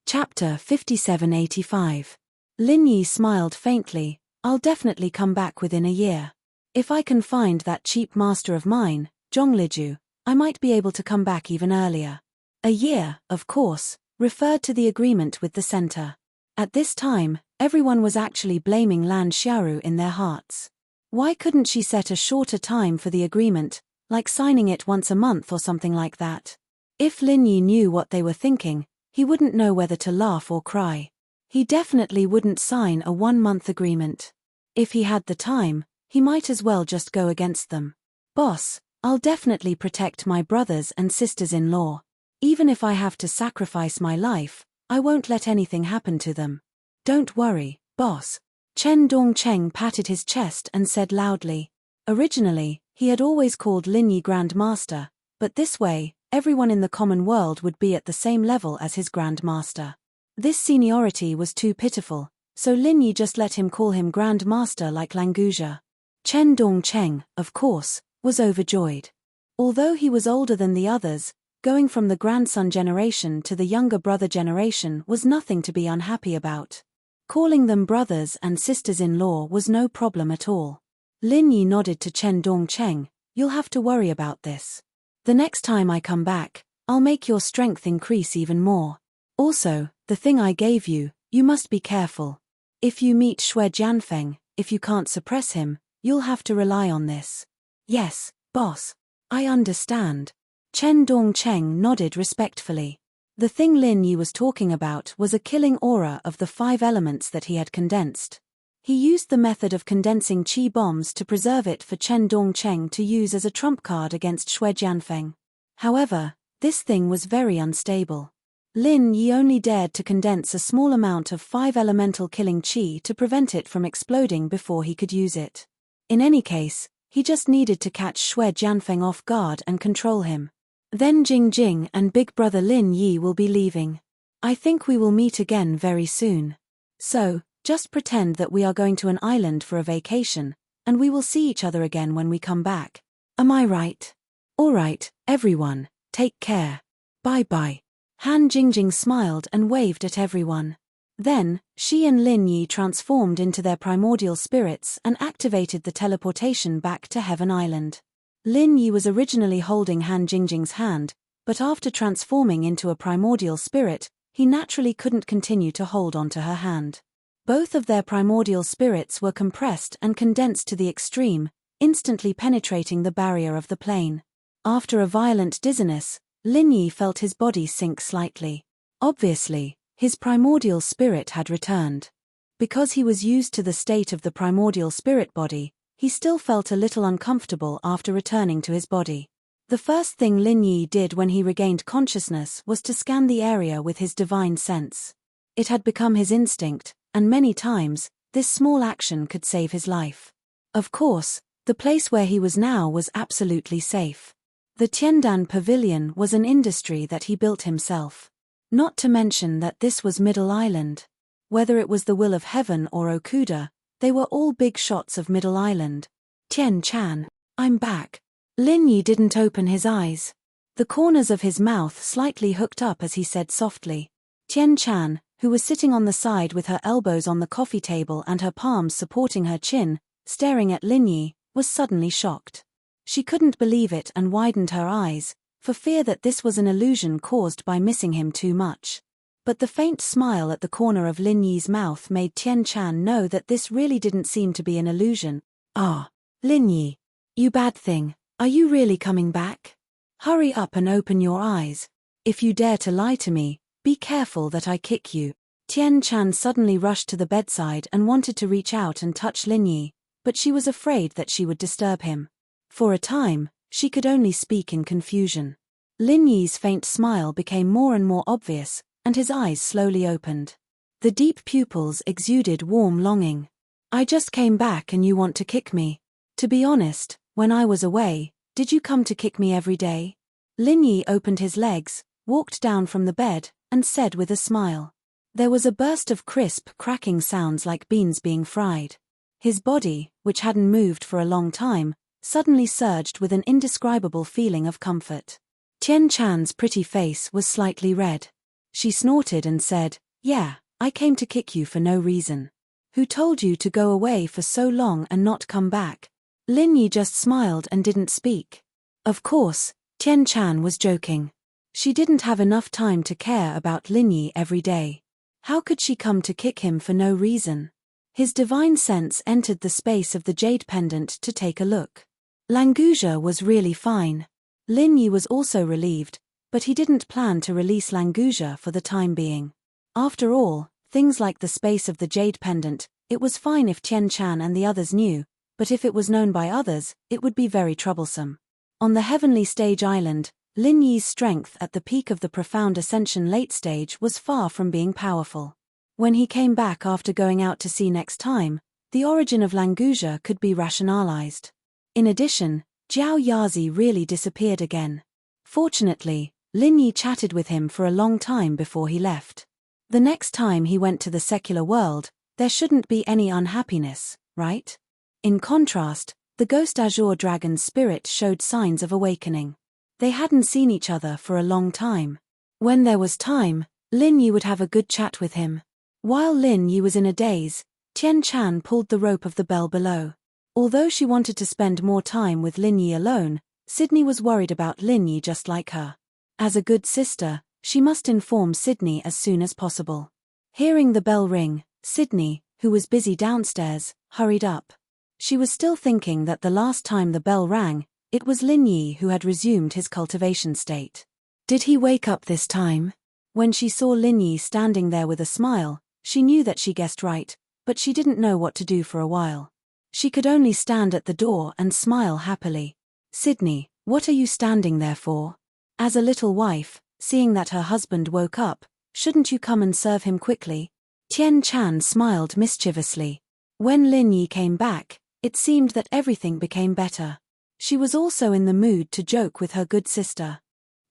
Chapter 5785. Lin Yi smiled faintly. I'll definitely come back within a year. If I can find that cheap master of mine, Zhongliju, I might be able to come back even earlier. A year, of course, referred to the agreement with the center. At this time, everyone was actually blaming Lan Xiaoru in their hearts. Why couldn't she set a shorter time for the agreement, like signing it once a month or something like that? If Lin Yi knew what they were thinking, he wouldn't know whether to laugh or cry. He definitely wouldn't sign a 1-month agreement. If he had the time, he might as well just go against them. Boss, I'll definitely protect my brothers and sisters-in-law. Even if I have to sacrifice my life, I won't let anything happen to them. Don't worry, boss. Chen Dongcheng patted his chest and said loudly. Originally, he had always called Lin Yi Grand Master, but this way, everyone in the common world would be at the same level as his Grand Master. This seniority was too pitiful, so Lin Yi just let him call him Grand Master like Languja. Chen Dongcheng, of course, was overjoyed. Although he was older than the others, going from the grandson generation to the younger brother generation was nothing to be unhappy about. Calling them brothers and sisters-in-law was no problem at all. Lin Yi nodded to Chen Dongcheng, you'll have to worry about this. The next time I come back, I'll make your strength increase even more. Also, the thing I gave you, you must be careful. If you meet Xue Jianfeng, if you can't suppress him, you'll have to rely on this. Yes, boss. I understand. Chen Dongcheng nodded respectfully. The thing Lin Yi was talking about was a killing aura of the 5 elements that he had condensed. He used the method of condensing qi bombs to preserve it for Chen Dongcheng to use as a trump card against Xue Jianfeng. However, this thing was very unstable. Lin Yi only dared to condense a small amount of 5 elemental killing qi to prevent it from exploding before he could use it. In any case, he just needed to catch Xue Jianfeng off guard and control him. Then Jing Jing and big brother Lin Yi will be leaving. I think we will meet again very soon. So, just pretend that we are going to an island for a vacation, and we will see each other again when we come back. Am I right? Alright, everyone, take care. Bye-bye. Han Jingjing smiled and waved at everyone. Then, she and Lin Yi transformed into their primordial spirits and activated the teleportation back to Heaven Island. Lin Yi was originally holding Han Jingjing's hand, but after transforming into a primordial spirit, he naturally couldn't continue to hold onto her hand. Both of their primordial spirits were compressed and condensed to the extreme, instantly penetrating the barrier of the plane. After a violent dizziness, Lin Yi felt his body sink slightly. Obviously, his primordial spirit had returned. Because he was used to the state of the primordial spirit body, he still felt a little uncomfortable after returning to his body. The first thing Lin Yi did when he regained consciousness was to scan the area with his divine sense. It had become his instinct, and many times, this small action could save his life. Of course, the place where he was now was absolutely safe. The Tiandan Pavilion was an industry that he built himself. Not to mention that this was Middle Island. Whether it was the will of heaven or Okuda, they were all big shots of Middle Island. Tian Chan, I'm back. Lin Yi didn't open his eyes. The corners of his mouth slightly hooked up as he said softly. Tian Chan, who was sitting on the side with her elbows on the coffee table and her palms supporting her chin, staring at Lin Yi, was suddenly shocked. She couldn't believe it and widened her eyes, for fear that this was an illusion caused by missing him too much. But the faint smile at the corner of Lin Yi's mouth made Tian Chan know that this really didn't seem to be an illusion. Ah, Lin Yi. You bad thing, are you really coming back? Hurry up and open your eyes. If you dare to lie to me, be careful that I kick you. Tian Chan suddenly rushed to the bedside and wanted to reach out and touch Lin Yi, but she was afraid that she would disturb him. For a time, she could only speak in confusion. Lin Yi's faint smile became more and more obvious, and his eyes slowly opened. The deep pupils exuded warm longing. I just came back and you want to kick me. To be honest, when I was away, did you come to kick me every day? Lin Yi opened his legs, walked down from the bed, and said with a smile. There was a burst of crisp, cracking sounds like beans being fried. His body, which hadn't moved for a long time, suddenly surged with an indescribable feeling of comfort. Tian Chan's pretty face was slightly red. She snorted and said, "Yeah, I came to kick you for no reason. Who told you to go away for so long and not come back?" Lin Yi just smiled and didn't speak. Of course, Tian Chan was joking. She didn't have enough time to care about Lin Yi every day. How could she come to kick him for no reason? His divine sense entered the space of the jade pendant to take a look. Languja was really fine. Lin Yi was also relieved, but he didn't plan to release Languja for the time being. After all, things like the space of the jade pendant, it was fine if Tian Chan and the others knew, but if it was known by others, it would be very troublesome. On the heavenly stage island, Lin Yi's strength at the peak of the profound ascension late stage was far from being powerful. When he came back after going out to sea next time, the origin of Languja could be rationalized. In addition, Jiao Yazi really disappeared again. Fortunately, Lin Yi chatted with him for a long time before he left. The next time he went to the secular world, there shouldn't be any unhappiness, right? In contrast, the ghost Azure Dragon's spirit showed signs of awakening. They hadn't seen each other for a long time. When there was time, Lin Yi would have a good chat with him. While Lin Yi was in a daze, Tian Chan pulled the rope of the bell below. Although she wanted to spend more time with Lin Yi alone, Sydney was worried about Lin Yi just like her. As a good sister, she must inform Sydney as soon as possible. Hearing the bell ring, Sydney, who was busy downstairs, hurried up. She was still thinking that the last time the bell rang, it was Lin Yi who had resumed his cultivation state. Did he wake up this time? When she saw Lin Yi standing there with a smile, she knew that she guessed right, but she didn't know what to do for a while. She could only stand at the door and smile happily. "Sydney, what are you standing there for?" As a little wife, seeing that her husband woke up, shouldn't you come and serve him quickly? Tian Chan smiled mischievously. When Lin Yi came back, it seemed that everything became better. She was also in the mood to joke with her good sister.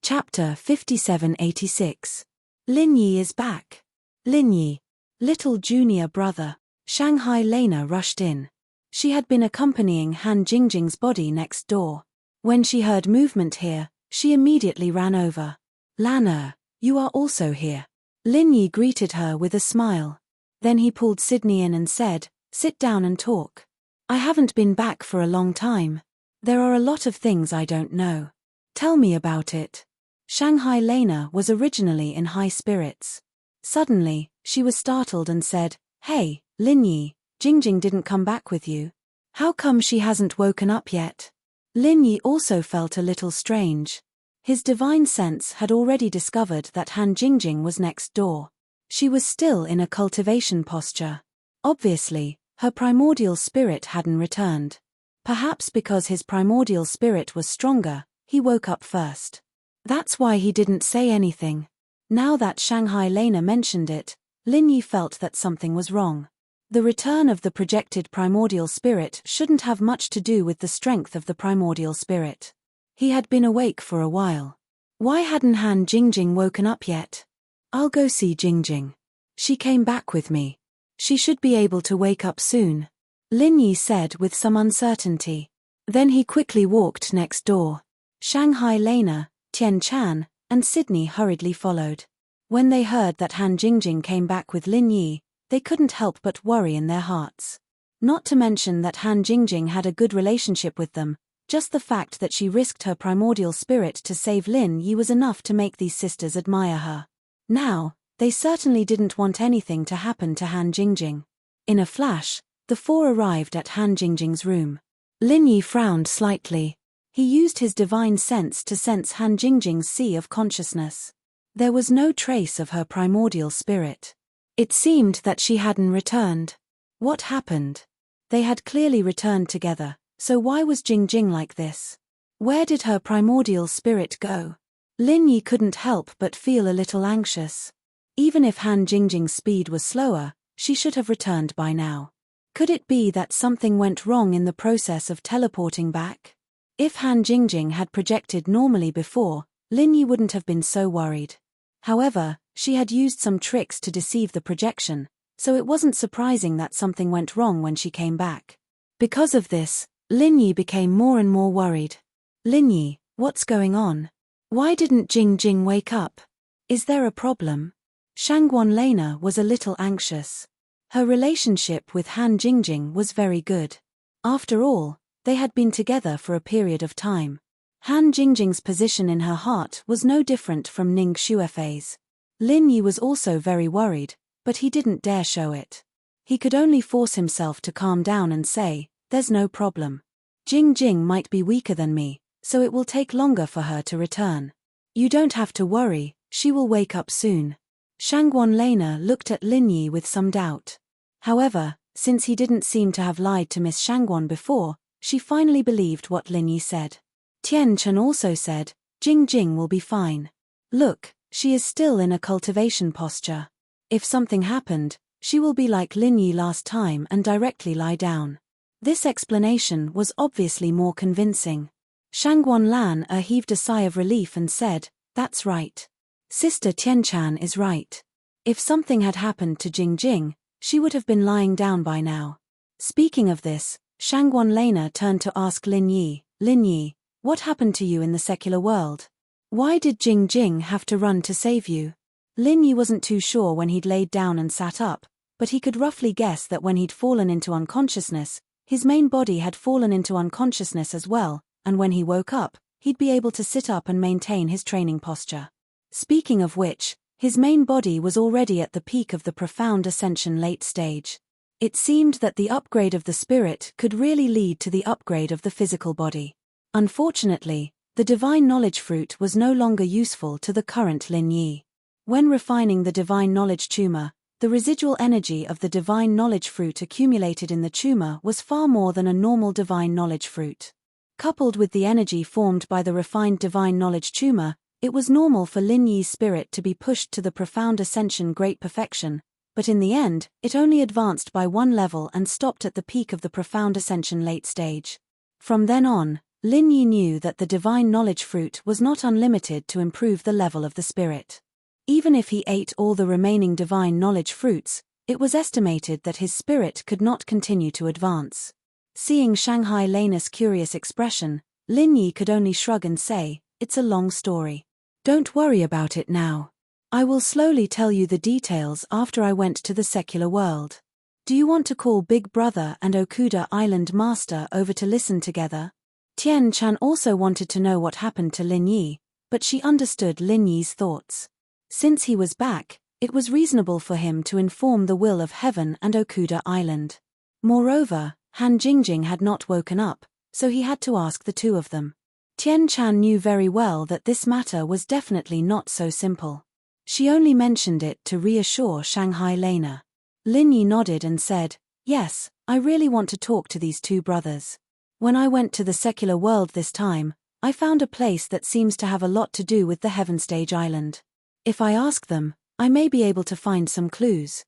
Chapter 5786. Lin Yi is back. Lin Yi, little junior brother. Shanghai Lena rushed in. She had been accompanying Han Jingjing's body next door. When she heard movement here, she immediately ran over. "Lana, you are also here." Lin Yi greeted her with a smile. Then he pulled Sydney in and said, "Sit down and talk. I haven't been back for a long time. There are a lot of things I don't know. Tell me about it." Shanghai Lena was originally in high spirits. Suddenly, she was startled and said, "Hey, Lin Yi, Jingjing didn't come back with you. How come she hasn't woken up yet?" Lin Yi also felt a little strange. His divine sense had already discovered that Han Jingjing was next door. She was still in a cultivation posture. Obviously, her primordial spirit hadn't returned. Perhaps because his primordial spirit was stronger, he woke up first. That's why he didn't say anything. Now that Shanghai Lena mentioned it, Lin Yi felt that something was wrong. The return of the projected primordial spirit shouldn't have much to do with the strength of the primordial spirit. He had been awake for a while. Why hadn't Han Jingjing woken up yet? "I'll go see Jingjing. She came back with me. She should be able to wake up soon," Lin Yi said with some uncertainty. Then he quickly walked next door. Shanghai Lena, Tian Chan, and Sydney hurriedly followed. When they heard that Han Jingjing came back with Lin Yi, they couldn't help but worry in their hearts. Not to mention that Han Jingjing had a good relationship with them, just the fact that she risked her primordial spirit to save Lin Yi was enough to make these sisters admire her. Now, they certainly didn't want anything to happen to Han Jingjing. In a flash, the four arrived at Han Jingjing's room. Lin Yi frowned slightly. He used his divine sense to sense Han Jingjing's sea of consciousness. There was no trace of her primordial spirit. It seemed that she hadn't returned. What happened? They had clearly returned together, so why was Jingjing like this? Where did her primordial spirit go? Lin Yi couldn't help but feel a little anxious. Even if Han Jingjing's speed was slower, she should have returned by now. Could it be that something went wrong in the process of teleporting back? If Han Jingjing had projected normally before, Lin Yi wouldn't have been so worried. However, she had used some tricks to deceive the projection, so it wasn't surprising that something went wrong when she came back. Because of this, Lin Yi became more and more worried. Lin Yi, what's going on? Why didn't Jingjing wake up? Is there a problem? Shangguan Lena was a little anxious. Her relationship with Han Jingjing was very good. After all, they had been together for a period of time. Han Jingjing's position in her heart was no different from Ning Xuefei's. Lin Yi was also very worried, but he didn't dare show it. He could only force himself to calm down and say, "There's no problem. Jingjing might be weaker than me, so it will take longer for her to return. You don't have to worry, she will wake up soon." Shangguan Lena looked at Lin Yi with some doubt. However, since he didn't seem to have lied to Miss Shangguan before, she finally believed what Lin Yi said. Tian Chen also said, "Jingjing will be fine. Look, she is still in a cultivation posture. If something happened, she will be like Lin Yi last time and directly lie down." This explanation was obviously more convincing. Shangguan Lan heaved a sigh of relief and said, "That's right. Sister Tianchan is right. If something had happened to Jingjing, she would have been lying down by now." Speaking of this, Shangguan Lena turned to ask Lin Yi, "Lin Yi, what happened to you in the secular world? Why did Jingjing have to run to save you?" Lin Yi wasn't too sure when he'd laid down and sat up, but he could roughly guess that when he'd fallen into unconsciousness, his main body had fallen into unconsciousness as well, and when he woke up, he'd be able to sit up and maintain his training posture. Speaking of which, his main body was already at the peak of the profound ascension late stage. It seemed that the upgrade of the spirit could really lead to the upgrade of the physical body. Unfortunately, the divine knowledge fruit was no longer useful to the current Lin Yi. When refining the divine knowledge tumor, the residual energy of the divine knowledge fruit accumulated in the tumor was far more than a normal divine knowledge fruit. Coupled with the energy formed by the refined divine knowledge tumor, it was normal for Lin Yi's spirit to be pushed to the profound ascension great perfection, but in the end, it only advanced by one level and stopped at the peak of the profound ascension late stage. From then on, Lin Yi knew that the divine knowledge fruit was not unlimited to improve the level of the spirit. Even if he ate all the remaining divine knowledge fruits, it was estimated that his spirit could not continue to advance. Seeing Shanghai Lena's curious expression, Lin Yi could only shrug and say, "It's a long story. Don't worry about it now. I will slowly tell you the details after I went to the secular world. Do you want to call Big Brother and Okuda Island Master over to listen together?" Tian Chan also wanted to know what happened to Lin Yi, but she understood Lin Yi's thoughts. Since he was back, it was reasonable for him to inform the will of heaven and Okuda Island. Moreover, Han Jingjing had not woken up, so he had to ask the two of them. Tian Chan knew very well that this matter was definitely not so simple. She only mentioned it to reassure Shanghai Lena. Lin Yi nodded and said, "Yes, I really want to talk to these two brothers. When I went to the secular world this time, I found a place that seems to have a lot to do with the Heaven Stage Island. If I ask them, I may be able to find some clues."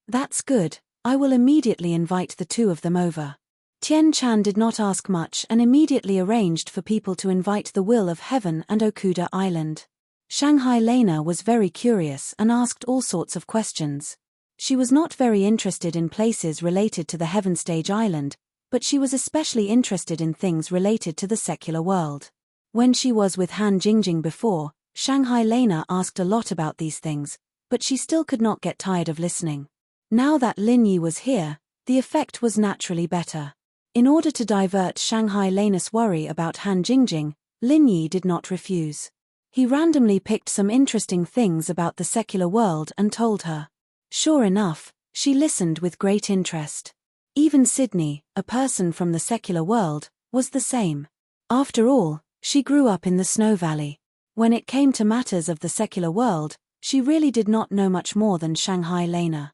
"That's good, I will immediately invite the two of them over." Tian Chan did not ask much and immediately arranged for people to invite the will of heaven and Okuda Island. Shanghai Lena was very curious and asked all sorts of questions. She was not very interested in places related to the Heaven Stage Island, but she was especially interested in things related to the secular world. When she was with Han Jingjing before, Shanghai Lena asked a lot about these things, but she still could not get tired of listening. Now that Lin Yi was here, the effect was naturally better. In order to divert Shanghai Lena's worry about Han Jingjing, Lin Yi did not refuse. He randomly picked some interesting things about the secular world and told her. Sure enough, she listened with great interest. Even Sydney, a person from the secular world, was the same. After all, she grew up in the Snow Valley. When it came to matters of the secular world, she really did not know much more than Shanghai Lena.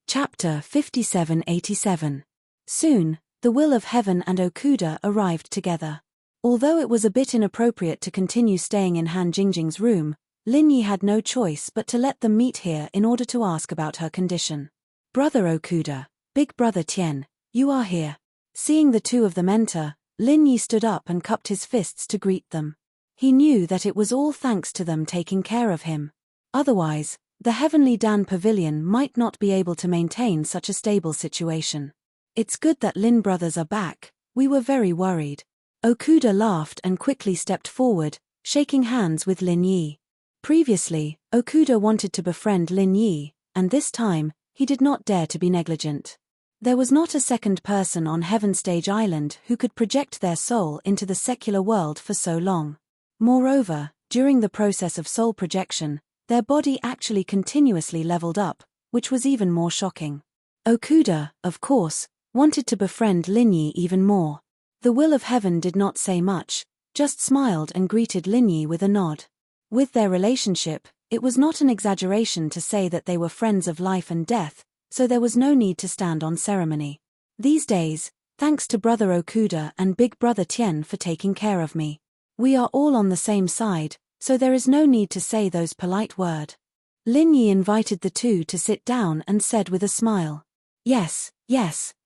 Chapter 5787. Soon, the will of heaven and Okuda arrived together. Although it was a bit inappropriate to continue staying in Han Jingjing's room, Lin Yi had no choice but to let them meet here in order to ask about her condition. Brother Okuda, big brother Tian, you are here. Seeing the two of them enter, Lin Yi stood up and cupped his fists to greet them. He knew that it was all thanks to them taking care of him. Otherwise, the Heavenly Dan Pavilion might not be able to maintain such a stable situation. It's good that Lin brothers are back, we were very worried. Okuda laughed and quickly stepped forward, shaking hands with Lin Yi. Previously, Okuda wanted to befriend Lin Yi, and this time, he did not dare to be negligent. There was not a second person on Heaven Stage Island who could project their soul into the secular world for so long. Moreover, during the process of soul projection, their body actually continuously leveled up, which was even more shocking. Okuda, of course, wanted to befriend Lin Yi even more. The will of heaven did not say much, just smiled and greeted Lin Yi with a nod. With their relationship, it was not an exaggeration to say that they were friends of life and death, so there was no need to stand on ceremony. These days, thanks to brother Okuda and big brother Tian for taking care of me. We are all on the same side, so there is no need to say those polite words. Lin Yi invited the two to sit down and said with a smile. Yes,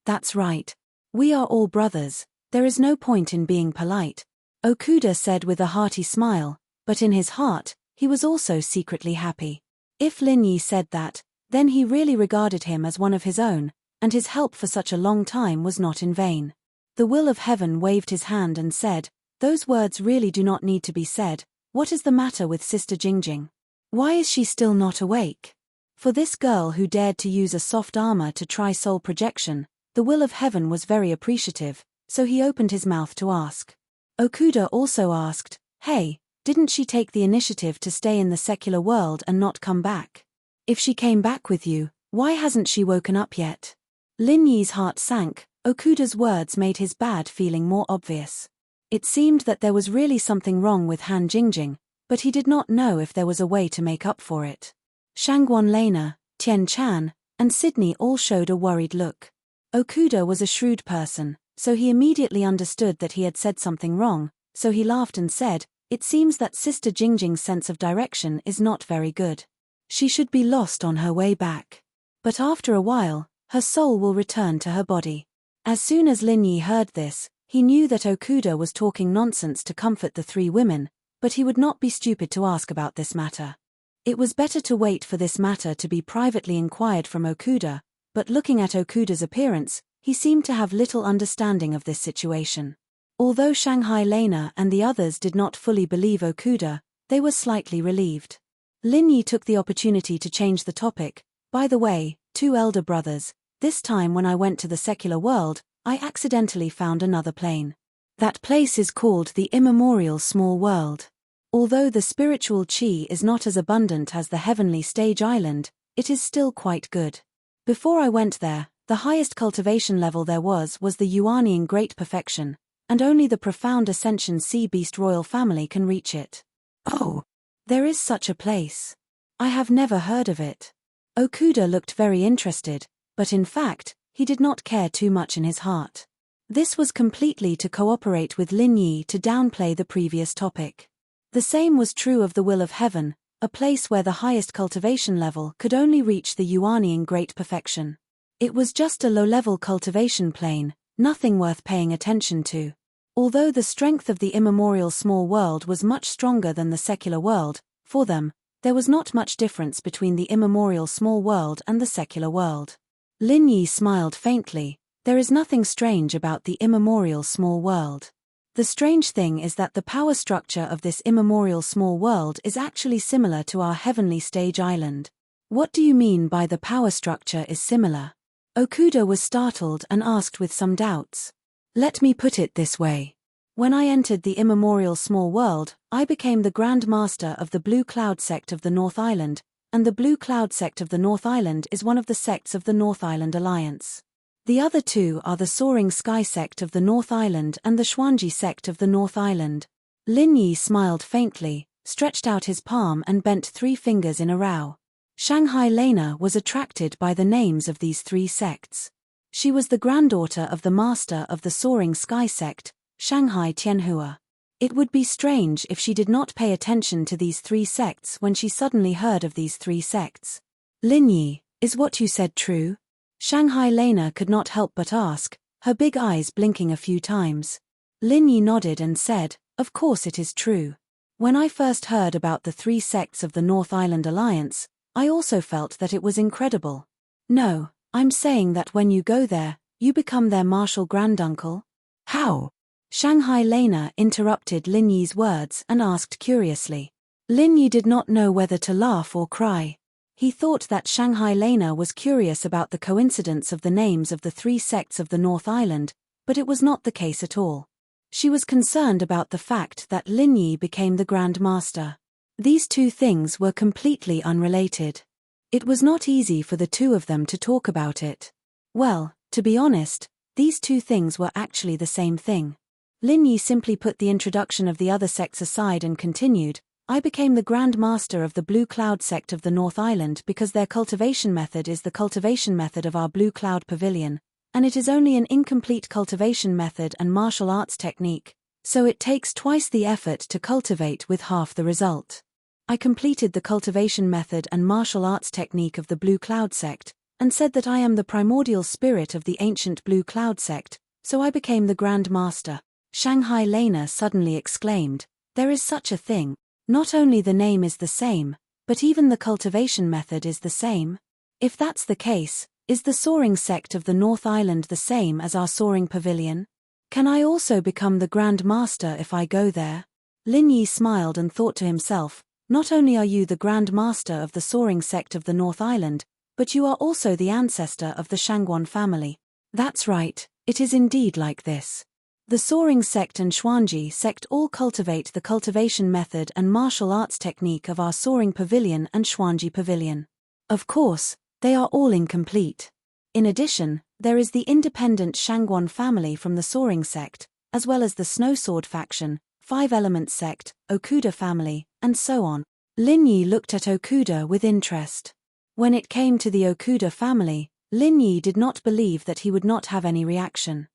that's right. We are all brothers, there is no point in being polite. Okuda said with a hearty smile, but in his heart, he was also secretly happy. If Lin Yi said that, then he really regarded him as one of his own, and his help for such a long time was not in vain. The will of heaven waved his hand and said, those words really do not need to be said. What is the matter with Sister Jingjing? Why is she still not awake? For this girl who dared to use a soft armor to try soul projection, the will of heaven was very appreciative, so he opened his mouth to ask. Okuda also asked, hey, didn't she take the initiative to stay in the secular world and not come back? If she came back with you, why hasn't she woken up yet? Lin Yi's heart sank. Okuda's words made his bad feeling more obvious. It seemed that there was really something wrong with Han Jingjing, but he did not know if there was a way to make up for it. Shangguan Lena, Tian Chan, and Sydney all showed a worried look. Okuda was a shrewd person, so he immediately understood that he had said something wrong, so he laughed and said, it seems that Sister Jingjing's sense of direction is not very good. She should be lost on her way back. But after a while, her soul will return to her body. As soon as Lin Yi heard this, he knew that Okuda was talking nonsense to comfort the three women, but he would not be stupid to ask about this matter. It was better to wait for this matter to be privately inquired from Okuda, but looking at Okuda's appearance, he seemed to have little understanding of this situation. Although Shanghai Lena and the others did not fully believe Okuda, they were slightly relieved. Lin Yi took the opportunity to change the topic. By the way, two elder brothers, this time when I went to the secular world, I accidentally found another plane. That place is called the Immemorial Small World. Although the spiritual chi is not as abundant as the Heavenly Stage Island, it is still quite good. Before I went there, the highest cultivation level there was the Yuaniing Great Perfection, and only the profound Ascension Sea Beast royal family can reach it. Oh, there is such a place. I have never heard of it. Okuda looked very interested, but in fact, he did not care too much in his heart. This was completely to cooperate with Lin Yi to downplay the previous topic. The same was true of the will of heaven, a place where the highest cultivation level could only reach the Yuaniing Great Perfection. It was just a low-level cultivation plane, nothing worth paying attention to. Although the strength of the immemorial small world was much stronger than the secular world, for them, there was not much difference between the immemorial small world and the secular world. Lin Yi smiled faintly. There is nothing strange about the immemorial small world. The strange thing is that the power structure of this immemorial small world is actually similar to our Heavenly Stage Island. What do you mean by the power structure is similar? Okuda was startled and asked with some doubts. Let me put it this way. When I entered the immemorial small world, I became the Grand Master of the Blue Cloud sect of the North Island, and the Blue Cloud sect of the North Island is one of the sects of the North Island Alliance. The other two are the Soaring Sky sect of the North Island and the Xuanji sect of the North Island. Lin Yi smiled faintly, stretched out his palm and bent 3 fingers in a row. Shanghai Lena was attracted by the names of these 3 sects. She was the granddaughter of the master of the Soaring Sky sect, Shanghai Tianhua. It would be strange if she did not pay attention to these 3 sects when she suddenly heard of these 3 sects. Lin Yi, is what you said true? Shanghai Lena could not help but ask, her big eyes blinking a few times. Lin Yi nodded and said, of course it is true. When I first heard about the 3 sects of the North Island Alliance, I also felt that it was incredible. No, I'm saying that when you go there, you become their martial granduncle? How? Shanghai Lena interrupted Lin Yi's words and asked curiously. Lin Yi did not know whether to laugh or cry. He thought that Shanghai Lena was curious about the coincidence of the names of the 3 sects of the North Island, but it was not the case at all. She was concerned about the fact that Lin Yi became the Grand Master. These 2 things were completely unrelated. It was not easy for the 2 of them to talk about it. Well, to be honest, these 2 things were actually the same thing. Lin Yi simply put the introduction of the other sects aside and continued, I became the Grand Master of the Blue Cloud sect of the North Island because their cultivation method is the cultivation method of our Blue Cloud Pavilion, and it is only an incomplete cultivation method and martial arts technique, so it takes twice the effort to cultivate with half the result. I completed the cultivation method and martial arts technique of the Blue Cloud sect, and said that I am the primordial spirit of the ancient Blue Cloud sect, so I became the Grand Master. Shanghai Lena suddenly exclaimed, there is such a thing. Not only the name is the same, but even the cultivation method is the same. If that's the case, is the Soaring sect of the North Island the same as our Soaring Pavilion? Can I also become the Grand Master if I go there? Lin Yi smiled and thought to himself, not only are you the Grand Master of the Soaring sect of the North Island, but you are also the ancestor of the Shangguan family. That's right, it is indeed like this. The Soaring sect and Xuanji sect all cultivate the cultivation method and martial arts technique of our Soaring Pavilion and Xuanji Pavilion. Of course, they are all incomplete. In addition, there is the independent Shangguan family from the Soaring sect, as well as the Snowsword faction, 5 Elements sect, Okuda family, and so on. Lin Yi looked at Okuda with interest. When it came to the Okuda family, Lin Yi did not believe that he would not have any reaction.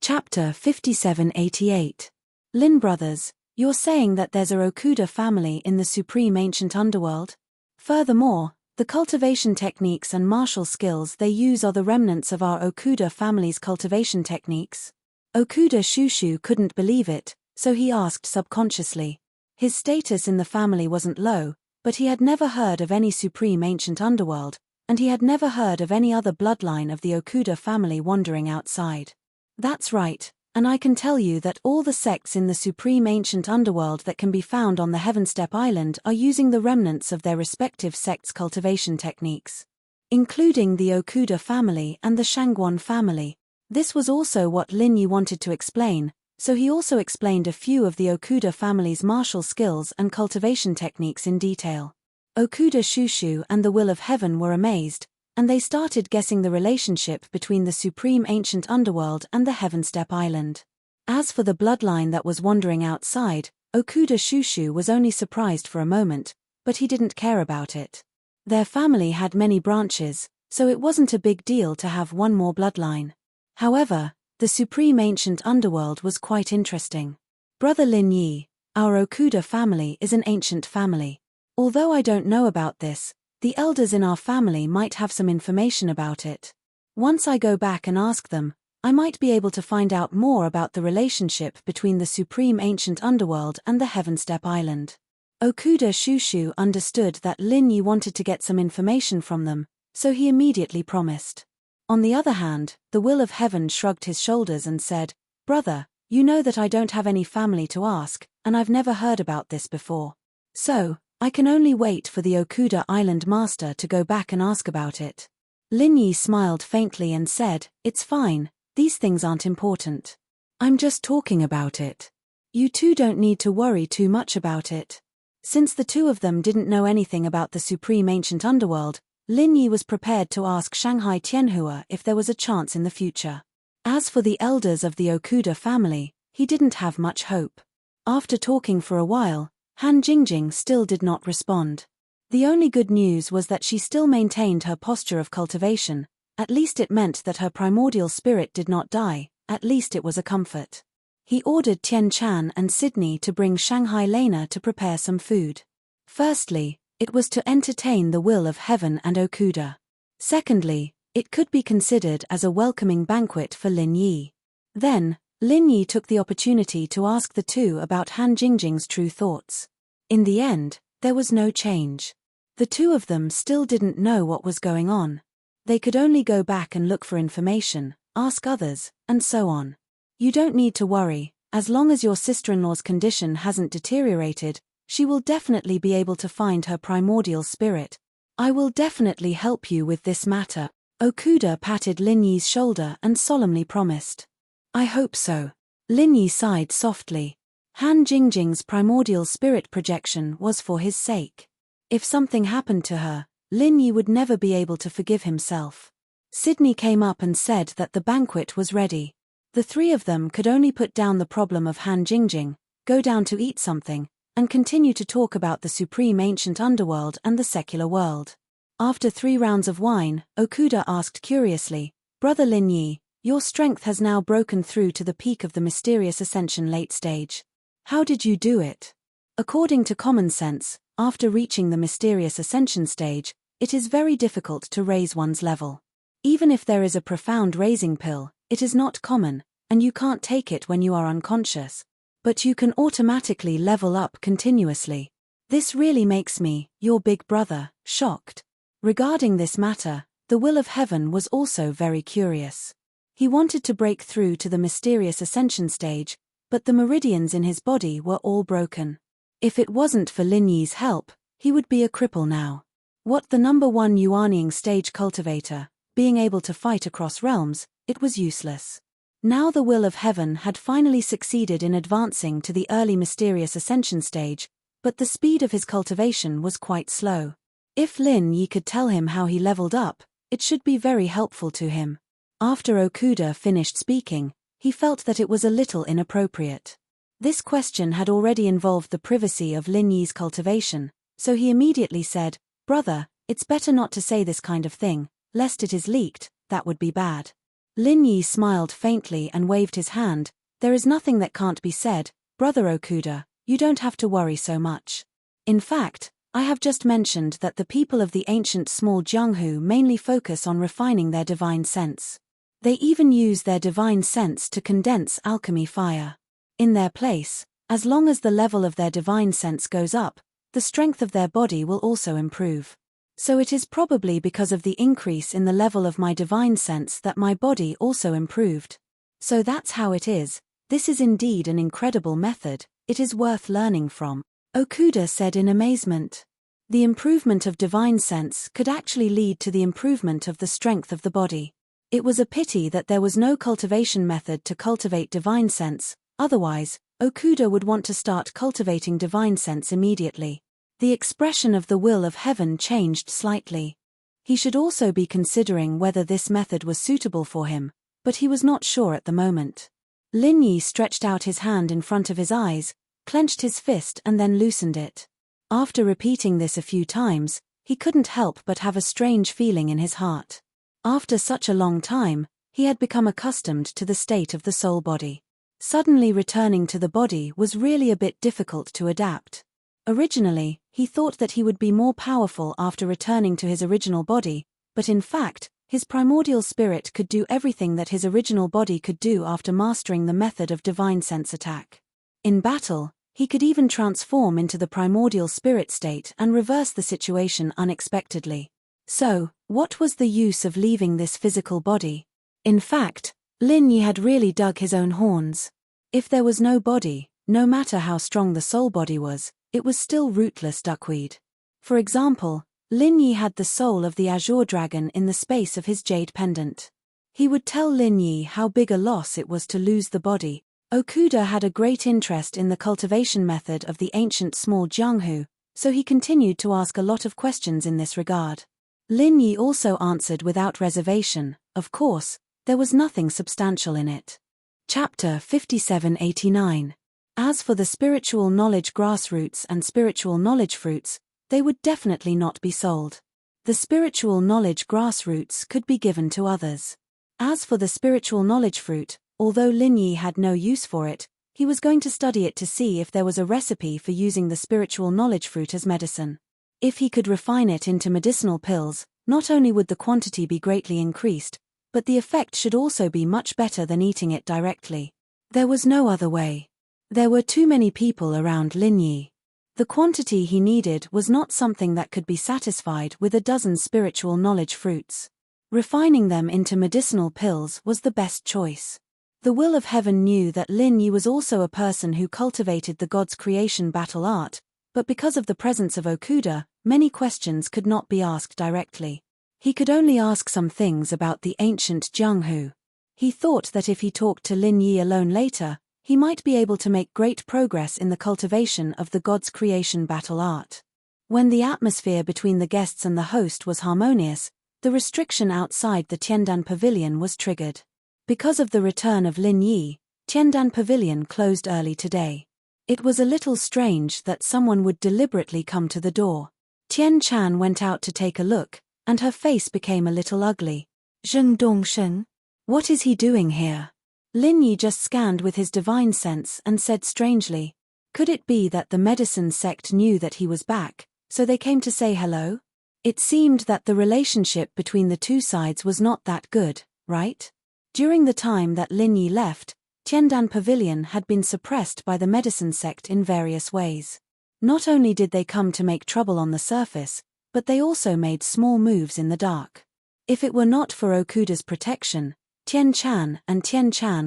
Chapter 5788. Lin brothers, you're saying that there's a Okuda family in the supreme ancient underworld? Furthermore, the cultivation techniques and martial skills they use are the remnants of our Okuda family's cultivation techniques? Okuda Shushu couldn't believe it, so he asked subconsciously. His status in the family wasn't low, but he had never heard of any supreme ancient underworld, and he had never heard of any other bloodline of the Okuda family wandering outside. That's right, and I can tell you that all the sects in the supreme ancient underworld that can be found on the Heavenstep Island are using the remnants of their respective sects' cultivation techniques, including the Okuda family and the Shangguan family. This was also what Lin Yi wanted to explain, so he also explained a few of the Okuda family's martial skills and cultivation techniques in detail. Okuda Shushu and the Will of Heaven were amazed, and they started guessing the relationship between the supreme ancient underworld and the Heavenstep Island. As for the bloodline that was wandering outside, Okuda Shushu was only surprised for a moment, but he didn't care about it. Their family had many branches, so it wasn't a big deal to have one more bloodline. However, the supreme ancient underworld was quite interesting. Brother Lin Yi, our Okuda family is an ancient family. Although I don't know about this, the elders in our family might have some information about it. Once I go back and ask them, I might be able to find out more about the relationship between the supreme ancient underworld and the Heavenstep Island. Okuda Shushu understood that Lin Yi wanted to get some information from them, so he immediately promised. On the other hand, the Will of Heaven shrugged his shoulders and said, Brother, you know that I don't have any family to ask, and I've never heard about this before. So, I can only wait for the Okuda Island Master to go back and ask about it. Lin Yi smiled faintly and said, It's fine, these things aren't important. I'm just talking about it. You two don't need to worry too much about it. Since the two of them didn't know anything about the supreme ancient underworld, Lin Yi was prepared to ask Shanghai Tianhua if there was a chance in the future. As for the elders of the Okuda family, he didn't have much hope. After talking for a while, Han Jingjing still did not respond. The only good news was that she still maintained her posture of cultivation. At least it meant that her primordial spirit did not die, at least it was a comfort. He ordered Tian Chan and Sydney to bring Shanghai Lena to prepare some food. Firstly, it was to entertain the will of heaven and Okuda. Secondly, it could be considered as a welcoming banquet for Lin Yi. Then, Lin Yi took the opportunity to ask the two about Han Jingjing's true thoughts. In the end, there was no change. The two of them still didn't know what was going on. They could only go back and look for information, ask others, and so on. You don't need to worry, as long as your sister-in-law's condition hasn't deteriorated, she will definitely be able to find her primordial spirit. I will definitely help you with this matter. Okuda patted Lin Yi's shoulder and solemnly promised. I hope so. Lin Yi sighed softly. Han Jingjing's primordial spirit projection was for his sake. If something happened to her, Lin Yi would never be able to forgive himself. Sydney came up and said that the banquet was ready. The three of them could only put down the problem of Han Jingjing, go down to eat something, and continue to talk about the supreme ancient underworld and the secular world. After 3 rounds of wine, Okuda asked curiously, Brother Lin Yi, your strength has now broken through to the peak of the mysterious ascension late stage. How did you do it? According to common sense, after reaching the mysterious ascension stage, it is very difficult to raise one's level. Even if there is a profound raising pill, it is not common, and you can't take it when you are unconscious. But you can automatically level up continuously. This really makes me, your big brother, shocked. Regarding this matter, the will of heaven was also very curious. He wanted to break through to the mysterious ascension stage, but the meridians in his body were all broken. If it wasn't for Lin Yi's help, he would be a cripple now. What the number 1 Yuanying stage cultivator, being able to fight across realms, it was useless. Now the will of heaven had finally succeeded in advancing to the early mysterious ascension stage, but the speed of his cultivation was quite slow. If Lin Yi could tell him how he leveled up, it should be very helpful to him. After Okuda finished speaking, he felt that it was a little inappropriate. This question had already involved the privacy of Lin Yi's cultivation, so he immediately said, Brother, it's better not to say this kind of thing, lest it is leaked, that would be bad. Lin Yi smiled faintly and waved his hand. There is nothing that can't be said, Brother Okuda, you don't have to worry so much. In fact, I have just mentioned that the people of the ancient small Jianghu mainly focus on refining their divine sense. They even use their divine sense to condense alchemy fire. In their place, as long as the level of their divine sense goes up, the strength of their body will also improve. So it is probably because of the increase in the level of my divine sense that my body also improved. So that's how it is. This is indeed an incredible method, it is worth learning from. Okuda said in amazement. The improvement of divine sense could actually lead to the improvement of the strength of the body. It was a pity that there was no cultivation method to cultivate divine sense, otherwise, Okuda would want to start cultivating divine sense immediately. The expression of the will of heaven changed slightly. He should also be considering whether this method was suitable for him, but he was not sure at the moment. Lin Yi stretched out his hand in front of his eyes, clenched his fist and then loosened it. After repeating this a few times, he couldn't help but have a strange feeling in his heart. After such a long time, he had become accustomed to the state of the soul body. Suddenly returning to the body was really a bit difficult to adapt. Originally, he thought that he would be more powerful after returning to his original body, but in fact, his primordial spirit could do everything that his original body could do after mastering the method of divine sense attack. In battle, he could even transform into the primordial spirit state and reverse the situation unexpectedly. So, what was the use of leaving this physical body? In fact, Lin Yi had really dug his own horns. If there was no body, no matter how strong the soul body was, it was still rootless duckweed. For example, Lin Yi had the soul of the azure dragon in the space of his jade pendant. He would tell Lin Yi how big a loss it was to lose the body. Okuda had a great interest in the cultivation method of the ancient small Jianghu, so he continued to ask a lot of questions in this regard. Lin Yi also answered without reservation. Of course, there was nothing substantial in it. Chapter 5789. As for the spiritual knowledge grassroots and spiritual knowledge fruits, they would definitely not be sold. The spiritual knowledge grassroots could be given to others. As for the spiritual knowledge fruit, although Lin Yi had no use for it, he was going to study it to see if there was a recipe for using the spiritual knowledge fruit as medicine. If he could refine it into medicinal pills, not only would the quantity be greatly increased, but the effect should also be much better than eating it directly. There was no other way. There were too many people around Lin Yi. The quantity he needed was not something that could be satisfied with a dozen spiritual knowledge fruits. Refining them into medicinal pills was the best choice. The will of heaven knew that Lin Yi was also a person who cultivated the god's creation battle art, but because of the presence of Okuda, many questions could not be asked directly. He could only ask some things about the ancient Jianghu. He thought that if he talked to Lin Yi alone later, he might be able to make great progress in the cultivation of the god's creation battle art. When the atmosphere between the guests and the host was harmonious, the restriction outside the Tiandan Pavilion was triggered. Because of the return of Lin Yi, Tiandan Pavilion closed early today. It was a little strange that someone would deliberately come to the door. Tian Chan went out to take a look, and her face became a little ugly. Zheng Dongsheng? What is he doing here? Lin Yi just scanned with his divine sense and said strangely, could it be that the medicine sect knew that he was back, so they came to say hello? It seemed that the relationship between the two sides was not that good, right? During the time that Lin Yi left, Tiandan Pavilion had been suppressed by the medicine sect in various ways. Not only did they come to make trouble on the surface, but they also made small moves in the dark. If it were not for Okuda's protection, Tian Chan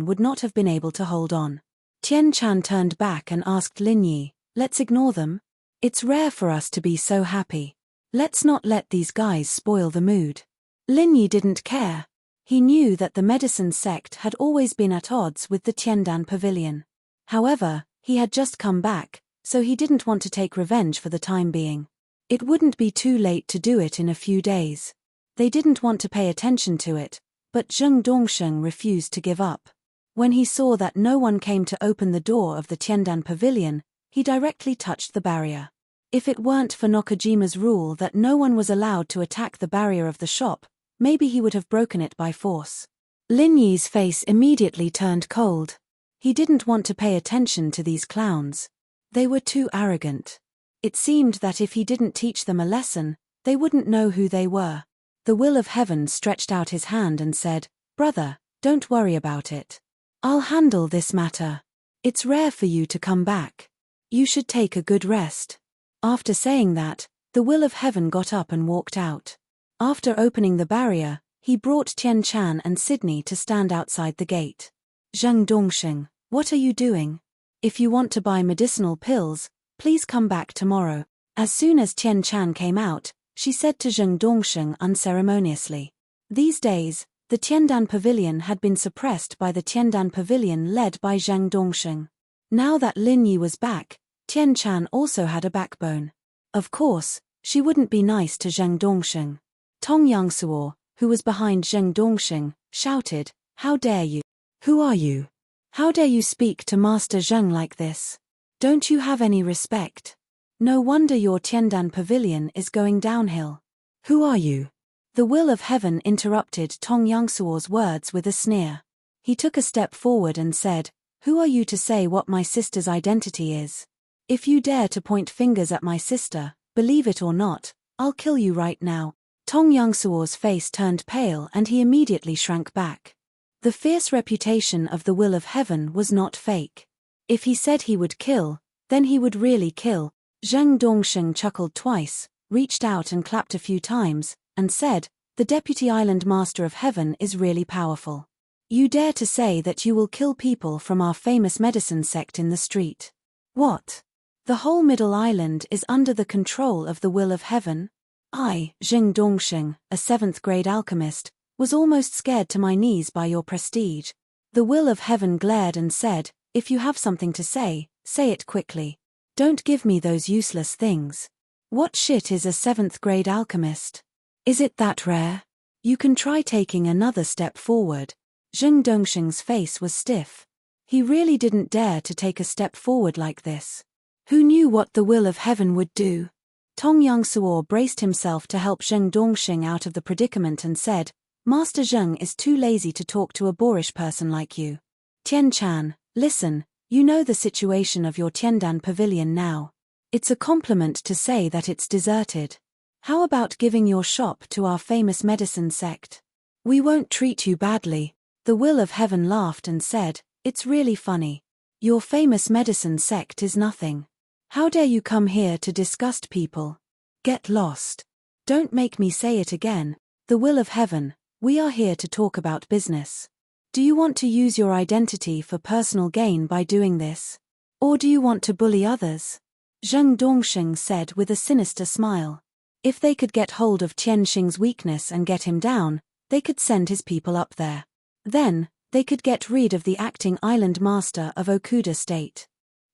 would not have been able to hold on. Tian Chan turned back and asked Lin Yi, let's ignore them? It's rare for us to be so happy. Let's not let these guys spoil the mood. Lin Yi didn't care. He knew that the medicine sect had always been at odds with the Tiandan Pavilion. However, he had just come back, so he didn't want to take revenge for the time being. It wouldn't be too late to do it in a few days. They didn't want to pay attention to it, but Zheng Dongsheng refused to give up. When he saw that no one came to open the door of the Tiandan Pavilion, he directly touched the barrier. If it weren't for Nokojima's rule that no one was allowed to attack the barrier of the shop, maybe he would have broken it by force. Lin Yi's face immediately turned cold. He didn't want to pay attention to these clowns. They were too arrogant. It seemed that if he didn't teach them a lesson, they wouldn't know who they were. The will of heaven stretched out his hand and said, brother, don't worry about it. I'll handle this matter. It's rare for you to come back. You should take a good rest. After saying that, the will of heaven got up and walked out. After opening the barrier, he brought Tian Chan and Sydney to stand outside the gate. Zheng Dongsheng, what are you doing? If you want to buy medicinal pills, please come back tomorrow. As soon as Tian Chan came out, she said to Zheng Dongsheng unceremoniously. These days, the Tiandan Pavilion had been suppressed by the Tiandan Pavilion led by Zheng Dongsheng. Now that Lin Yi was back, Tian Chan also had a backbone. Of course, she wouldn't be nice to Zheng Dongsheng. Tong Yangsuo, who was behind Zheng Dongsheng, shouted, how dare you? Who are you? How dare you speak to Master Zheng like this? Don't you have any respect? No wonder your Tiandan Pavilion is going downhill. Who are you? The will of heaven interrupted Tong Yangsuo's words with a sneer. He took a step forward and said, who are you to say what my sister's identity is? If you dare to point fingers at my sister, believe it or not, I'll kill you right now. Tong Yangsuo's face turned pale and he immediately shrank back. The fierce reputation of the will of heaven was not fake. If he said he would kill, then he would really kill. Zheng Dongsheng chuckled twice, reached out and clapped a few times, and said, the Deputy Island Master of Heaven is really powerful. You dare to say that you will kill people from our famous medicine sect in the street. What? The whole Middle Island is under the control of the will of heaven? I, Zheng Dongsheng, a 7th grade alchemist, was almost scared to my knees by your prestige. The will of heaven glared and said, if you have something to say it quickly. Don't give me those useless things. What shit is a 7th grade alchemist? Is it that rare? You can try taking another step forward. Zheng Dongsheng's face was stiff. He really didn't dare to take a step forward like this. Who knew what the will of heaven would do? Tong Yongsuo braced himself to help Zheng Dongxing out of the predicament and said, Master Zheng is too lazy to talk to a boorish person like you. Tian Chan, listen, you know the situation of your Tiandan pavilion now. It's a compliment to say that it's deserted. How about giving your shop to our famous medicine sect? We won't treat you badly. The will of heaven laughed and said, it's really funny. Your famous medicine sect is nothing. How dare you come here to disgust people? Get lost. Don't make me say it again. The will of heaven, we are here to talk about business. Do you want to use your identity for personal gain by doing this? Or do you want to bully others? Zheng Dongxing said with a sinister smile. If they could get hold of Tianxing's weakness and get him down, they could send his people up there. Then, they could get rid of the acting island master of Okuda State.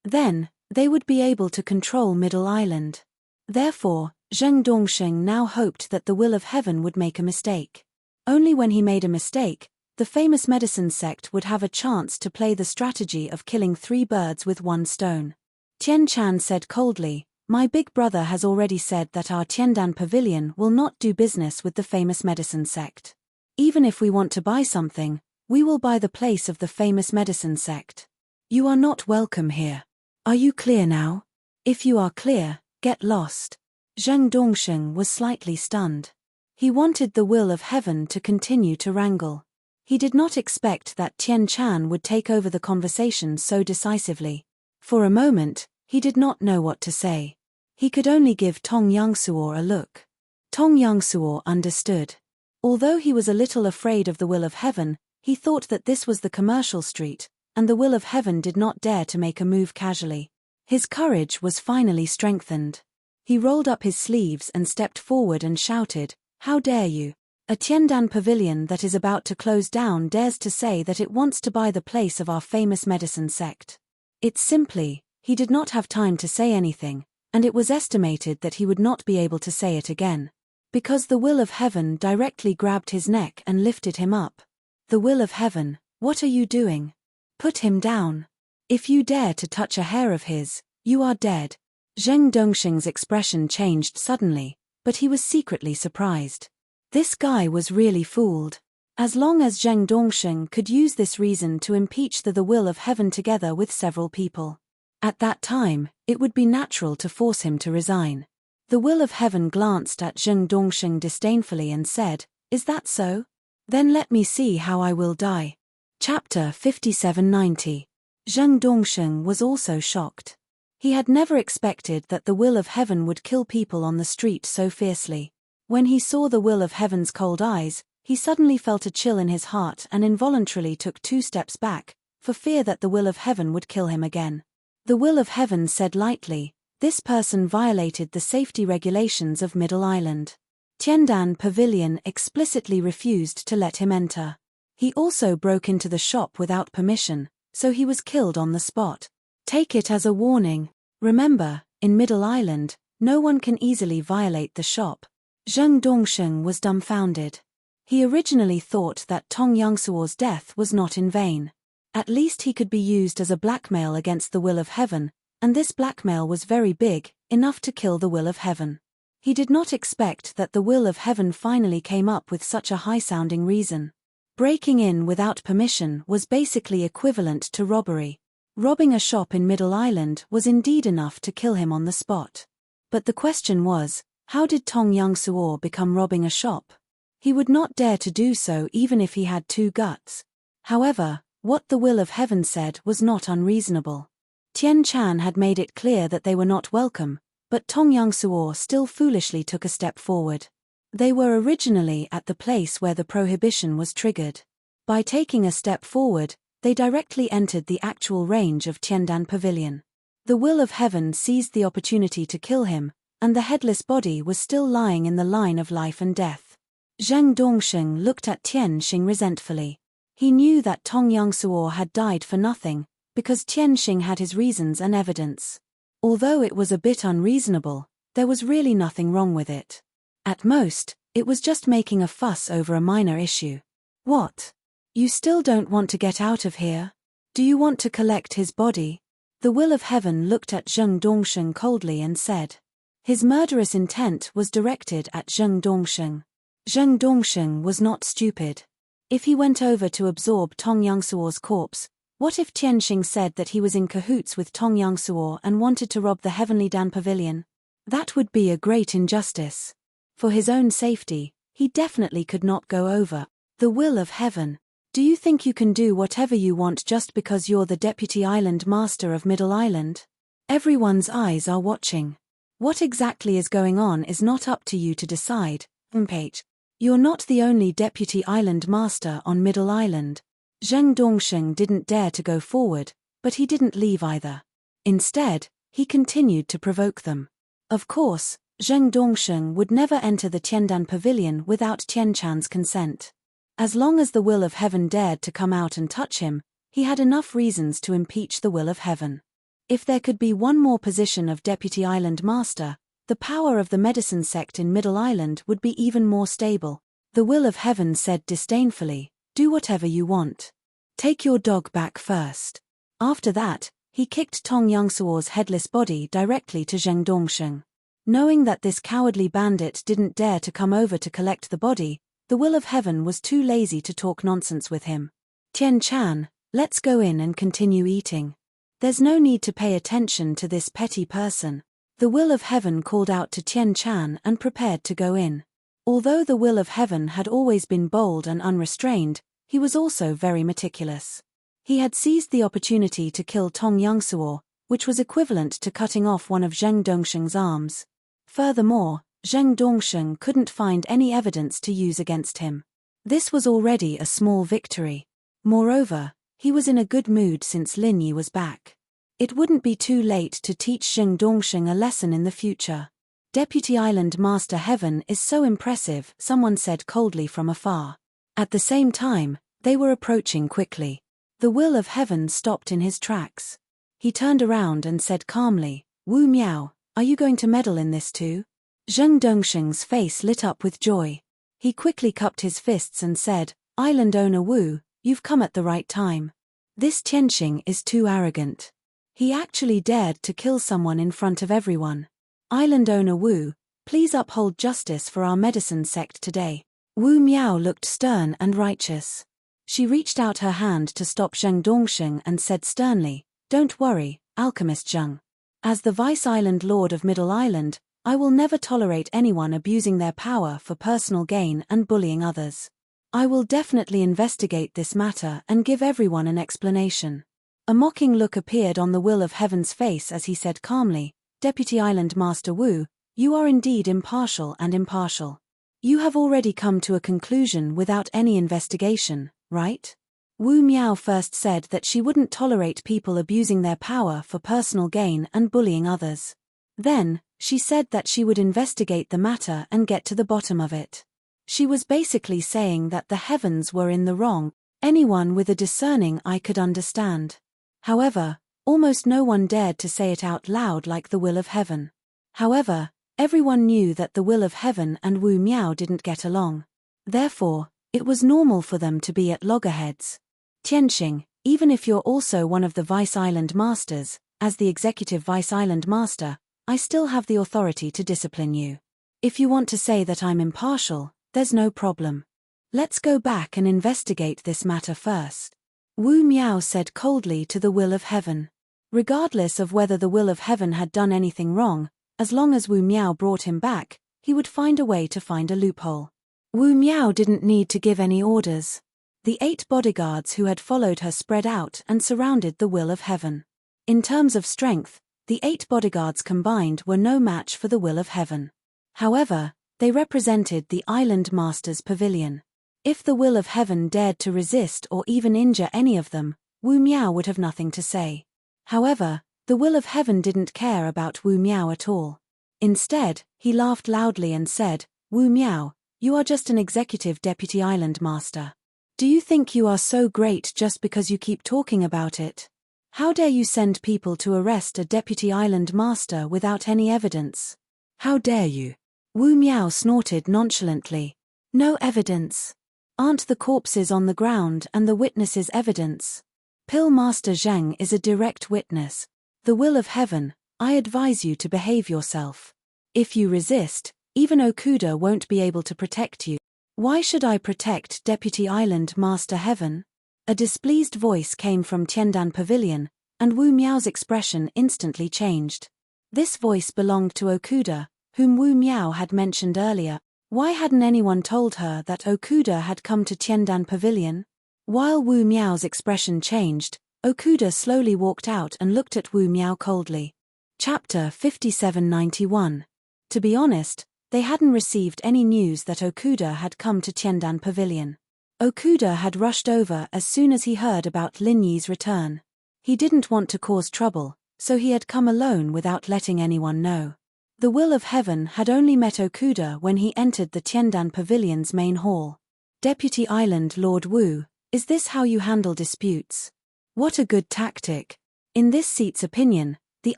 Then, they would be able to control Middle Island. Therefore, Zheng Dongxing now hoped that the will of heaven would make a mistake. Only when he made a mistake, the famous medicine sect would have a chance to play the strategy of killing 3 birds with 1 stone. Tian Chan said coldly, my big brother has already said that our Tiandan pavilion will not do business with the famous medicine sect. Even if we want to buy something, we will buy the place of the famous medicine sect. You are not welcome here. Are you clear now? If you are clear, get lost. Zheng Dongxing was slightly stunned. He wanted the will of heaven to continue to wrangle. He did not expect that Tian Chan would take over the conversation so decisively. For a moment, he did not know what to say. He could only give Tong Yongsuo a look. Tong Yongsuo understood. Although he was a little afraid of the will of heaven, he thought that this was the commercial street, and the will of heaven did not dare to make a move casually. His courage was finally strengthened. He rolled up his sleeves and stepped forward and shouted, how dare you? A Tiandan pavilion that is about to close down dares to say that it wants to buy the place of our famous medicine sect. It's simply, he did not have time to say anything, and it was estimated that he would not be able to say it again. Because the will of heaven directly grabbed his neck and lifted him up. The will of heaven, what are you doing? Put him down. If you dare to touch a hair of his, you are dead. Zheng Dongxing's expression changed suddenly, but he was secretly surprised. This guy was really fooled. As long as Zheng Dongxing could use this reason to impeach the will of heaven together with several people. At that time, it would be natural to force him to resign. The will of heaven glanced at Zheng Dongxing disdainfully and said, is that so? Then let me see how I will die. Chapter 5790. Zheng Dongxing was also shocked. He had never expected that the will of heaven would kill people on the street so fiercely. When he saw the will of heaven's cold eyes, he suddenly felt a chill in his heart and involuntarily took 2 steps back, for fear that the will of heaven would kill him again. The will of heaven said lightly, this person violated the safety regulations of Middle Island. Tiandan Pavilion explicitly refused to let him enter. He also broke into the shop without permission, so he was killed on the spot. Take it as a warning. Remember, in Middle Island, no one can easily violate the shop. Zheng Dongxing was dumbfounded. He originally thought that Tong Yongsuo's death was not in vain. At least he could be used as a blackmail against the will of heaven, and this blackmail was very big, enough to kill the will of heaven. He did not expect that the will of heaven finally came up with such a high-sounding reason. Breaking in without permission was basically equivalent to robbery. Robbing a shop in Middle Island was indeed enough to kill him on the spot. But the question was, how did Tong Yongsuo become robbing a shop? He would not dare to do so even if he had 2 guts. However, what the will of heaven said was not unreasonable. Tian Chan had made it clear that they were not welcome, but Tong Yongsuo still foolishly took a step forward. They were originally at the place where the prohibition was triggered. By taking a step forward, they directly entered the actual range of Tiandan Pavilion. The will of heaven seized the opportunity to kill him, and the headless body was still lying in the line of life and death. Zheng Dongxing looked at Tianxing resentfully. He knew that Tong Yongsuo had died for nothing, because Tianxing had his reasons and evidence. Although it was a bit unreasonable, there was really nothing wrong with it. At most, it was just making a fuss over a minor issue. What? You still don't want to get out of here? Do you want to collect his body? The will of heaven looked at Zheng Dongsheng coldly and said. His murderous intent was directed at Zheng Dongsheng. Zheng Dongsheng was not stupid. If he went over to absorb Tong Yangsuo's corpse, what if Tianxing said that he was in cahoots with Tong Yangsuo and wanted to rob the Heavenly Dan Pavilion? That would be a great injustice. For his own safety, he definitely could not go over the will of heaven. Do you think you can do whatever you want just because you're the Deputy Island Master of Middle Island? Everyone's eyes are watching. What exactly is going on is not up to you to decide, Mpate. You're not the only Deputy Island Master on Middle Island. Zheng Dongsheng didn't dare to go forward, but he didn't leave either. Instead, he continued to provoke them. Of course, Zheng Dongsheng would never enter the Tiandan Pavilion without Tian Chan's consent. As long as the will of heaven dared to come out and touch him, he had enough reasons to impeach the will of heaven. If there could be one more position of Deputy Island Master, the power of the medicine sect in Middle Island would be even more stable. The will of heaven said disdainfully, "Do whatever you want. Take your dog back first." After that, he kicked Tong Yangsuo's headless body directly to Zheng Dongsheng. Knowing that this cowardly bandit didn't dare to come over to collect the body, the will of heaven was too lazy to talk nonsense with him. "Tian Chan, let's go in and continue eating. There's no need to pay attention to this petty person." The will of heaven called out to Tian Chan and prepared to go in. Although the will of heaven had always been bold and unrestrained, he was also very meticulous. He had seized the opportunity to kill Tong Yangsuo, which was equivalent to cutting off one of Zheng Dongsheng's arms. Furthermore, Zheng Dongsheng couldn't find any evidence to use against him. This was already a small victory. Moreover, he was in a good mood since Lin Yi was back. It wouldn't be too late to teach Zheng Dongsheng a lesson in the future. "Deputy Island Master Heaven is so impressive," someone said coldly from afar. At the same time, they were approaching quickly. The will of heaven stopped in his tracks. He turned around and said calmly, "Wu Miao, are you going to meddle in this too?" Zheng Dongsheng's face lit up with joy. He quickly cupped his fists and said, "Island owner Wu, you've come at the right time. This Tianxing is too arrogant. He actually dared to kill someone in front of everyone. Island owner Wu, please uphold justice for our medicine sect today." Wu Miao looked stern and righteous. She reached out her hand to stop Zheng Dongsheng and said sternly, "Don't worry, Alchemist Zheng. As the Vice-Island Lord of Middle Island, I will never tolerate anyone abusing their power for personal gain and bullying others. I will definitely investigate this matter and give everyone an explanation." A mocking look appeared on the will of heaven's face as he said calmly, "Deputy Island Master Wu, you are indeed impartial and impartial. You have already come to a conclusion without any investigation, right?" Wu Miao first said that she wouldn't tolerate people abusing their power for personal gain and bullying others. Then, she said that she would investigate the matter and get to the bottom of it. She was basically saying that the heavens were in the wrong. Anyone with a discerning eye could understand. However, almost no one dared to say it out loud like the will of heaven. However, everyone knew that the will of heaven and Wu Miao didn't get along. Therefore, it was normal for them to be at loggerheads. "Tianxing, even if you're also one of the Vice-Island Masters, as the Executive Vice-Island Master, I still have the authority to discipline you. If you want to say that I'm impartial, there's no problem. Let's go back and investigate this matter first." Wu Miao said coldly to the will of heaven. Regardless of whether the will of heaven had done anything wrong, as long as Wu Miao brought him back, he would find a way to find a loophole. Wu Miao didn't need to give any orders. The 8 bodyguards who had followed her spread out and surrounded the will of heaven. In terms of strength, the 8 bodyguards combined were no match for the will of heaven. However, they represented the Island Master's Pavilion. If the will of heaven dared to resist or even injure any of them, Wu Miao would have nothing to say. However, the will of heaven didn't care about Wu Miao at all. Instead, he laughed loudly and said, "Wu Miao, you are just an executive deputy island master. Do you think you are so great just because you keep talking about it? How dare you send people to arrest a deputy island master without any evidence? How dare you?" Wu Miao snorted nonchalantly. "No evidence. Aren't the corpses on the ground and the witnesses evidence? Pill Master Zheng is a direct witness. The will of heaven, I advise you to behave yourself. If you resist, even Okuda won't be able to protect you. Why should I protect Deputy Island Master Heaven? A displeased voice came from Tiandan Pavilion, and Wu Miao's expression instantly changed. This voice belonged to Okuda, whom Wu Miao had mentioned earlier. Why hadn't anyone told her that Okuda had come to Tiandan Pavilion? While Wu Miao's expression changed, Okuda slowly walked out and looked at Wu Miao coldly. Chapter 5791. To be honest, they hadn't received any news that Okuda had come to Tiandan Pavilion. Okuda had rushed over as soon as he heard about Lin Yi's return. He didn't want to cause trouble, so he had come alone without letting anyone know. The will of heaven had only met Okuda when he entered the Tiandan Pavilion's main hall. Deputy Island Lord Wu, is this how you handle disputes? What a good tactic. In this seat's opinion, the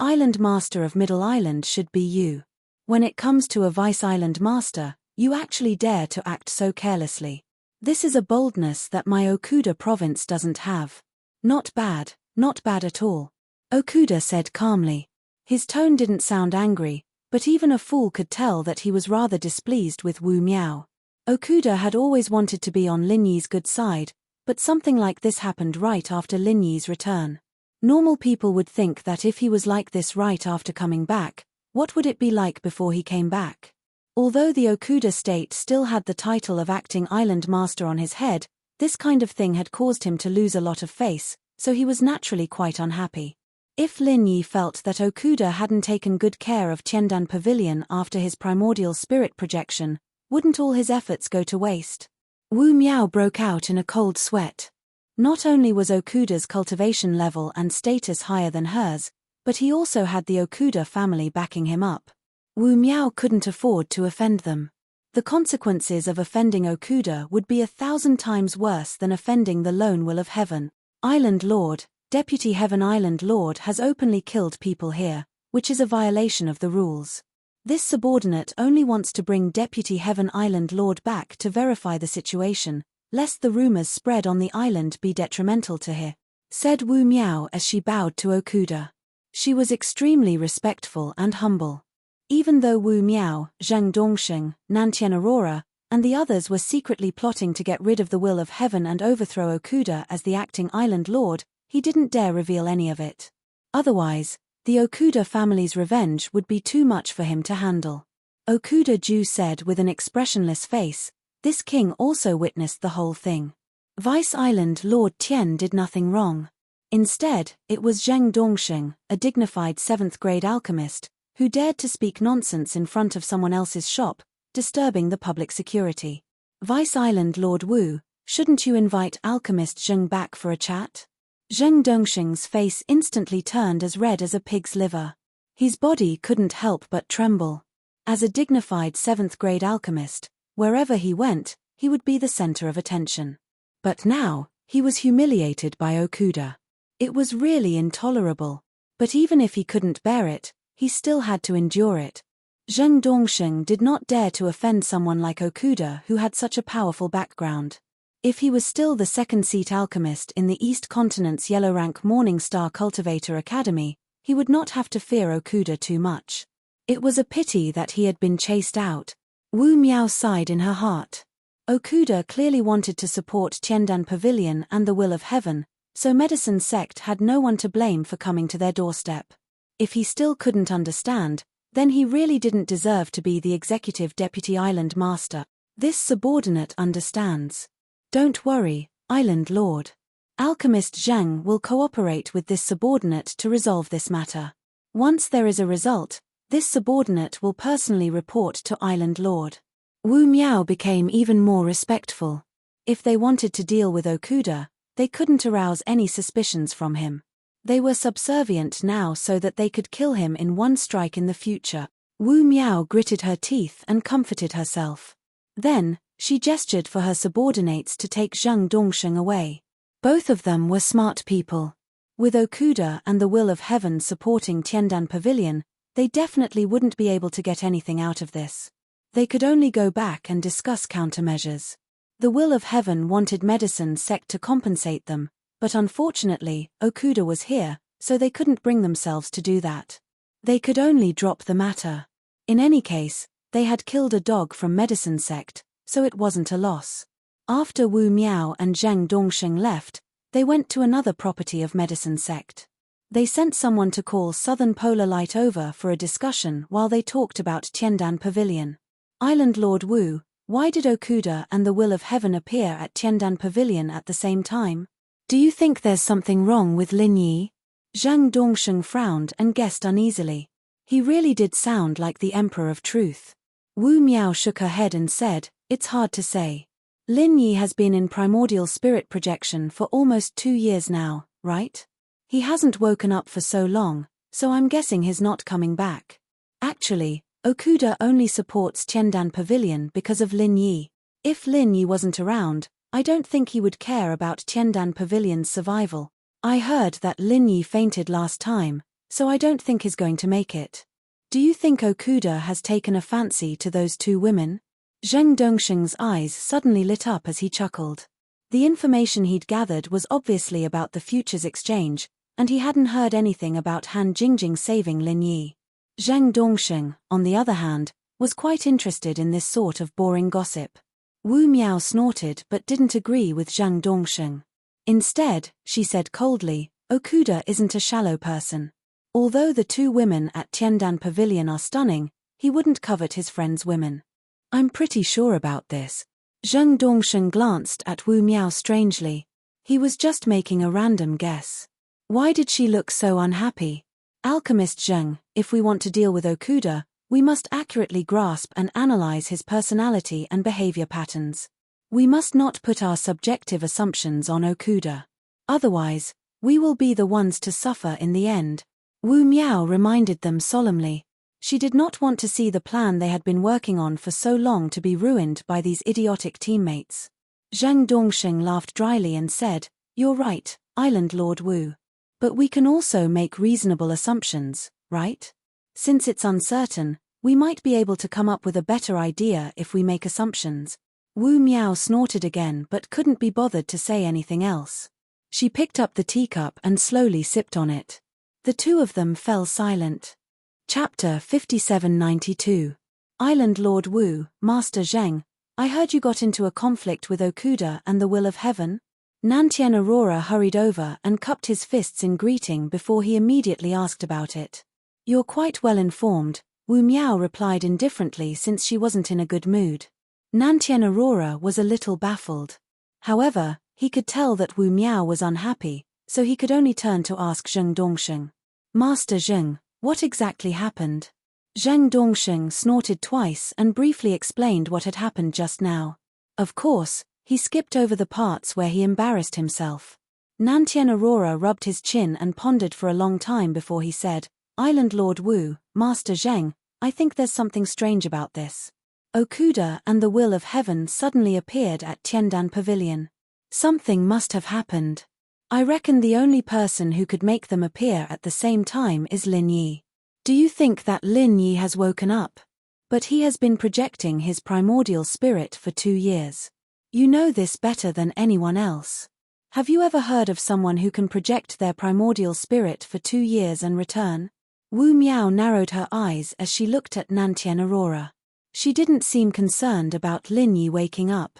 island master of Middle Island should be you. When it comes to a vice island master, you actually dare to act so carelessly. This is a boldness that my Okuda province doesn't have. Not bad at all. Okuda said calmly. His tone didn't sound angry, but even a fool could tell that he was rather displeased with Wu Miao. Okuda had always wanted to be on Lin Yi's good side, but something like this happened right after Lin Yi's return. Normal people would think that if he was like this right after coming back, what would it be like before he came back? Although the Okuda state still had the title of acting island master on his head, this kind of thing had caused him to lose a lot of face, so he was naturally quite unhappy. If Lin Yi felt that Okuda hadn't taken good care of Tiandan Pavilion after his primordial spirit projection, wouldn't all his efforts go to waste? Wu Miao broke out in a cold sweat. Not only was Okuda's cultivation level and status higher than hers, but he also had the Okuda family backing him up. Wu Miao couldn't afford to offend them. The consequences of offending Okuda would be 1,000 times worse than offending the lone will of heaven. Island Lord, Deputy Heaven Island Lord has openly killed people here, which is a violation of the rules. This subordinate only wants to bring Deputy Heaven Island Lord back to verify the situation, lest the rumors spread on the island be detrimental to her, said Wu Miao as she bowed to Okuda. She was extremely respectful and humble. Even though Wu Miao, Zheng Dongsheng, Nantian Aurora, and the others were secretly plotting to get rid of the will of heaven and overthrow Okuda as the acting island lord, he didn't dare reveal any of it. Otherwise, the Okuda family's revenge would be too much for him to handle. Okuda Ju said with an expressionless face, this king also witnessed the whole thing. Vice Island Lord Tian did nothing wrong. Instead, it was Zheng Dongsheng, a dignified 7th grade alchemist, who dared to speak nonsense in front of someone else's shop, disturbing the public security. Vice Island Lord Wu, shouldn't you invite alchemist Zheng back for a chat? Zheng Dongsheng's face instantly turned as red as a pig's liver. His body couldn't help but tremble. As a dignified 7th grade alchemist, wherever he went, he would be the center of attention. But now, he was humiliated by Okuda. It was really intolerable. But even if he couldn't bear it, he still had to endure it. Zheng Dongsheng did not dare to offend someone like Okuda who had such a powerful background. If he was still the second-seat alchemist in the East Continent's yellow-rank Morning Star Cultivator Academy, he would not have to fear Okuda too much. It was a pity that he had been chased out. Wu Miao sighed in her heart. Okuda clearly wanted to support Tiandan Pavilion and the will of heaven, so Medicine Sect had no one to blame for coming to their doorstep. If he still couldn't understand, then he really didn't deserve to be the executive deputy island master. This subordinate understands. Don't worry, Island Lord. Alchemist Zhang will cooperate with this subordinate to resolve this matter. Once there is a result, this subordinate will personally report to Island Lord. Wu Miao became even more respectful. If they wanted to deal with Okuda, they couldn't arouse any suspicions from him. They were subservient now so that they could kill him in one strike in the future. Wu Miao gritted her teeth and comforted herself. Then, she gestured for her subordinates to take Zheng Dongsheng away. Both of them were smart people. With Okuda and the will of heaven supporting Tiandan Pavilion, they definitely wouldn't be able to get anything out of this. They could only go back and discuss countermeasures. The will of heaven wanted Medicine Sect to compensate them, But unfortunately, Okuda was here, so they couldn't bring themselves to do that. They could only drop the matter. In any case, they had killed a dog from Medicine Sect, so it wasn't a loss. After Wu Miao and Zheng Dongsheng left, they went to another property of Medicine Sect. They sent someone to call Southern Polar Light over for a discussion while they talked about Tiandan Pavilion. Island Lord Wu, why did Okuda and the Will of Heaven appear at Tiandan Pavilion at the same time? Do you think there's something wrong with Lin Yi? Zhang Dongsheng frowned and guessed uneasily. He really did sound like the Emperor of Truth. Wu Miao shook her head and said, "It's hard to say. Lin Yi has been in primordial spirit projection for almost 2 years now, right? He hasn't woken up for so long, so I'm guessing he's not coming back. Actually, Okuda only supports Tiandan Pavilion because of Lin Yi. If Lin Yi wasn't around, I don't think he would care about Tiandan Pavilion's survival. I heard that Lin Yi fainted last time, so I don't think he's going to make it. Do you think Okuda has taken a fancy to those 2 women?" Zheng Dongsheng's eyes suddenly lit up as he chuckled. The information he'd gathered was obviously about the futures exchange, and he hadn't heard anything about Han Jingjing saving Lin Yi. Zheng Dongsheng, on the other hand, was quite interested in this sort of boring gossip. Wu Miao snorted but didn't agree with Zheng Dongsheng. Instead, she said coldly, "Okuda isn't a shallow person. Although the 2 women at Tiandan Pavilion are stunning, he wouldn't covet his friend's women." "I'm pretty sure about this." Zheng Dongsheng glanced at Wu Miao strangely. He was just making a random guess. Why did she look so unhappy? Alchemist Zheng, if we want to deal with Okuda, we must accurately grasp and analyze his personality and behavior patterns. We must not put our subjective assumptions on Okuda. Otherwise, we will be the ones to suffer in the end. Wu Miao reminded them solemnly. She did not want to see the plan they had been working on for so long to be ruined by these idiotic teammates. Zheng Dongsheng laughed dryly and said, "You're right, Island Lord Wu. But we can also make reasonable assumptions, right? Since it's uncertain, we might be able to come up with a better idea if we make assumptions." Wu Miao snorted again but couldn't be bothered to say anything else. She picked up the teacup and slowly sipped on it. The 2 of them fell silent. Chapter 5792. Island Lord Wu, Master Zheng, I heard you got into a conflict with Okuda and the Will of Heaven? Nantien Aurora hurried over and cupped his fists in greeting before he immediately asked about it. "You're quite well informed," Wu Miao replied indifferently since she wasn't in a good mood. Nantien Aurora was a little baffled. However, he could tell that Wu Miao was unhappy, so he could only turn to ask Zheng Dongsheng. "Master Zheng, what exactly happened?" Zheng Dongsheng snorted twice and briefly explained what had happened just now. Of course, he skipped over the parts where he embarrassed himself. Nantien Aurora rubbed his chin and pondered for a long time before he said, "Island Lord Wu, Master Zheng, I think there's something strange about this. Okuda and the Will of Heaven suddenly appeared at Tiandan Pavilion. Something must have happened. I reckon the only person who could make them appear at the same time is Lin Yi. Do you think that Lin Yi has woken up? But he has been projecting his primordial spirit for 2 years. You know this better than anyone else. Have you ever heard of someone who can project their primordial spirit for 2 years and return?" Wu Miao narrowed her eyes as she looked at Nantien Aurora. She didn't seem concerned about Lin Yi waking up.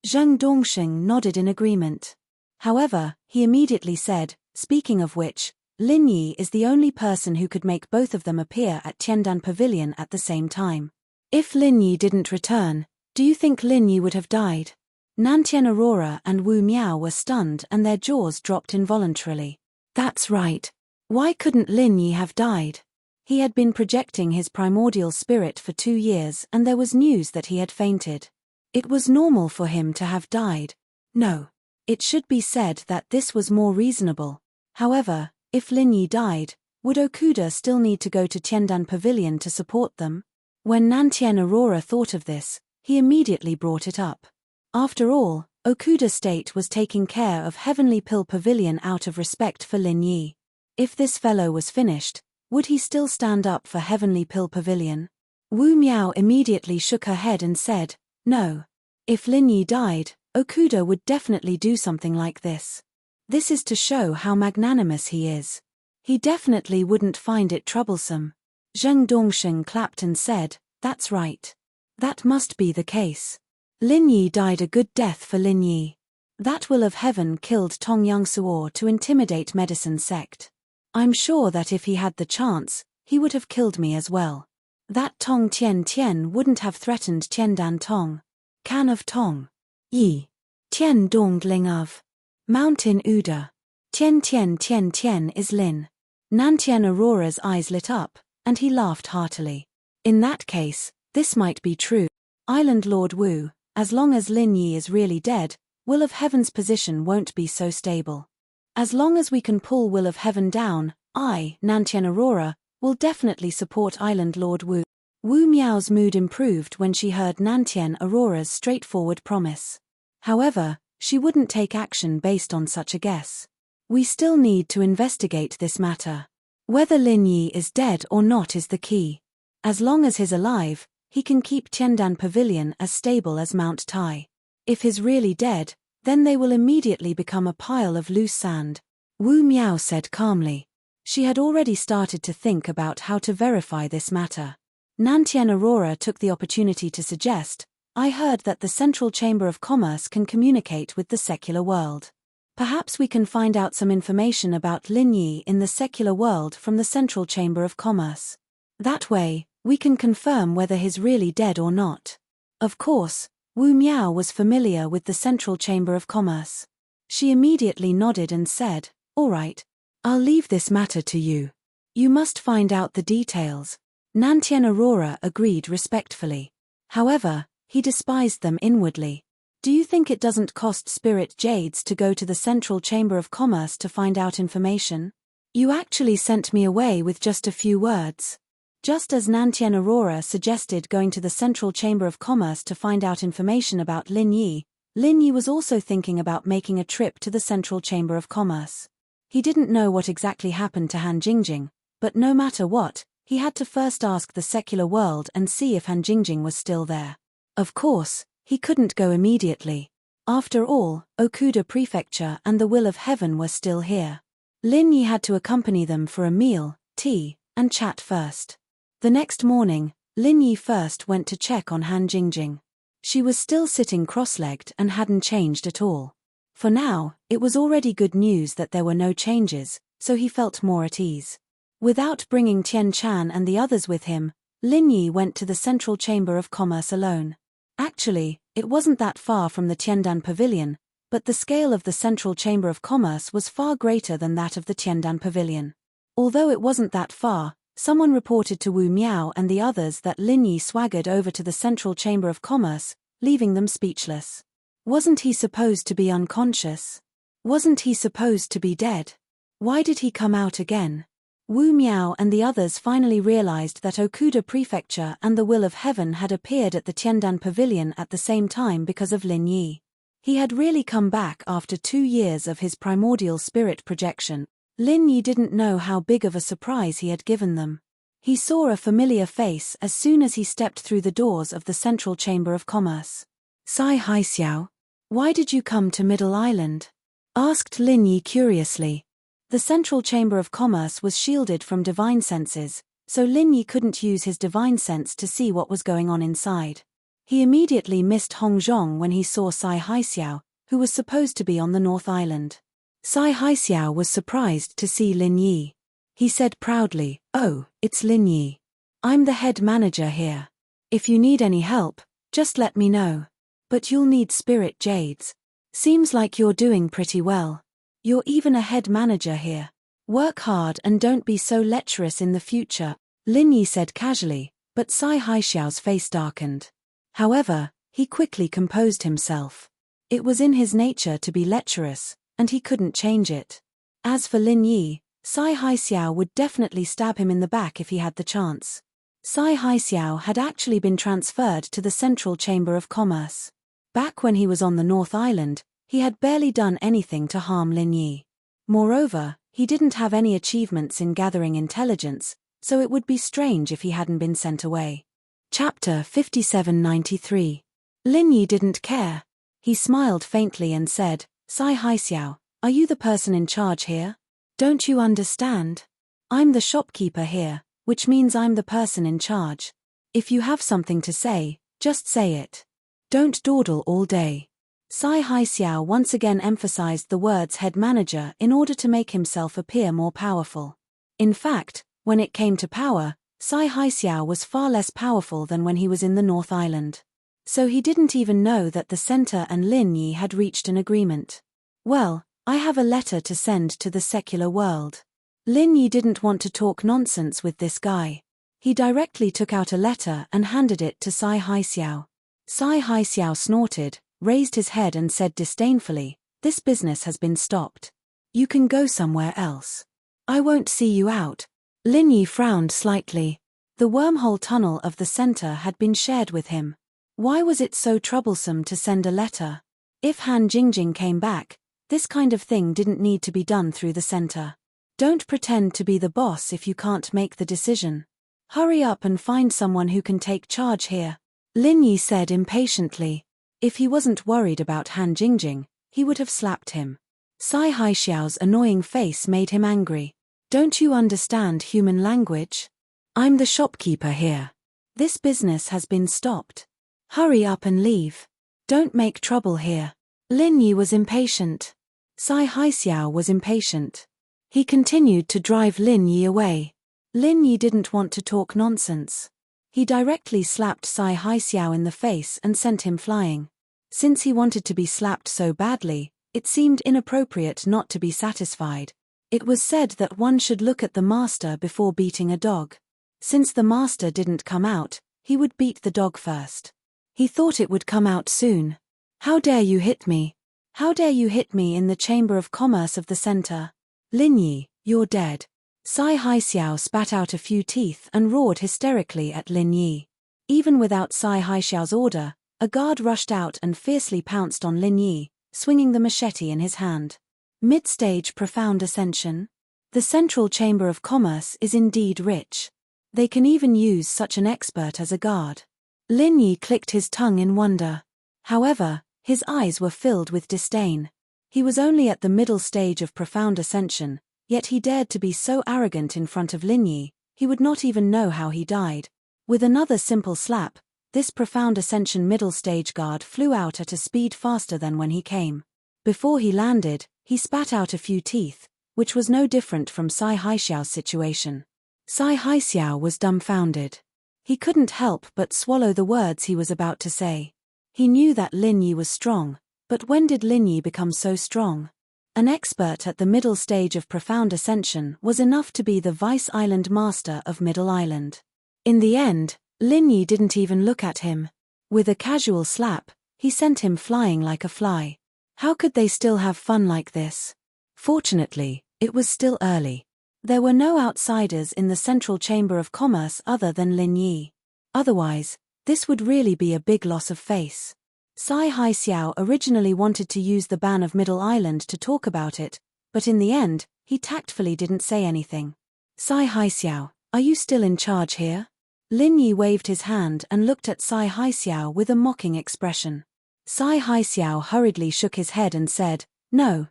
Zheng Dongsheng nodded in agreement. However, he immediately said, "Speaking of which, Lin Yi is the only person who could make both of them appear at Tiandan Pavilion at the same time. If Lin Yi didn't return, do you think Lin Yi would have died?" Nantien Aurora and Wu Miao were stunned and their jaws dropped involuntarily. That's right. Why couldn't Lin Yi have died? He had been projecting his primordial spirit for 2 years and there was news that he had fainted. It was normal for him to have died. No. It should be said that this was more reasonable. However, if Lin Yi died, would Okuda still need to go to Tiandan Pavilion to support them? When Nantien Aurora thought of this, he immediately brought it up. After all, Okuda State was taking care of Heavenly Pill Pavilion out of respect for Lin Yi. If this fellow was finished, would he still stand up for Heavenly Pill Pavilion? Wu Miao immediately shook her head and said, "No. If Lin Yi died, Okuda would definitely do something like this. This is to show how magnanimous he is. He definitely wouldn't find it troublesome. Zheng Dongsheng clapped and said, "That's right. That must be the case. Lin Yi died a good death for Lin Yi. That will of heaven killed Tong Yangsuo to intimidate medicine sect. I'm sure that if he had the chance, he would have killed me as well. That Tong Tian Tian wouldn't have threatened Tian Dan Tong. Can of Tong Yi. Tian Dongling of Mountain Uda. Tian Tian Tian Tian is Lin." Nantian Aurora's eyes lit up, and he laughed heartily. In that case, this might be true. Island Lord Wu, as long as Lin Yi is really dead, Will of Heaven's position won't be so stable. As long as we can pull Will of Heaven down, Nantian Aurora, will definitely support Island Lord Wu. Wu Miao's mood improved when she heard Nantian Aurora's straightforward promise. However, she wouldn't take action based on such a guess. We still need to investigate this matter. Whether Lin Yi is dead or not is the key. As long as he's alive, he can keep Tiandan Pavilion as stable as Mount Tai. If he's really dead, then they will immediately become a pile of loose sand. Wu Miao said calmly. She had already started to think about how to verify this matter. Nantian Aurora took the opportunity to suggest, "I heard that the Central Chamber of Commerce can communicate with the secular world. Perhaps we can find out some information about Lin Yi in the secular world from the Central Chamber of Commerce. That way, we can confirm whether he's really dead or not." Of course, Wu Miao was familiar with the Central Chamber of Commerce. She immediately nodded and said, "All right. I'll leave this matter to you. You must find out the details." Nantian Aurora agreed respectfully. However, he despised them inwardly. "Do you think it doesn't cost spirit jades to go to the Central Chamber of Commerce to find out information? You actually sent me away with just a few words." Just as Nantian Aurora suggested going to the Central Chamber of Commerce to find out information about Lin Yi was also thinking about making a trip to the Central Chamber of Commerce. He didn't know what exactly happened to Han Jingjing, but no matter what, he had to first ask the secular world and see if Han Jingjing was still there. Of course, he couldn't go immediately. After all, Okuda Prefecture and the Will of Heaven were still here. Lin Yi had to accompany them for a meal, tea, and chat first. The next morning, Lin Yi first went to check on Han Jingjing. She was still sitting cross-legged and hadn't changed at all. For now, it was already good news that there were no changes, so he felt more at ease. Without bringing Tian Chan and the others with him, Lin Yi went to the Central Chamber of Commerce alone. Actually, it wasn't that far from the Tiandan Pavilion, but the scale of the Central Chamber of Commerce was far greater than that of the Tiandan Pavilion. Although it wasn't that far, someone reported to Wu Miao and the others that Lin Yi swaggered over to the Central Chamber of Commerce, leaving them speechless. Wasn't he supposed to be unconscious? Wasn't he supposed to be dead? Why did he come out again? Wu Miao and the others finally realized that Okuda Prefecture and the Will of Heaven had appeared at the Tiandan Pavilion at the same time because of Lin Yi. He had really come back after 2 years of his primordial spirit projection. Lin Yi didn't know how big of a surprise he had given them. He saw a familiar face as soon as he stepped through the doors of the Central Chamber of Commerce. "Sai Haixiao, why did you come to Middle Island?" asked Lin Yi curiously. The Central Chamber of Commerce was shielded from divine senses, so Lin Yi couldn't use his divine sense to see what was going on inside. He immediately missed Hong Zhong when he saw Sai Haixiao, who was supposed to be on the North Island. Sai Haixiao was surprised to see Lin Yi. He said proudly, "Oh, it's Lin Yi. I'm the head manager here. If you need any help, just let me know. But you'll need spirit jades. Seems like you're doing pretty well. You're even a head manager here. Work hard and don't be so lecherous in the future," Lin Yi said casually, but Sai Haixiao's face darkened. However, he quickly composed himself. It was in his nature to be lecherous, and he couldn't change it. As for Lin Yi, Sai Haixiao would definitely stab him in the back if he had the chance. Sai Haixiao had actually been transferred to the Central Chamber of Commerce. Back when he was on the North Island, he had barely done anything to harm Lin Yi. Moreover, he didn't have any achievements in gathering intelligence, so it would be strange if he hadn't been sent away. Chapter 5793. Lin Yi didn't care. He smiled faintly and said, "Sai Haixiao, Are you the person in charge here? Don't you understand? I'm the shopkeeper here, which means I'm the person in charge. If you have something to say, just say it. Don't dawdle all day. Sai Haixiao once again emphasized the words head manager in order to make himself appear more powerful. In fact, when it came to power, Sai Haixiao was far less powerful than when he was in the North Island. So he didn't even know that the center and Lin Yi had reached an agreement. Well, I have a letter to send to the secular world. Lin Yi didn't want to talk nonsense with this guy. He directly took out a letter and handed it to Sai Haixiao. Sai Haixiao snorted, raised his head and said disdainfully, "This business has been stopped. You can go somewhere else. I won't see you out." Lin Yi frowned slightly. The wormhole tunnel of the center had been shared with him. Why was it so troublesome to send a letter? If Han Jingjing came back, this kind of thing didn't need to be done through the center. Don't pretend to be the boss if you can't make the decision. Hurry up and find someone who can take charge here, Lin Yi said impatiently. If he wasn't worried about Han Jingjing, he would have slapped him. Sai Haixiao's annoying face made him angry. Don't you understand human language? I'm the shopkeeper here. This business has been stopped. Hurry up and leave. Don't make trouble here. Lin Yi was impatient. Sai Haixiao was impatient. He continued to drive Lin Yi away. Lin Yi didn't want to talk nonsense. He directly slapped Sai Haixiao in the face and sent him flying. Since he wanted to be slapped so badly, it seemed inappropriate not to be satisfied. It was said that one should look at the master before beating a dog. Since the master didn't come out, he would beat the dog first. He thought it would come out soon. How dare you hit me? How dare you hit me in the Chamber of Commerce of the center? Lin Yi, you're dead. Sai Haixiao spat out a few teeth and roared hysterically at Lin Yi. Even without Sai Haixiao's order, a guard rushed out and fiercely pounced on Lin Yi, swinging the machete in his hand. Mid-stage profound ascension? The Central Chamber of Commerce is indeed rich. They can even use such an expert as a guard. Lin Yi clicked his tongue in wonder. However, his eyes were filled with disdain. He was only at the middle stage of profound ascension, yet he dared to be so arrogant in front of Lin Yi, he would not even know how he died. With another simple slap, this profound ascension middle stage guard flew out at a speed faster than when he came. Before he landed, he spat out a few teeth, which was no different from Sai Haixiao's situation. Sai Haixiao was dumbfounded. He couldn't help but swallow the words he was about to say. He knew that Lin Yi was strong, but when did Lin Yi become so strong? An expert at the middle stage of profound ascension was enough to be the Vice Island Master of Middle Island. In the end, Lin Yi didn't even look at him. With a casual slap, he sent him flying like a fly. How could they still have fun like this? Fortunately, it was still early. There were no outsiders in the Central Chamber of Commerce other than Lin Yi. Otherwise, this would really be a big loss of face. Sai Haixiao originally wanted to use the ban of Middle Island to talk about it, but in the end, he tactfully didn't say anything. Sai Haixiao, are you still in charge here? Lin Yi waved his hand and looked at Sai Haixiao with a mocking expression. Sai Haixiao hurriedly shook his head and said, No,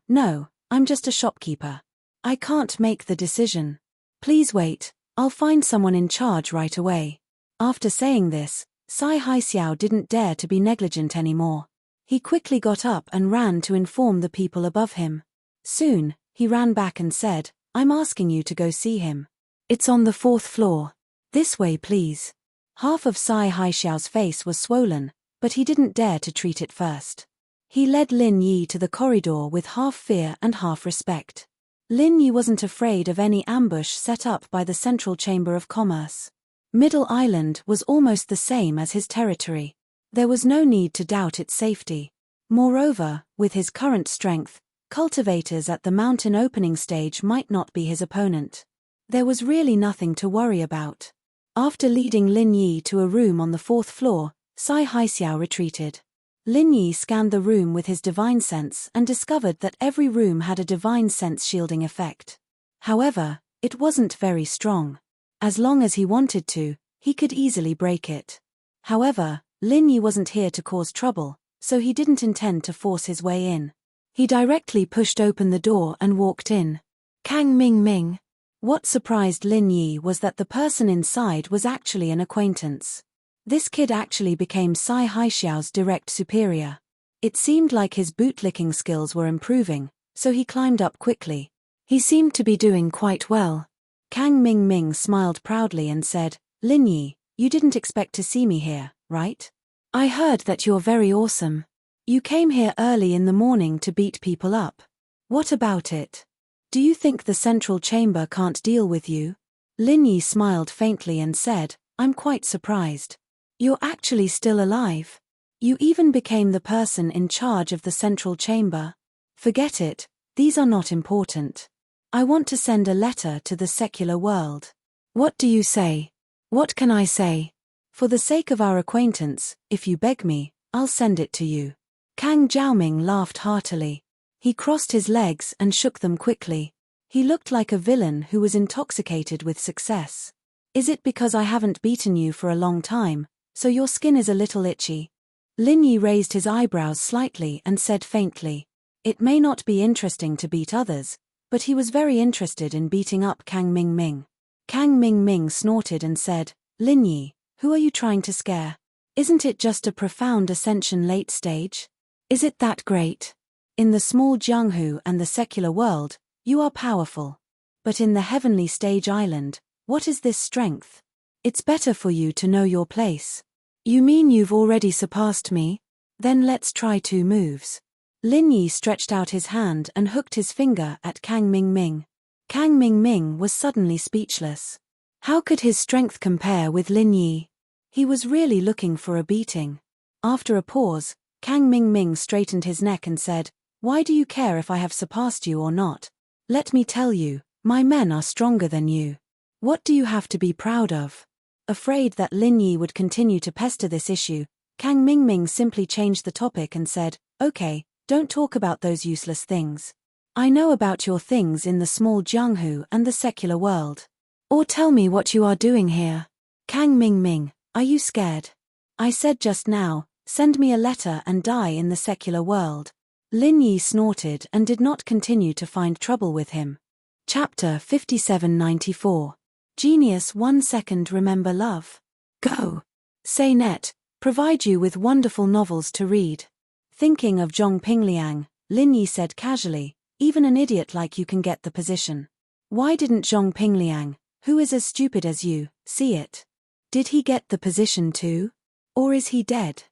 I'm just a shopkeeper. I can't make the decision. Please wait, I'll find someone in charge right away. After saying this, Sai Haixiao didn't dare to be negligent anymore. He quickly got up and ran to inform the people above him. Soon, he ran back and said, I'm asking you to go see him. It's on the 4th floor. This way please. Half of Sai Haixiao's face was swollen, but he didn't dare to treat it first. He led Lin Yi to the corridor with half fear and half respect. Lin Yi wasn't afraid of any ambush set up by the Central Chamber of Commerce. Middle Island was almost the same as his territory. There was no need to doubt its safety. Moreover, with his current strength, cultivators at the mountain opening stage might not be his opponent. There was really nothing to worry about. After leading Lin Yi to a room on the 4th floor, Sai Haixiao retreated. Lin Yi scanned the room with his divine sense and discovered that every room had a divine sense shielding effect. However, it wasn't very strong. As long as he wanted to, he could easily break it. However, Lin Yi wasn't here to cause trouble, so he didn't intend to force his way in. He directly pushed open the door and walked in. Kang Ming Ming. What surprised Lin Yi was that the person inside was actually an acquaintance. This kid actually became Sai Haixiao's direct superior. It seemed like his bootlicking skills were improving, so he climbed up quickly. He seemed to be doing quite well. Kang Ming Ming smiled proudly and said, Lin Yi, you didn't expect to see me here, right? I heard that you're very awesome. You came here early in the morning to beat people up. What about it? Do you think the central chamber can't deal with you? Lin Yi smiled faintly and said, I'm quite surprised. You're actually still alive. You even became the person in charge of the central chamber. Forget it, these are not important. I want to send a letter to the secular world. What do you say? What can I say? For the sake of our acquaintance, if you beg me, I'll send it to you. Kang Jiaoming laughed heartily. He crossed his legs and shook them quickly. He looked like a villain who was intoxicated with success. Is it because I haven't beaten you for a long time, so your skin is a little itchy? Lin Yi raised his eyebrows slightly and said faintly. It may not be interesting to beat others, but he was very interested in beating up Kang Ming Ming. Kang Ming Ming snorted and said, Lin Yi, who are you trying to scare? Isn't it just a profound ascension late stage? Is it that great? In the small Jianghu and the secular world, you are powerful. But in the heavenly stage island, what is this strength? It's better for you to know your place. You mean you've already surpassed me? Then let's try 2 moves. Lin Yi stretched out his hand and hooked his finger at Kang Ming Ming. Kang Ming Ming was suddenly speechless. How could his strength compare with Lin Yi? He was really looking for a beating. After a pause, Kang Ming Ming straightened his neck and said, Why do you care if I have surpassed you or not? Let me tell you, my men are stronger than you. What do you have to be proud of? Afraid that Lin Yi would continue to pester this issue, Kang Ming Ming simply changed the topic and said, Okay, don't talk about those useless things. I know about your things in the small Jianghu and the secular world. Or tell me what you are doing here. Kang Ming Ming, are you scared? I said just now, send me a letter and die in the secular world. Lin Yi snorted and did not continue to find trouble with him. Chapter 5794. Genius 1 second remember love. Go. Say net, provide you with wonderful novels to read. Thinking of Zhong Pingliang, Lin Yi said casually, even an idiot like you can get the position. Why didn't Zhong Pingliang, who is as stupid as you, see it? Did he get the position too? Or is he dead?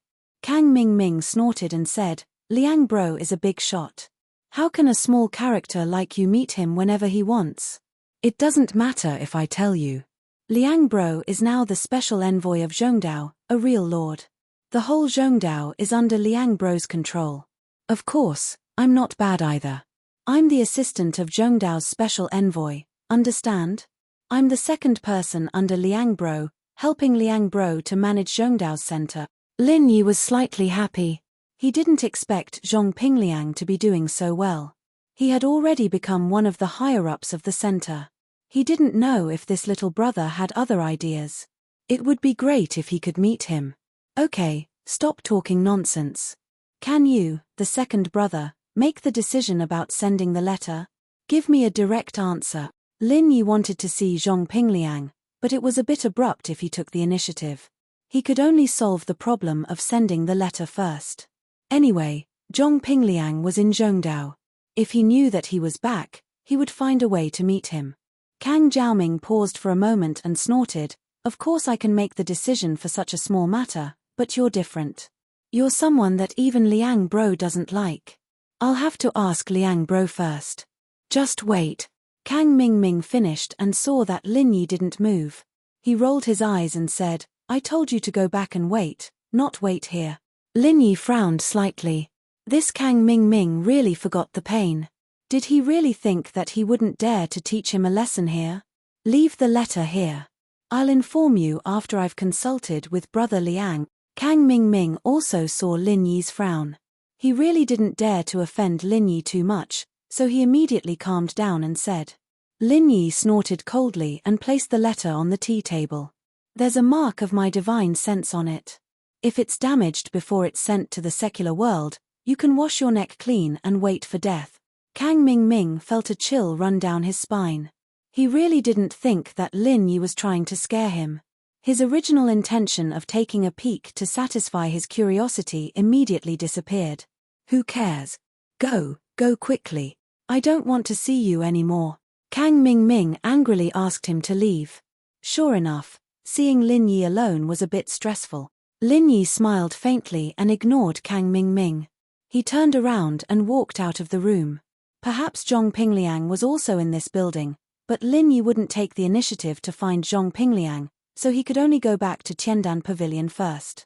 Kang Ming Ming snorted and said, Liang Bro is a big shot. How can a small character like you meet him whenever he wants? It doesn't matter if I tell you. Liang Bro is now the special envoy of Zhongdao, a real lord. The whole Zhongdao is under Liang Bro's control. Of course, I'm not bad either. I'm the assistant of Zhongdao's special envoy, understand? I'm the second person under Liang Bro, helping Liang Bro to manage Zhongdao's center. Lin Yi was slightly happy. He didn't expect Zhong Pingliang to be doing so well. He had already become one of the higher-ups of the center. He didn't know if this little brother had other ideas. It would be great if he could meet him. Okay, stop talking nonsense. Can you, the second brother, make the decision about sending the letter? Give me a direct answer. Lin Yi wanted to see Zhong Pingliang, but it was a bit abrupt if he took the initiative. He could only solve the problem of sending the letter first. Anyway, Zhong Pingliang was in Zhongdao. If he knew that he was back, he would find a way to meet him. Kang Jiaoming paused for a moment and snorted, Of course I can make the decision for such a small matter, but you're different. You're someone that even Liang Bro doesn't like. I'll have to ask Liang Bro first. Just wait. Kang Ming Ming finished and saw that Lin Yi didn't move. He rolled his eyes and said, I told you to go back and wait, not wait here. Lin Yi frowned slightly. This Kang Ming Ming really forgot the pain. Did he really think that he wouldn't dare to teach him a lesson here? Leave the letter here. I'll inform you after I've consulted with Brother Liang. Kang Ming Ming also saw Lin Yi's frown. He really didn't dare to offend Lin Yi too much, so he immediately calmed down and said. Lin Yi snorted coldly and placed the letter on the tea table. There's a mark of my divine sense on it. If it's damaged before it's sent to the secular world, You can wash your neck clean and wait for death. Kang Ming felt a chill run down his spine. He really didn't think that Lin Yi was trying to scare him. His original intention of taking a peek to satisfy his curiosity immediately disappeared. Who cares? Go quickly. I don't want to see you anymore. Kang Ming angrily asked him to leave. Sure enough, seeing Lin Yi alone was a bit stressful. Lin Yi smiled faintly and ignored Kang Ming. He turned around and walked out of the room. Perhaps Zhong Pingliang was also in this building, but Lin Yi wouldn't take the initiative to find Zhong Pingliang, so he could only go back to Tiandan Pavilion first.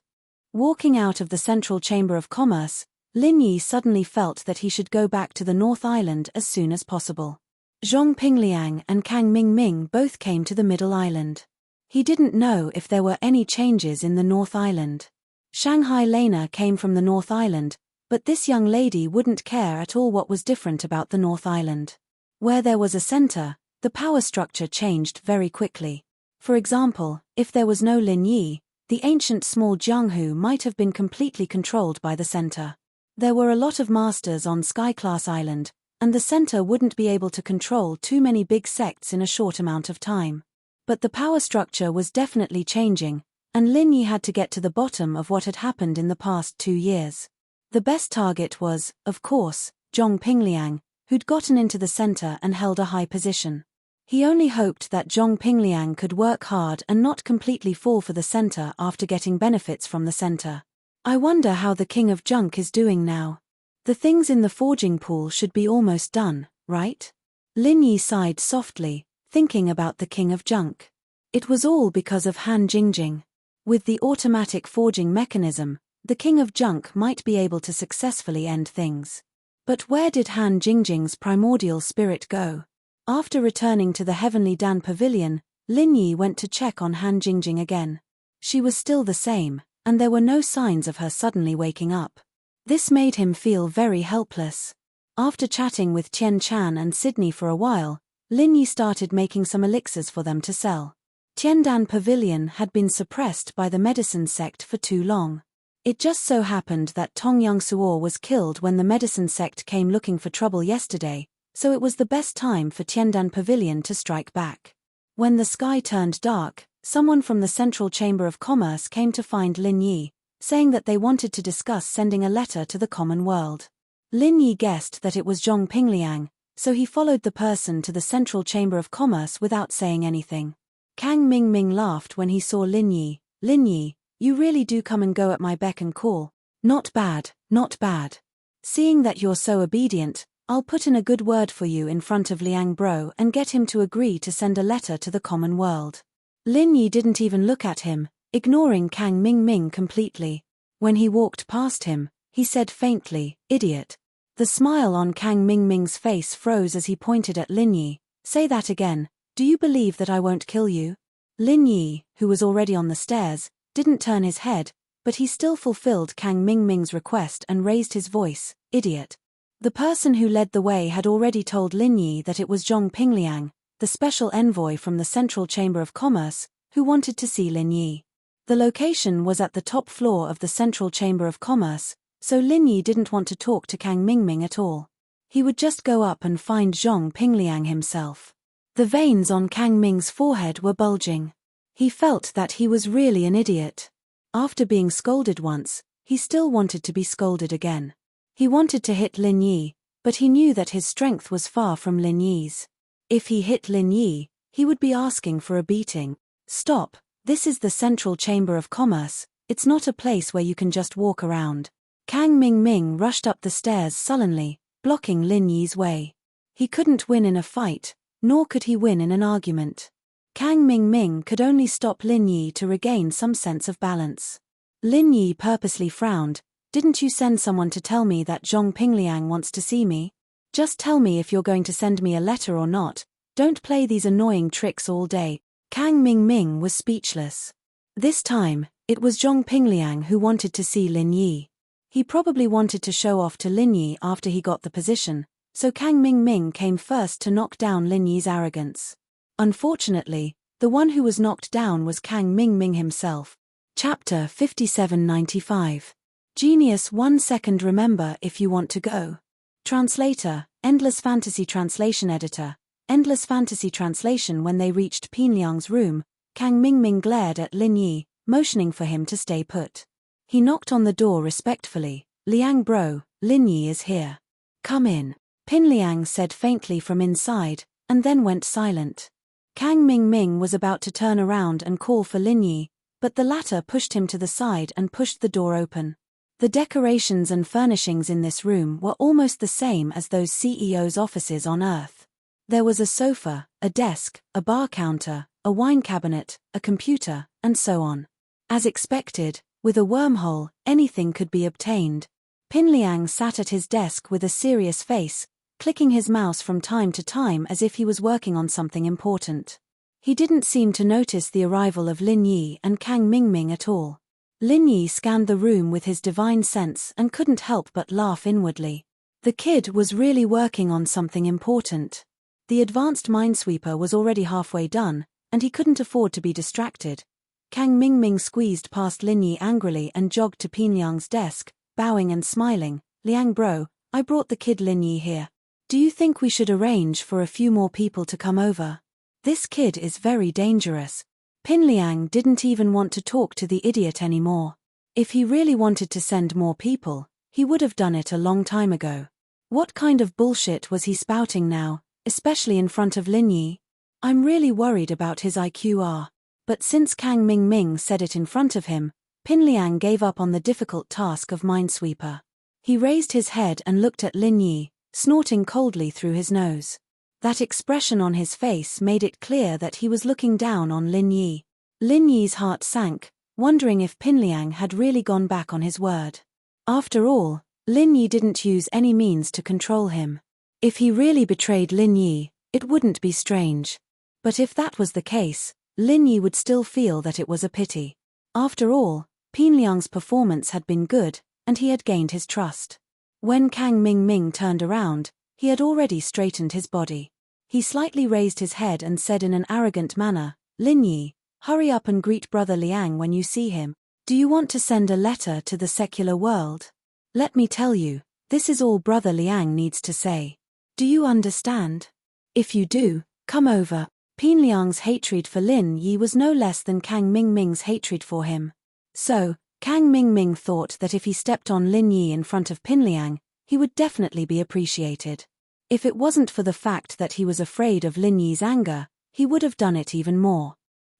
Walking out of the Central Chamber of Commerce, Lin Yi suddenly felt that he should go back to the North Island as soon as possible. Zhong Pingliang and Kang Ming both came to the Middle Island. He didn't know if there were any changes in the North Island. Shanghai Lena came from the North Island, but this young lady wouldn't care at all what was different about the North Island. Where there was a center, the power structure changed very quickly. For example, if there was no Lin Yi, the ancient small Jianghu might have been completely controlled by the center. There were a lot of masters on Sky-class Island, and the center wouldn't be able to control too many big sects in a short amount of time. But the power structure was definitely changing, and Lin Yi had to get to the bottom of what had happened in the past 2 years. The best target was, of course, Zhong Pingliang, who'd gotten into the center and held a high position. He only hoped that Zhong Pingliang could work hard and not completely fall for the center after getting benefits from the center. I wonder how the King of Junk is doing now. The things in the forging pool should be almost done, right? Lin Yi sighed softly, thinking about the King of Junk. It was all because of Han Jingjing. With the automatic forging mechanism, the King of Junk might be able to successfully end things. But where did Han Jingjing's primordial spirit go? After returning to the Heavenly Dan Pavilion, Lin Yi went to check on Han Jingjing again. She was still the same, and there were no signs of her suddenly waking up. This made him feel very helpless. After chatting with Tian Chan and Sydney for a while, Lin Yi started making some elixirs for them to sell. Tiandan Pavilion had been suppressed by the medicine sect for too long. It just so happened that Tong Yang Suo was killed when the medicine sect came looking for trouble yesterday, so it was the best time for Tiandan Pavilion to strike back. When the sky turned dark, someone from the Central Chamber of Commerce came to find Lin Yi, saying that they wanted to discuss sending a letter to the common world. Lin Yi guessed that it was Zhong Pingliang, so he followed the person to the Central Chamber of Commerce without saying anything. Kang Ming laughed when he saw Lin Yi. Lin Yi, you really do come and go at my beck and call. Not bad, not bad. Seeing that you're so obedient, I'll put in a good word for you in front of Liang Bro and get him to agree to send a letter to the common world. Lin Yi didn't even look at him, ignoring Kang Ming completely. When he walked past him, he said faintly, "Idiot." The smile on Kang Ming's face froze as he pointed at Lin Yi. "Say that again, do you believe that I won't kill you?" Lin Yi, who was already on the stairs, didn't turn his head, but he still fulfilled Kang Ming's request and raised his voice, "Idiot." The person who led the way had already told Lin Yi that it was Zhong Pingliang, the special envoy from the Central Chamber of Commerce, who wanted to see Lin Yi. The location was at the top floor of the Central Chamber of Commerce, so Lin Yi didn't want to talk to Kang Ming at all. He would just go up and find Zhong Pingliang himself. The veins on Kang Ming's forehead were bulging. He felt that he was really an idiot. After being scolded once, he still wanted to be scolded again. He wanted to hit Lin Yi, but he knew that his strength was far from Lin Yi's. If he hit Lin Yi, he would be asking for a beating. "Stop, this is the Central Chamber of Commerce, it's not a place where you can just walk around." Kang Ming rushed up the stairs sullenly, blocking Lin Yi's way. He couldn't win in a fight, nor could he win in an argument. Kang Ming could only stop Lin Yi to regain some sense of balance. Lin Yi purposely frowned. "Didn't you send someone to tell me that Zhong Pingliang wants to see me? Just tell me if you're going to send me a letter or not. Don't play these annoying tricks all day." Kang Ming was speechless. This time, it was Zhong Pingliang who wanted to see Lin Yi. He probably wanted to show off to Lin Yi after he got the position, so Kang Ming came first to knock down Lin Yi's arrogance. Unfortunately, the one who was knocked down was Kang Ming himself. Chapter 5795. Genius 1 second remember if you want to go. Translator, Endless Fantasy Translation Editor, Endless Fantasy Translation. When they reached Pinliang's room, Kang Mingming glared at Lin Yi, motioning for him to stay put. He knocked on the door respectfully. Liang bro, Lin Yi is here. Come in. Pinliang said faintly from inside, and then went silent. Kang Mingming was about to turn around and call for Lin Yi, but the latter pushed him to the side and pushed the door open. The decorations and furnishings in this room were almost the same as those CEO's offices on Earth. There was a sofa, a desk, a bar counter, a wine cabinet, a computer, and so on. As expected, with a wormhole, anything could be obtained. Pinliang sat at his desk with a serious face, clicking his mouse from time to time as if he was working on something important. He didn't seem to notice the arrival of Lin Yi and Kang Mingming at all. Lin Yi scanned the room with his divine sense and couldn't help but laugh inwardly. The kid was really working on something important. The advanced minesweeper was already halfway done, and he couldn't afford to be distracted. Kang Mingming squeezed past Lin Yi angrily and jogged to Pinliang's desk, bowing and smiling. Liang bro, I brought the kid Lin Yi here. Do you think we should arrange for a few more people to come over? This kid is very dangerous. Pinliang didn't even want to talk to the idiot anymore. If he really wanted to send more people, he would have done it a long time ago. What kind of bullshit was he spouting now, especially in front of Lin Yi? I'm really worried about his IQR. But since Kang Mingming said it in front of him, Pinliang gave up on the difficult task of minesweeper. He raised his head and looked at Lin Yi, snorting coldly through his nose. That expression on his face made it clear that he was looking down on Lin Yi. Lin Yi's heart sank, wondering if Pinliang had really gone back on his word. After all, Lin Yi didn't use any means to control him. If he really betrayed Lin Yi, it wouldn't be strange. But if that was the case, Lin Yi would still feel that it was a pity. After all, Pinliang's performance had been good, and he had gained his trust. When Kang Mingming turned around, he had already straightened his body. He slightly raised his head and said in an arrogant manner, Lin Yi, hurry up and greet Brother Liang when you see him. Do you want to send a letter to the secular world? Let me tell you, this is all Brother Liang needs to say. Do you understand? If you do, come over. Pinliang's hatred for Lin Yi was no less than Kang Mingming's hatred for him. So, Kang Mingming thought that if he stepped on Lin Yi in front of Pinliang, he would definitely be appreciated. If it wasn't for the fact that he was afraid of Lin Yi's anger, he would have done it even more.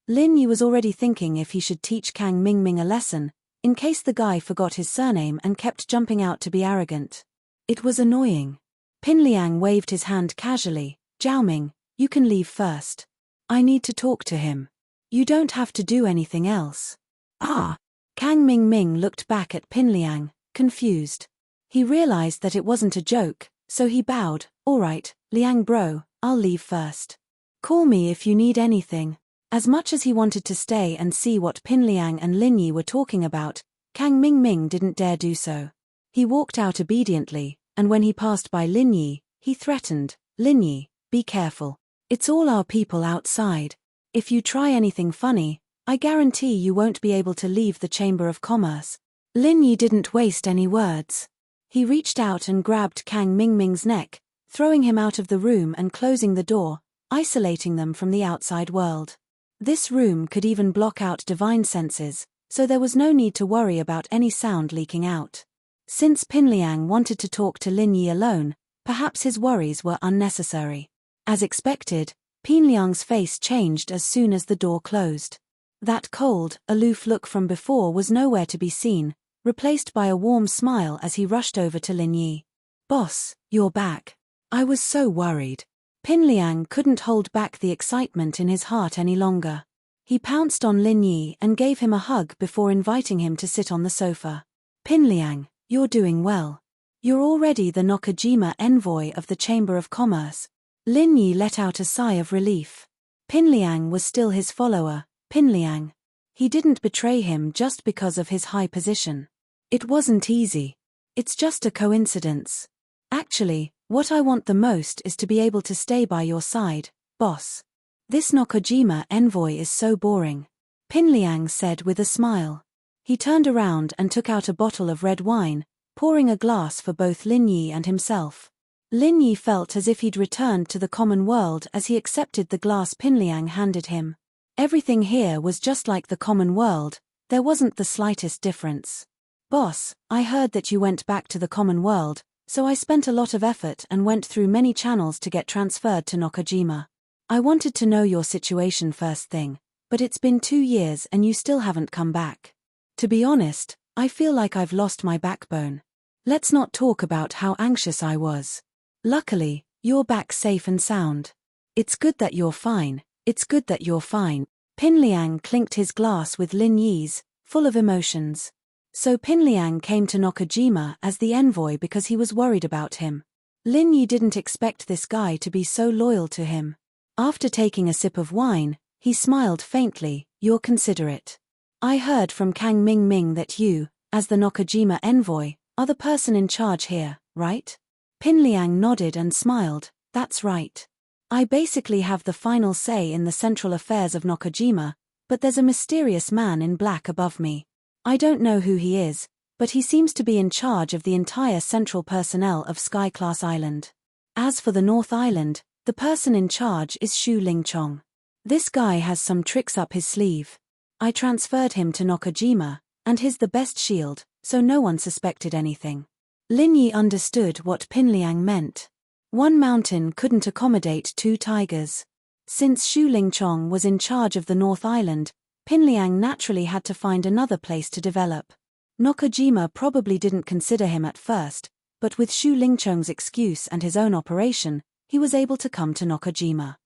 Lin Yi was already thinking if he should teach Kang Mingming a lesson, in case the guy forgot his surname and kept jumping out to be arrogant. It was annoying. Pinliang waved his hand casually. Zhaoming, you can leave first. I need to talk to him. You don't have to do anything else. Ah! Kang Mingming looked back at Pinliang, confused. He realized that it wasn't a joke, so he bowed. All right, Liang bro, I'll leave first. Call me if you need anything. As much as he wanted to stay and see what Pinliang and Lin Yi were talking about, Kang Mingming didn't dare do so. He walked out obediently, and when he passed by Lin Yi, he threatened, Lin Yi, be careful. It's all our people outside. If you try anything funny, I guarantee you won't be able to leave the Chamber of Commerce. Lin Yi didn't waste any words. He reached out and grabbed Kang Mingming's neck, throwing him out of the room and closing the door, isolating them from the outside world. This room could even block out divine senses, so there was no need to worry about any sound leaking out. Since Pinliang wanted to talk to Lin Yi alone, perhaps his worries were unnecessary. As expected, Pinliang's face changed as soon as the door closed. That cold, aloof look from before was nowhere to be seen, replaced by a warm smile as he rushed over to Lin Yi. Boss, you're back. I was so worried. Pinliang couldn't hold back the excitement in his heart any longer. He pounced on Lin Yi and gave him a hug before inviting him to sit on the sofa. Pinliang, you're doing well. You're already the Nakajima envoy of the Chamber of Commerce. Lin Yi let out a sigh of relief. Pinliang was still his follower, Pinliang. He didn't betray him just because of his high position. It wasn't easy. It's just a coincidence. Actually, what I want the most is to be able to stay by your side, boss. This Nakajima envoy is so boring. Pinliang said with a smile. He turned around and took out a bottle of red wine, pouring a glass for both Lin Yi and himself. Lin Yi felt as if he'd returned to the common world as he accepted the glass Pinliang handed him. Everything here was just like the common world, there wasn't the slightest difference. Boss, I heard that you went back to the common world, so I spent a lot of effort and went through many channels to get transferred to Nakajima. I wanted to know your situation first thing, but it's been 2 years and you still haven't come back. To be honest, I feel like I've lost my backbone. Let's not talk about how anxious I was. Luckily, you're back safe and sound. It's good that you're fine, it's good that you're fine. Pinliang clinked his glass with Lin Yi's, full of emotions. So Pinliang came to Nakajima as the envoy because he was worried about him. Lin Yi didn't expect this guy to be so loyal to him. After taking a sip of wine, he smiled faintly. You're considerate. I heard from Kang Ming that you, as the Nakajima envoy, are the person in charge here, right? Pinliang nodded and smiled. That's right. I basically have the final say in the central affairs of Nakajima, but there's a mysterious man in black above me. I don't know who he is, but he seems to be in charge of the entire central personnel of Sky Class Island. As for the North Island, the person in charge is Xu Lingchong. This guy has some tricks up his sleeve. I transferred him to Nakajima, and he's the best shield, so no one suspected anything. Lin Yi understood what Pinliang meant. One mountain couldn't accommodate 2 tigers. Since Xu Lingchong was in charge of the North Island, Pinliang naturally had to find another place to develop. Nakajima probably didn't consider him at first, but with Xu Lingchong's excuse and his own operation, he was able to come to Nakajima.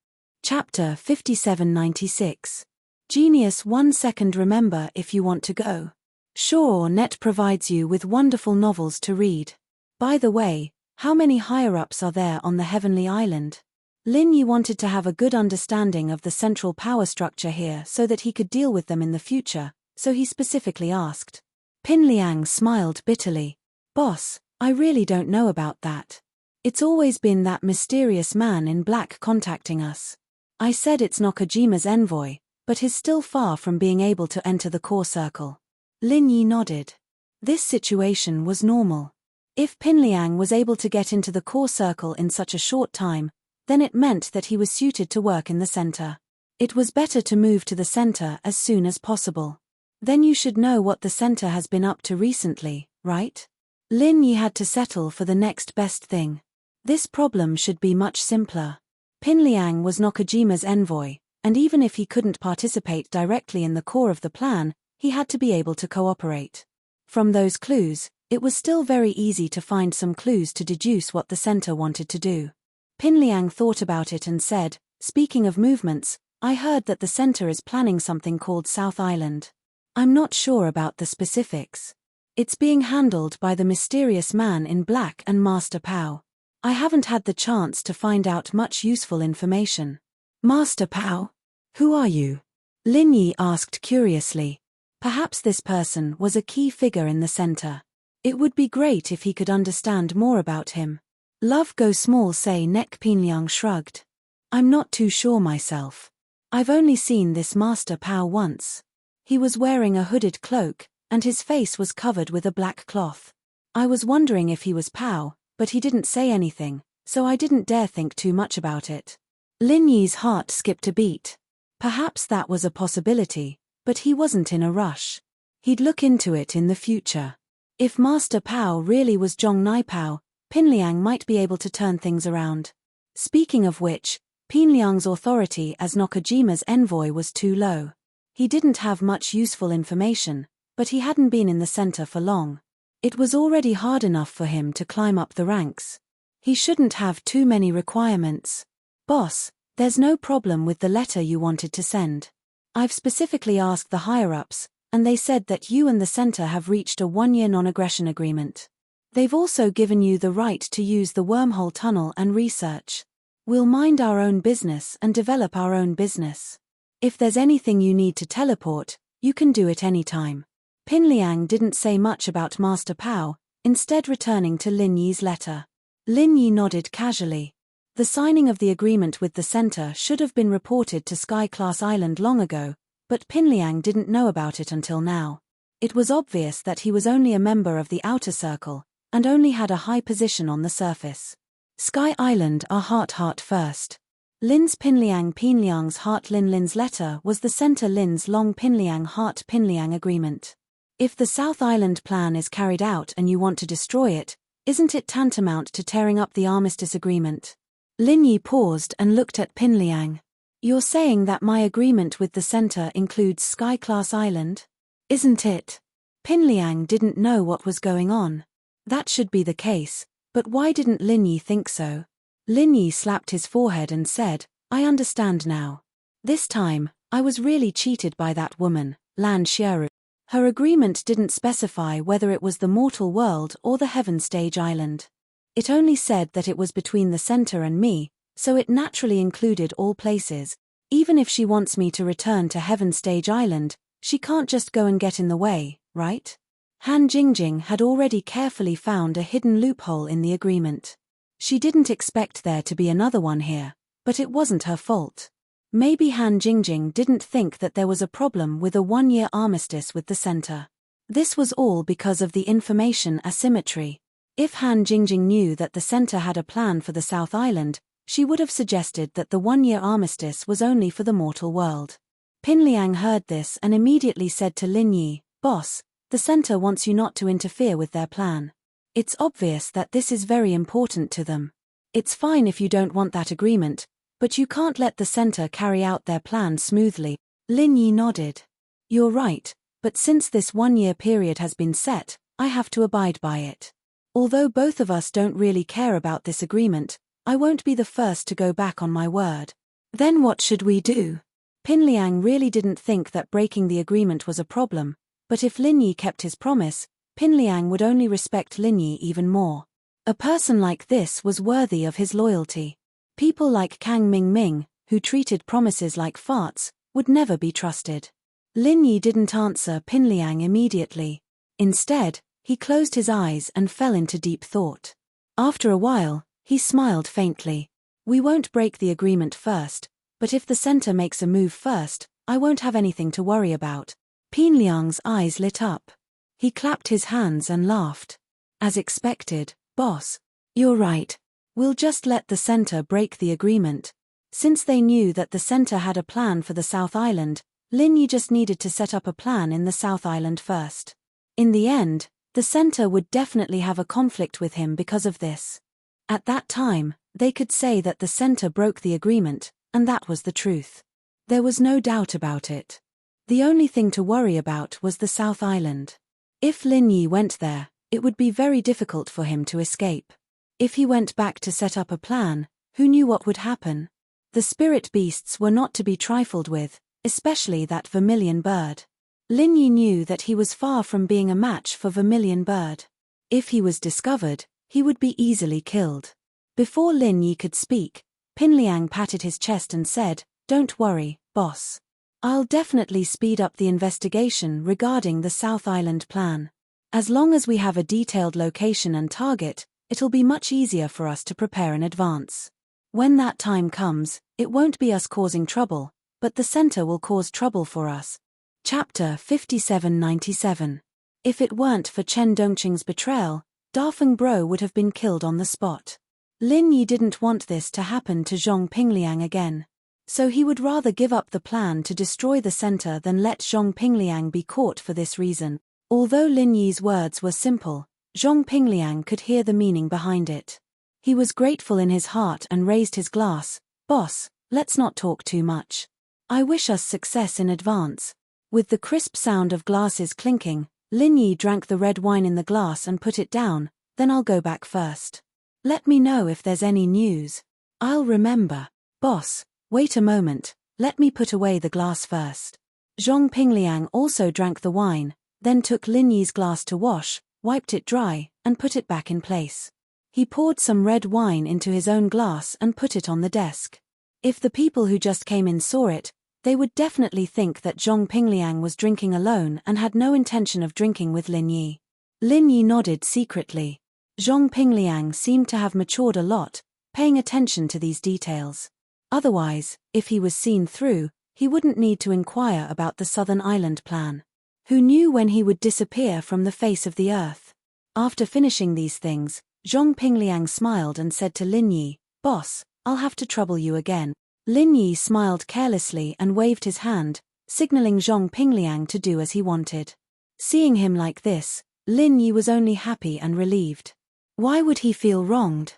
Chapter 5796. Genius 1 second. Remember if you want to go. Sure, Net provides you with wonderful novels to read. By the way, how many higher-ups are there on the Heavenly Island? Lin Yi wanted to have a good understanding of the central power structure here so that he could deal with them in the future, so he specifically asked. Pinliang smiled bitterly. Boss, I really don't know about that. It's always been that mysterious man in black contacting us. I said it's Nakajima's envoy, but he's still far from being able to enter the core circle. Lin Yi nodded. This situation was normal. If Pinliang was able to get into the core circle in such a short time, then it meant that he was suited to work in the center. It was better to move to the center as soon as possible. Then you should know what the center has been up to recently, right? Lin Yi had to settle for the next best thing. This problem should be much simpler. Pinliang was Nakajima's envoy, and even if he couldn't participate directly in the core of the plan, he had to be able to cooperate. From those clues, it was still very easy to find some clues to deduce what the center wanted to do. Pinliang thought about it and said, speaking of movements, I heard that the center is planning something called South Island. I'm not sure about the specifics. It's being handled by the mysterious man in black and Master Pao. I haven't had the chance to find out much useful information. Master Pao? Who are you? Lin Yi asked curiously. Perhaps this person was a key figure in the center. It would be great if he could understand more about him. Love go small say Nek. Pinliang shrugged. I'm not too sure myself. I've only seen this Master Pao once. He was wearing a hooded cloak, and his face was covered with a black cloth. I was wondering if he was Pao, but he didn't say anything, so I didn't dare think too much about it. Lin Yi's heart skipped a beat. Perhaps that was a possibility, but he wasn't in a rush. He'd look into it in the future. If Master Pao really was Zhong Nai Pao, Pinliang might be able to turn things around. Speaking of which, Pinliang's authority as Nakajima's envoy was too low. He didn't have much useful information, but he hadn't been in the center for long. It was already hard enough for him to climb up the ranks. He shouldn't have too many requirements. Boss, there's no problem with the letter you wanted to send. I've specifically asked the higher-ups, and they said that you and the center have reached a 1-year non-aggression agreement. They've also given you the right to use the wormhole tunnel and research. We'll mind our own business and develop our own business. If there's anything you need to teleport, you can do it anytime. Pinliang didn't say much about Master Pao, instead returning to Lin Yi's letter. Lin Yi nodded casually. The signing of the agreement with the center should have been reported to Sky Class Island long ago, but Pinliang didn't know about it until now. It was obvious that he was only a member of the outer circle, and only had a high position on the surface. Sky Island are heart first. Lin's Pinliang Pinliang's heart Lin's letter was the center Lin's long Pinliang heart Pinliang agreement. If the South Island plan is carried out and you want to destroy it, isn't it tantamount to tearing up the armistice agreement? Lin Yi paused and looked at Pinliang. You're saying that my agreement with the center includes Sky-class Island? Isn't it? Pinliang didn't know what was going on. That should be the case, but why didn't Lin Yi think so? Lin Yi slapped his forehead and said, I understand now. This time, I was really cheated by that woman, Lan Xiaoru. Her agreement didn't specify whether it was the mortal world or the heaven stage island. It only said that it was between the center and me, so it naturally included all places. Even if she wants me to return to heaven stage island, she can't just go and get in the way, right? Han Jingjing had already carefully found a hidden loophole in the agreement. She didn't expect there to be another one here, but it wasn't her fault. Maybe Han Jingjing didn't think that there was a problem with a one-year armistice with the center. This was all because of the information asymmetry. If Han Jingjing knew that the center had a plan for the South Island, she would have suggested that the one-year armistice was only for the mortal world. Pinliang heard this and immediately said to Lin Yi, Boss, the center wants you not to interfere with their plan. It's obvious that this is very important to them. It's fine if you don't want that agreement, but you can't let the center carry out their plan smoothly. Lin Yi nodded. You're right, but since this one-year period has been set, I have to abide by it. Although both of us don't really care about this agreement, I won't be the first to go back on my word. Then what should we do? Pinliang really didn't think that breaking the agreement was a problem, but if Lin Yi kept his promise, Pinliang would only respect Lin Yi even more. A person like this was worthy of his loyalty. People like Kang Ming, who treated promises like farts, would never be trusted. Lin Yi didn't answer Pinliang immediately. Instead, he closed his eyes and fell into deep thought. After a while, he smiled faintly. We won't break the agreement first, but if the center makes a move first, I won't have anything to worry about. Pinliang's eyes lit up. He clapped his hands and laughed. As expected, boss. You're right. We'll just let the center break the agreement. Since they knew that the center had a plan for the South Island, Lin Yi just needed to set up a plan in the South Island first. In the end, the center would definitely have a conflict with him because of this. At that time, they could say that the center broke the agreement, and that was the truth. There was no doubt about it. The only thing to worry about was the South Island. If Lin Yi went there, it would be very difficult for him to escape. If he went back to set up a plan, who knew what would happen? The spirit beasts were not to be trifled with, especially that vermilion bird. Lin Yi knew that he was far from being a match for vermilion bird. If he was discovered, he would be easily killed. Before Lin Yi could speak, Pinliang patted his chest and said, Don't worry, boss. I'll definitely speed up the investigation regarding the South Island plan. As long as we have a detailed location and target, it'll be much easier for us to prepare in advance. When that time comes, it won't be us causing trouble, but the center will cause trouble for us. Chapter 5797. If it weren't for Chen Dongqing's betrayal, Dafeng Bro would have been killed on the spot. Lin Yi didn't want this to happen to Zhong Pingliang again. So he would rather give up the plan to destroy the center than let Zhong Pingliang be caught for this reason. Although Lin Yi's words were simple, Zhong Pingliang could hear the meaning behind it. He was grateful in his heart and raised his glass. Boss, let's not talk too much. I wish us success in advance. With the crisp sound of glasses clinking, Lin Yi drank the red wine in the glass and put it down. Then I'll go back first. Let me know if there's any news. I'll remember. Boss, wait a moment, let me put away the glass first. Zhong Pingliang also drank the wine, then took Lin Yi's glass to wash, wiped it dry, and put it back in place. He poured some red wine into his own glass and put it on the desk. If the people who just came in saw it, they would definitely think that Zhong Pingliang was drinking alone and had no intention of drinking with Lin Yi. Lin Yi nodded secretly. Zhong Pingliang seemed to have matured a lot, paying attention to these details. Otherwise, if he was seen through, he wouldn't need to inquire about the Southern Island plan. Who knew when he would disappear from the face of the earth? After finishing these things, Zhong Pingliang smiled and said to Lin Yi, "Boss, I'll have to trouble you again." Lin Yi smiled carelessly and waved his hand, signaling Zhong Pingliang to do as he wanted. Seeing him like this, Lin Yi was only happy and relieved. Why would he feel wronged?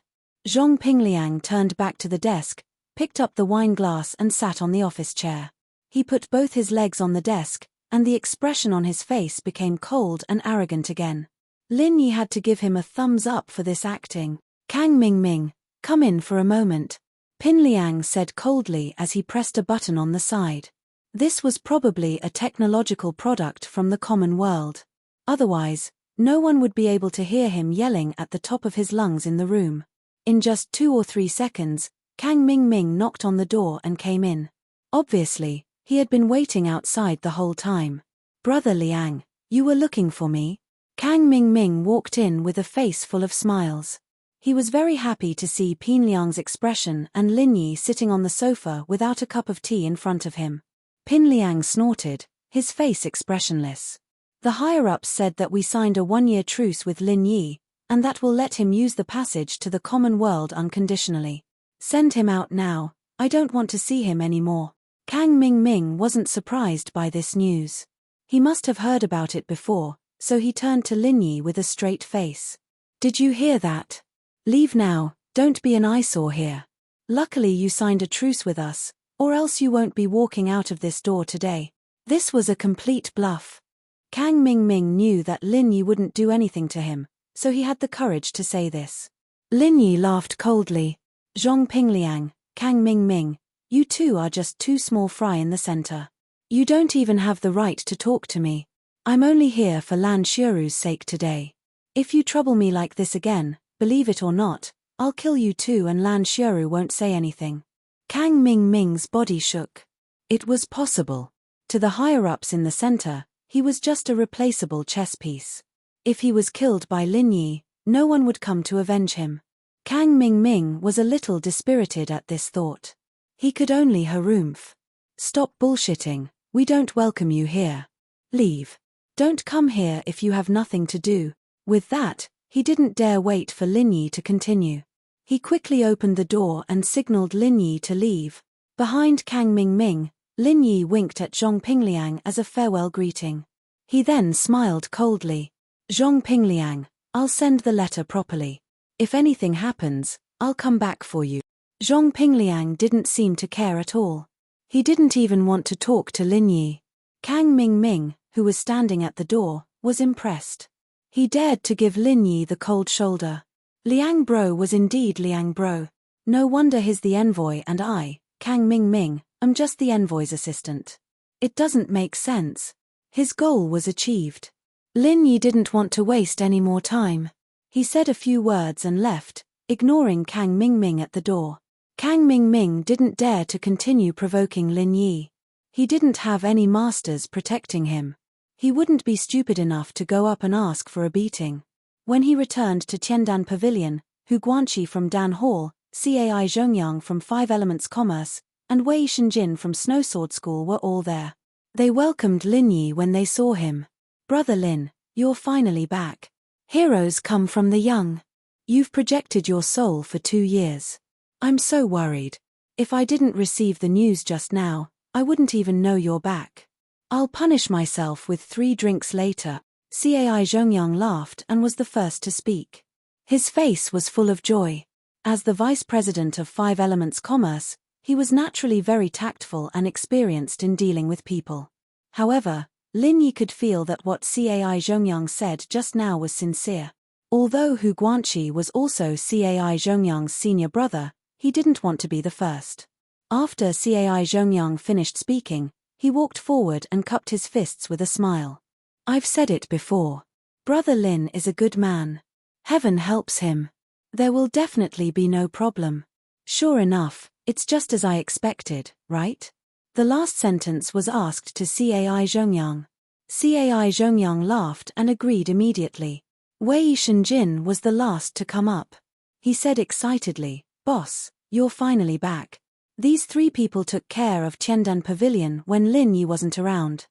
Zhong Pingliang turned back to the desk, picked up the wine glass and sat on the office chair. He put both his legs on the desk, and the expression on his face became cold and arrogant again. Lin Yi had to give him a thumbs up for this acting. "Kang Ming, come in for a moment," Pinliang said coldly as he pressed a button on the side. This was probably a technological product from the common world. Otherwise, no one would be able to hear him yelling at the top of his lungs in the room. In just 2 or 3 seconds, Kang Ming knocked on the door and came in. Obviously, he had been waiting outside the whole time. "Brother Liang, you were looking for me?" Kang Ming walked in with a face full of smiles. He was very happy to see Pinliang's expression and Lin Yi sitting on the sofa without a cup of tea in front of him. Pinliang snorted, his face expressionless. "The higher-ups said that we signed a 1-year truce with Lin Yi, and that will let him use the passage to the common world unconditionally. Send him out now, I don't want to see him anymore." Kang Ming wasn't surprised by this news. He must have heard about it before, so he turned to Lin Yi with a straight face. "Did you hear that? Leave now, don't be an eyesore here. Luckily you signed a truce with us, or else you won't be walking out of this door today." This was a complete bluff. Kang Ming knew that Lin Yi wouldn't do anything to him, so he had the courage to say this. Lin Yi laughed coldly. "Zhong Pingliang, Kang Ming, you two are just 2 small fry in the center. You don't even have the right to talk to me. I'm only here for Lan Xiuru's sake today. If you trouble me like this again, believe it or not, I'll kill you too and Lan Xiuru won't say anything." Kang Ming's body shook. It was possible. To the higher-ups in the center, he was just a replaceable chess piece. If he was killed by Lin Yi, no one would come to avenge him. Kang Ming was a little dispirited at this thought. He could only harumph. "Stop bullshitting, we don't welcome you here. Leave. Don't come here if you have nothing to do." With that, he didn't dare wait for Lin Yi to continue. He quickly opened the door and signaled Lin Yi to leave. Behind Kang Ming, Lin Yi winked at Zhong Pingliang as a farewell greeting. He then smiled coldly. "Zhong Pingliang, I'll send the letter properly. If anything happens, I'll come back for you." Zhong Pingliang didn't seem to care at all. He didn't even want to talk to Lin Yi. Kang Ming, who was standing at the door, was impressed. He dared to give Lin Yi the cold shoulder. Liang Bro was indeed Liang Bro. No wonder he's the envoy and I, Kang Ming, am just the envoy's assistant. It doesn't make sense. His goal was achieved. Lin Yi didn't want to waste any more time. He said a few words and left, ignoring Kang Ming at the door. Kang Ming didn't dare to continue provoking Lin Yi. He didn't have any masters protecting him. He wouldn't be stupid enough to go up and ask for a beating. When he returned to Tiandan Pavilion, Hu Guanqi from Dan Hall, Cai Zhongyang from 5 Elements Commerce, and Wei Shenjin from Snowsword School were all there. They welcomed Lin Yi when they saw him. "Brother Lin, you're finally back. Heroes come from the young. You've projected your soul for 2 years. I'm so worried. If I didn't receive the news just now, I wouldn't even know you're back. I'll punish myself with 3 drinks later." Cai Zhongyang laughed and was the first to speak. His face was full of joy. As the vice president of 5 Elements Commerce, he was naturally very tactful and experienced in dealing with people. However, Lin Yi could feel that what Cai Zhongyang said just now was sincere. Although Hu Guanqi was also Cai Zhongyang's senior brother, he didn't want to be the first. After Cai Zhongyang finished speaking, he walked forward and cupped his fists with a smile. "I've said it before. Brother Lin is a good man. Heaven helps him. There will definitely be no problem. Sure enough, it's just as I expected, right?" The last sentence was asked to Cai Zhongyang. Cai Zhongyang laughed and agreed immediately. Wei Shenjin was the last to come up. He said excitedly, "Boss, you're finally back. These 3 people took care of Tiandan Pavilion when Lin Yi wasn't around.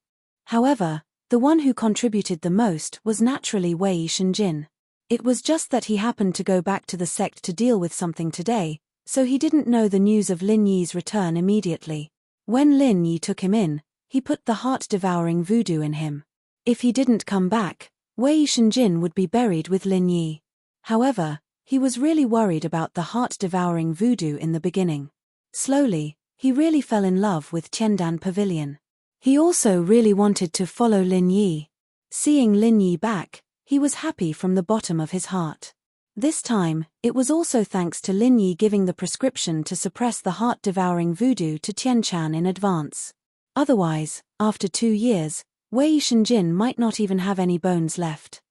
However, The one who contributed the most was naturally Wei Shenjin. It was just that he happened to go back to the sect to deal with something today, so he didn't know the news of Lin Yi's return immediately. When Lin Yi took him in, he put the heart-devouring voodoo in him. If he didn't come back, Wei Shenjin would be buried with Lin Yi. However, he was really worried about the heart-devouring voodoo in the beginning. Slowly, he really fell in love with Qiandan Pavilion. He also really wanted to follow Lin Yi. Seeing Lin Yi back, he was happy from the bottom of his heart. This time, it was also thanks to Lin Yi giving the prescription to suppress the heart-devouring voodoo to Qianchan in advance. Otherwise, after 2 years, Wei Shenjin might not even have any bones left.